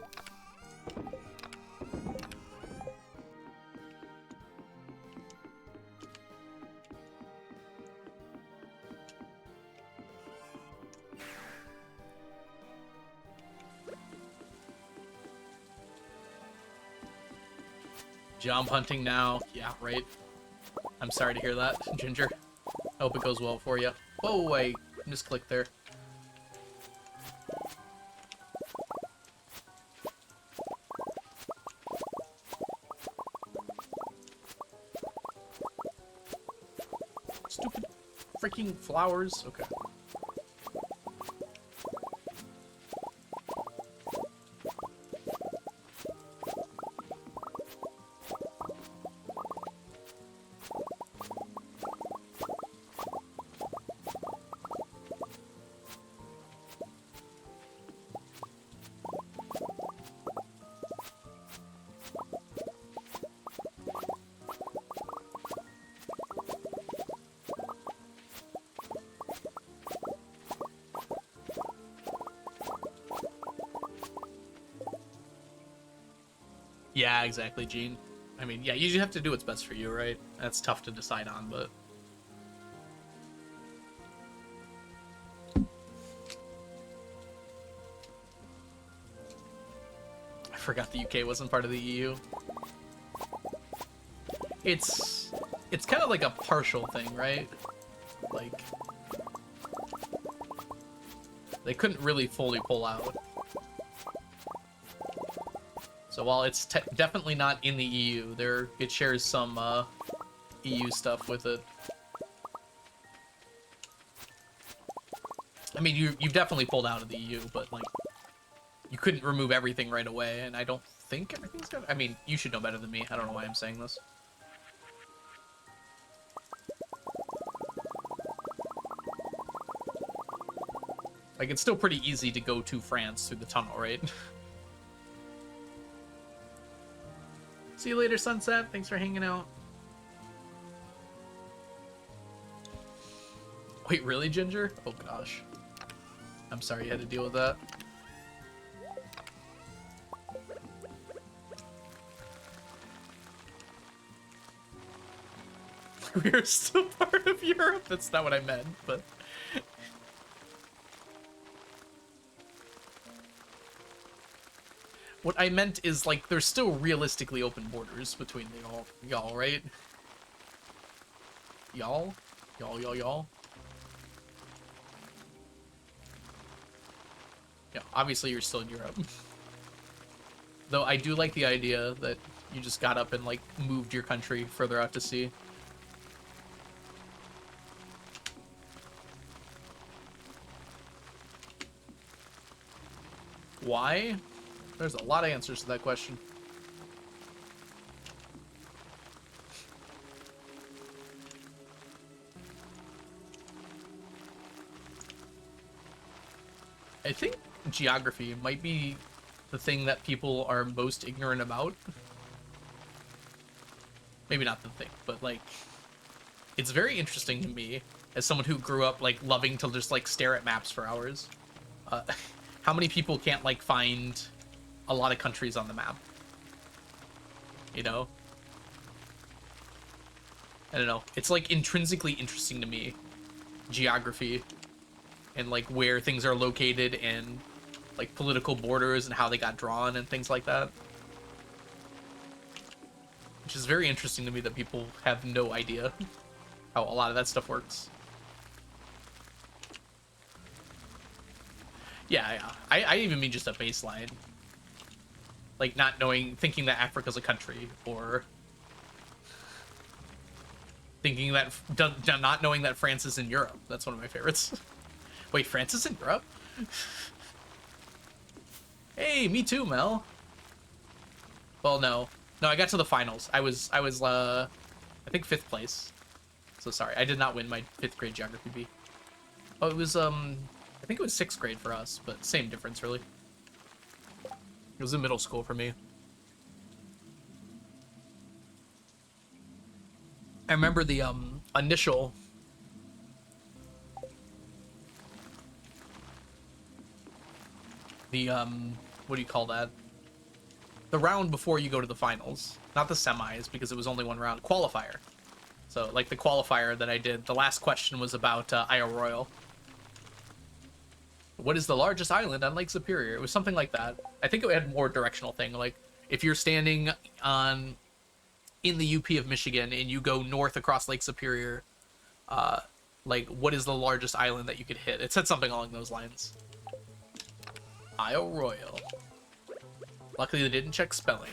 Jump hunting now. Yeah, right. I'm sorry to hear that, Ginger. I hope it goes well for you. Whoa, I misclicked there. Stupid freaking flowers. Okay. Yeah, exactly, Gene. I mean, yeah, you just have to do what's best for you, right? That's tough to decide on, but... I forgot the UK wasn't part of the EU. It's kind of like a partial thing, right? Like, they couldn't really fully pull out. So while it's definitely not in the EU, it shares some EU stuff with it. I mean, you've definitely pulled out of the EU, but like, you couldn't remove everything right away, and I don't think everything's got... I mean, you should know better than me. I don't know why I'm saying this. Like, it's still pretty easy to go to France through the tunnel, right? See you later, Sunset. Thanks for hanging out. Wait, really, Ginger? Oh, gosh. I'm sorry you had to deal with that. We're still part of Europe. That's not what I meant, but... What I meant is, like, there's still realistically open borders between y'all, right? Y'all? Y'all? Yeah, obviously you're still in Europe. Though I do like the idea that you just got up and, like, moved your country further out to sea. Why? There's a lot of answers to that question. I think geography might be the thing that people are most ignorant about. Maybe not the thing, but like, it's very interesting to me as someone who grew up like loving to just like stare at maps for hours. How many people can't like find a lot of countries on the map? You know? I don't know. It's like intrinsically interesting to me, geography, and like where things are located and like political borders and how they got drawn and things like that. Which is very interesting to me that people have no idea how a lot of that stuff works. Yeah. I even mean just a baseline. Like not knowing, thinking that Africa's a country, or thinking that, not knowing that France is in Europe. That's one of my favorites. Wait, France is in Europe? Hey, me too, Mel. Well, no, I got to the finals. I was I think 5th place. So sorry, I did not win my 5th grade geography B. Oh, it was I think it was 6th grade for us, but same difference really. It was in middle school for me. I remember the initial what do you call that? The round before you go to the finals. Not the semis, because it was only one round. Qualifier. So, like the qualifier that I did, the last question was about Isle Royale. What is the largest island on Lake Superior? It was something like that. I think it had more directional thing. Like, if you're standing in the UP of Michigan and you go north across Lake Superior, like, what is the largest island that you could hit? It said something along those lines. Isle Royale. Luckily, they didn't check spelling.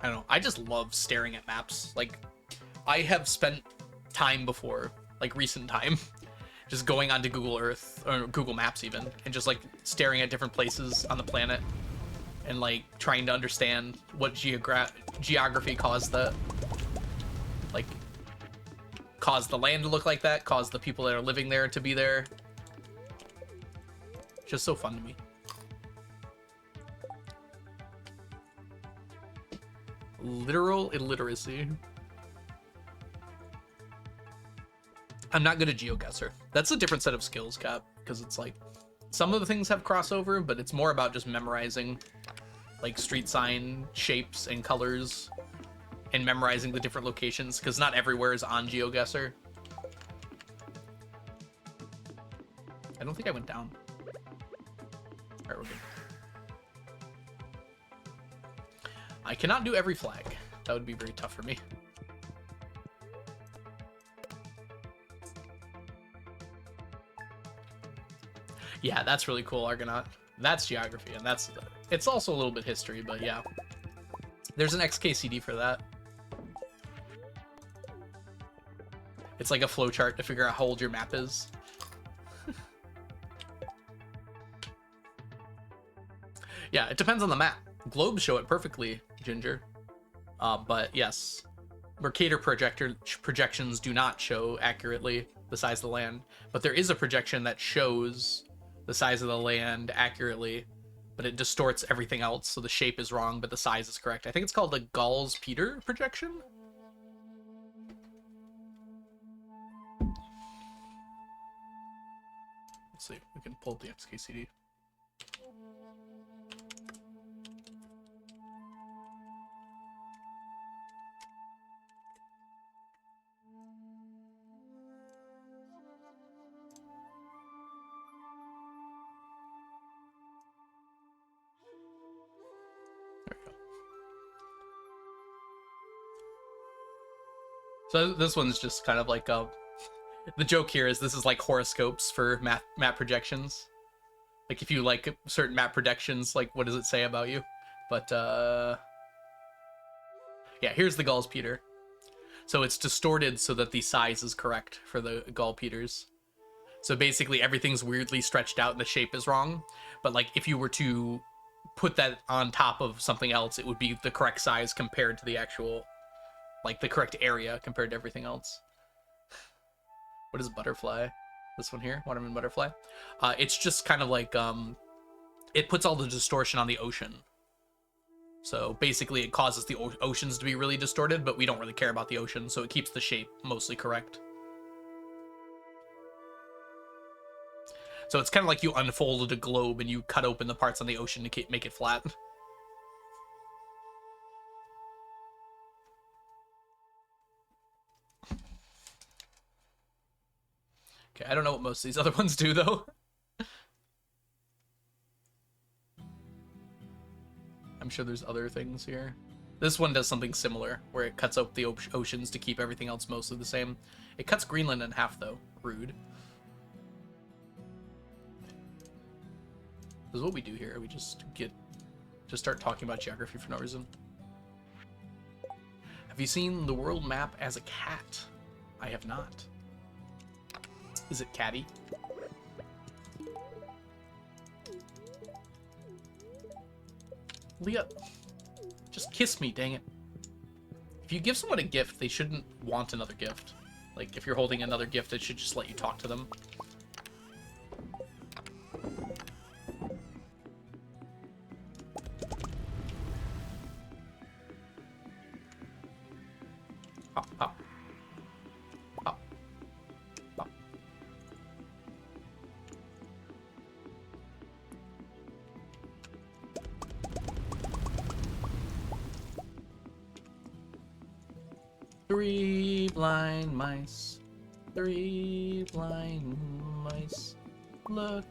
I don't know. I just love staring at maps. Like, I have spent time before, like recent time, just going onto Google Earth, or Google Maps even, and just like staring at different places on the planet and like trying to understand what geography caused the land to look like that, caused the people that are living there to be there. Just so fun to me. Literal illiteracy. I'm not good at GeoGuessr. That's a different set of skills, Cap, because it's like some of the things have crossover, but it's more about just memorizing like street sign shapes and colors and memorizing the different locations, because not everywhere is on GeoGuessr. I don't think I went down. All right, we're good. I cannot do every flag. That would be very tough for me. Yeah, that's really cool, Argonaut. That's geography, and it's also a little bit history, but yeah. There's an XKCD for that. It's like a flowchart to figure out how old your map is. Yeah, it depends on the map. Globes show it perfectly, Ginger. But yes, Mercator projections do not show accurately the size of the land. But there is a projection that shows the size of the land accurately, but it distorts everything else, so the shape is wrong, but the size is correct. I think it's called the Gauss-Peter projection. Let's see, we can pull up the XKCD. There we go. So this one's just kind of like the joke here is this is like horoscopes for map projections. Like if you like certain map predictions, like what does it say about you? But yeah, here's the Gauss-Peter. So it's distorted so that the size is correct for the Gauss-Peters. So basically everything's weirdly stretched out and the shape is wrong. But like if you were to put that on top of something else, it would be the correct size compared to the actual, like the correct area compared to everything else. What is butterfly? This one here, Waterman butterfly. It's just kind of like it puts all the distortion on the ocean. So basically it causes the oceans to be really distorted, but we don't really care about the ocean, so it keeps the shape mostly correct. So it's kind of like you unfolded a globe and you cut open the parts on the ocean to make it flat. Okay, I don't know what most of these other ones do, though. I'm sure there's other things here. This one does something similar, where it cuts out the oceans to keep everything else mostly the same. It cuts Greenland in half, though. Rude. This is what we do here. We just start talking about geography for no reason. Have you seen the world map as a cat? I have not. Is it catty? Leah, just kiss me, dang it. If you give someone a gift, they shouldn't want another gift. Like, if you're holding another gift, it should just let you talk to them. Hop, hop. Hop. Hop. Three blind mice. Three blind mice. Look.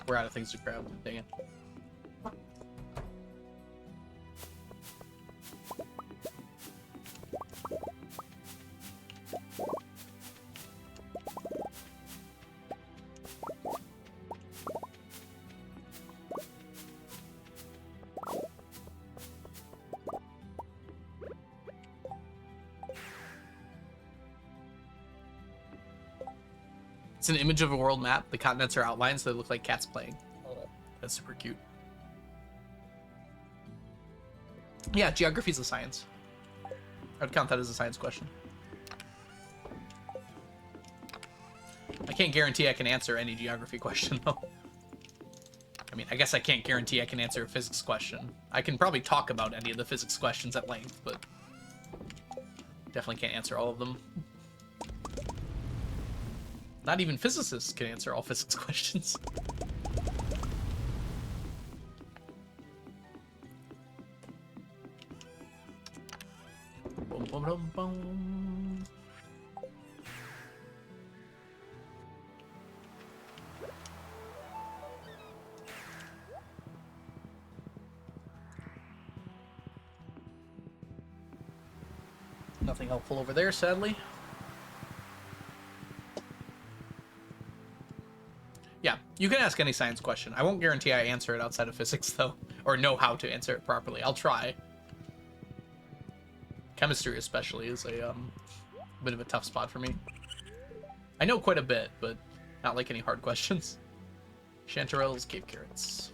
We're out of things to grab. Dang it. It's an image of a world map. The continents are outlined so they look like cats playing. That's super cute. Yeah, geography is a science. I would count that as a science question. I can't guarantee I can answer any geography question, though. I mean, I guess I can't guarantee I can answer a physics question. I can probably talk about any of the physics questions at length, but definitely can't answer all of them. Not even physicists can answer all physics questions. Boom, boom, boom, boom. Nothing helpful over there, sadly. Yeah, you can ask any science question. I won't guarantee I answer it outside of physics, though, or know how to answer it properly. I'll try. Chemistry, especially, is a bit of a tough spot for me. I know quite a bit, but not like any hard questions. Chanterelles, cave carrots.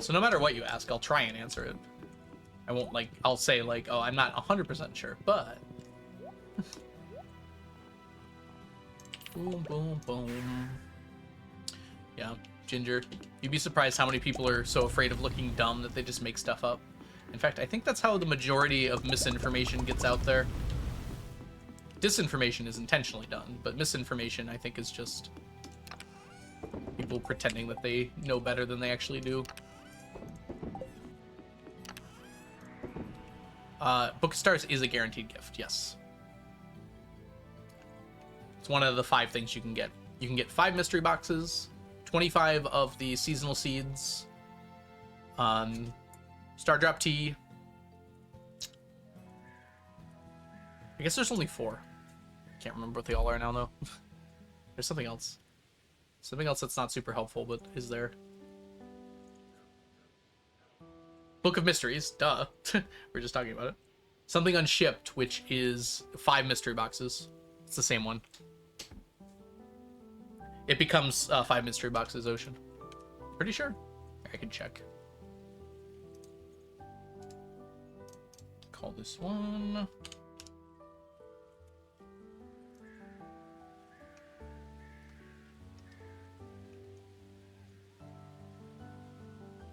So no matter what you ask, I'll try and answer it. I won't, like, I'll say, like, oh, I'm not 100% sure, but... Boom, boom, boom. Yeah, Ginger. You'd be surprised how many people are so afraid of looking dumb that they just make stuff up. In fact, I think that's how the majority of misinformation gets out there. Disinformation is intentionally done, but misinformation, I think, is just people pretending that they know better than they actually do. Book of Stars is a guaranteed gift, yes. It's one of the 5 things you can get. You can get 5 mystery boxes, 25 of the seasonal seeds, Star Drop Tea. I guess there's only 4. Can't remember what they all are now, though. There's something else. Something else that's not super helpful, but is there. Book of Mysteries, duh. We're just talking about it. Something Unshipped, which is 5 mystery boxes. It's the same one. It becomes 5 mystery boxes, Ocean. Pretty sure. I can check. Call this one.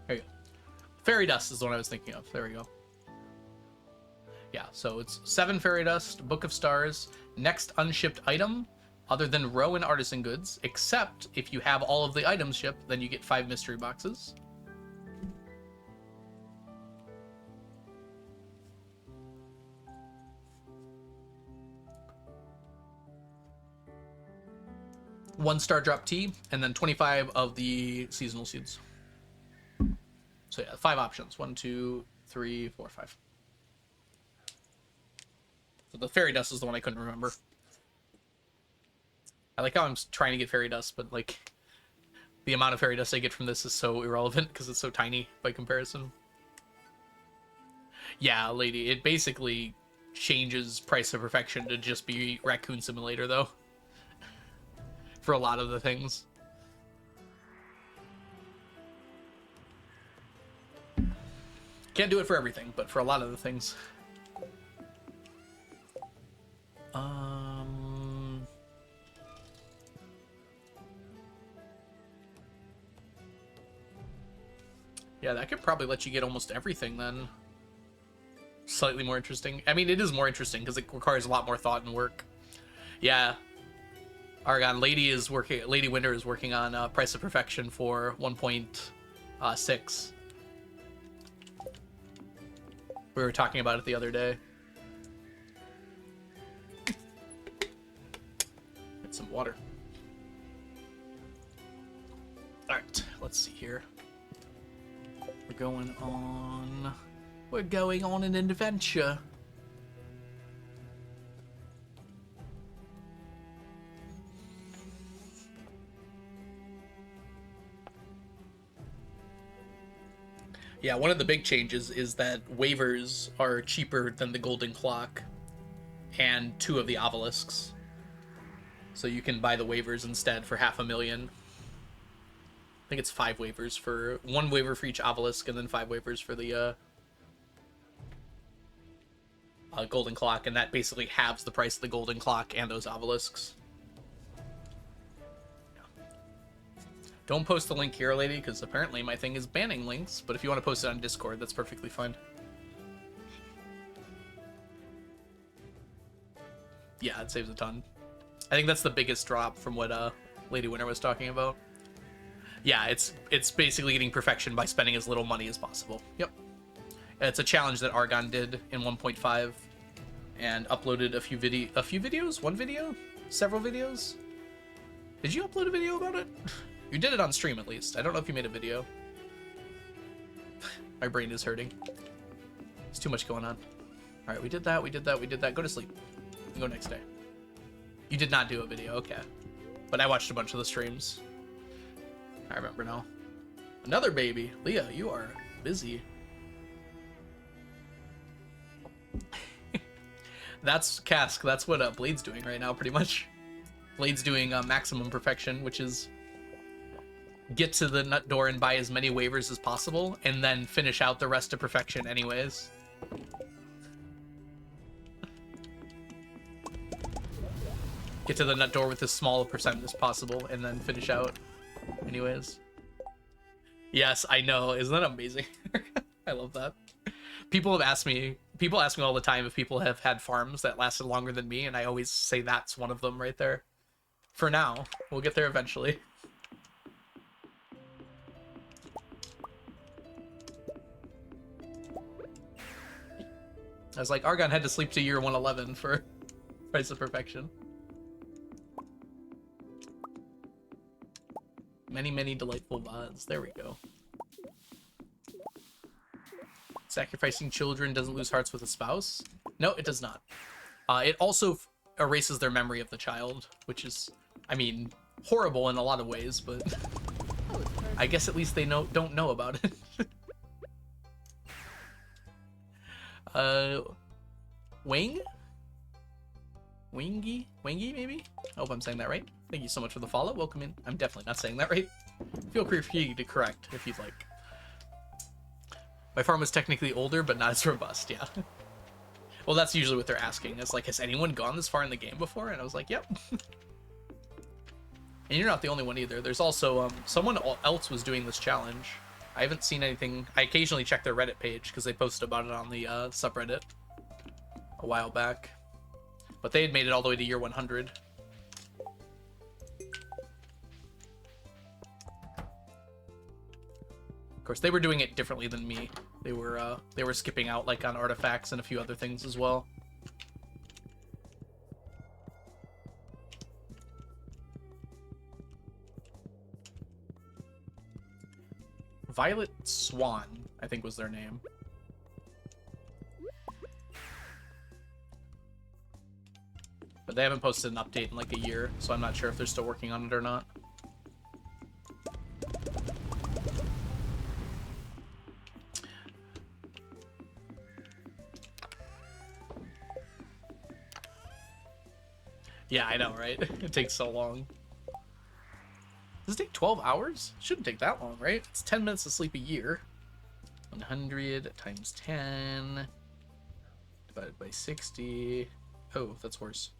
There you go. Fairy Dust is the one I was thinking of. There we go. Yeah, so it's 7 Fairy Dust, Book of Stars, next unshipped item, other than Row and Artisan Goods, except if you have all of the items shipped, then you get 5 mystery boxes. One Star Drop Tea, and then 25 of the seasonal seeds. So yeah, 5 options. 1, 2, 3, 4, 5. So the Fairy Dust is the one I couldn't remember. I like how I'm trying to get Fairy Dust, but like the amount of Fairy Dust I get from this is so irrelevant because it's so tiny by comparison. Yeah, lady, it basically changes Price of Perfection to just be Raccoon Simulator, though. For a lot of the things. Can't do it for everything, but for a lot of the things. Yeah, that could probably let you get almost everything then. Slightly more interesting. I mean, it is more interesting because it requires a lot more thought and work. Yeah. Argon, Lady Winter is working on Price of Perfection for 1.6. We were talking about it the other day. Get some water. Alright, let's see here. We're going on an adventure. Yeah, one of the big changes is that waivers are cheaper than the Golden Clock and 2 of the obelisks. So you can buy the waivers instead for $500,000. I think it's 5 waivers for 1 waiver for each obelisk, and then 5 waivers for the Golden Clock, and that basically halves the price of the Golden Clock and those obelisks. Don't post the link here, lady, because apparently my thing is banning links, but if you want to post it on Discord, that's perfectly fine. Yeah, it saves a ton. I think that's the biggest drop from what Lady Winter was talking about. Yeah, it's basically getting perfection by spending as little money as possible. Yep. It's a challenge that Argon did in 1.5 and uploaded a few videos? One video? Several videos? Did you upload a video about it? You did it on stream, at least. I don't know if you made a video. My brain is hurting. There's too much going on. Alright, we did that, we did that, we did that. Go to sleep. And go next day. You did not do a video, okay. But I watched a bunch of the streams. I remember now. Another baby. Leah, you are busy. That's Cask. That's what Blade's doing right now, pretty much. Blade's doing maximum perfection, which is get to the nut door and buy as many waivers as possible, and then finish out the rest to perfection anyways. Get to the nut door with as small a percent as possible, and then finish out anyways. Yes, I know. Isn't that amazing? I love that. People ask me all the time if people have had farms that lasted longer than me, and I always say that's one of them right there. For now. We'll get there eventually. I was like, Argon had to sleep to year 111 for Price of Perfection. Many, many delightful VODs. There we go. Sacrificing children doesn't lose hearts with a spouse? No, it does not. It also erases their memory of the child, which is, I mean, horrible in a lot of ways, but I guess at least they don't know about it. Wing? Wingy, maybe? I hope I'm saying that right. Thank you so much for the follow. Welcome in. I'm definitely not saying that right. Feel free to correct if you'd like. My farm was technically older, but not as robust, yeah. Well, that's usually what they're asking. It's like, has anyone gone this far in the game before? And I was like, yep. And you're not the only one either. There's also, someone else was doing this challenge. I haven't seen anything. I occasionally check their Reddit page because they posted about it on the subreddit a while back. But they had made it all the way to year 100. Of course, they were doing it differently than me. They were skipping out like on artifacts and a few other things as well. Violet Swan, I think was their name. But they haven't posted an update in like a year, so I'm not sure if they're still working on it or not. Yeah, I know, right? It takes so long. Does it take 12 hours? Shouldn't take that long, right? It's 10 minutes to sleep a year. 100 times 10 divided by 60. Oh, that's worse.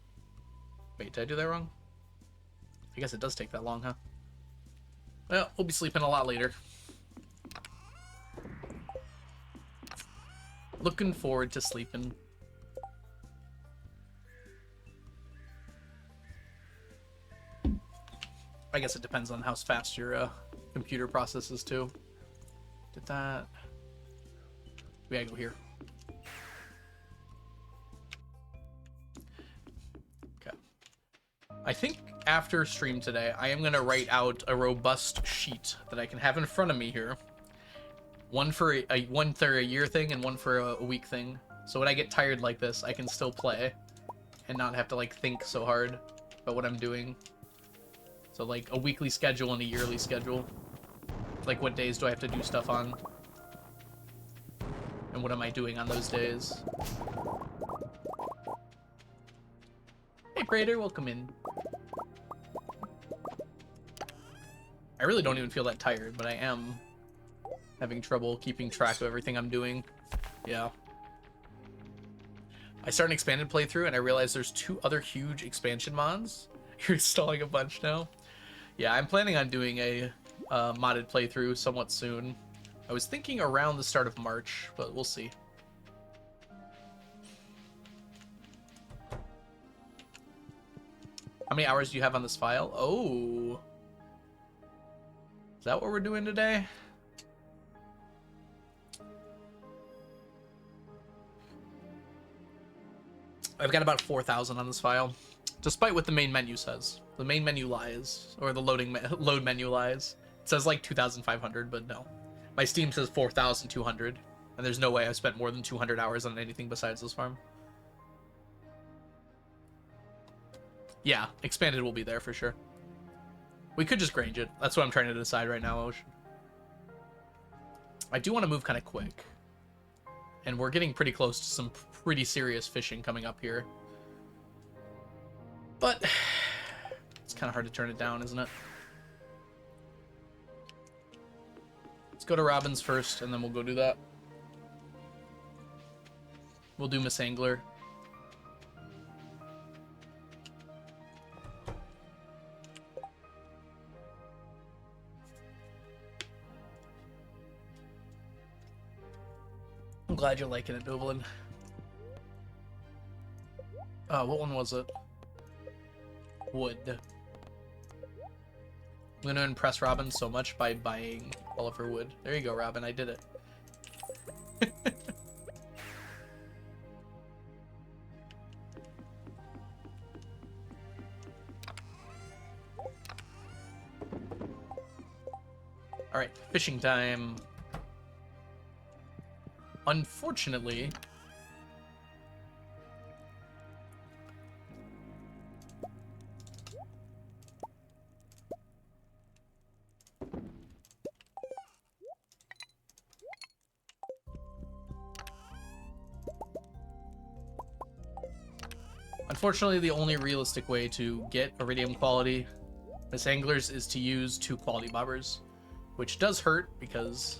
Wait, did I do that wrong? I guess it does take that long, huh? Well, we'll be sleeping a lot later. Looking forward to sleeping. I guess it depends on how fast your computer processes too. Did that? We gotta go here. Okay. I think after stream today, I am gonna write out a robust sheet that I can have in front of me here. One for a year thing and one for a week thing. So when I get tired like this, I can still play and not have to like think so hard about what I'm doing. So like a weekly schedule and a yearly schedule. Like what days do I have to do stuff on? And what am I doing on those days? Hey Prater, welcome in. I really don't even feel that tired, but I am having trouble keeping track of everything I'm doing. Yeah. I started an expanded playthrough and I realized there's 2 other huge expansion mods. You're installing a bunch now. Yeah, I'm planning on doing a modded playthrough somewhat soon. I was thinking around the start of March, but we'll see. How many hours do you have on this file? Oh. Is that what we're doing today? I've got about 4,000 on this file, despite what the main menu says. The main menu lies, or the load menu lies. It says like 2,500, but no. My Steam says 4,200, and there's no way I've spent more than 200 hours on anything besides this farm. Yeah, expanded will be there for sure. We could just grange it. That's what I'm trying to decide right now, Ocean. I do want to move kind of quick. And we're getting pretty close to some pretty serious fishing coming up here. But it's kind of hard to turn it down, isn't it? Let's go to Robin's first, and then we'll go do that. We'll do Miss Angler. I'm glad you're liking it, Dublin. What one was it? Wood. I'm gonna impress Robin so much by buying all of her wood. There you go, Robin. I did it. All right, fishing time. Unfortunately, the only realistic way to get iridium quality Miss Anglers is to use 2 quality bobbers, which does hurt because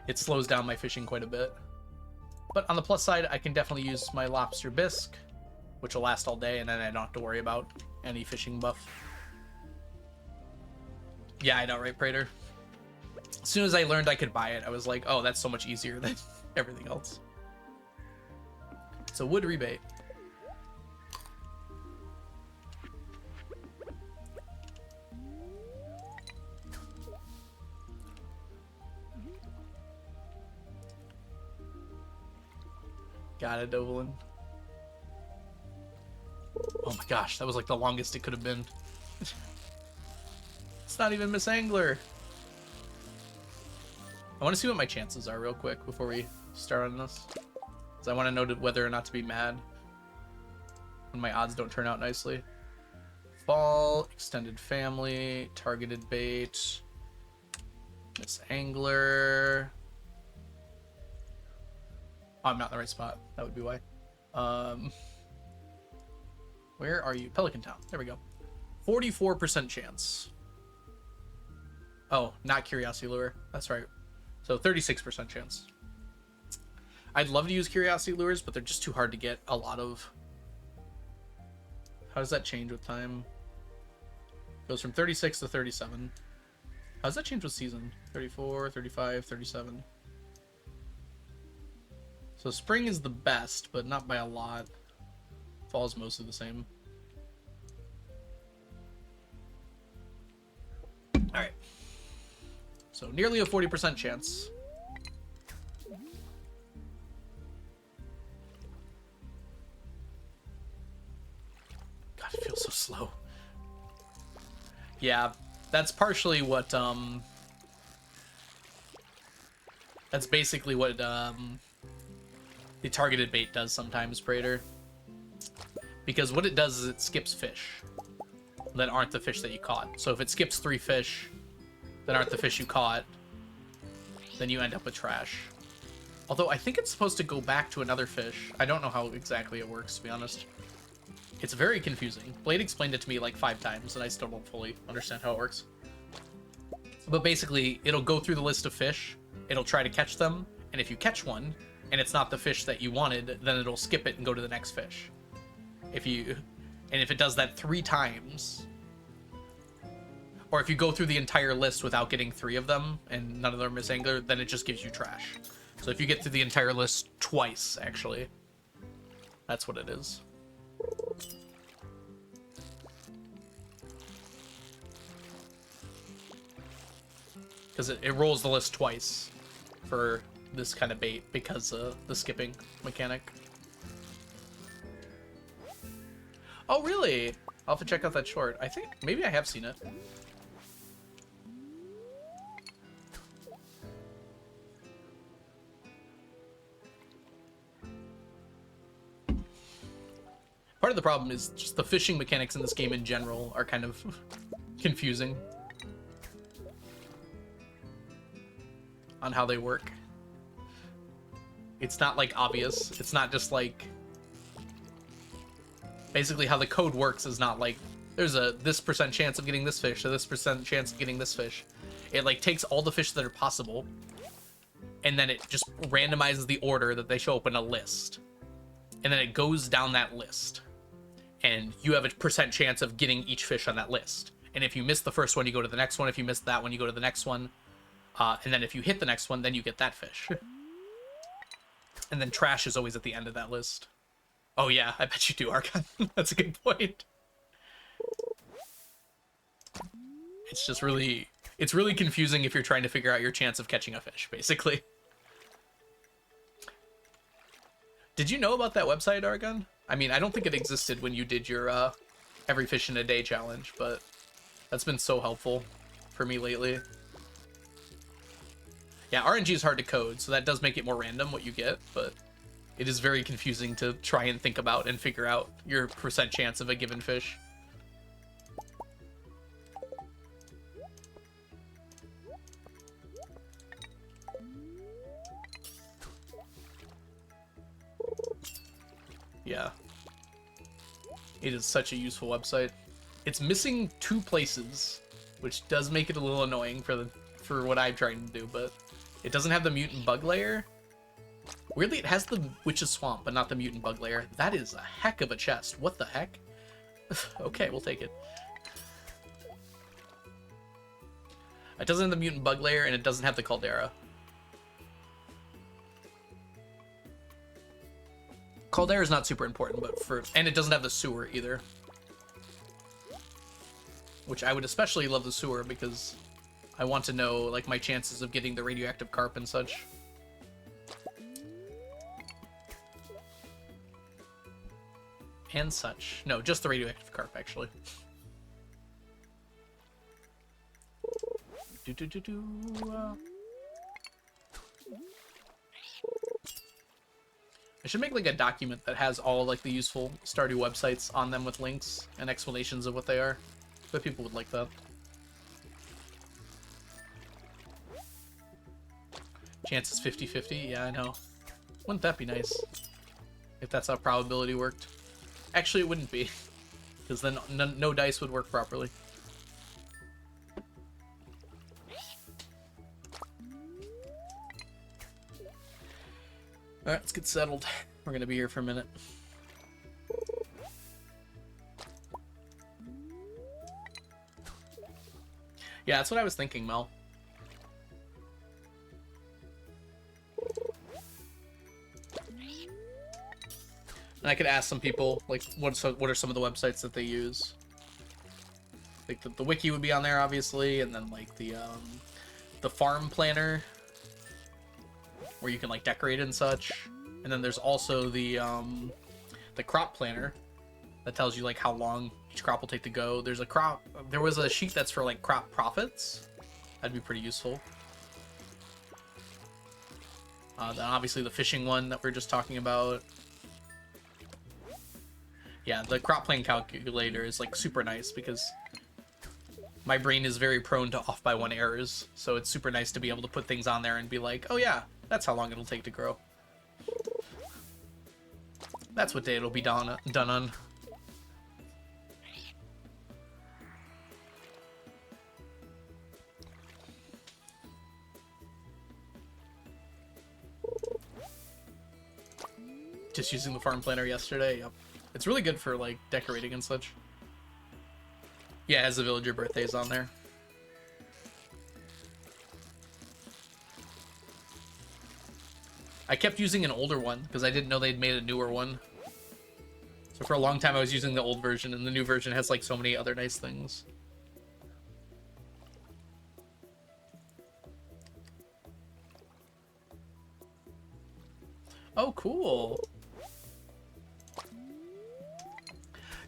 it slows down my fishing quite a bit. But on the plus side, I can definitely use my lobster bisque, which will last all day, and then I don't have to worry about any fishing buff. Yeah, I know, right, Prater? As soon as I learned I could buy it, I was like, oh, that's so much easier than everything else. So wood rebate. Got it, Dovalin. Oh my gosh, that was like the longest it could have been. It's not even Miss Angler. I want to see what my chances are real quick before we start on this. Because I want to know whether or not to be mad when my odds don't turn out nicely. Fall, extended family, targeted bait, Miss Angler. Oh, I'm not in the right spot. That would be why. Where are you? Pelican Town. There we go. 44% chance. Oh, not Curiosity Lure. That's right. So 36% chance. I'd love to use Curiosity Lures, but they're just too hard to get a lot of. How does that change with time? Goes from 36 to 37. How does that change with season? 34, 35, 37. So spring is the best, but not by a lot. Fall is mostly the same. Alright. So nearly a 40% chance. God, it feels so slow. Yeah, that's partially what, that's basically what, the targeted bait does sometimes, Prater. Because what it does is it skips fish that aren't the fish that you caught. So if it skips 3 fish that aren't the fish you caught, then you end up with trash. Although I think it's supposed to go back to another fish. I don't know how exactly it works, to be honest. It's very confusing. Blade explained it to me like 5 times, and I still don't fully understand how it works. But basically, it'll go through the list of fish, it'll try to catch them, and if you catch one, and it's not the fish that you wanted, then it'll skip it and go to the next fish. If it does that 3 times, or if you go through the entire list without getting 3 of them, and none of them are Miss Angler, then it just gives you trash. So if you get through the entire list twice, actually, that's what it is. Because it rolls the list twice for this kind of bait because of the skipping mechanic. Oh, really? I'll have to check out that short. I think maybe I have seen it. Part of the problem is just the fishing mechanics in this game in general are kind of confusing on how they work. It's not like obvious. It's not just like basically how the code works is not like there's a this percent chance of getting this fish, or this percent chance of getting this fish. It like takes all the fish that are possible, and then it just randomizes the order that they show up in a list. And then it goes down that list. And you have a percent chance of getting each fish on that list. And if you miss the first one, you go to the next one. If you miss that one, you go to the next one. And then if you hit the next one, then you get that fish. And then trash is always at the end of that list. Oh yeah, I bet you do, Archon. That's a good point. It's just really... It's really confusing if you're trying to figure out your chance of catching a fish, basically. Did you know about that website, Argon? I mean, I don't think it existed when you did your every fish in a day challenge, but that's been so helpful for me lately. Yeah, RNG is hard to code, so that does make it more random what you get, but it is very confusing to try and think about and figure out your percent chance of a given fish. Yeah. It is such a useful website. It's missing 2 places, which does make it a little annoying for what I'm trying to do, but it doesn't have the mutant bug layer. Weirdly, it has the Witch's Swamp, but not the mutant bug layer. That is a heck of a chest. What the heck? Okay, we'll take it. It doesn't have the mutant bug layer, and it doesn't have the caldera. Caldera is not super important, but and it doesn't have the sewer either. Which I would especially love the sewer because I want to know like my chances of getting the radioactive carp and such. And such. No, just the radioactive carp actually. I should make like a document that has all like the useful Stardew websites on them with links and explanations of what they are. But people would like that. Chances 50-50? Yeah, I know. Wouldn't that be nice? If that's how probability worked. Actually, it wouldn't be. Because then no dice would work properly. Alright, let's get settled. We're gonna be here for a minute. Yeah, that's what I was thinking, Mel. And I could ask some people, like, what are some of the websites that they use? Like, the wiki would be on there, obviously, and then, like, the farm planner, where you can, like, decorate and such. And then there's also the crop planner that tells you, like, how long each crop will take to go. There was a sheet that's for, like, crop profits. That'd be pretty useful. Then obviously the fishing one that we are just talking about. Yeah, the crop plan calculator is like super nice because my brain is very prone to off by 1 errors, so it's super nice to be able to put things on there and be like, oh yeah, that's how long it'll take to grow. That's what day it'll be done on. Just using the farm planner yesterday, yep. It's really good for, like, decorating and such. Yeah, it has the villager birthdays on there. I kept using an older one, because I didn't know they'd made a newer one. So for a long time I was using the old version, and the new version has, like, so many other nice things. Oh, cool.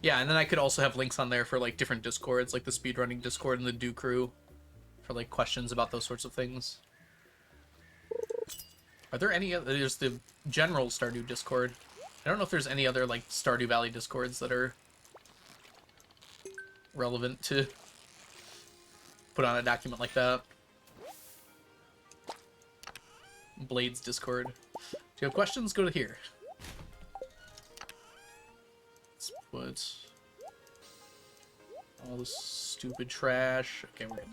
Yeah, and then I could also have links on there for, like, different discords, like the speedrunning discord and the Do Crew, for, like, questions about those sorts of things. Are there any other... There's the general Stardew discord. I don't know if there's any other, like, Stardew Valley discords that are relevant to put on a document like that. Blades discord. If you have questions, go to here. Let's put All this stupid trash. Okay, we're good.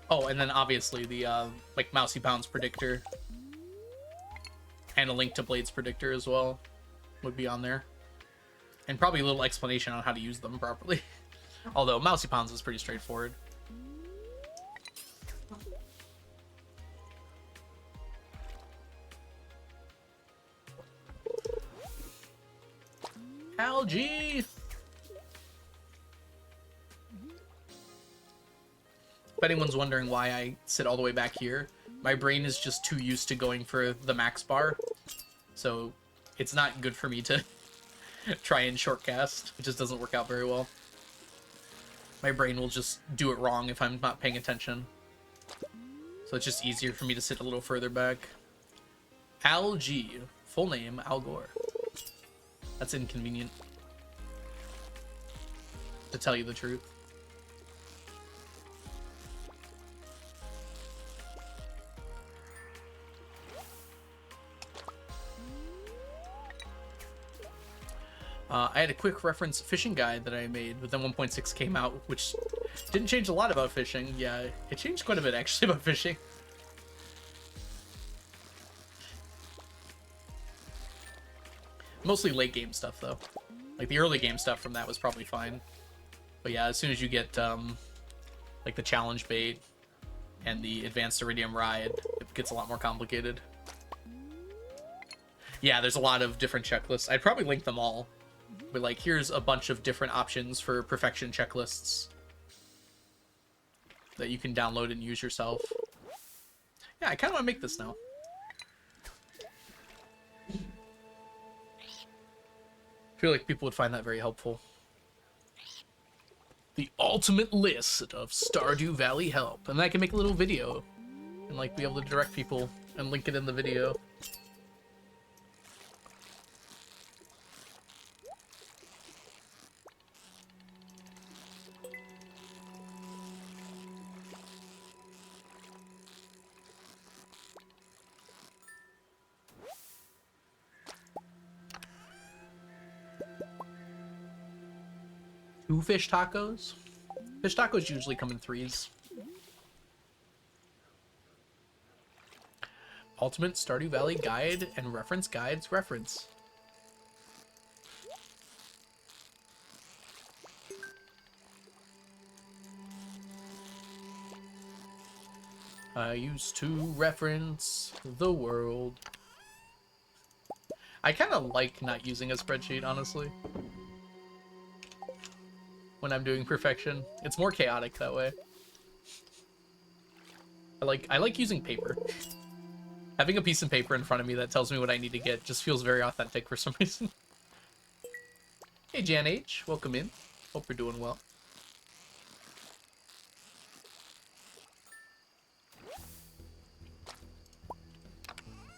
Oh, and then obviously the like Mousy Pounds predictor and a link to Blades predictor as well would be on there, and probably a little explanation on how to use them properly. Although Mousy Pounds is pretty straightforward. Algae. If anyone's wondering why I sit all the way back here, my brain is just too used to going for the max bar. So it's not good for me to try and shortcast. It just doesn't work out very well. My brain will just do it wrong if I'm not paying attention. So it's just easier for me to sit a little further back. Al G. Full name, Al Gore. That's inconvenient, to tell you the truth. I had a quick reference fishing guide that I made, but then 1.6 came out, which didn't change a lot about fishing. Yeah, it changed quite a bit, actually, about fishing. Mostly late game stuff, though. Like, the early game stuff from that was probably fine. But yeah, as soon as you get, like, the challenge bait and the advanced iridium ride, it gets a lot more complicated. Yeah, there's a lot of different checklists. I'd probably link them all. But, like, here's a bunch of different options for perfection checklists that you can download and use yourself. Yeah, I kind of want to make this now. I feel like people would find that very helpful. The ultimate list of Stardew Valley help. And then I can make a little video and, like, be able to direct people and link it in the video. Two fish tacos? Fish tacos usually come in threes. Ultimate Stardew Valley guide and reference guides reference. I used to reference the world. I kind of like not using a spreadsheet, honestly. When I'm doing perfection, it's more chaotic that way. I like using paper. Having a piece of paper in front of me that tells me what I need to get just feels very authentic for some reason. Hey Jan H, welcome in. Hope you're doing well.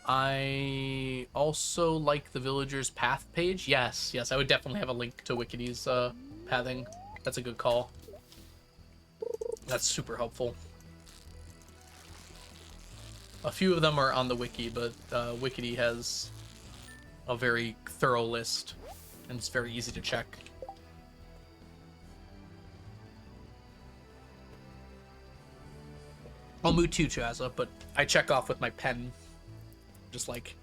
I also like the Villagers Path page. Yes, I would definitely have a link to Wikidy's pathing. That's a good call. That's super helpful. A few of them are on the wiki, but Wikity has a very thorough list, and it's very easy to check. I'll move too, Chaza, but I check off with my pen. Just like...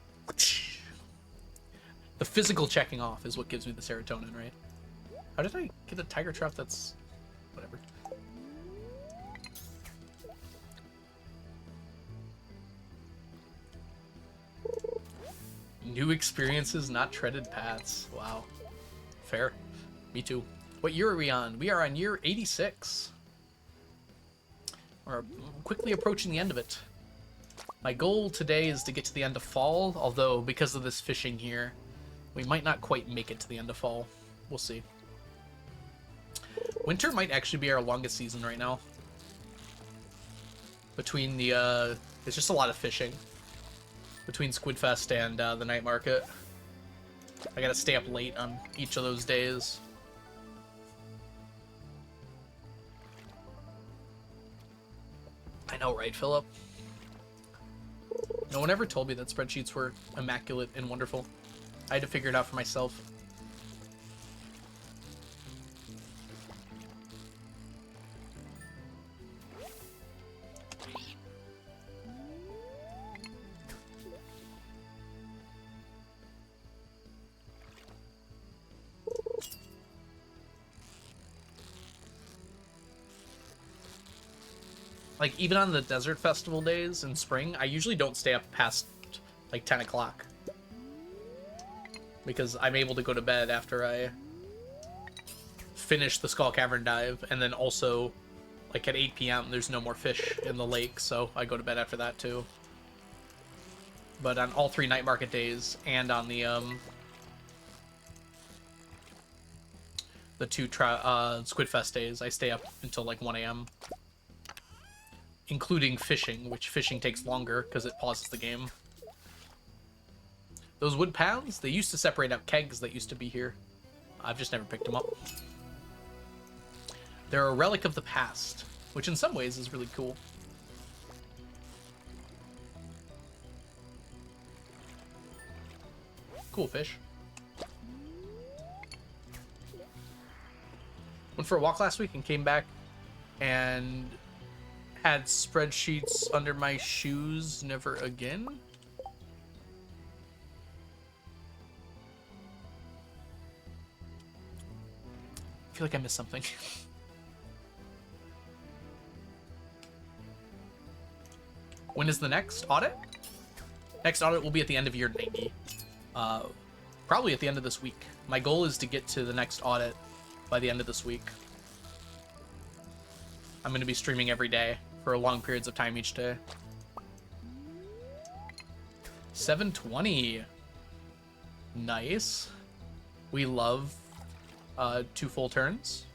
The physical checking off is what gives me the serotonin, right? How did I get a tiger trout that's... whatever. New experiences, not treaded paths. Wow. Fair. Me too. What year are we on? We are on year 86. We're quickly approaching the end of it. My goal today is to get to the end of fall, although because of this fishing here, we might not quite make it to the end of fall. We'll see. Winter might actually be our longest season right now. Between the, it's just a lot of fishing. Between Squidfest and the night market. I gotta stay up late on each of those days. I know, right, Philip? No one ever told me that spreadsheets were immaculate and wonderful. I had to figure it out for myself. Like, even on the desert festival days in spring, I usually don't stay up past, like, 10 o'clock. Because I'm able to go to bed after I finish the Skull Cavern dive, and then also, like, at 8 p.m. there's no more fish in the lake, so I go to bed after that, too. But on all 3 night market days, and on the 2 Squidfest days, I stay up until, like, 1 a.m. Including fishing, which fishing takes longer because it pauses the game. Those wood paths, they used to separate out kegs that used to be here. I've just never picked them up. They're a relic of the past, which in some ways is really cool. Cool fish. Went for a walk last week and came back and had spreadsheets under my shoes. Never again. I feel like I missed something. When is the next audit? Next audit will be at the end of year 90. Probably at the end of this week. My goal is to get to the next audit by the end of this week. I'm going to be streaming every day for long periods of time each day. 720. Nice. We love 2 full turns.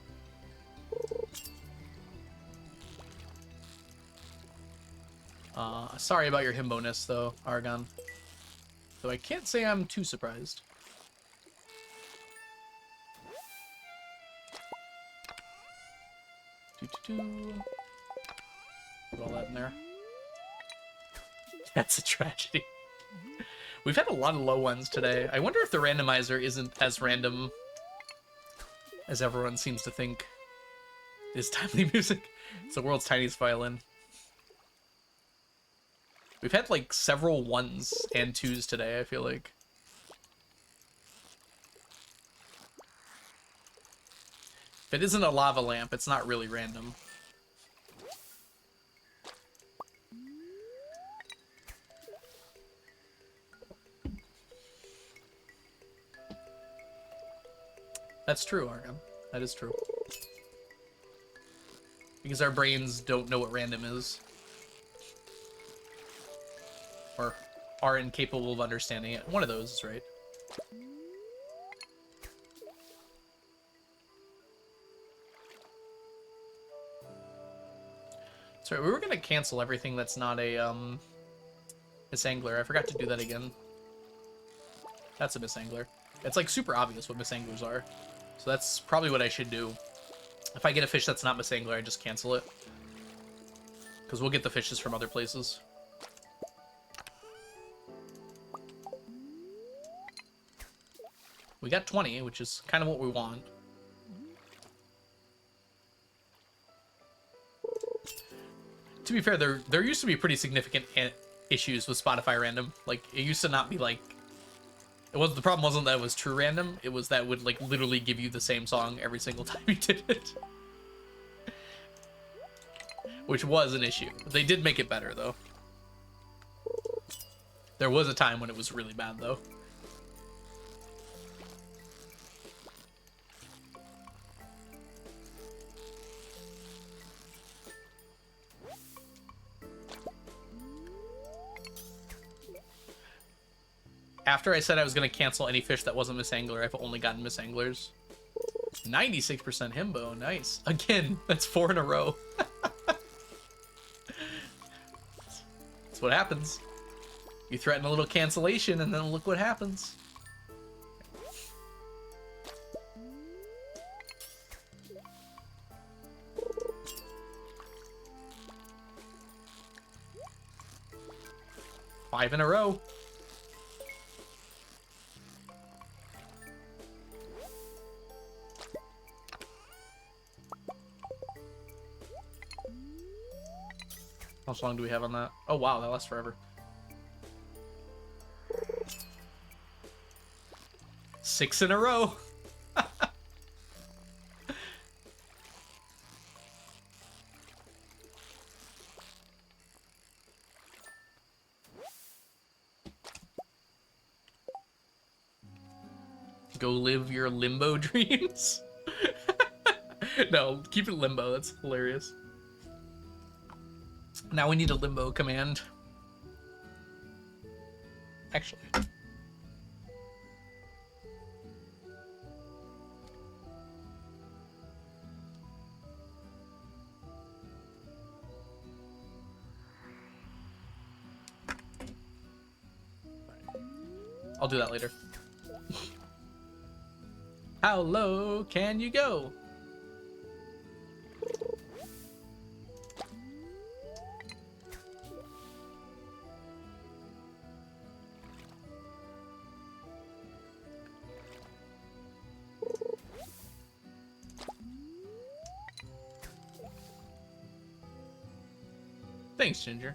Sorry about your himboness, though, Argon. Though I can't say I'm too surprised. Put all that in there. That's a tragedy. We've had a lot of low ones today. I wonder if the randomizer isn't as random as everyone seems to think. Is timely music. It's the world's tiniest violin. We've had like several 1s and 2s today, I feel like. If it isn't a lava lamp, it's not really random. That's true, Argon. That is true. Because our brains don't know what random is. Or are incapable of understanding it. One of those is right. Sorry, we were gonna cancel everything that's not a misangler. I forgot to do that again. That's a misangler. It's like super obvious what misanglers are. So that's probably what I should do. If I get a fish that's not misangler, I just cancel it. Because we'll get the fishes from other places. We got 20, which is kind of what we want. To be fair, there used to be pretty significant issues with Spotify random. Like, it used to not be like... The problem wasn't that it was true random, it was that it would like literally give you the same song every single time you did it. Which was an issue. They did make it better, though. There was a time when it was really bad, though. After I said I was going to cancel any fish that wasn't misangler, I've only gotten misanglers. 96% himbo. Nice. Again, that's 4 in a row. That's what happens. You threaten a little cancellation, and then look what happens. Five in a row. How long do we have on that? Oh wow, that lasts forever. 6 in a row. Go live your limbo dreams. No, keep it limbo. That's hilarious. Now we need a limbo command. Actually. I'll do that later. How low can you go? Thanks, Ginger.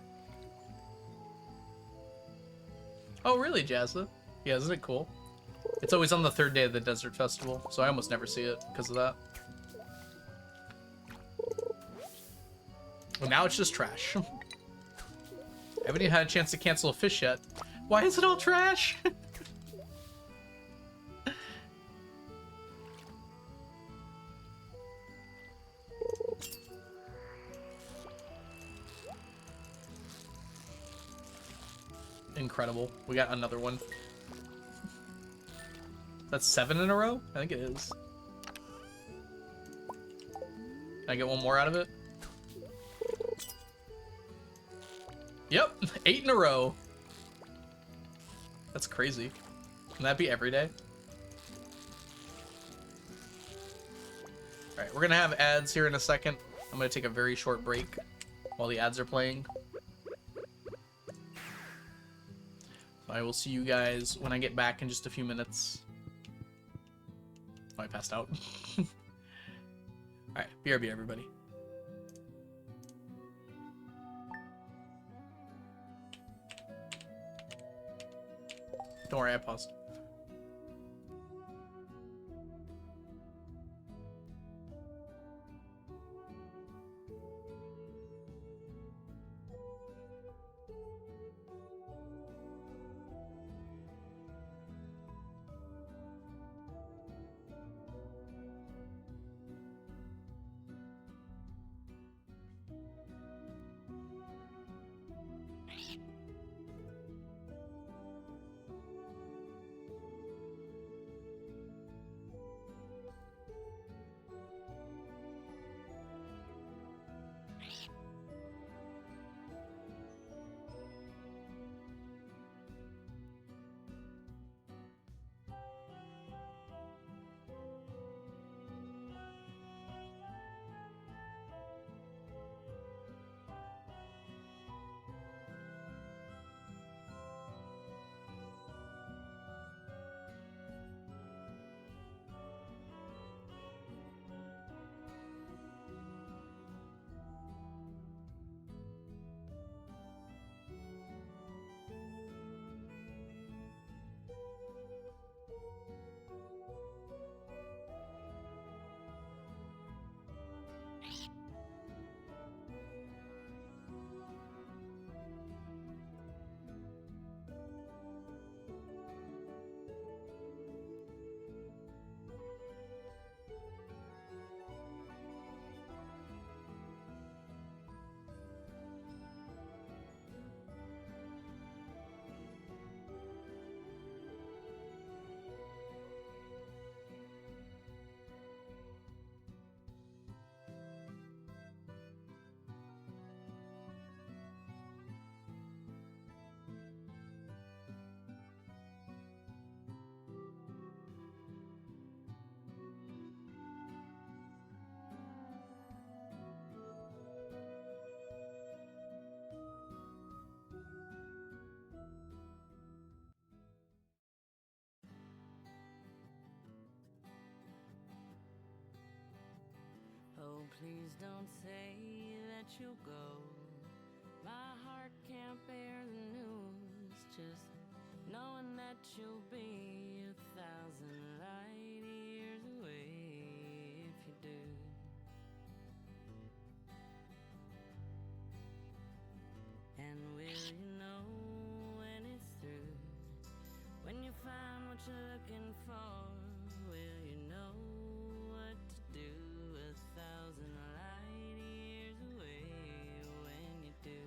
Oh, really, Jazza? Yeah, isn't it cool? It's always on the 3rd day of the Desert Festival, so I almost never see it because of that. Well, now it's just trash. I haven't even had a chance to cancel a fish yet. Why is it all trash? Incredible. We got another one. That's 7 in a row? I think it is. Can I get one more out of it? Yep, 8 in a row. That's crazy. Can that be every day? Alright, we're gonna have ads here in a second. I'm gonna take a very short break while the ads are playing. I will see you guys when I get back in just a few minutes. Oh, I passed out. Alright, BRB everybody. Don't worry, I paused. please don't say that you'll go. My heart can't bear the news, just knowing that you'll be 1,000 light years away if you do. And will you know when it's through? When you find what you're looking for, will you know what to do? 1,000 light years away when you do.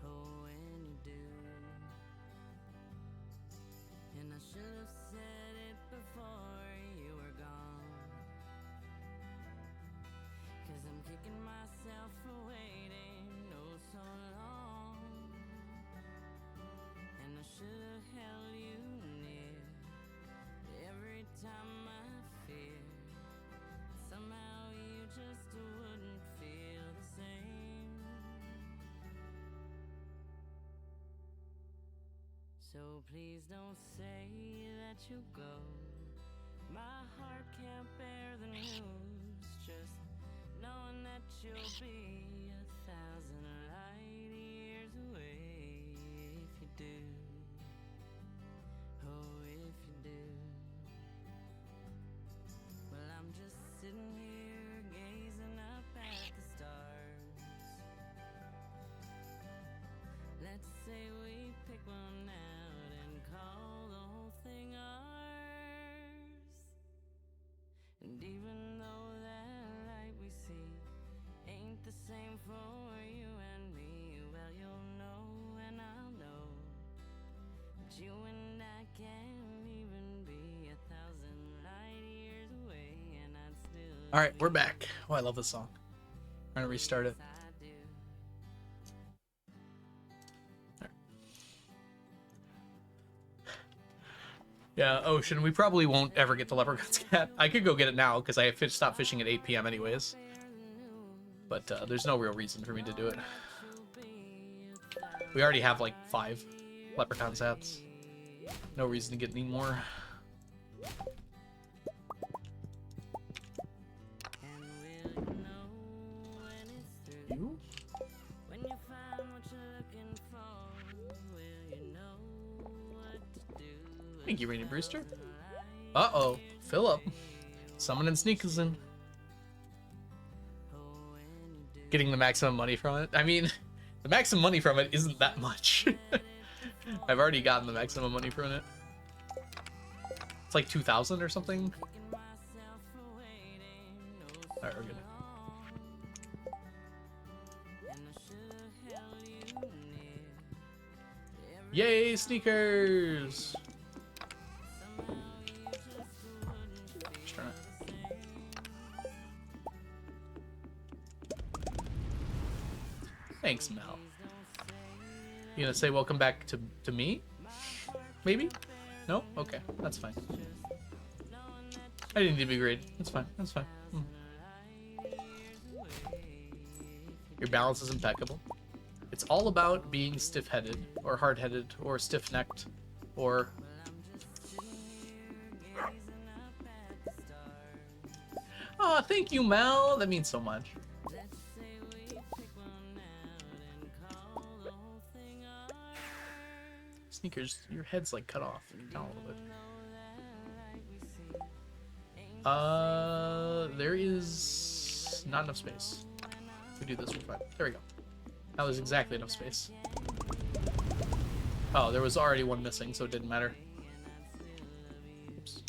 Oh, when you do. And I should have said it before you were gone, 'cause I'm kicking myself for waiting oh so long. And I should have held you near every time I fear somehow you just wouldn't feel the same. So please don't say that you'll go. My heart can't bear the news, just knowing that you'll be 1,000 light years away if you do. Oh, if you do. Well, I'm just sitting here gazing up at the stars. Let's say we pick one out and call the whole thing ours. And even though that light we see ain't the same for you and me, well, you'll know and I'll know that you and I can't even be 1,000 light years away, and I'd still. All right, we're back. Oh, I love this song. I'm gonna restart it. Yeah, Ocean, we probably won't ever get the Leprechaun's Cat. I could go get it now, because I stopped fishing at 8 p.m. anyways. But there's no real reason for me to do it. We already have, like, 5 Leprechaun's hats. No reason to get any more. You? Thank you, Rainy Brewster. Uh-oh. Philip. Summoning Sneakers in. Getting the maximum money from it. I mean, the maximum money from it isn't that much. I've already gotten the maximum money from it. It's like 2,000 or something. Alright, we're good. Yay, sneakers! Just trying to... Thanks, Mel. You gonna say welcome back to me? Maybe? No? Okay, that's fine. I didn't need to be great. That's fine. That's fine. Your balance is impeccable. It's all about being stiff-headed, or hard-headed, or stiff-necked, or... Aw, thank you, Mel! That means so much. Sneakers, your head's like cut off. Down a little bit. There is not enough space. If we do this, we're fine. There we go. Now there's exactly enough space. Oh, there was already one missing, so it didn't matter. Oops.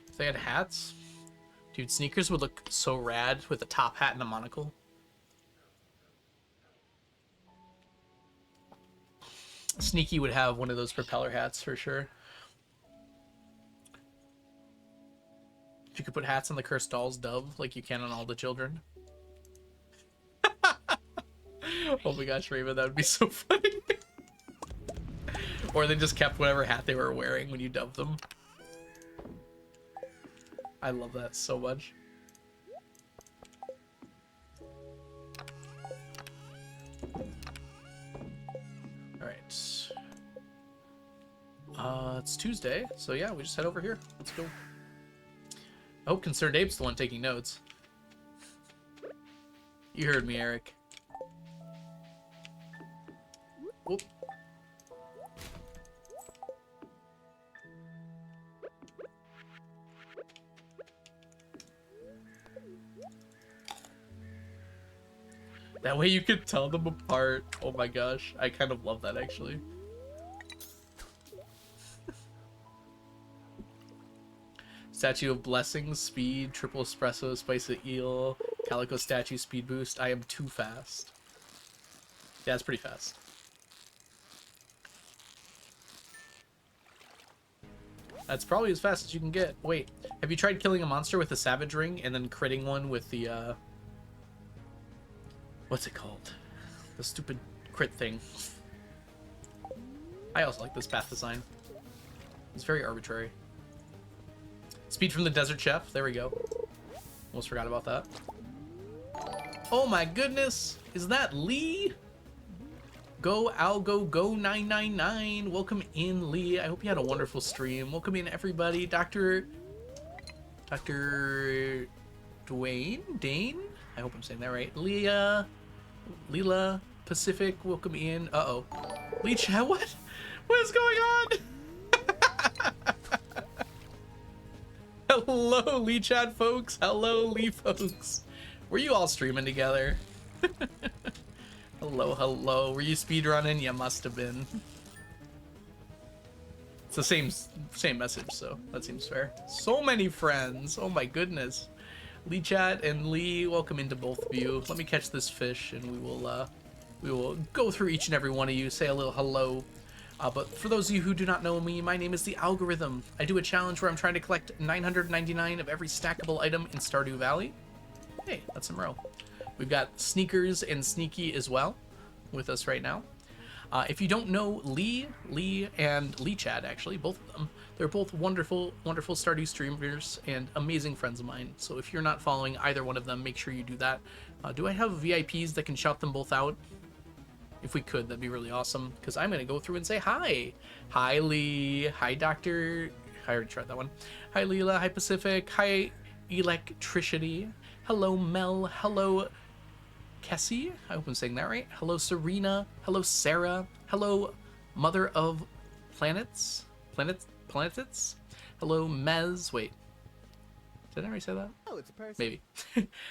If they had hats, dude, Sneakers would look so rad with a top hat and a monocle. Sneaky would have one of those propeller hats for sure. If you could put hats on the Cursed Doll's dove like you can on all the children. Oh my gosh, Raven, that would be so funny. Or they just kept whatever hat they were wearing when you dubbed them. I love that so much. Alright. It's Tuesday, so yeah, we just head over here. Let's go. I hope Concerned Ape's the one taking notes. You heard me, Eric. Whoop. That way you could tell them apart. Oh my gosh, I kind of love that actually. Statue of Blessings, speed, triple espresso, spice of eel, calico statue, speed boost. I am too fast. Yeah, it's pretty fast. That's probably as fast as you can get. Wait, have you tried killing a monster with a savage ring and then critting one with the, what's it called? The stupid crit thing. I also like this path design. It's very arbitrary. Speed from the Desert Chef. There we go. Almost forgot about that. Oh my goodness. Is that Lee? Go Algo Go 999. Welcome in, Lee. I hope you had a wonderful stream. Welcome in, everybody. Dr. Dane? I hope I'm saying that right. Leela Pacific. Welcome in. Uh-oh. Lee Chat, what? What is going on? Hello, Lee Chat folks. Hello, Lee folks. Were you all streaming together? Hello, hello. Were you speedrunning? You must have been. It's the same message, so that seems fair. So many friends. Oh my goodness. Lee Chat and Lee, welcome into both of you. Let me catch this fish, and we will go through each and every one of you. Say a little hello. But for those of you who do not know me, my name is The Algorithm. I do a challenge where I'm trying to collect 999 of every stackable item in Stardew Valley. Hey, that's some row. We've got Sneakers and Sneaky as well with us right now. If you don't know Lee and Lee Chad, actually, both of them, they're both wonderful, wonderful Stardew streamers and amazing friends of mine. So if you're not following either one of them, make sure you do that. Do I have VIPs that can shout them both out? If we could, that'd be really awesome, because I'm going to go through and say hi. Hi, Lee. Hi, Doctor. I already tried that one. Hi, Leela. Hi, Pacific. Hi, Electricity. Hello, Mel. Hello, Kessie. I hope I'm saying that right. Hello, Serena. Hello, Sarah. Hello, Mother of Planets. Planets? Hello, Mez. Wait. Did I already say that? Oh, it's a person. Maybe.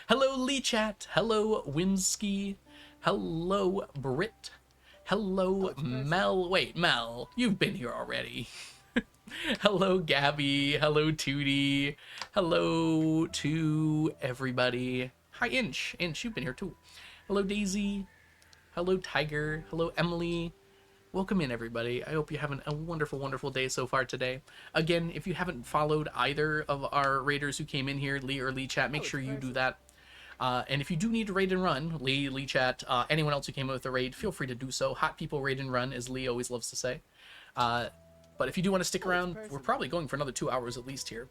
Hello, Lee Chat. Hello, Winsky. Hello, Britt. Hello, Mel. Wait, Mel, you've been here already. Hello, Gabby. Hello, Tootie. Hello to everybody. Hi, Inch. Inch, you've been here too. Hello, Daisy. Hello, Tiger. Hello, Emily. Welcome in, everybody. I hope you're having a wonderful, wonderful day so far today. Again, if you haven't followed either of our raiders who came in here, Lee or Lee Chat, make sure you do that. And if you do need to raid and run, Lee Chat, anyone else who came up with a raid, feel free to do so. Hot people raid and run, as Lee always loves to say. But if you do want to stick around, we're probably going for another 2 hours at least here.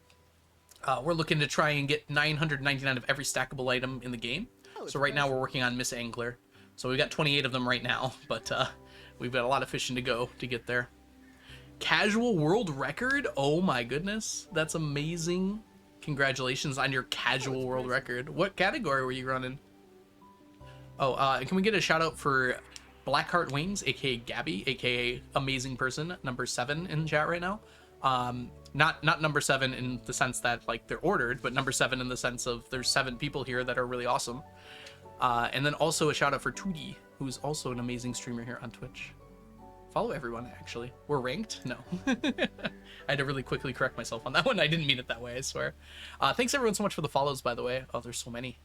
We're looking to try and get 999 of every stackable item in the game. So right now we're working on Miss Angler. So we've got 28 of them right now, but we've got a lot of fishing to go to get there. Casual world record? Oh my goodness, that's amazing. Congratulations on your casual world record. What category were you running? Oh, can we get a shout out for Blackheart Wings, aka Gabby, aka amazing person, number 7 in chat right now. Not number 7 in the sense that like they're ordered, but number 7 in the sense of there's 7 people here that are really awesome. And then also a shout out for Tootie, who's also an amazing streamer here on Twitch. Follow everyone, actually. We're ranked? No. I had to really quickly correct myself on that one. I didn't mean it that way, I swear. Thanks everyone so much for the follows, by the way. Oh, there's so many.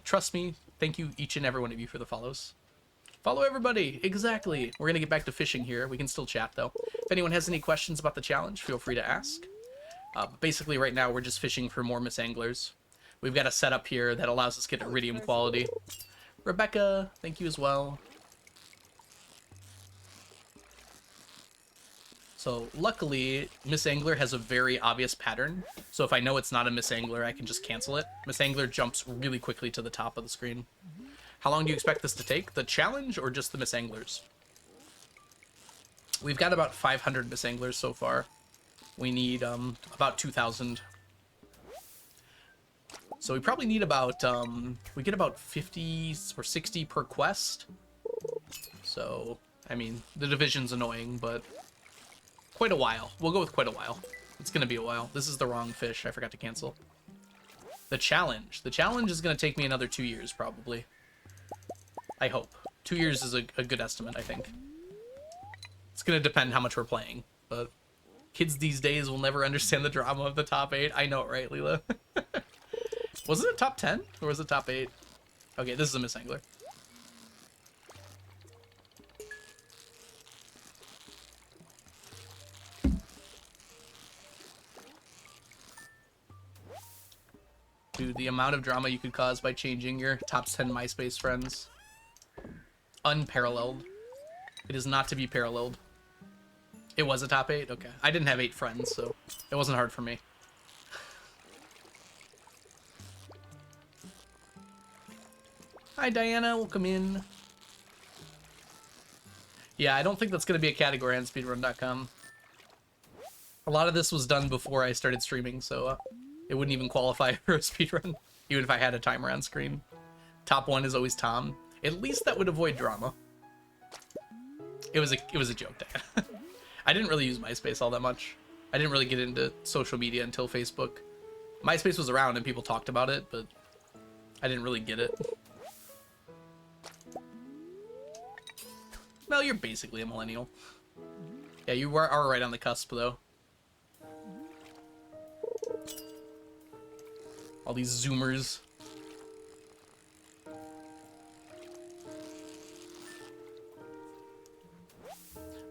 Trust me, thank you each and every one of you for the follows. Follow everybody, exactly. We're gonna get back to fishing here. We can still chat though. If anyone has any questions about the challenge, feel free to ask. Basically right now we're just fishing for more Miss Anglers. We've got a setup here that allows us to get iridium quality. Rebecca, thank you as well. So luckily, Miss Angler has a very obvious pattern. So if I know it's not a Miss Angler, I can just cancel it. Miss Angler jumps really quickly to the top of the screen. How long do you expect this to take? The challenge or just the Miss Anglers? We've got about 500 Miss Anglers so far. We need about 2,000. So we probably need about, we get about 50 or 60 per quest. So, I mean, the division's annoying, but quite a while. We'll go with quite a while. It's going to be a while. This is the wrong fish. I forgot to cancel. The challenge. The challenge is going to take me another 2 years, probably. I hope. 2 years is a good estimate, I think. It's going to depend how much we're playing, but kids these days will never understand the drama of the top 8. I know it, right, Leela? Was it a top 10 or was it top 8? Okay, this is a Miss Angler. Dude, the amount of drama you could cause by changing your top 10 MySpace friends. Unparalleled. It is not to be paralleled. It was a top 8? Okay. I didn't have 8 friends, so it wasn't hard for me. Hi, Diana. Welcome in. Yeah, I don't think that's going to be a category on speedrun.com. A lot of this was done before I started streaming, so it wouldn't even qualify for a speedrun, even if I had a timer on screen. Top 1 is always Tom. At least that would avoid drama. It was a joke, Diana. I didn't really use MySpace all that much. I didn't really get into social media until Facebook. MySpace was around and people talked about it, but I didn't really get it. Well, you're basically a millennial. Yeah, you are right on the cusp, though. All these Zoomers.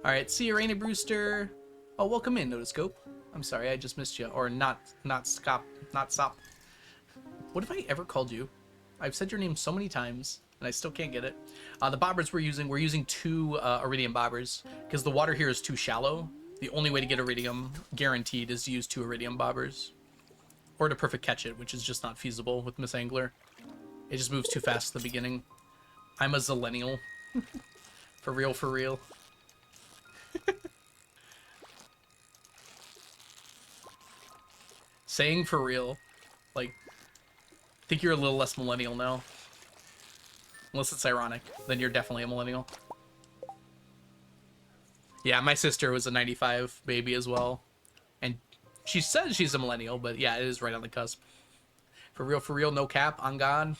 Alright, see you, Rainy Brewster. Oh, welcome in, Notoscope. I'm sorry, I just missed you. Or not Scop. What have I ever called you? I've said your name so many times, and I still can't get it. The bobbers we're using 2 iridium bobbers, because the water here is too shallow. The only way to get iridium guaranteed is to use 2 iridium bobbers. Or to perfect catch it, which is just not feasible with Miss Angler. It just moves too fast at the beginning. I'm a zillennial. For real, for real. Saying for real. Like, I think you're a little less millennial now. Unless it's ironic, then you're definitely a millennial. Yeah, my sister was a 95 baby as well. And she says she's a millennial, but yeah, it is right on the cusp. For real, no cap, on God.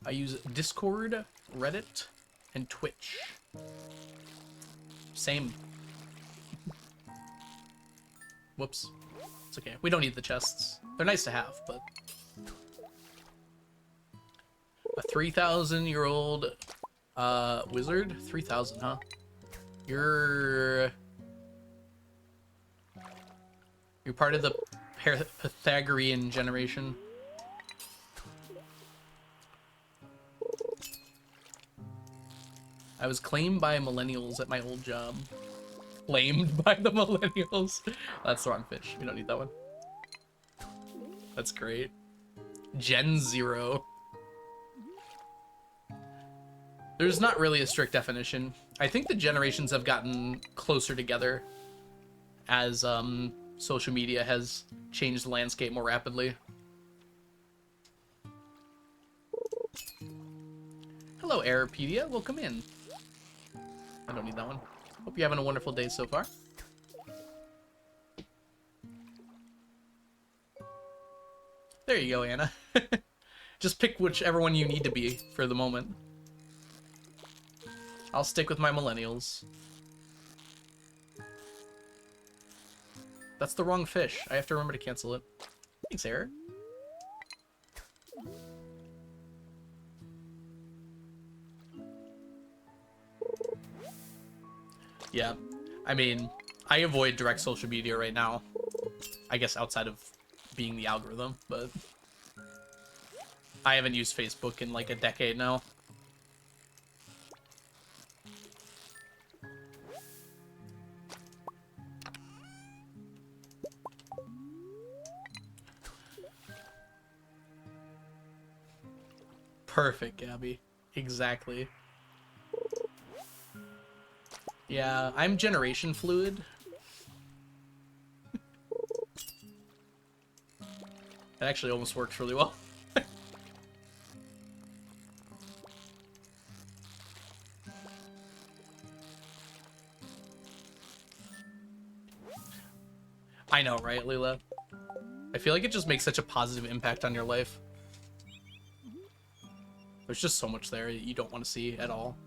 I use Discord, Reddit, and Twitch. Same. Whoops. It's okay. We don't need the chests. They're nice to have, but... A 3,000-year-old wizard? 3,000, huh? You're part of the Pythagorean generation. I was claimed by millennials at my old job. Claimed by the millennials. That's the wrong fish. We don't need that one. That's great. Gen 0. There's not really a strict definition. I think the generations have gotten closer together as social media has changed the landscape more rapidly. Hello, Airpedia. Welcome in. I don't need that one. Hope you're having a wonderful day so far. There you go, Anna. Just pick whichever one you need to be for the moment. I'll stick with my millennials. That's the wrong fish. I have to remember to cancel it. Thanks, Eric. Yeah. I mean, I avoid direct social media right now. I guess outside of being the algorithm, but I haven't used Facebook in like a decade now. Perfect, Gabby. Exactly. Yeah, I'm generation fluid. It actually almost works really well. I know, right, Leela? I feel like it just makes such a positive impact on your life. There's just so much there you don't want to see at all.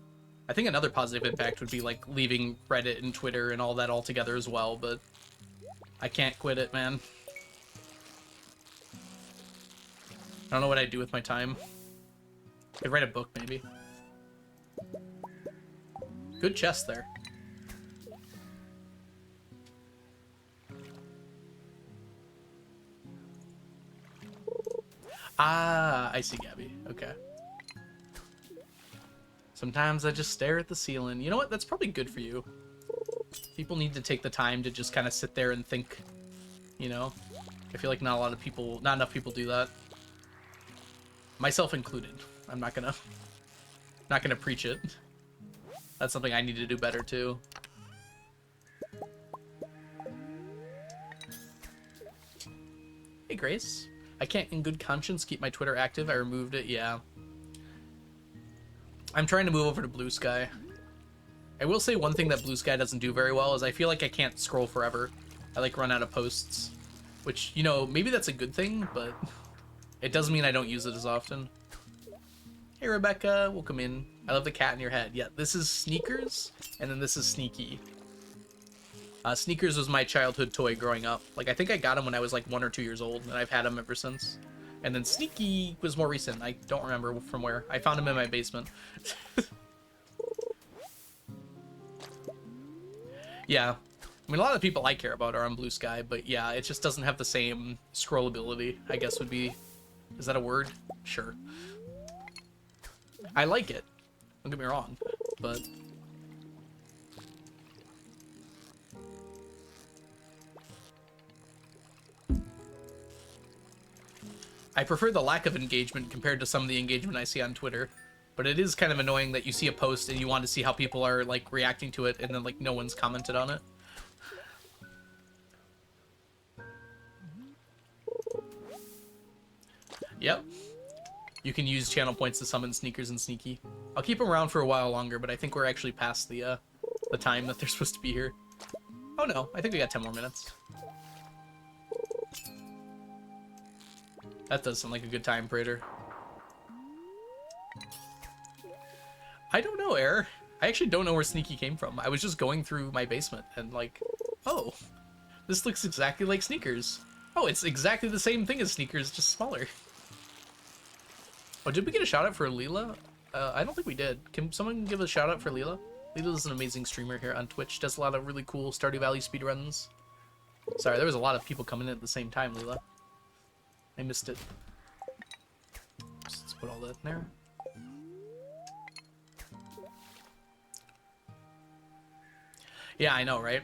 I think another positive impact would be like leaving Reddit and Twitter and all that all together as well, but I can't quit it, man. I don't know what I'd do with my time. Could write a book, maybe. Good chest there. Ah, I see, Gabby. Okay. Sometimes I just stare at the ceiling. You know what? That's probably good for you. People need to take the time to just kind of sit there and think, you know? I feel like not enough people do that. Myself included. I'm not gonna preach it. That's something I need to do better too. Hey, Grace. I can't in good conscience keep my Twitter active. I removed it, yeah. I'm trying to move over to Blue Sky. I will say one thing that Blue Sky doesn't do very well is I feel like I can't scroll forever. I like run out of posts. Which, you know, maybe that's a good thing, but it doesn't mean I don't use it as often. Hey, Rebecca, welcome in. I love the cat in your head. Yeah, this is Sneakers, and then this is Sneaky. Sneakers was my childhood toy growing up. Like, I think I got him when I was like 1 or 2 years old, and I've had him ever since. And then Sneaky was more recent. I don't remember from where. I found him in my basement. Yeah. I mean, a lot of the people I care about are on Blue Sky, but yeah, it just doesn't have the same scrollability, I guess would be... Is that a word? Sure. I like it. Don't get me wrong, but... I prefer the lack of engagement compared to some of the engagement I see on Twitter. But it is kind of annoying that you see a post and you want to see how people are, like, reacting to it, and then, like, no one's commented on it. Yep. You can use channel points to summon Sneakers and Sneaky. I'll keep them around for a while longer, but I think we're actually past the time that they're supposed to be here. Oh no, I think we got 10 more minutes. That does sound like a good time, Prater. I don't know, Air. I actually don't know where Sneaky came from. I was just going through my basement and like, oh, this looks exactly like Sneakers. Oh, it's exactly the same thing as Sneakers, just smaller. Oh, did we get a shout out for Leela? I don't think we did. Can someone give a shout out for Leela? Leela is an amazing streamer here on Twitch. Does a lot of really cool Stardew Valley speedruns. Sorry, there was a lot of people coming in at the same time, Leela. I missed it. Let's put all that in there. Yeah, I know, right?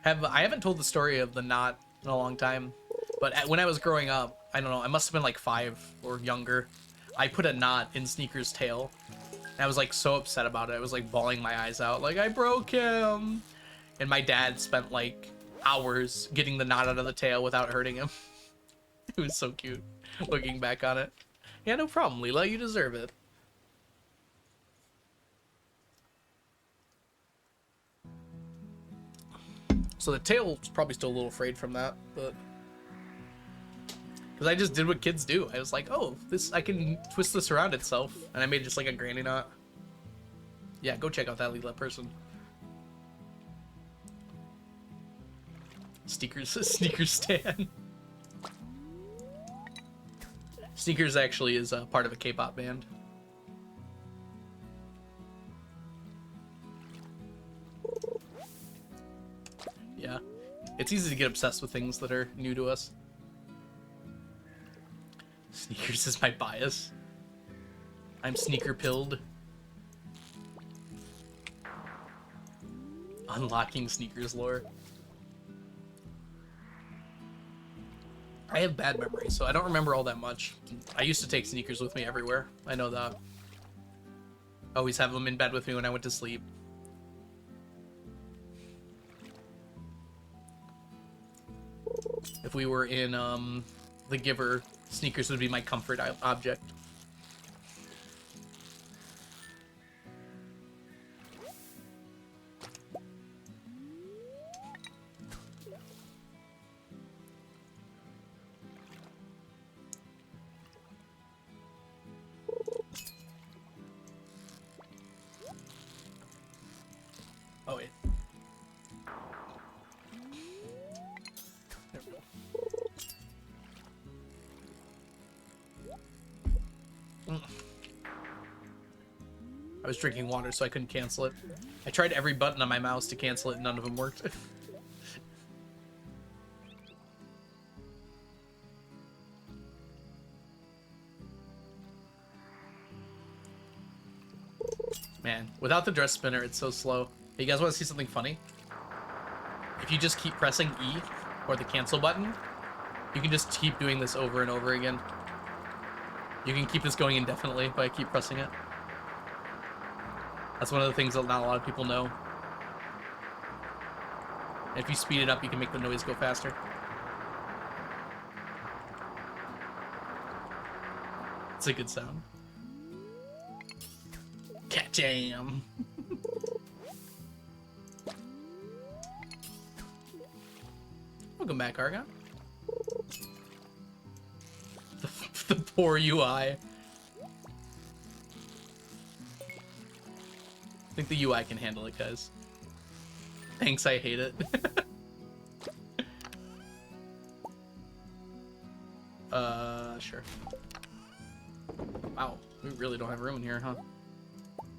I haven't told the story of the knot in a long time, but when I was growing up, I don't know, I must have been like 5 or younger. I put a knot in Sneaker's tail, and I was like so upset about it. I was like bawling my eyes out, like I broke him. And my dad spent like hours getting the knot out of the tail without hurting him. It was so cute, looking back on it. Yeah, no problem, Leela. You deserve it. So the tail's probably still a little frayed from that, but... Because I just did what kids do. I was like, oh, I can twist this around itself. And I made just like a granny knot. Yeah, go check out that Leela person. Sneakers Stan. Sneakers actually is part of a K-pop band. It's easy to get obsessed with things that are new to us. Sneakers is my bias. I'm sneaker pilled. Unlocking sneakers lore. I have bad memory, so I don't remember all that much. I used to take sneakers with me everywhere. I know that. Always have them in bed with me when I went to sleep. If we were in The Giver, sneakers would be my comfort object. Oh wait. There we go. I was drinking water, so I couldn't cancel it. I tried every button on my mouse to cancel it, and none of them worked. Man, without the dress spinner, it's so slow. Hey, you guys want to see something funny? If you just keep pressing E, or the cancel button, you can just keep doing this over and over again. You can keep this going indefinitely by keep pressing it. That's one of the things that not a lot of people know. If you speed it up, you can make the noise go faster. It's a good sound. Cat jam. Welcome back, Argon. The poor UI. I think the UI can handle it, guys. Thanks, I hate it. Sure. Wow, we really don't have room in here, huh?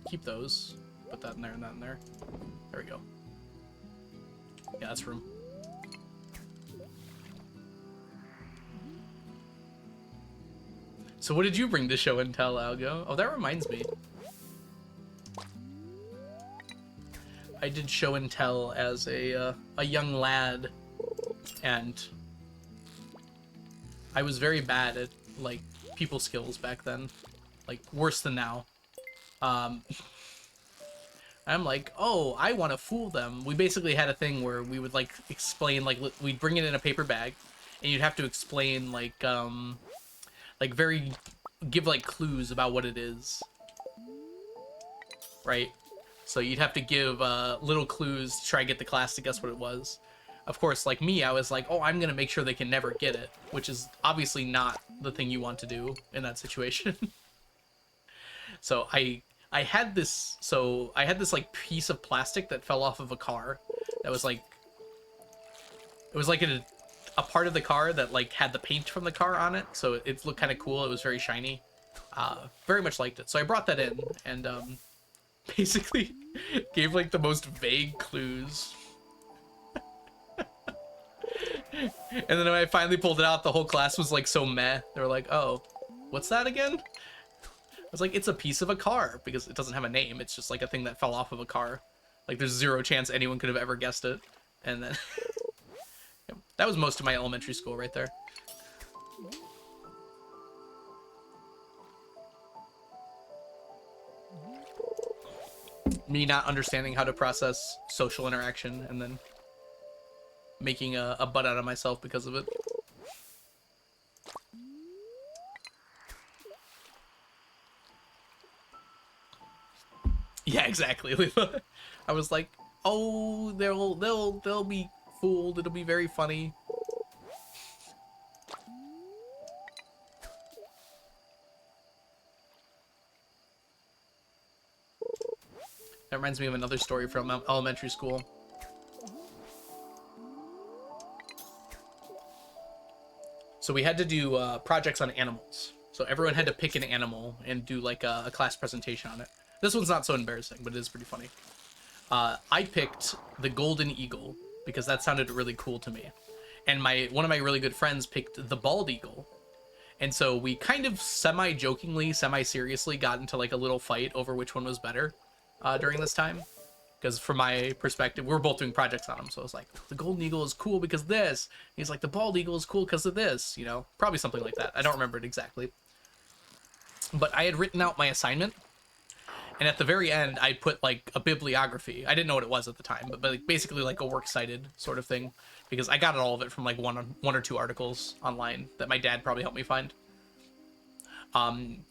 Keep those. Put that in there and that in there. There we go. Yeah, that's room. So what did you bring to show and tell, Algo? Oh, that reminds me. I did show and tell as a young lad, and I was very bad at, like, people skills back then. Like, worse than now. I'm like, oh, I want to fool them. We basically had a thing where we would, like, explain, like, we'd bring it in a paper bag, and you'd have to explain, like give, like, clues about what it is. Right? So you'd have to give little clues to try and get the class to guess what it was. Of course, like me, I was like, oh, I'm going to make sure they can never get it, which is obviously not the thing you want to do in that situation. So I had this, like, piece of plastic that fell off of a car that was, like, it was, like, a part of the car that, like, had the paint from the car on it, so it looked kind of cool. It was very shiny. Very much liked it. So I brought that in, and, basically gave, like, the most vague clues. And then when I finally pulled it out, the whole class was, like, so meh. They were like, oh, what's that again? I was like, it's a piece of a car, because it doesn't have a name. It's just, like, a thing that fell off of a car. Like, there's zero chance anyone could have ever guessed it. And then yeah, that was most of my elementary school right there. Me not understanding how to process social interaction and then making a butt out of myself because of it. Yeah, exactly. I was like, oh, they'll be fooled. It'll be very funny. That reminds me of another story from elementary school. So we had to do projects on animals. So everyone had to pick an animal and do, like, a class presentation on it. This one's not so embarrassing, but it is pretty funny. I picked the golden eagle, because that sounded really cool to me. And one of my really good friends picked the bald eagle. And so we kind of semi-jokingly, semi-seriously got into like a little fight over which one was better during this time. Because from my perspective, we were both doing projects on them. So I was like, the golden eagle is cool because of this. He's like, the bald eagle is cool because of this. You know, probably something like that. I don't remember it exactly. But I had written out my assignment. And at the very end, I put like a bibliography. I didn't know what it was at the time, but like, basically like a works cited sort of thing, because I got all of it from like one or two articles online that my dad probably helped me find. And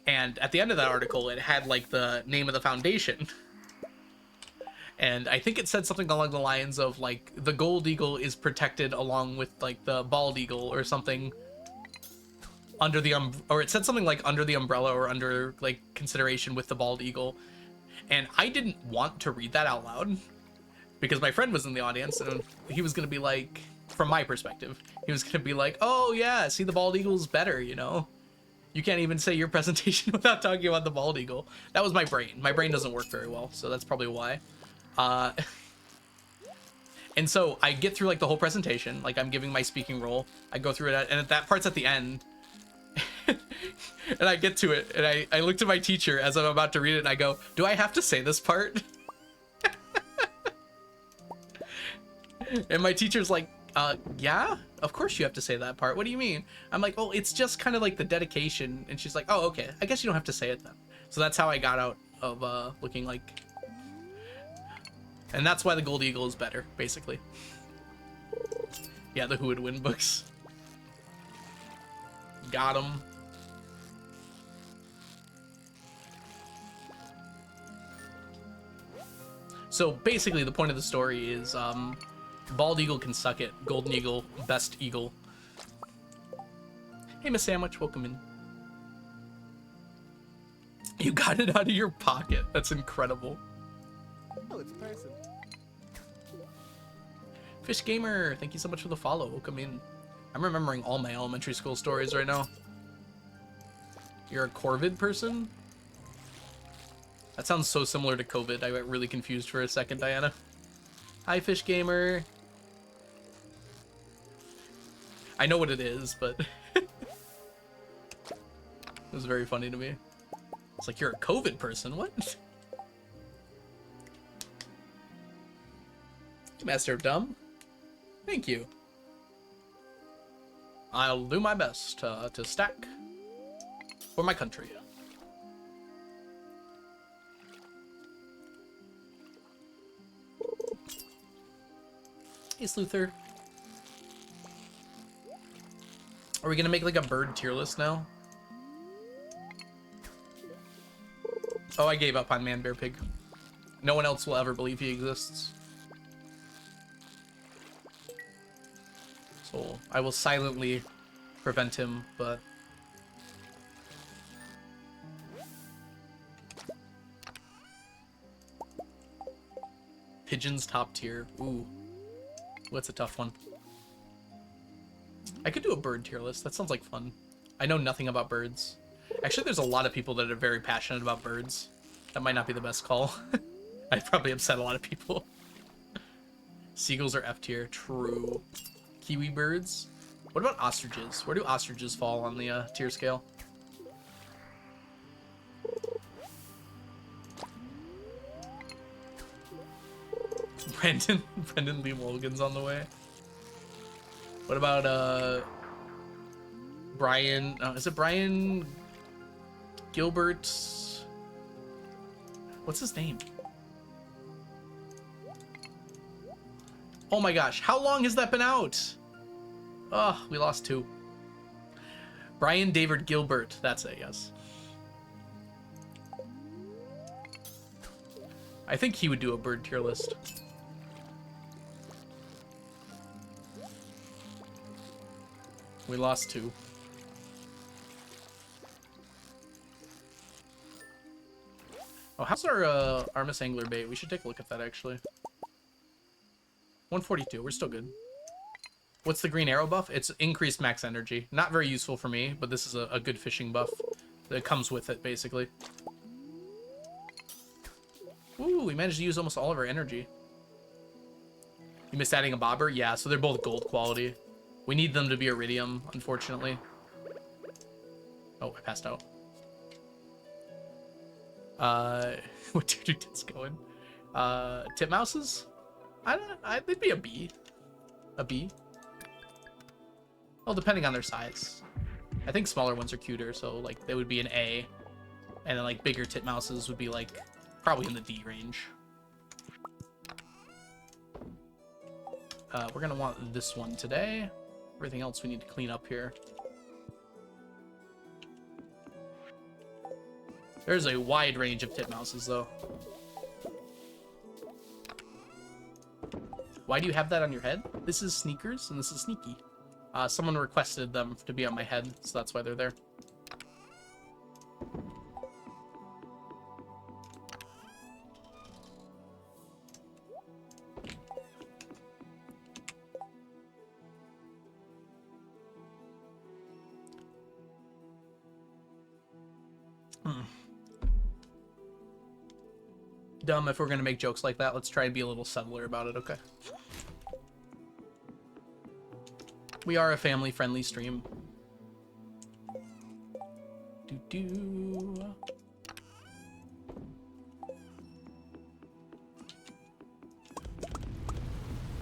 at the end of that article, it had like the name of the foundation, and I think it said something along the lines of like the gold eagle is protected along with like the bald eagle or something. Under the or it said something like under the umbrella or under like consideration with the bald eagle, and I didn't want to read that out loud because my friend was in the audience and he was gonna be like, from my perspective, he was gonna be like, oh yeah, see, the bald eagle's better, you know, you can't even say your presentation without talking about the bald eagle. That was my brain. My brain doesn't work very well, so that's probably why. And so I get through like the whole presentation, like I'm giving my speaking role, I go through it, and at that part's at the end. And I get to it, and I looked at my teacher as I'm about to read it, and I go, do I have to say this part? And my teacher's like, yeah, of course you have to say that part. What do you mean? I'm like, well, it's just kind of like the dedication. And she's like, oh, okay, I guess you don't have to say it then. So that's how I got out of looking like... And that's why the Gold Eagle is better, basically. Yeah, the Who Would Win books. Got him. So basically the point of the story is bald eagle can suck it, golden eagle, best eagle. Hey, Miss Sandwich, welcome in. You got it out of your pocket. That's incredible. Oh, it's a person. Fish Gamer, thank you so much for the follow. Welcome in. I'm remembering all my elementary school stories right now. You're a Corvid person? That sounds so similar to COVID. I got really confused for a second, Diana. Hi, Fish Gamer. I know what it is, but it was very funny to me. It's like, you're a COVID person? What? Master of Dumb. Thank you. I'll do my best to stack for my country. Hey, Sluther. Are we gonna make like a bird tier list now? Oh, I gave up on Man Bear Pig. No one else will ever believe he exists. So I will silently prevent him, but... Pigeons top tier. Ooh. What's a tough one? I could do a bird tier list. That sounds like fun. I know nothing about birds. Actually, there's a lot of people that are very passionate about birds. That might not be the best call. I'd probably upset a lot of people. Seagulls are F tier. True. Kiwi birds? What about ostriches? Where do ostriches fall on the tier scale? Brendan Lee Logan's on the way. What about Brian? Is it Brian Gilbert? What's his name? Oh my gosh, how long has that been out? Oh, we lost 2. Brian David Gilbert, that's it, yes. I think he would do a bird tier list. We lost 2. Oh, how's our Armis Angler bait? We should take a look at that, actually. 142, we're still good. What's the green arrow buff? It's increased max energy. Not very useful for me, but this is a good fishing buff that comes with it, basically. Ooh, we managed to use almost all of our energy. You missed adding a bobber? Yeah, so they're both gold quality. We need them to be iridium, unfortunately. Oh, I passed out. What dude is going? Titmouses? They'd be a B. A B. Well, depending on their size. I think smaller ones are cuter, so like they would be an A. And then like bigger titmouses would be like probably in the D range. We're gonna want this one today. Everything else we need to clean up here. There's a wide range of titmouses though. Why do you have that on your head? This is Sneakers and this is Sneaky. Someone requested them to be on my head, so that's why they're there. Dumb if we're gonna make jokes like that. Let's try and be a little subtler about it, okay? We are a family-friendly stream. Doo-doo.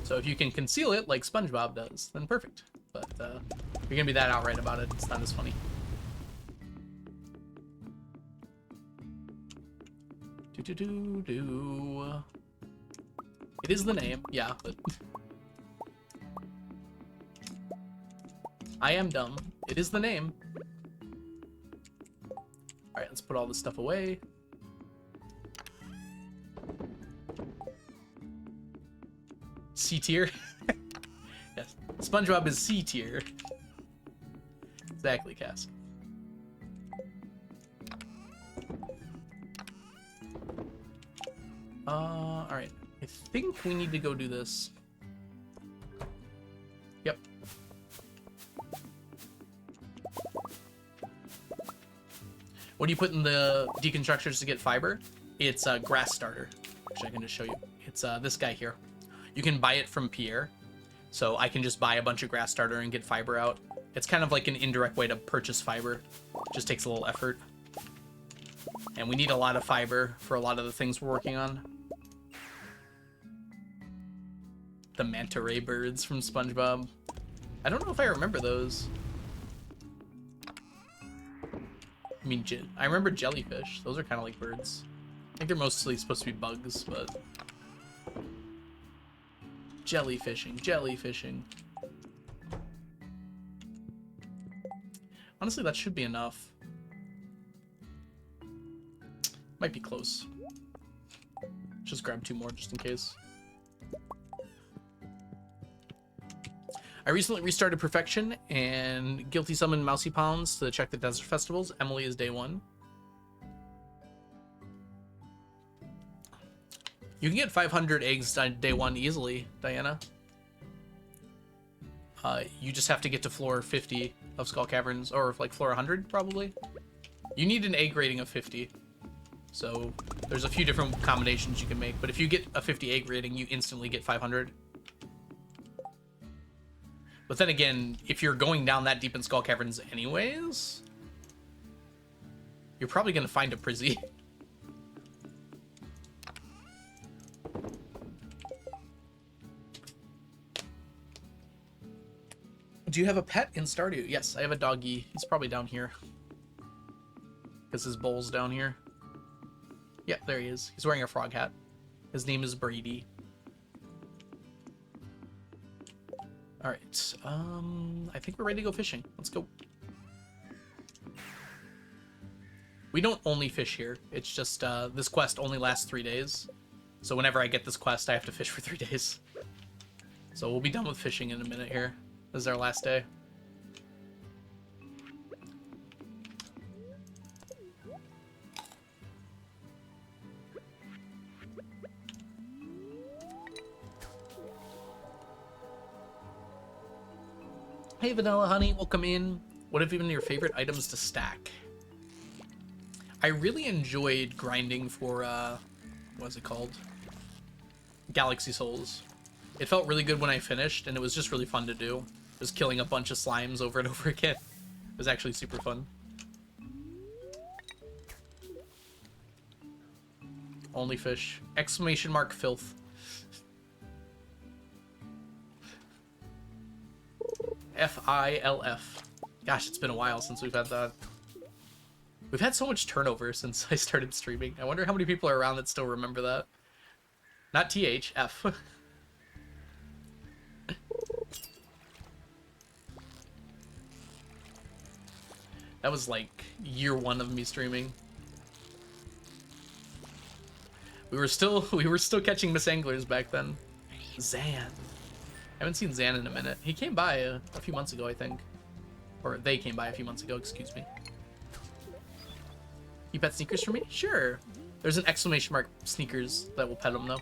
So if you can conceal it like SpongeBob does, then perfect. But if you're gonna be that outright about it, it's not as funny. Do-do-do-do. It is the name, yeah, but... I am dumb. It is the name. Alright, let's put all this stuff away. C tier? Yes. SpongeBob is C tier. Exactly, Cass. Alright. I think we need to go do this. Yep. What do you put in the deconstructors to get fiber? It's a grass starter, which I can just show you. It's this guy here. You can buy it from Pierre. So I can just buy a bunch of grass starter and get fiber out. It's kind of like an indirect way to purchase fiber. Just takes a little effort. And we need a lot of fiber for a lot of the things we're working on. The manta ray birds from SpongeBob. I don't know if I remember those. I mean, I remember jellyfish. Those are kind of like birds. I think they're mostly supposed to be bugs, but... Jellyfishing, jellyfishing. Honestly, that should be enough. Might be close. Just grab 2 more just in case. I recently restarted Perfection and guilty summoned Mousy Pounds to check the desert festivals. Emily is day 1. You can get 500 eggs on day 1 easily, Diana. You just have to get to floor 50 of Skull Caverns, or like floor 100 probably. You need an egg rating of 50. So there's a few different combinations you can make, but if you get a 50 egg rating, you instantly get 500. But then again, if you're going down that deep in Skull Caverns anyways, you're probably going to find a Prizzy. Do you have a pet in Stardew? Yes, I have a doggy. He's probably down here. Because his bowl's down here. Yeah, there he is. He's wearing a frog hat. His name is Brady. Alright, I think we're ready to go fishing. Let's go. We don't only fish here. It's just, this quest only lasts 3 days. So whenever I get this quest, I have to fish for 3 days. So we'll be done with fishing in a minute here. This is our last day. Hey Vanilla Honey, welcome in. What have been your favorite items to stack? I really enjoyed grinding for, what's it called? Galaxy Souls. It felt really good when I finished, and it was just really fun to do. Just killing a bunch of slimes over and over again. It was actually super fun. Only fish. Exclamation mark filth. FILF. Gosh, it's been a while since we've had that. We've had so much turnover since I started streaming. I wonder how many people are around that still remember that. Not TH, F. That was like year 1 of me streaming. We were still catching Miss Anglers back then. Zan. I haven't seen Zan in a minute. He came by a few months ago, I think. Or they came by a few months ago, excuse me. You pet sneakers for me? Sure. There's an exclamation mark sneakers that will pet them though.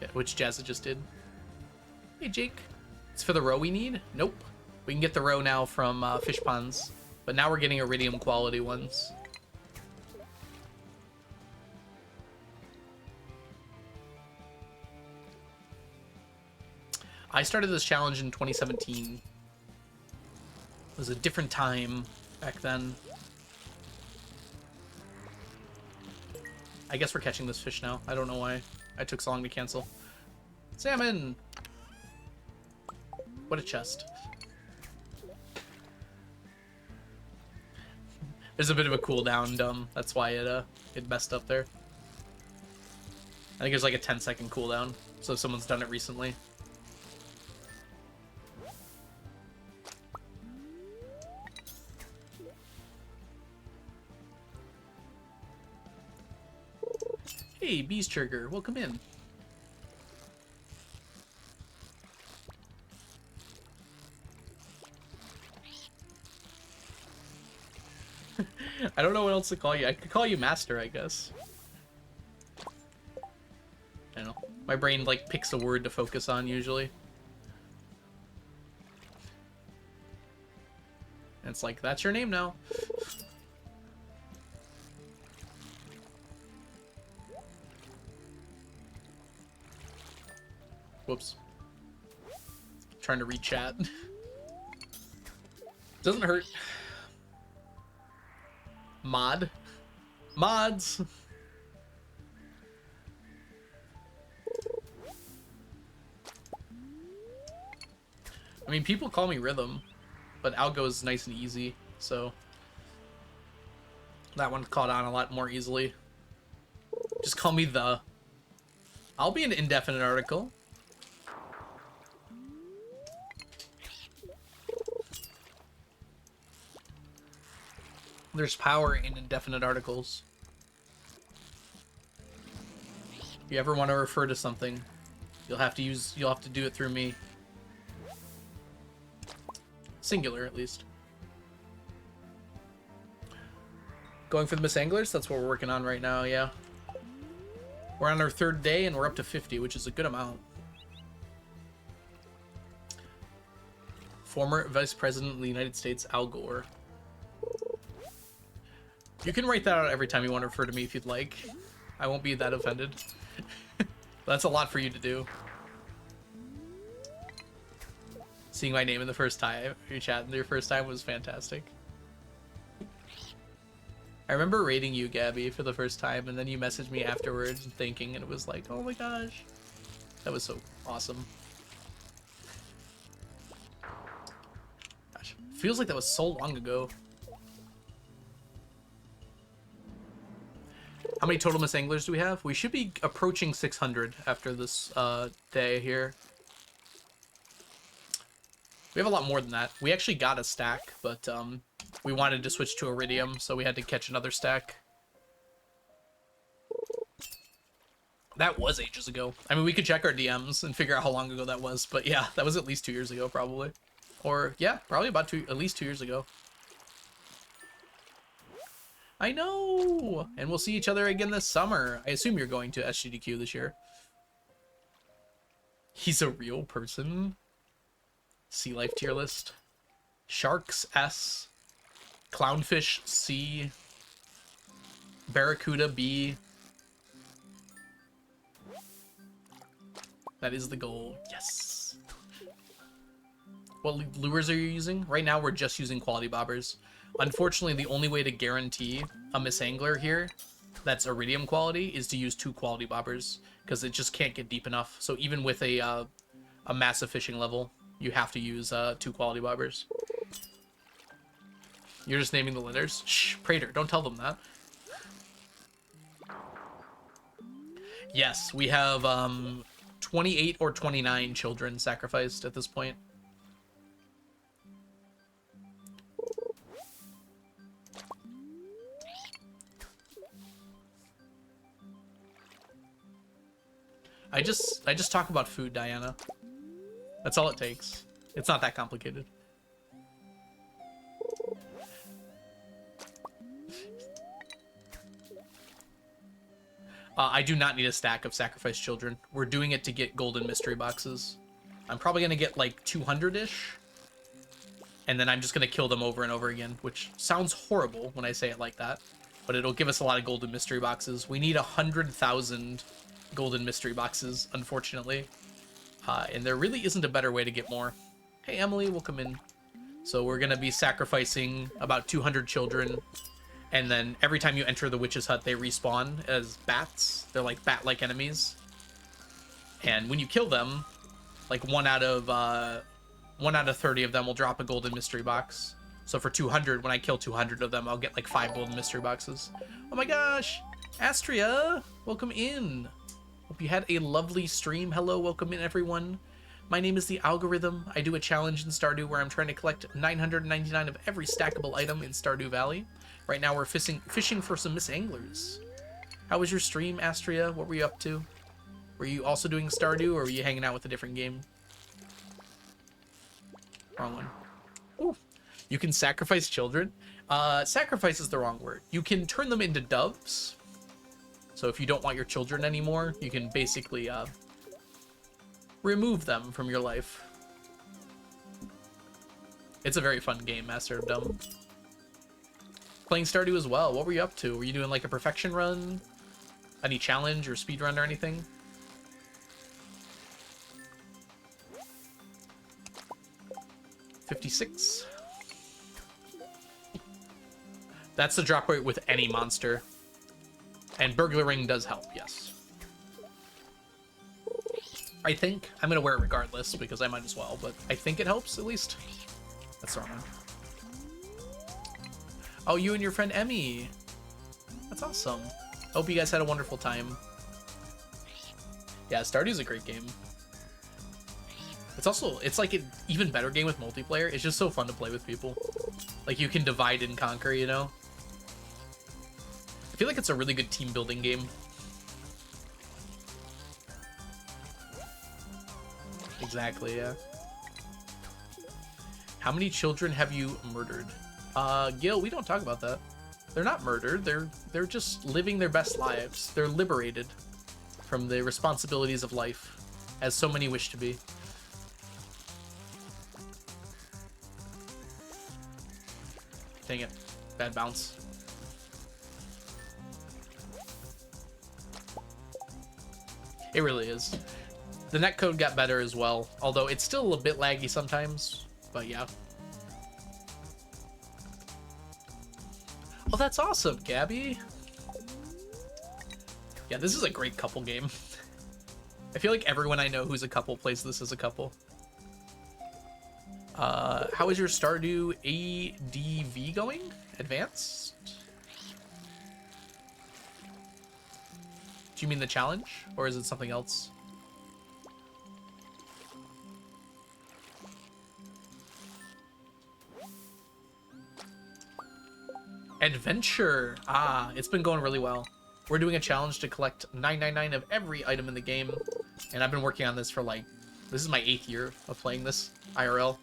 Yeah, which Jazza just did. Hey Jake. It's for the roe we need? Nope. We can get the roe now from fish ponds. But now we're getting iridium quality ones. I started this challenge in 2017. It was a different time back then. I guess we're catching this fish now. I don't know why I took so long to cancel. Salmon! What a chest. There's a bit of a cooldown, dumb. That's why it messed up there. I think there's like a 10-second cooldown, so if someone's done it recently. Hey, Bees Trigger, welcome in. I don't know what else to call you. I could call you Master, I guess. I don't know. My brain, like, picks a word to focus on, usually. And it's like, that's your name now. Whoops. Trying to read chat. Doesn't hurt. Mod. Mods. I mean, people call me Rhythm, but Algo is nice and easy, so that one caught on a lot more easily. Just call me the. I'll be an indefinite article. There's power in indefinite articles. If you ever want to refer to something, you'll have to do it through me. Singular, at least. Going for the Miss Anglers? That's what we're working on right now, yeah. We're on our 3rd day, and we're up to 50, which is a good amount. Former Vice President of the United States, Al Gore. You can write that out every time you want to refer to me if you'd like. I won't be that offended. That's a lot for you to do. Seeing my name in the first time, your chat in your first time was fantastic. I remember rating you, Gabby, for the first time, and then you messaged me afterwards thinking, and it was like, oh my gosh. That was so awesome. Gosh, feels like that was so long ago. How many total Miss Anglers do we have? We should be approaching 600 after this day here. We have a lot more than that. We actually got a stack, but we wanted to switch to Iridium, so we had to catch another stack. That was ages ago. I mean, we could check our DMs and figure out how long ago that was, but yeah, that was at least 2 years ago, probably. Or, yeah, probably about at least 2 years ago. I know! And we'll see each other again this summer. I assume you're going to SGDQ this year. He's a real person. Sea life tier list. Sharks S. Clownfish C. Barracuda B. That is the goal. Yes. What lures are you using? Right now, we're just using quality bobbers. Unfortunately, the only way to guarantee a Miss Angler here that's iridium quality is to use 2 quality bobbers, because it just can't get deep enough. So even with a massive fishing level, you have to use 2 quality bobbers. You're just naming the litters? Shh, Prater, don't tell them that. Yes, we have 28 or 29 children sacrificed at this point. I just talk about food, Diana. That's all it takes. It's not that complicated. I do not need a stack of sacrificed children. We're doing it to get golden mystery boxes. I'm probably going to get like 200-ish. And then I'm just going to kill them over and over again, which sounds horrible when I say it like that. But it'll give us a lot of golden mystery boxes. We need 100,000 golden mystery boxes, unfortunately. And there really isn't a better way to get more. Hey, Emily, welcome in. So we're going to be sacrificing about 200 children. And then every time you enter the witch's hut, they respawn as bats. They're like bat-like enemies. And when you kill them, like 1 out of 30 of them will drop a golden mystery box. So for 200, when I kill 200 of them, I'll get like 5 golden mystery boxes. Oh my gosh! Astria, welcome in. Hope you had a lovely stream. Hello, welcome in everyone. My name is The Algorithm. I do a challenge in Stardew where I'm trying to collect 999 of every stackable item in Stardew Valley. Right now we're fishing for some Miss Anglers. How was your stream, Astria? What were you up to? Were you also doing Stardew, or were you hanging out with a different game? Wrong one. Ooh. You can sacrifice children. Sacrifice is the wrong word. You can turn them into doves. So if you don't want your children anymore, you can basically remove them from your life. It's a very fun game, Master of Dumb. Playing Stardew as well. What were you up to? Were you doing like a perfection run? Any challenge or speed run or anything? $56. That's the drop rate with any monster. And burglaring does help, yes. I think I'm gonna wear it regardless because I might as well, but I think it helps at least. That's the wrong one. Oh, you and your friend Emmy. That's awesome. Hope you guys had a wonderful time. Yeah, Stardew's a great game. It's like an even better game with multiplayer. It's just so fun to play with people. Like, you can divide and conquer, you know? I feel like it's a really good team building game. Exactly, yeah. How many children have you murdered? Gil, we don't talk about that. They're not murdered. They're just living their best lives. They're liberated from the responsibilities of life, as so many wish to be. Dang it. Bad bounce. It really is. The netcode got better as well, although it's still a bit laggy sometimes, but yeah. Oh, that's awesome, Gabby. Yeah, this is a great couple game. I feel like everyone I know who's a couple plays this as a couple. How is your Stardew ADV going? Advanced? Do you mean the challenge? Or is it something else? Adventure! Ah, it's been going really well. We're doing a challenge to collect 999 of every item in the game. And I've been working on this for like... This is my 8th year of playing this IRL.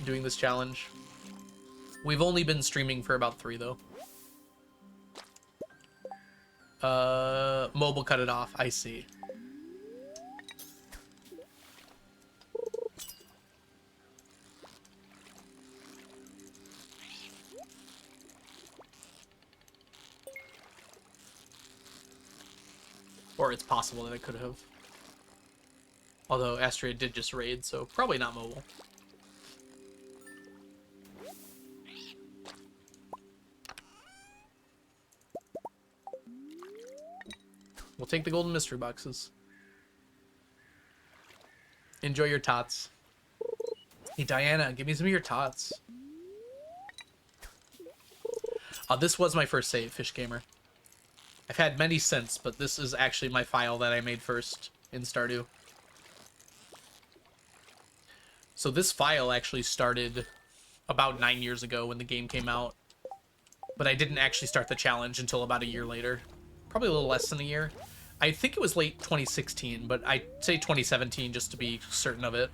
Doing this challenge. We've only been streaming for about 3 though. Mobile cut it off. I see. Or it's possible that it could have. Although Astria did just raid, so probably not mobile. We'll take the golden mystery boxes. Enjoy your tots. Hey, Diana, give me some of your tots. This was my first save, Fish Gamer. I've had many since, but this is actually my file that I made first in Stardew. So this file actually started about 9 years ago when the game came out. But I didn't actually start the challenge until about a year later. Probably a little less than a year. I think it was late 2016, but I'd say 2017 just to be certain of it.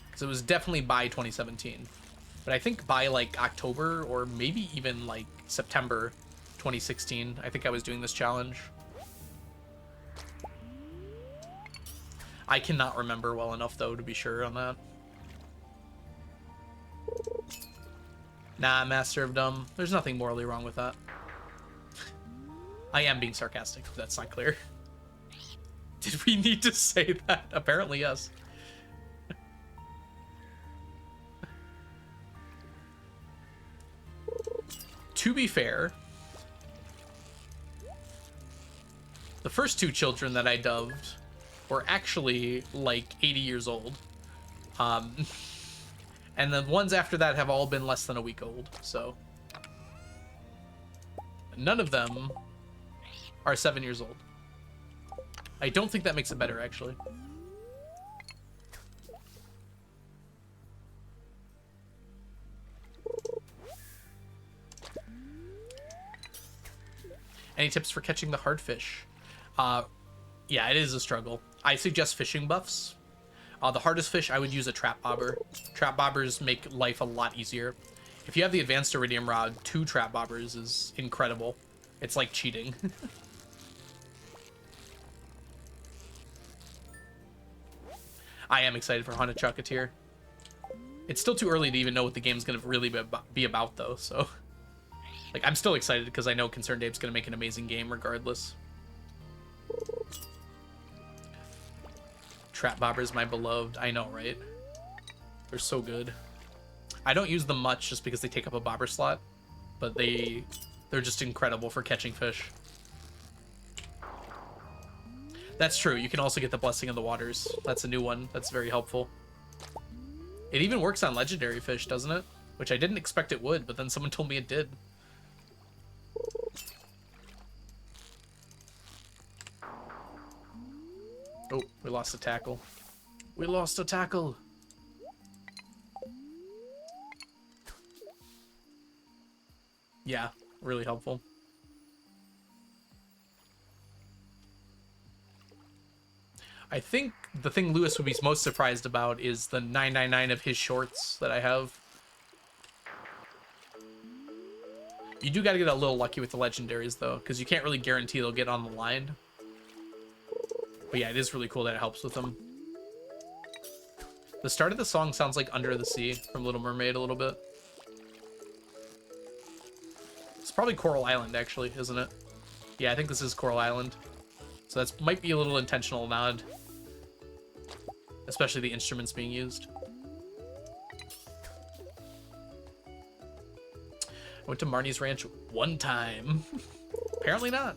Because it was definitely by 2017. But I think by like October or maybe even like September 2016, I think I was doing this challenge. I cannot remember well enough though to be sure on that. Nah, Master of Dumb. There's nothing morally wrong with that. I am being sarcastic, if that's not clear. Did we need to say that? Apparently, yes. To be fair, the first two children that I dubbed were actually like 80 years old. And the ones after that have all been less than a week old, so. None of them are 7 years old. I don't think that makes it better, actually. Any tips for catching the hardfish? Yeah, it is a struggle. I suggest fishing buffs. The hardest fish, I would use a trap bobber. Trap bobbers make life a lot easier. If you have the advanced iridium rod, 2 trap bobbers is incredible. It's like cheating. I am excited for Haunted Chocolatier. It's still too early to even know what the game's going to really be about, though, so... Like, I'm still excited because I know Concerned Ape's going to make an amazing game regardless. Trap bobbers, my beloved. I know, right? They're so good. I don't use them much just because they take up a bobber slot, but they're just incredible for catching fish. That's true. You can also get the Blessing of the Waters. That's a new one. That's very helpful. It even works on legendary fish, doesn't it? Which I didn't expect it would, but then someone told me it did. Oh, we lost a tackle. We lost a tackle. Yeah, really helpful. I think the thing Lewis would be most surprised about is the 999 of his shorts that I have. You do gotta get a little lucky with the legendaries, though, because you can't really guarantee they'll get on the line. But yeah, it is really cool that it helps with them. The start of the song sounds like Under the Sea from Little Mermaid a little bit. It's probably Coral Island, actually, isn't it? Yeah, I think this is Coral Island. So that might be a little intentional nod. Especially the instruments being used. I went to Marnie's Ranch one time. Apparently not.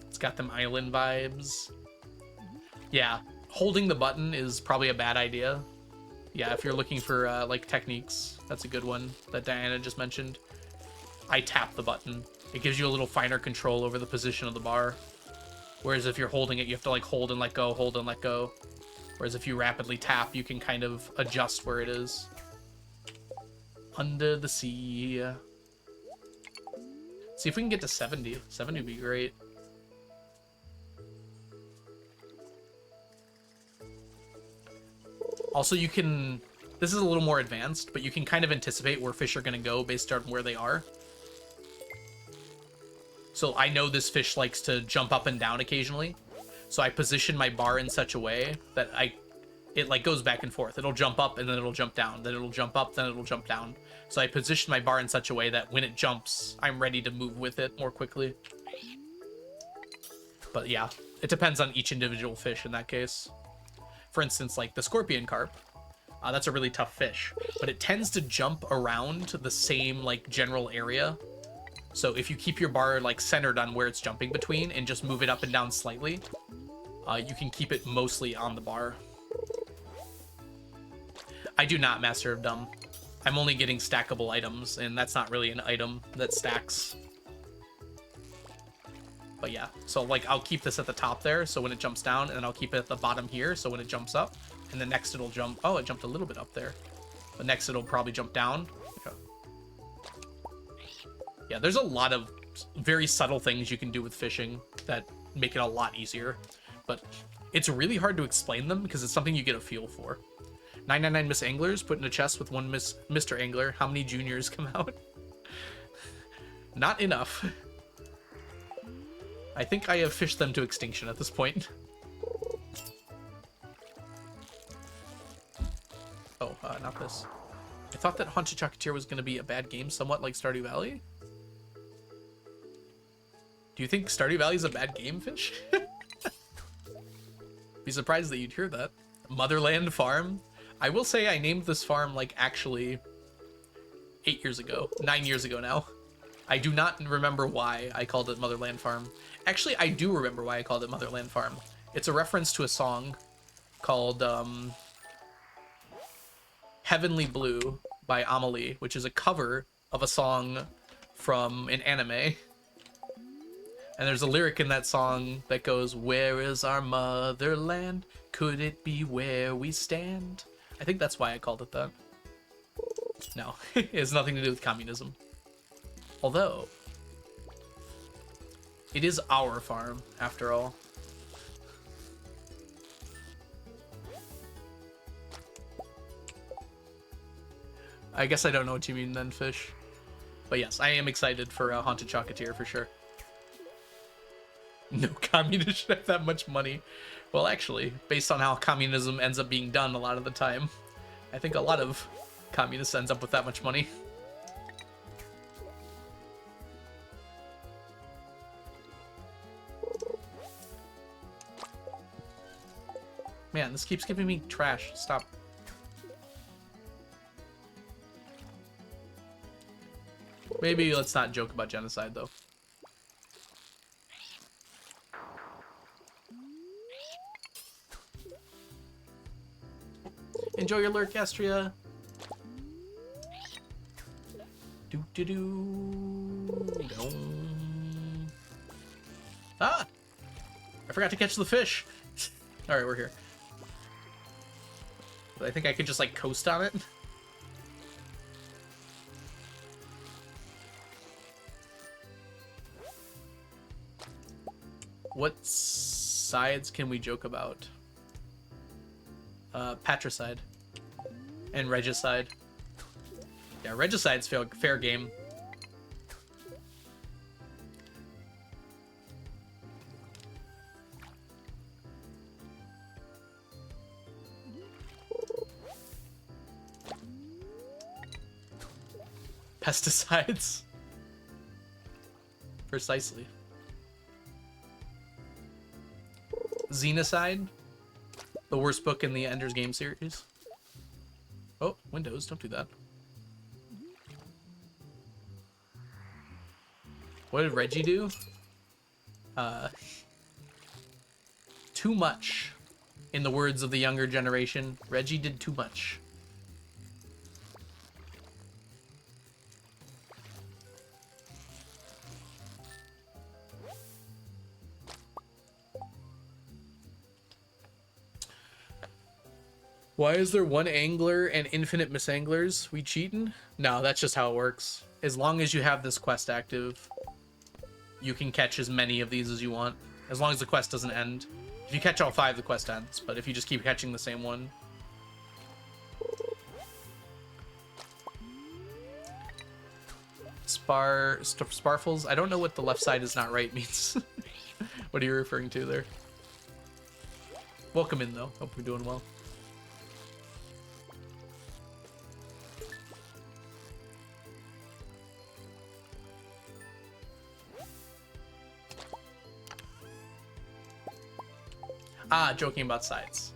It's got them island vibes. Yeah, holding the button is probably a bad idea. Yeah, if you're looking for like techniques, that's a good one that Diana just mentioned. I tap the button. It gives you a little finer control over the position of the bar. Whereas if you're holding it, you have to like hold and let go, hold and let go. Whereas if you rapidly tap, you can kind of adjust where it is. Under the sea. See if we can get to 70. 70 would be great. Also, you can... This is a little more advanced, but you can kind of anticipate where fish are going to go based on where they are. So I know this fish likes to jump up and down occasionally. So I position my bar in such a way that it like goes back and forth. It'll jump up and then it'll jump down, then it'll jump up, then it'll jump down. So I position my bar in such a way that when it jumps, I'm ready to move with it more quickly. But yeah, it depends on each individual fish in that case. For instance, like the scorpion carp, that's a really tough fish, but it tends to jump around the same like general area. So if you keep your bar like centered on where it's jumping between and just move it up and down slightly, you can keep it mostly on the bar. I do not Master of Dumb. I'm only getting stackable items, and that's not really an item that stacks. But yeah, so like I'll keep this at the top there, so when it jumps down, and then I'll keep it at the bottom here, so when it jumps up, and then next it'll jump. Oh, it jumped a little bit up there. But next it'll probably jump down. Okay. Yeah, there's a lot of very subtle things you can do with fishing that make it a lot easier. But it's really hard to explain them because it's something you get a feel for. 999 Miss Anglers put in a chest with one Mr. Angler. How many juniors come out? Not enough. I think I have fished them to extinction at this point. Oh, not this. I thought that Haunted Chocolatier was going to be a bad game, somewhat like Stardew Valley. Do you think Stardew Valley is a bad game, Fish? Be surprised that you'd hear that. Motherland Farm. I will say I named this farm like actually 8 years ago, 9 years ago now. I do not remember why I called it Motherland Farm. Actually, I do remember why I called it Motherland Farm. It's a reference to a song called Heavenly Blue by Amelie, which is a cover of a song from an anime. And there's a lyric in that song that goes, "Where is our motherland? Could it be where we stand?" I think that's why I called it that. No, it has nothing to do with communism. Although, it is our farm, after all. I guess I don't know what you mean then, Fish. But yes, I am excited for Haunted Chocolatier for sure. No communist should have that much money. Well, actually, based on how communism ends up being done a lot of the time, I think a lot of communists ends up with that much money. Man, this keeps giving me trash. Stop. Maybe let's not joke about genocide, though. Enjoy your lurk, Astria. Ah! I forgot to catch the fish. Alright, we're here. I think I could just, like, coast on it. What sides can we joke about? Patricide. And Regicide. Yeah, Regicide's fair game. Pesticides. Precisely. Xenocide. The worst book in the Ender's Game series. Oh, Windows, don't do that. What did Reggie do? Too much. In the words of the younger generation, Reggie did too much. Why is there one angler and infinite misanglers? We cheating? No, that's just how it works. As long as you have this quest active, you can catch as many of these as you want. As long as the quest doesn't end. If you catch all 5, the quest ends. But if you just keep catching the same one. Sparfles? I don't know what the left side is not right means. What are you referring to there? Welcome in, though. Hope we're doing well. Ah, joking about sides.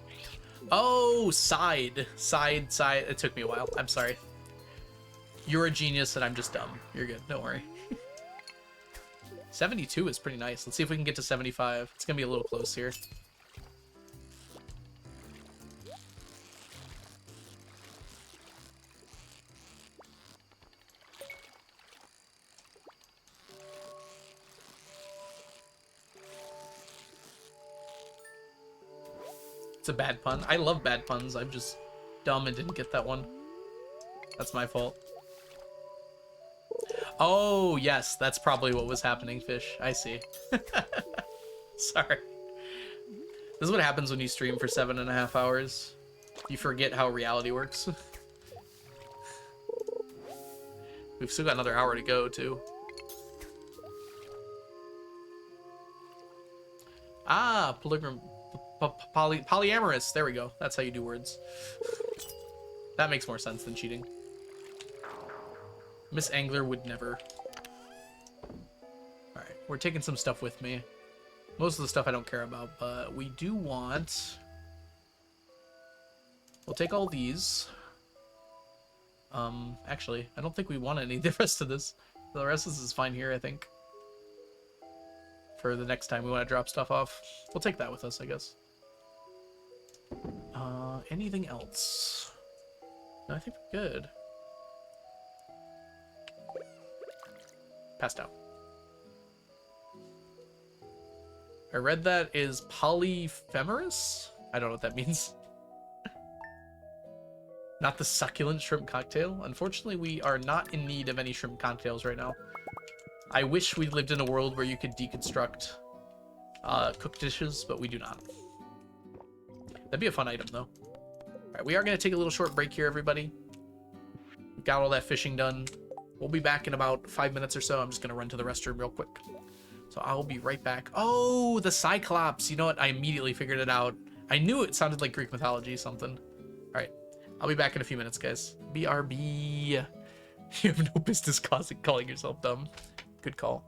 Oh, side. It took me a while. I'm sorry. You're a genius and I'm just dumb. You're good. Don't worry. 72 is pretty nice. Let's see if we can get to 75. It's going to be a little close here. It's a bad pun. I love bad puns. I'm just dumb and didn't get that one. That's my fault. Oh, yes. That's probably what was happening, Fish. I see. Sorry. This is what happens when you stream for 7.5 hours. You forget how reality works. We've still got another hour to go, too. Ah, polyamorous. There we go. That's how you do words. That makes more sense than cheating. Miss Angler would never. Alright, we're taking some stuff with me. Most of the stuff I don't care about, but we do want... We'll take all these. Actually, I don't think we want any of the rest of this. The rest of this is fine here, I think. For the next time we want to drop stuff off. We'll take that with us, I guess. Anything else? No, I think we're good. Passed out. I read that is polyphemerous? I don't know what that means. Not the succulent shrimp cocktail. Unfortunately, we are not in need of any shrimp cocktails right now. I wish we lived in a world where you could deconstruct cooked dishes, but we do not. That'd be a fun item, though. Alright, we are going to take a little short break here, everybody. We've got all that fishing done. We'll be back in about 5 minutes or so. I'm just going to run to the restroom real quick. So I'll be right back. Oh, the Cyclops. You know what? I immediately figured it out. I knew it sounded like Greek mythology, something. Alright, I'll be back in a few minutes, guys. BRB. You have no business calling yourself dumb. Good call.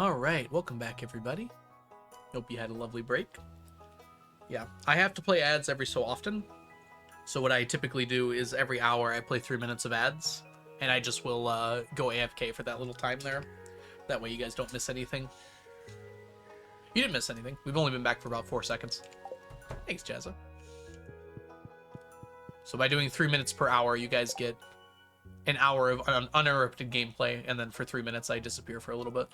All right, welcome back, everybody. Hope you had a lovely break. Yeah, I have to play ads every so often. So what I typically do is every hour I play 3 minutes of ads, and I just will go AFK for that little time there. That way you guys don't miss anything. You didn't miss anything. We've only been back for about 4 seconds. Thanks, Jazza. So by doing 3 minutes per hour, you guys get an hour of uninterrupted gameplay, and then for 3 minutes I disappear for a little bit.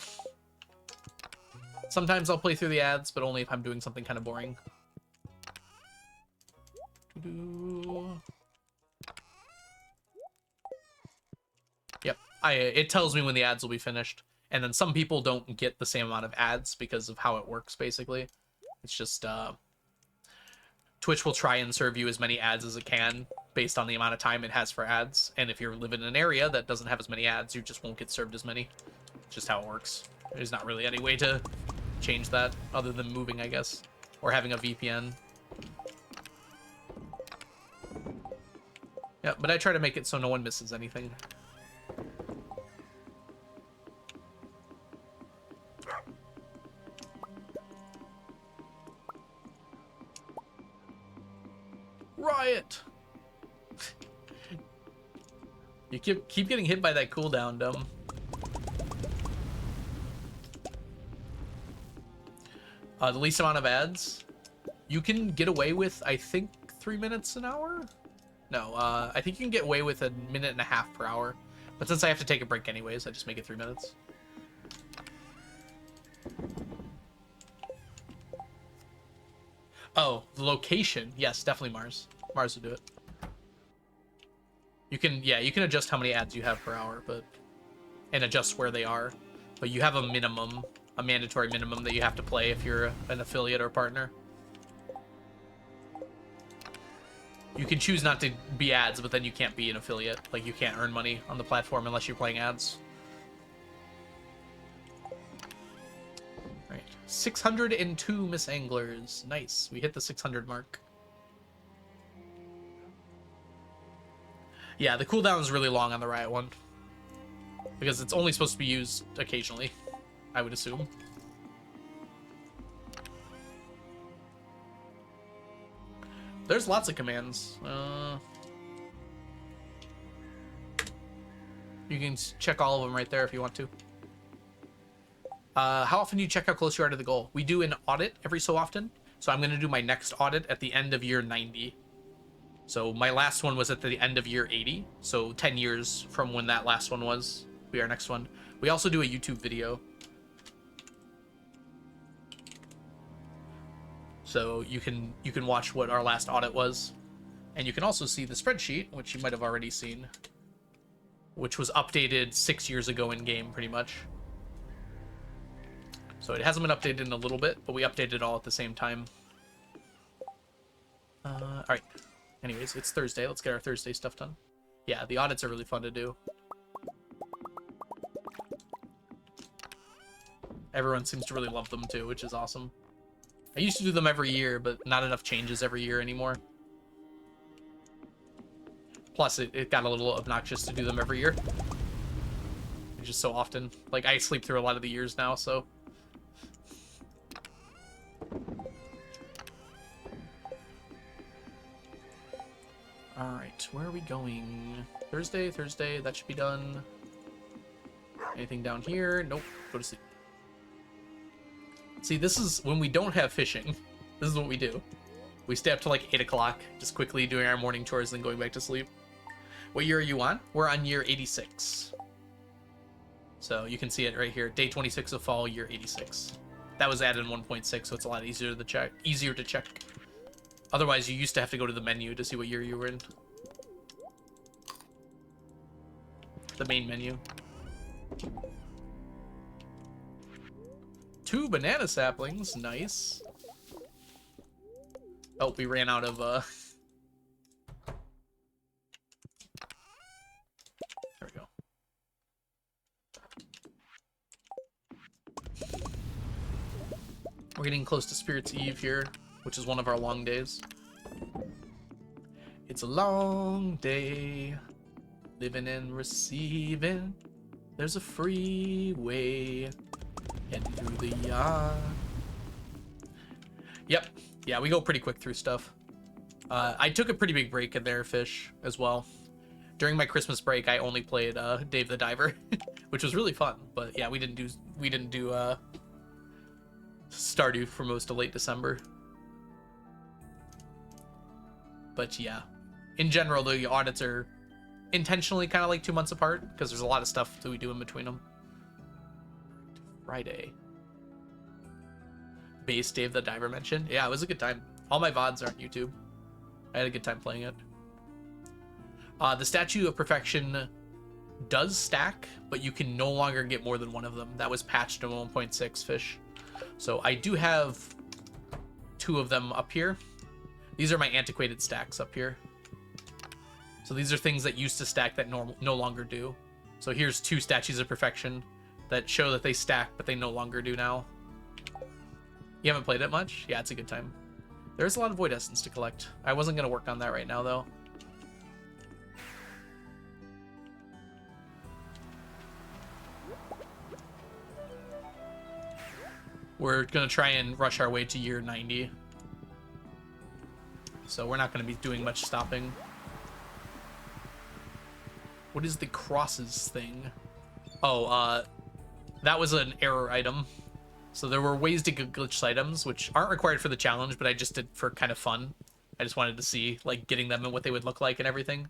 Sometimes I'll play through the ads, but only if I'm doing something kind of boring. Yep, it tells me when the ads will be finished. And then some people don't get the same amount of ads because of how it works, basically. It's just, Twitch will try and serve you as many ads as it can based on the amount of time it has for ads. And if you're living in an area that doesn't have as many ads, you just won't get served as many. It's just how it works. There's not really any way to change that other than moving, I guess, or having a VPN. Yeah, but I try to make it so no one misses anything. Riot! You keep getting hit by that cooldown, dumb. The least amount of ads, you can get away with, I think, 3 minutes an hour? No, I think you can get away with 1.5 minutes per hour. But since I have to take a break anyways, I just make it 3 minutes. Oh, the location. Yes, definitely Mars. Mars will do it. You can, yeah, you can adjust how many ads you have per hour, but and adjust where they are. But you have a minimum, a mandatory minimum that you have to play if you're an affiliate or partner. You can choose not to be ads, but then you can't be an affiliate. Like, you can't earn money on the platform unless you're playing ads. Right. 602 Miss Anglers. Nice. We hit the 600 mark. Yeah, the cooldown is really long on the Riot one. Because it's only supposed to be used occasionally, I would assume. There's lots of commands. You can check all of them right there if you want to. How often do you check how close you are to the goal? We do an audit every so often. So I'm going to do my next audit at the end of year 90. So my last one was at the end of year 80. So 10 years from when that last one was, will be our next one. We also do a YouTube video. So you can watch what our last audit was. And you can also see the spreadsheet, which you might have already seen, which was updated 6 years ago in game, pretty much. So it hasn't been updated in a little bit, but we updated it all at the same time. All right. Anyways, it's Thursday. Let's get our Thursday stuff done. Yeah, the audits are really fun to do. Everyone seems to really love them too, which is awesome. I used to do them every year, but not enough changes every year anymore. Plus, it got a little obnoxious to do them every year. Just so often. Like, I sleep through a lot of the years now, so... Alright, where are we going? Thursday, that should be done. Anything down here? Nope, go to sleep. See, this is when we don't have fishing. This is what we do. We stay up till like 8 o'clock, just quickly doing our morning chores and going back to sleep. What year are you on? We're on year 86. So you can see it right here. Day 26 of fall, year 86. That was added in 1.6, so it's a lot easier to check. Otherwise, you used to have to go to the menu to see what year you were in. The main menu. 2 banana saplings, nice. Oh, we ran out of, There we go. We're getting close to Spirit's Eve here, which is one of our long days. It's a long day, living and receiving. There's a freeway Heading through the yard. Yep. Yeah, we go pretty quick through stuff. I took a pretty big break in there, Fish, as well. During my Christmas break, I only played Dave the Diver, which was really fun. But yeah, we didn't do Stardew for most of late December. But yeah, in general, the audits are intentionally kind of like 2 months apart because there's a lot of stuff that we do in between them. Friday. Base Dave the Diver mentioned. Yeah, it was a good time. All my VODs are on YouTube. I had a good time playing it. The Statue of Perfection does stack, but you can no longer get more than one of them. That was patched in 1.6, Fish. So I do have 2 of them up here. These are my antiquated stacks up here. So these are things that used to stack that no longer do. So here's 2 Statues of Perfection that show that they stack, but they no longer do now. You haven't played it much? Yeah, it's a good time. There's a lot of Void Essence to collect. I wasn't going to work on that right now, though. We're going to try and rush our way to year 90. So we're not going to be doing much stopping. What is the crosses thing? Oh, that was an error item. So there were ways to get glitched items, which aren't required for the challenge, but I just did for kind of fun. I just wanted to see, like, getting them and what they would look like and everything.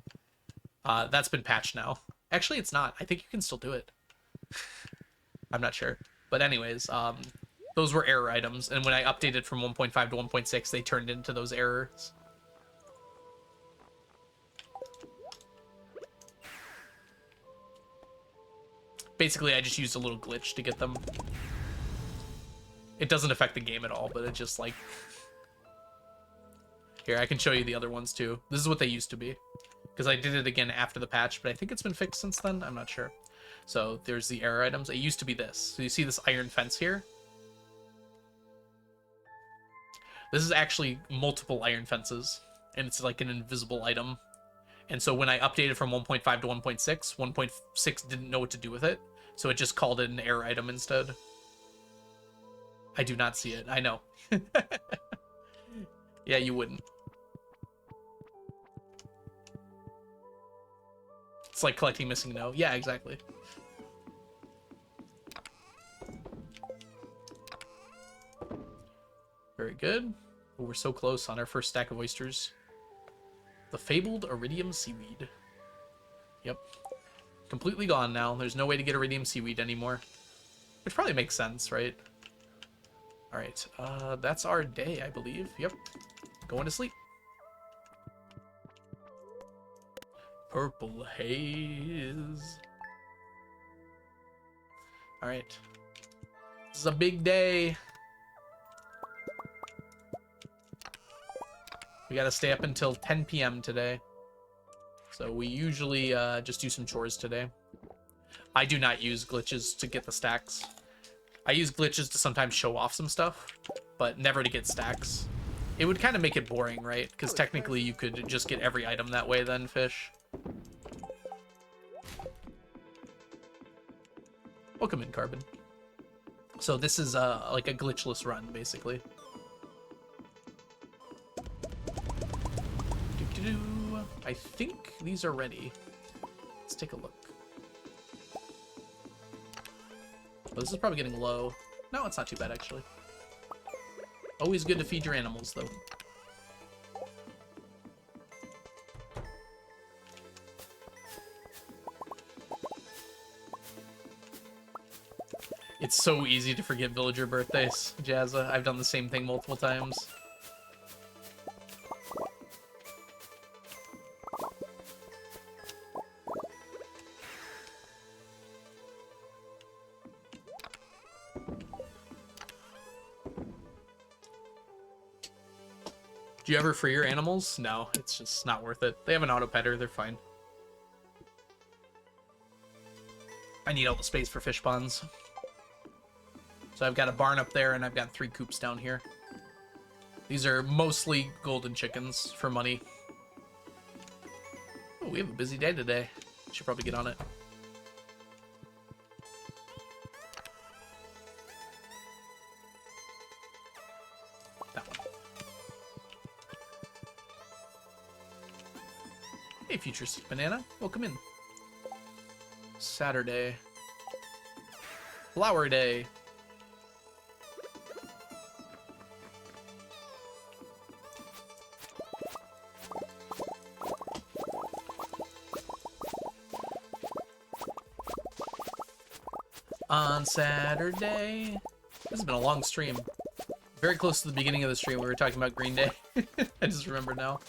That's been patched now. Actually, it's not. I think you can still do it. I'm not sure. But anyways, those were error items, and when I updated from 1.5 to 1.6, they turned into those errors. Basically, I just used a little glitch to get them. It doesn't affect the game at all, but it just, like... Here, I can show you the other ones, too. This is what they used to be. Because I did it again after the patch, but I think it's been fixed since then. I'm not sure. So, there's the error items. It used to be this. So, you see this iron fence here? This is actually multiple iron fences. And it's like an invisible item. And so, when I updated from 1.5 to 1.6, 1.6 didn't know what to do with it. So, it just called it an error item instead. I do not see it. I know. Yeah, you wouldn't. It's like collecting missing no. Yeah, exactly. Very good. Oh, we're so close on our first stack of oysters. The fabled iridium seaweed. Yep. Completely gone now. There's no way to get iridium seaweed anymore. Which probably makes sense, right? Alright, that's our day, I believe. Yep. Going to sleep. Purple haze. Alright. This is a big day. We gotta stay up until 10 p.m. today. So we usually just do some chores today. I do not use glitches to get the stacks. I use glitches to sometimes show off some stuff, but never to get stacks. It would kind of make it boring, right? Because technically you could just get every item that way then, Fish. Welcome in, Carbon. So this is like a glitchless run, basically. Doo-doo-doo. I think these are ready. Let's take a look. Oh, this is probably getting low. No, it's not too bad, actually. Always good to feed your animals, though. It's so easy to forget villager birthdays, Jazza. I've done the same thing multiple times. Do you ever free your animals? No, it's just not worth it. They have an auto petter, they're fine. I need all the space for fish ponds. So I've got a barn up there and I've got 3 coops down here. These are mostly golden chickens for money. Oh, we have a busy day today. Should probably get on it. Hey, Futuristic Banana. Welcome in. Saturday. Flower Day. On Saturday. This has been a long stream. Very close to the beginning of the stream, we were talking about Green Day. I just remember now.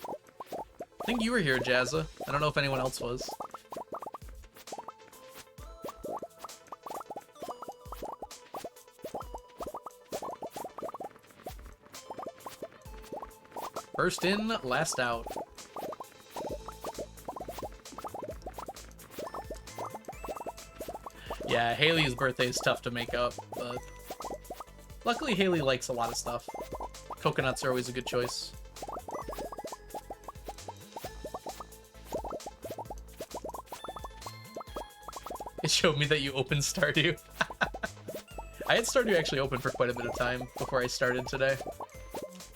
I think you were here, Jazza. I don't know if anyone else was. First in, last out. Yeah, Haley's birthday is tough to make up, but luckily Haley likes a lot of stuff. Coconuts are always a good choice. It showed me that you opened Stardew. I had Stardew actually open for quite a bit of time before I started today.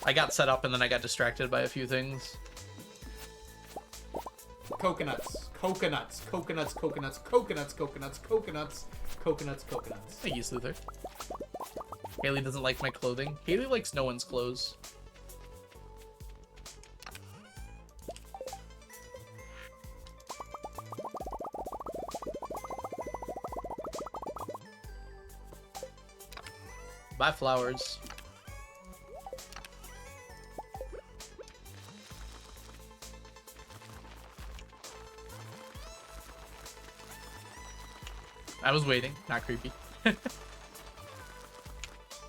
I got set up and then I got distracted by a few things. Coconuts. Coconuts. Coconuts. Coconuts. Coconuts. Coconuts. Coconuts. Coconuts. Coconuts. Thank you, Sluther. Haley doesn't like my clothing. Haley likes no one's clothes. Buy flowers. I was waiting, not creepy.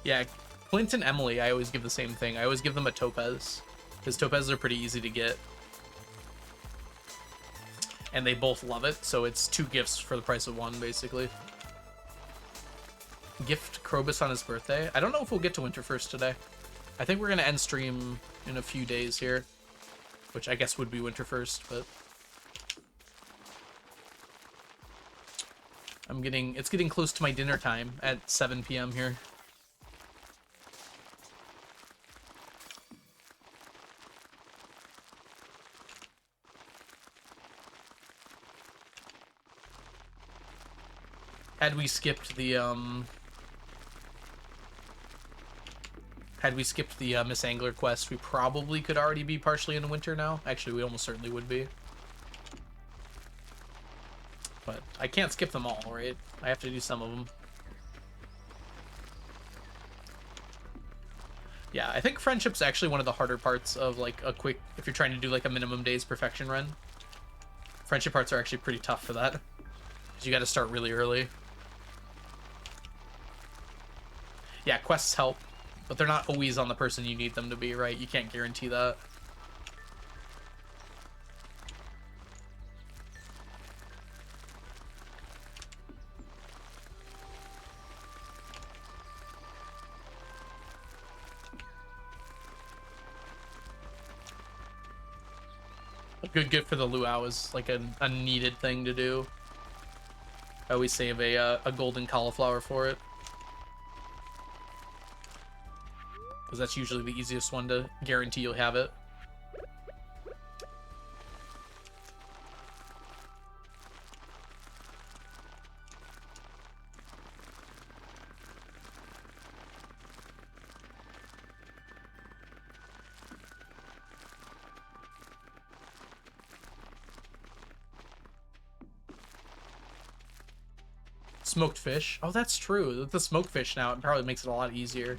Yeah, Clint and Emily, I always give the same thing. I always give them a topaz, because topazes are pretty easy to get. And they both love it, so it's 2 gifts for the price of 1, basically. Gift Krobus on his birthday. I don't know if we'll get to Winterfirst today. I think we're going to end stream in a few days here, which I guess would be Winterfirst, but... it's getting close to my dinner time at 7 p.m. here. Had we skipped the Miss Angler quest, we probably could already be partially in winter now. Actually, we almost certainly would be. But I can't skip them all, right? I have to do some of them. Yeah, I think friendship's actually one of the harder parts of like a quick, if you're trying to do like a minimum days perfection run. Friendship parts are actually pretty tough for that, because you got to start really early. Yeah, quests help, but they're not always on the person you need them to be, right? You can't guarantee that. A good gift for the luau is like a needed thing to do. I always save a golden cauliflower for it, because that's usually the easiest one to guarantee you'll have it. Smoked fish. Oh, that's true. With the smoked fish now, it probably makes it a lot easier.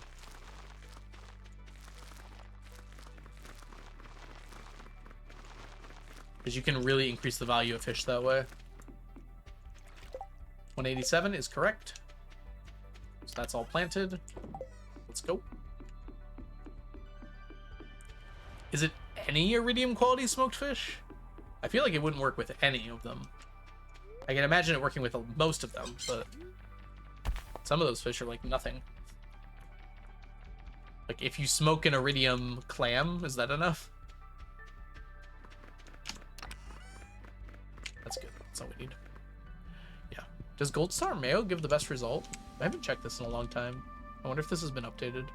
Because you can really increase the value of fish that way. 187 is correct. So that's all planted. Let's go. Is it any iridium quality smoked fish? I feel like it wouldn't work with any of them. I can imagine it working with most of them, but some of those fish are like nothing. Like if you smoke an iridium clam, is that enough? That's good. That's all we need. Yeah. Does Gold Star Mayo give the best result? I haven't checked this in a long time. I wonder if this has been updated.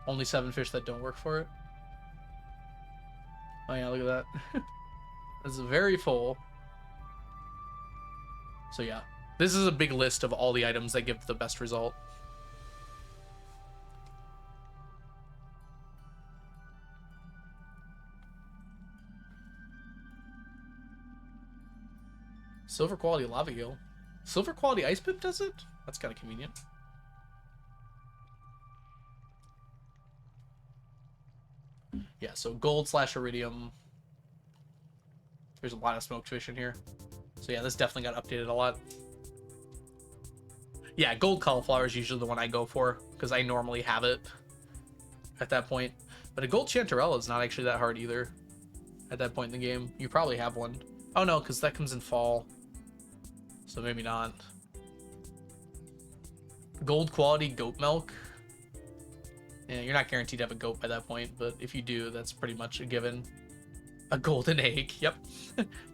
Only 7 fish that don't work for it. Oh yeah, look at that. It's very full. So yeah, this is a big list of all the items that give the best result. Silver quality lava eel. Silver quality ice pip does it? That's kind of convenient. Yeah, so gold / iridium. There's a lot of smoked fish in here. So yeah, this definitely got updated a lot. Yeah, gold cauliflower is usually the one I go for, because I normally have it at that point. But a gold chanterelle is not actually that hard either at that point in the game. You probably have one. Oh no, because that comes in fall. So maybe not. Gold quality goat milk. Yeah, you're not guaranteed to have a goat by that point, but if you do, that's pretty much a given. A golden egg, yep.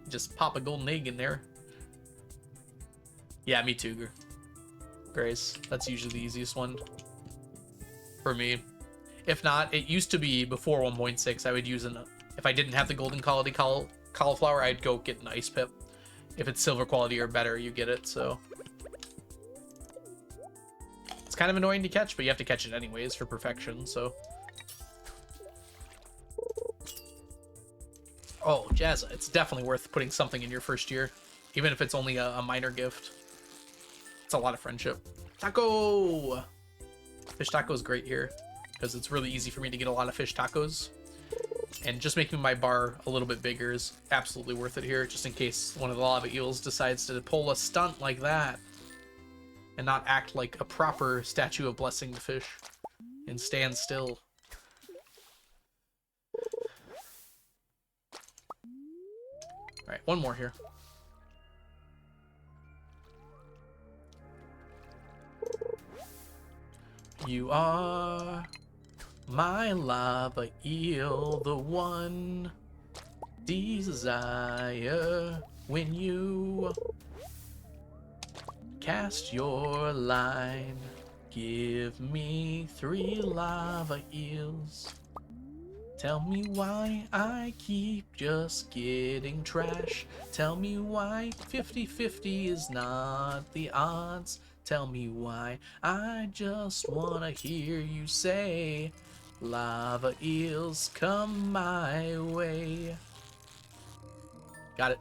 Just pop a golden egg in there. Yeah, me too, Grace. That's usually the easiest one for me. If not, it used to be before 1.6, I would use if I didn't have the golden quality cauliflower, I'd go get an ice pip. If it's silver quality or better, you get it, so. It's kind of annoying to catch, but you have to catch it anyways for perfection, so. Oh, Jazza, it's definitely worth putting something in your first year, even if it's only a minor gift. It's a lot of friendship. Taco! Fish taco is great here, because it's really easy for me to get a lot of fish tacos. And just making my bar a little bit bigger is absolutely worth it here, just in case one of the lava eels decides to pull a stunt like that and not act like a proper statue of blessing the fish and stand still. Alright, one more here. You are my lava eel, the one desire when you cast your line. Give me 3 lava eels. Tell me why I keep just getting trash. Tell me why 50-50 is not the odds. Tell me why I just wanna hear you say, lava eels come my way. Got it.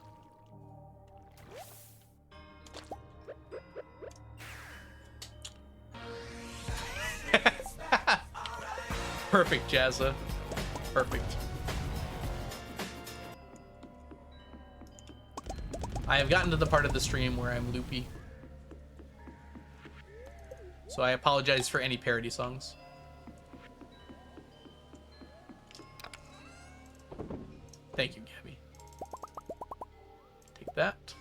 Perfect, Jazza. Perfect. I have gotten to the part of the stream where I'm loopy. So I apologize for any parody songs. Thank you, Gabby. Take that.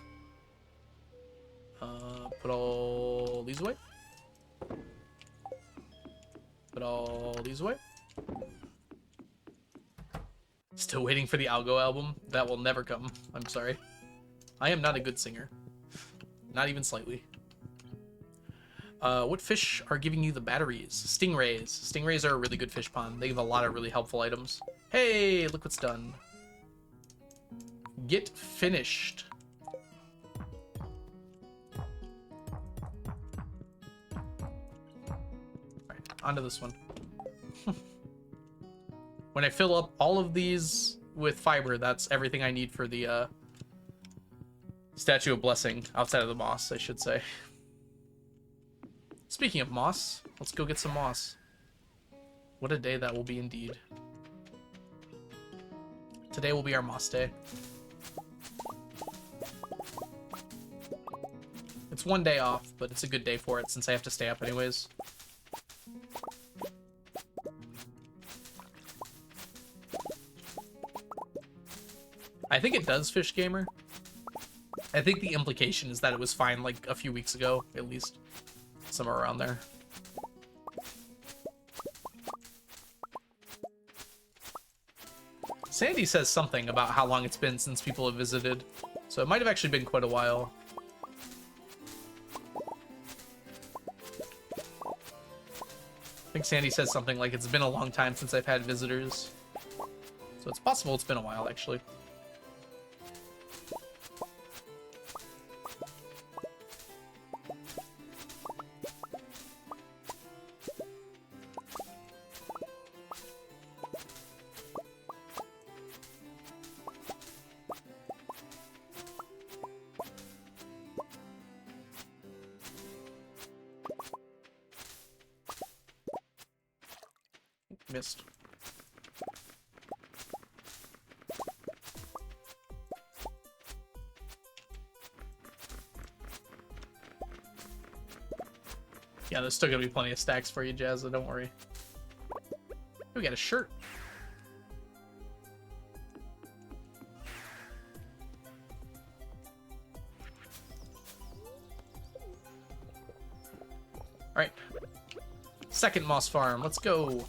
Put all these away. Put all these away. Still waiting for the Algo album. That will never come. I'm sorry. I am not a good singer. Not even slightly. What fish are giving you the batteries? Stingrays. Stingrays are a really good fish pond. They give a lot of really helpful items. Hey, look what's done. Get finished. Alright, onto this one. When I fill up all of these with fiber, that's everything I need for the Statue of Blessing, outside of the moss, I should say. Speaking of moss, let's go get some moss. What a day that will be indeed. Today will be our moss day. It's one day off, but it's a good day for it since I have to stay up anyways. I think it does, Fish Gamer. I think the implication is that it was fine like a few weeks ago, at least. Somewhere around there. Sandy says something about how long it's been since people have visited, so it might have actually been quite a while. I think Sandy says something like it's been a long time since I've had visitors. So it's possible it's been a while, actually. Missed. Yeah, there's still gonna be plenty of stacks for you, Jazza, don't worry. We got a shirt. Alright. Second moss farm, let's go.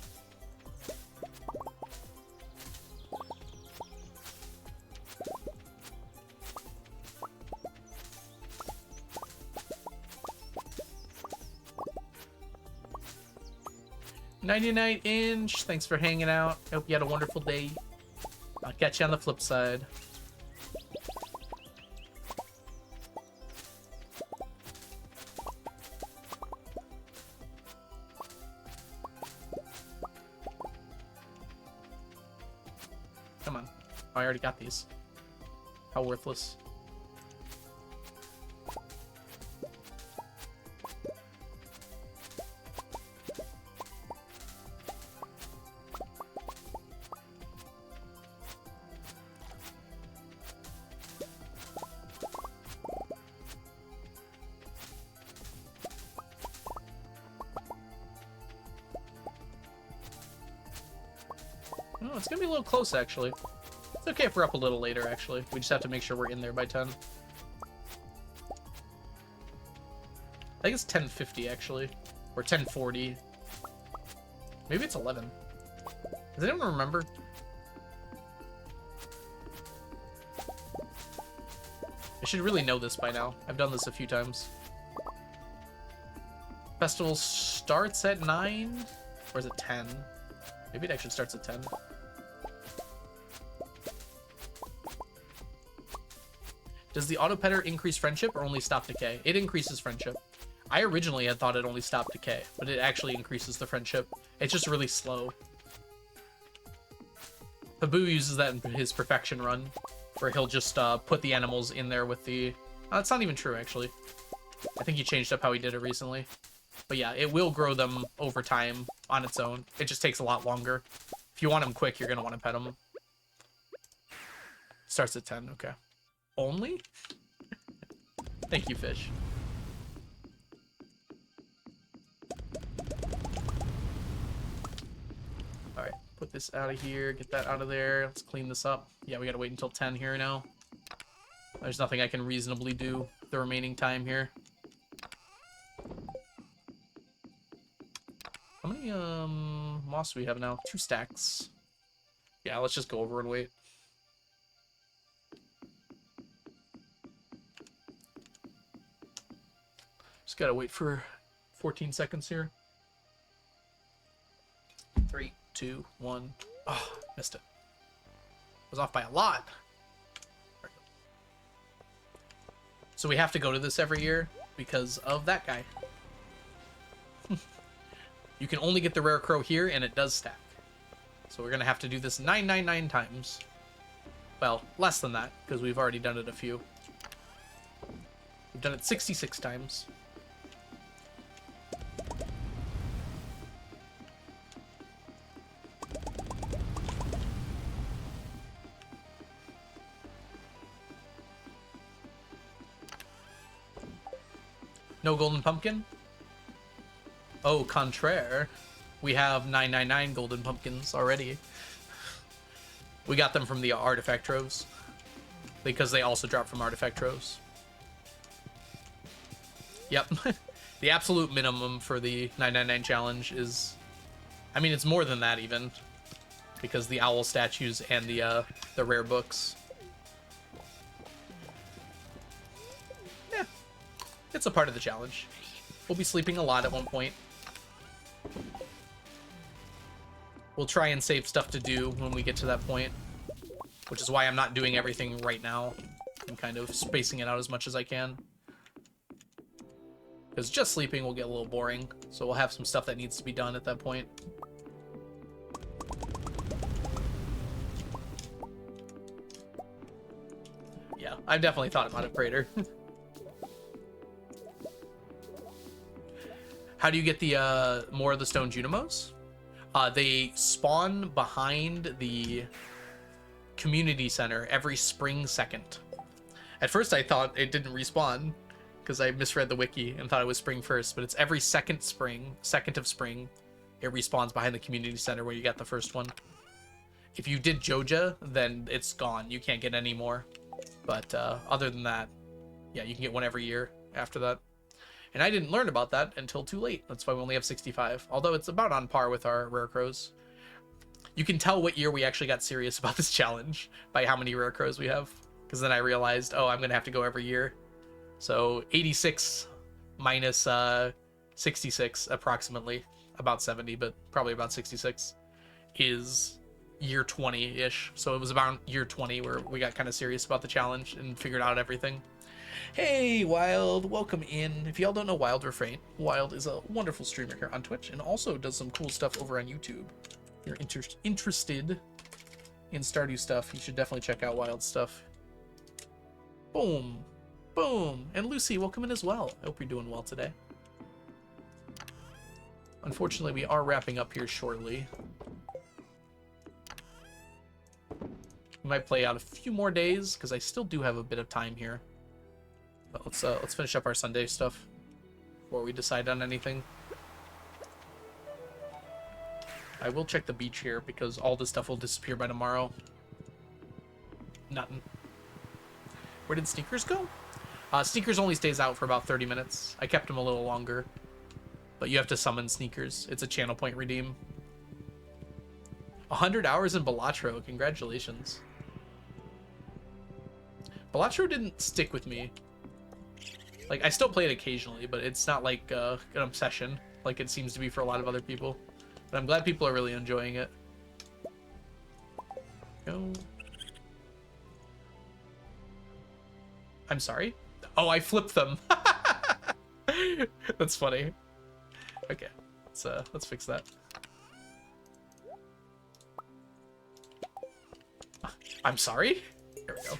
$99-inch. Thanks for hanging out. Hope you had a wonderful day. I'll catch you on the flip side. Come on. Oh, I already got these. How worthless. Oh, it's gonna be a little close, actually. It's okay if we're up a little later, actually. We just have to make sure we're in there by 10. I think it's 10:50, actually. Or 10:40. Maybe it's 11. Does anyone remember? I should really know this by now. I've done this a few times. Festival starts at 9? Or is it 10? Maybe it actually starts at 10. Does the auto petter increase friendship or only stop decay? It increases friendship. I originally had thought it only stopped decay, but it actually increases the friendship. It's just really slow. Pabu uses that in his perfection run, where he'll just put the animals in there with the... Oh, that's not even true, actually. I think he changed up how he did it recently. But yeah, it will grow them over time on its own. It just takes a lot longer. If you want them quick, you're going to want to pet them. Starts at 10, okay. Only? Thank you, fish. Alright, put this out of here, get that out of there. Let's clean this up. Yeah, we gotta wait until 10 here now. There's nothing I can reasonably do the remaining time here. How many moss do we have now? 2 stacks. Yeah, let's just go over and wait. Just gotta wait for 14 seconds here. 3, 2, 1. Oh, missed it. Was off by a lot. So we have to go to this every year because of that guy. You can only get the rare crow here, and it does stack. So we're gonna have to do this 999 times. Well, less than that, because we've already done it a few. We've done it 66 times. No golden pumpkin? Oh, contraire. We have 999 golden pumpkins already. We got them from the artifact troves. Because they also drop from artifact troves. Yep. The absolute minimum for the 999 challenge is... I mean, it's more than that even. Because the owl statues and the rare books. Yeah. It's a part of the challenge. We'll be sleeping a lot at one point. We'll try and save stuff to do when we get to that point, which is why I'm not doing everything right now. I'm kind of spacing it out as much as I can. Because just sleeping will get a little boring, so we'll have some stuff that needs to be done at that point. Yeah, I've definitely thought about it, Prater. How do you get the more of the stone Junimos? They spawn behind the community center every spring 2nd. At first I thought it didn't respawn because I misread the wiki and thought it was spring 1st, but it's every 2nd of spring, it respawns behind the community center where you got the first one. If you did Joja, then it's gone. You can't get any more. But other than that, yeah, you can get one every year after that. And I didn't learn about that until too late. That's why we only have 65. Although it's about on par with our rare crows. You can tell what year we actually got serious about this challenge by how many rare crows we have. Because then I realized, oh, I'm going to have to go every year. So 86 minus 66, approximately. About 70, but probably about 66, is year 20-ish. So it was about year 20 where we got kind of serious about the challenge and figured out everything. Hey, Wild, welcome in. If y'all don't know Wild Refrain, Wild is a wonderful streamer here on Twitch and also does some cool stuff over on YouTube. If you're interested in Stardew stuff, you should definitely check out Wild stuff. Boom. Boom. And Lucy, welcome in as well. I hope you're doing well today. Unfortunately, we are wrapping up here shortly. We might play out a few more days because I still do have a bit of time here. But let's finish up our Sunday stuff before we decide on anything. I will check the beach here because all this stuff will disappear by tomorrow. Nothing. Where did Sneakers go? Sneakers only stays out for about 30 minutes. I kept him a little longer. But you have to summon Sneakers. It's a channel point redeem. 100 hours in Balatro. Congratulations. Balatro didn't stick with me. Like, I still play it occasionally, but it's not like an obsession like it seems to be for a lot of other people. But I'm glad people are really enjoying it. Go. I'm sorry? Oh, I flipped them. That's funny. Okay, let's fix that. I'm sorry? There we go.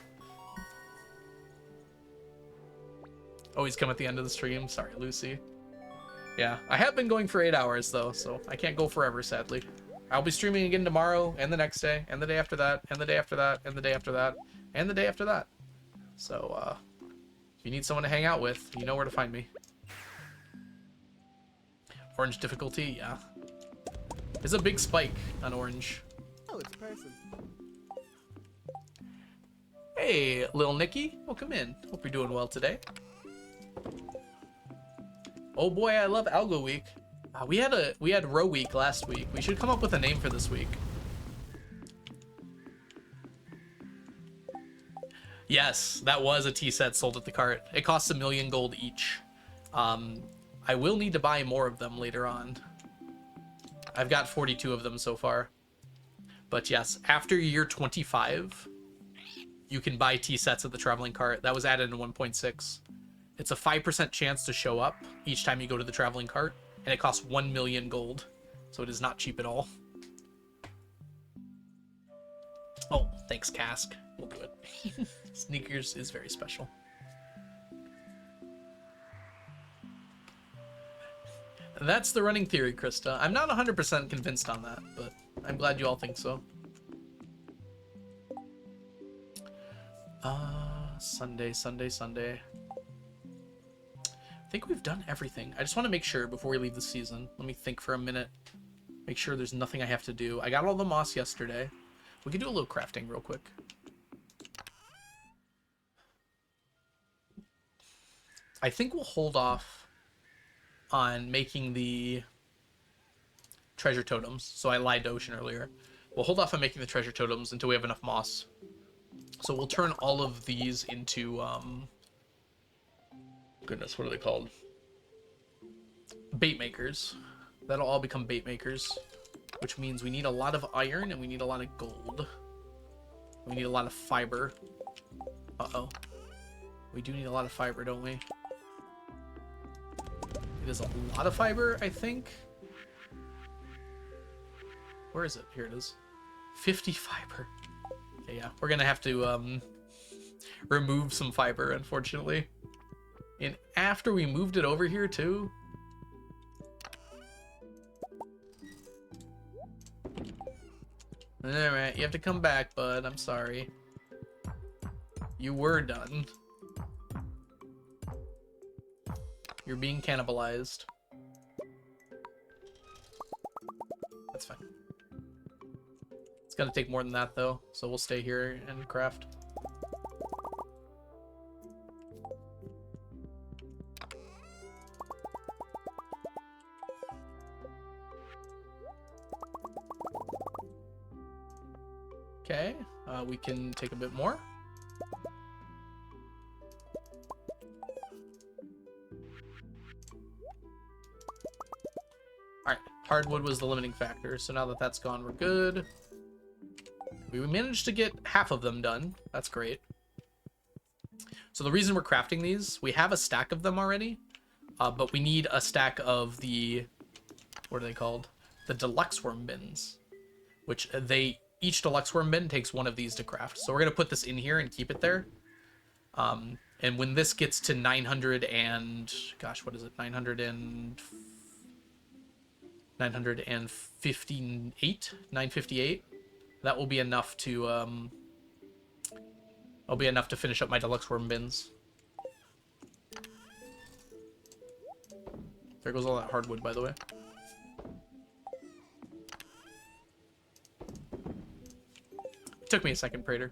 Always come at the end of the stream. Sorry, Lucy. Yeah, I have been going for 8 hours, though, so I can't go forever, sadly. I'll be streaming again tomorrow, and the next day, and the day after that, and the day after that, and the day after that, and the day after that. So, if you need someone to hang out with, you know where to find me. Orange difficulty, yeah. There's a big spike on orange. Oh, it's a person. Hey, little Nikki, welcome in. Hope you're doing well today. Oh boy, I love Algo Week. We had Row Week last week. We should come up with a name for this week. Yes, that was a tea set sold at the cart. It costs 1 million gold each. I will need to buy more of them later on. I've got 42 of them so far. But yes, after year 25, you can buy tea sets at the traveling cart. That was added in 1.6. It's a 5% chance to show up each time you go to the traveling cart, and it costs 1 million gold. So it is not cheap at all. Oh, thanks, Cask. We'll do it. Sneakers is very special. That's the running theory, Krista. I'm not 100% convinced on that, but I'm glad you all think so. Sunday. I think we've done everything. I just want to make sure before we leave the season. Let me think for a minute. Make sure there's nothing I have to do. I got all the moss yesterday. We could do a little crafting real quick. I think we'll hold off on making the treasure totems. So I lied to Ocean earlier. We'll hold off on making the treasure totems until we have enough moss. So we'll turn all of these into, goodness, what are they called? Bait makers. That'll all become bait makers. which means we need a lot of iron and we need a lot of gold. We need a lot of fiber. Uh-oh. We do need a lot of fiber, don't we? It is a lot of fiber, I think. Where is it? Here it is. 50 fiber. Okay, yeah. We're gonna have to remove some fiber, unfortunately. And after we moved it over here, too. Alright, you have to come back, bud. I'm sorry. You were done. You're being cannibalized. That's fine. It's gonna take more than that, though, so we'll stay here and craft. Okay, we can take a bit more. Alright, hardwood was the limiting factor, so now that that's gone, we're good. We managed to get half of them done. That's great. So the reason we're crafting these, we have a stack of them already, but we need a stack of the, what are they called? The deluxe worm bins, which each deluxe worm bin takes one of these to craft. So we're going to put this in here and keep it there. And when this gets to 900 and... Gosh, what is it? 958? That will be enough to... It'll be enough to finish up my deluxe worm bins. There goes all that hardwood, by the way. Took me a second, Prater.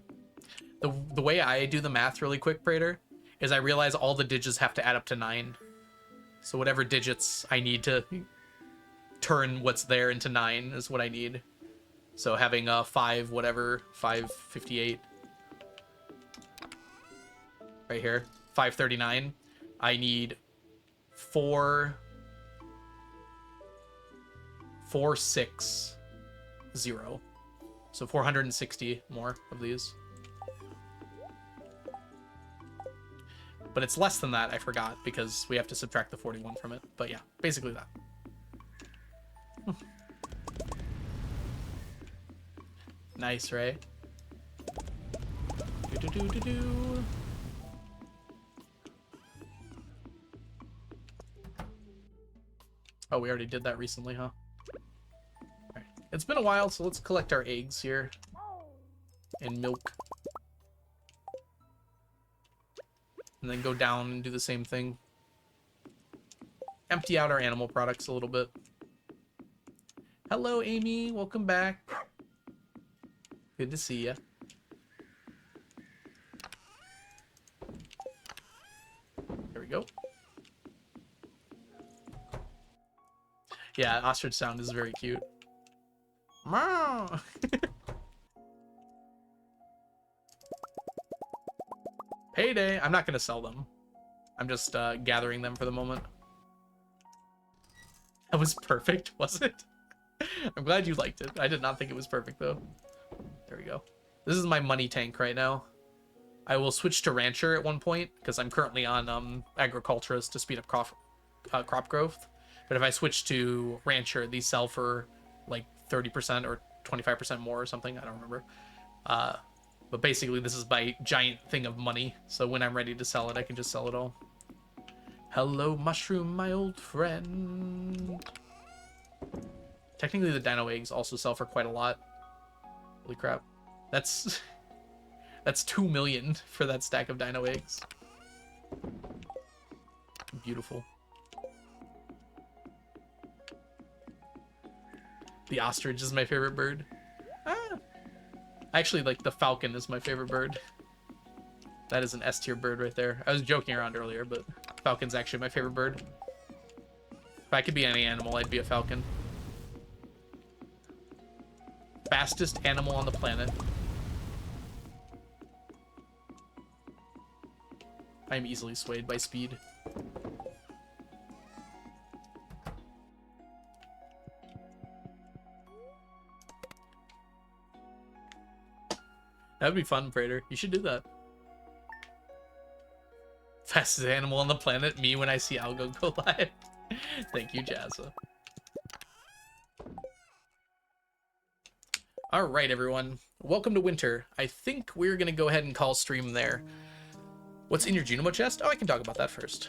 The way I do the math really quick, Prater, is I realize all the digits have to add up to 9. So whatever digits I need to turn what's there into 9 is what I need. So having a 558 right here, 539, I need 460. So 460 more of these. But it's less than that, I forgot, because we have to subtract the 41 from it. But yeah, basically that. Nice, right? Do-do-do-do-do. Oh, we already did that recently, huh? Alright. It's been a while, so let's collect our eggs here. And milk. And then go down and do the same thing. Empty out our animal products a little bit. Hello, Amy. Welcome back. Good to see ya. There we go. Yeah, ostrich sound is very cute. Meow. Payday. I'm not going to sell them. I'm just gathering them for the moment. That was perfect, was it? I'm glad you liked it. I did not think it was perfect, though. There we go. This is my money tank right now. I will switch to rancher at one point, because I'm currently on agriculturist to speed up crop growth. But if I switch to rancher, these sell for like 30% or 25% more or something. I don't remember. But basically, this is my giant thing of money. So when I'm ready to sell it, I can just sell it all. Hello, mushroom, my old friend. Technically, the dino eggs also sell for quite a lot. Holy crap. That's 2 million for that stack of dino eggs. Beautiful. The ostrich is my favorite bird. Actually, like, the falcon is my favorite bird. That is an S tier bird right there. I was joking around earlier, but falcon's actually my favorite bird. If I could be any animal, I'd be a falcon. Fastest animal on the planet. I am easily swayed by speed. That'd be fun, Prater. You should do that. Fastest animal on the planet, me when I see Algo go live. Thank you, Jazza. All right, everyone. Welcome to winter. I think we're going to go ahead and call stream there. What's in your Junimo chest? Oh, I can talk about that first.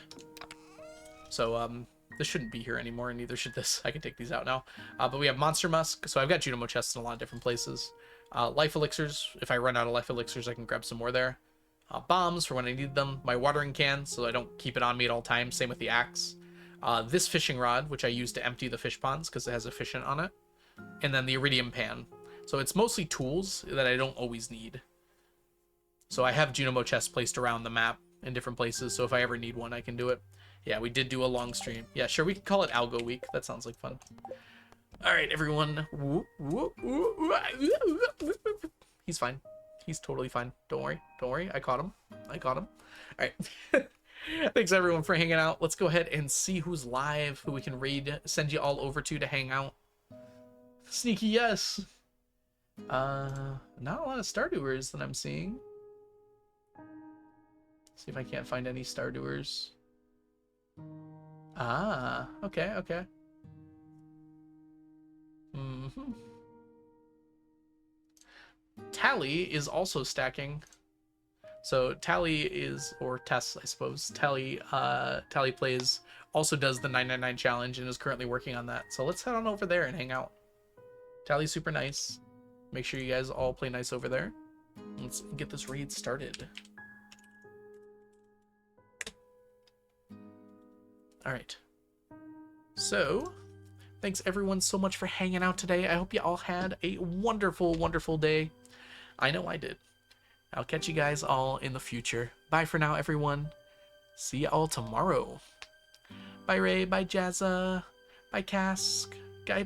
So, this shouldn't be here anymore, and neither should this. I can take these out now. But we have Monster Musk. So I've got Junimo chests in a lot of different places. Life Elixirs. If I run out of Life Elixirs, I can grab some more there. Bombs for when I need them. My watering can, so I don't keep it on me at all times. Same with the axe. This fishing rod, which I use to empty the fish ponds because it has efficient on it. And then the iridium pan. So it's mostly tools that I don't always need. So I have Junimo chests placed around the map in different places, so if I ever need one, I can do it. Yeah, we did do a long stream. Yeah, sure, we can call it Algo Week. That sounds like fun. All right, everyone. He's fine. He's totally fine. Don't worry. Don't worry. I caught him. I caught him. All right. Thanks, everyone, for hanging out. Let's go ahead and see who's live, who we can raid, send you all over to hang out. Sneaky, yes. Not a lot of Stardewers that I'm seeing. See if I can't find any Stardewers. Ah, okay, okay. Tally is also stacking. So Tally is, or Tess, I suppose. Tally plays, also does the 999 challenge and is currently working on that. So let's head on over there and hang out. Tally's super nice. Make sure you guys all play nice over there. Let's get this raid started. All right. So, thanks everyone so much for hanging out today. I hope you all had a wonderful, wonderful day. I know I did. I'll catch you guys all in the future. Bye for now, everyone. See you all tomorrow. Bye, Ray. Bye, Jazza. Bye, Cask.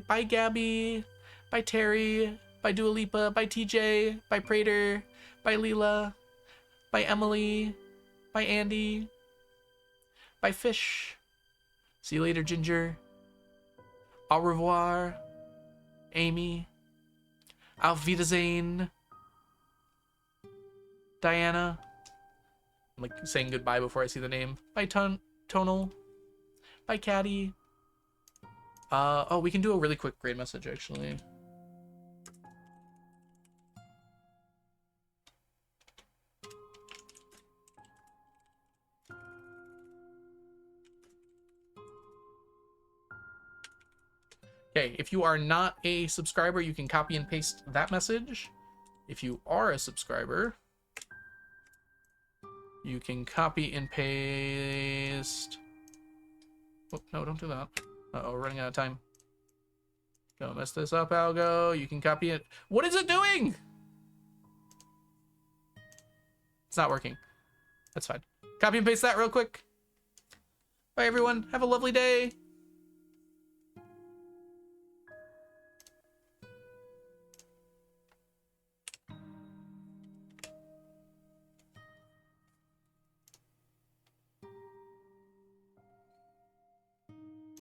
Bye, Gabby. Bye, Terry. Bye, Dua Lipa. Bye, TJ. Bye, Prater. Bye, Leela. Bye, Emily. Bye, Andy. Bye, Fish. See you later, Ginger. Au revoir, Amy. Auf Wiedersehen, Diana. I'm like saying goodbye before I see the name. Bye, Tonal. Bye, Caddy. Oh, we can do a really quick grade message, actually. Okay, if you are not a subscriber, you can copy and paste that message. If you are a subscriber, you can copy and paste... Oh, no, don't do that. Uh-oh, we're running out of time. Don't mess this up, Algo. You can copy it. What is it doing? It's not working. That's fine. Copy and paste that real quick. Bye, everyone. Have a lovely day.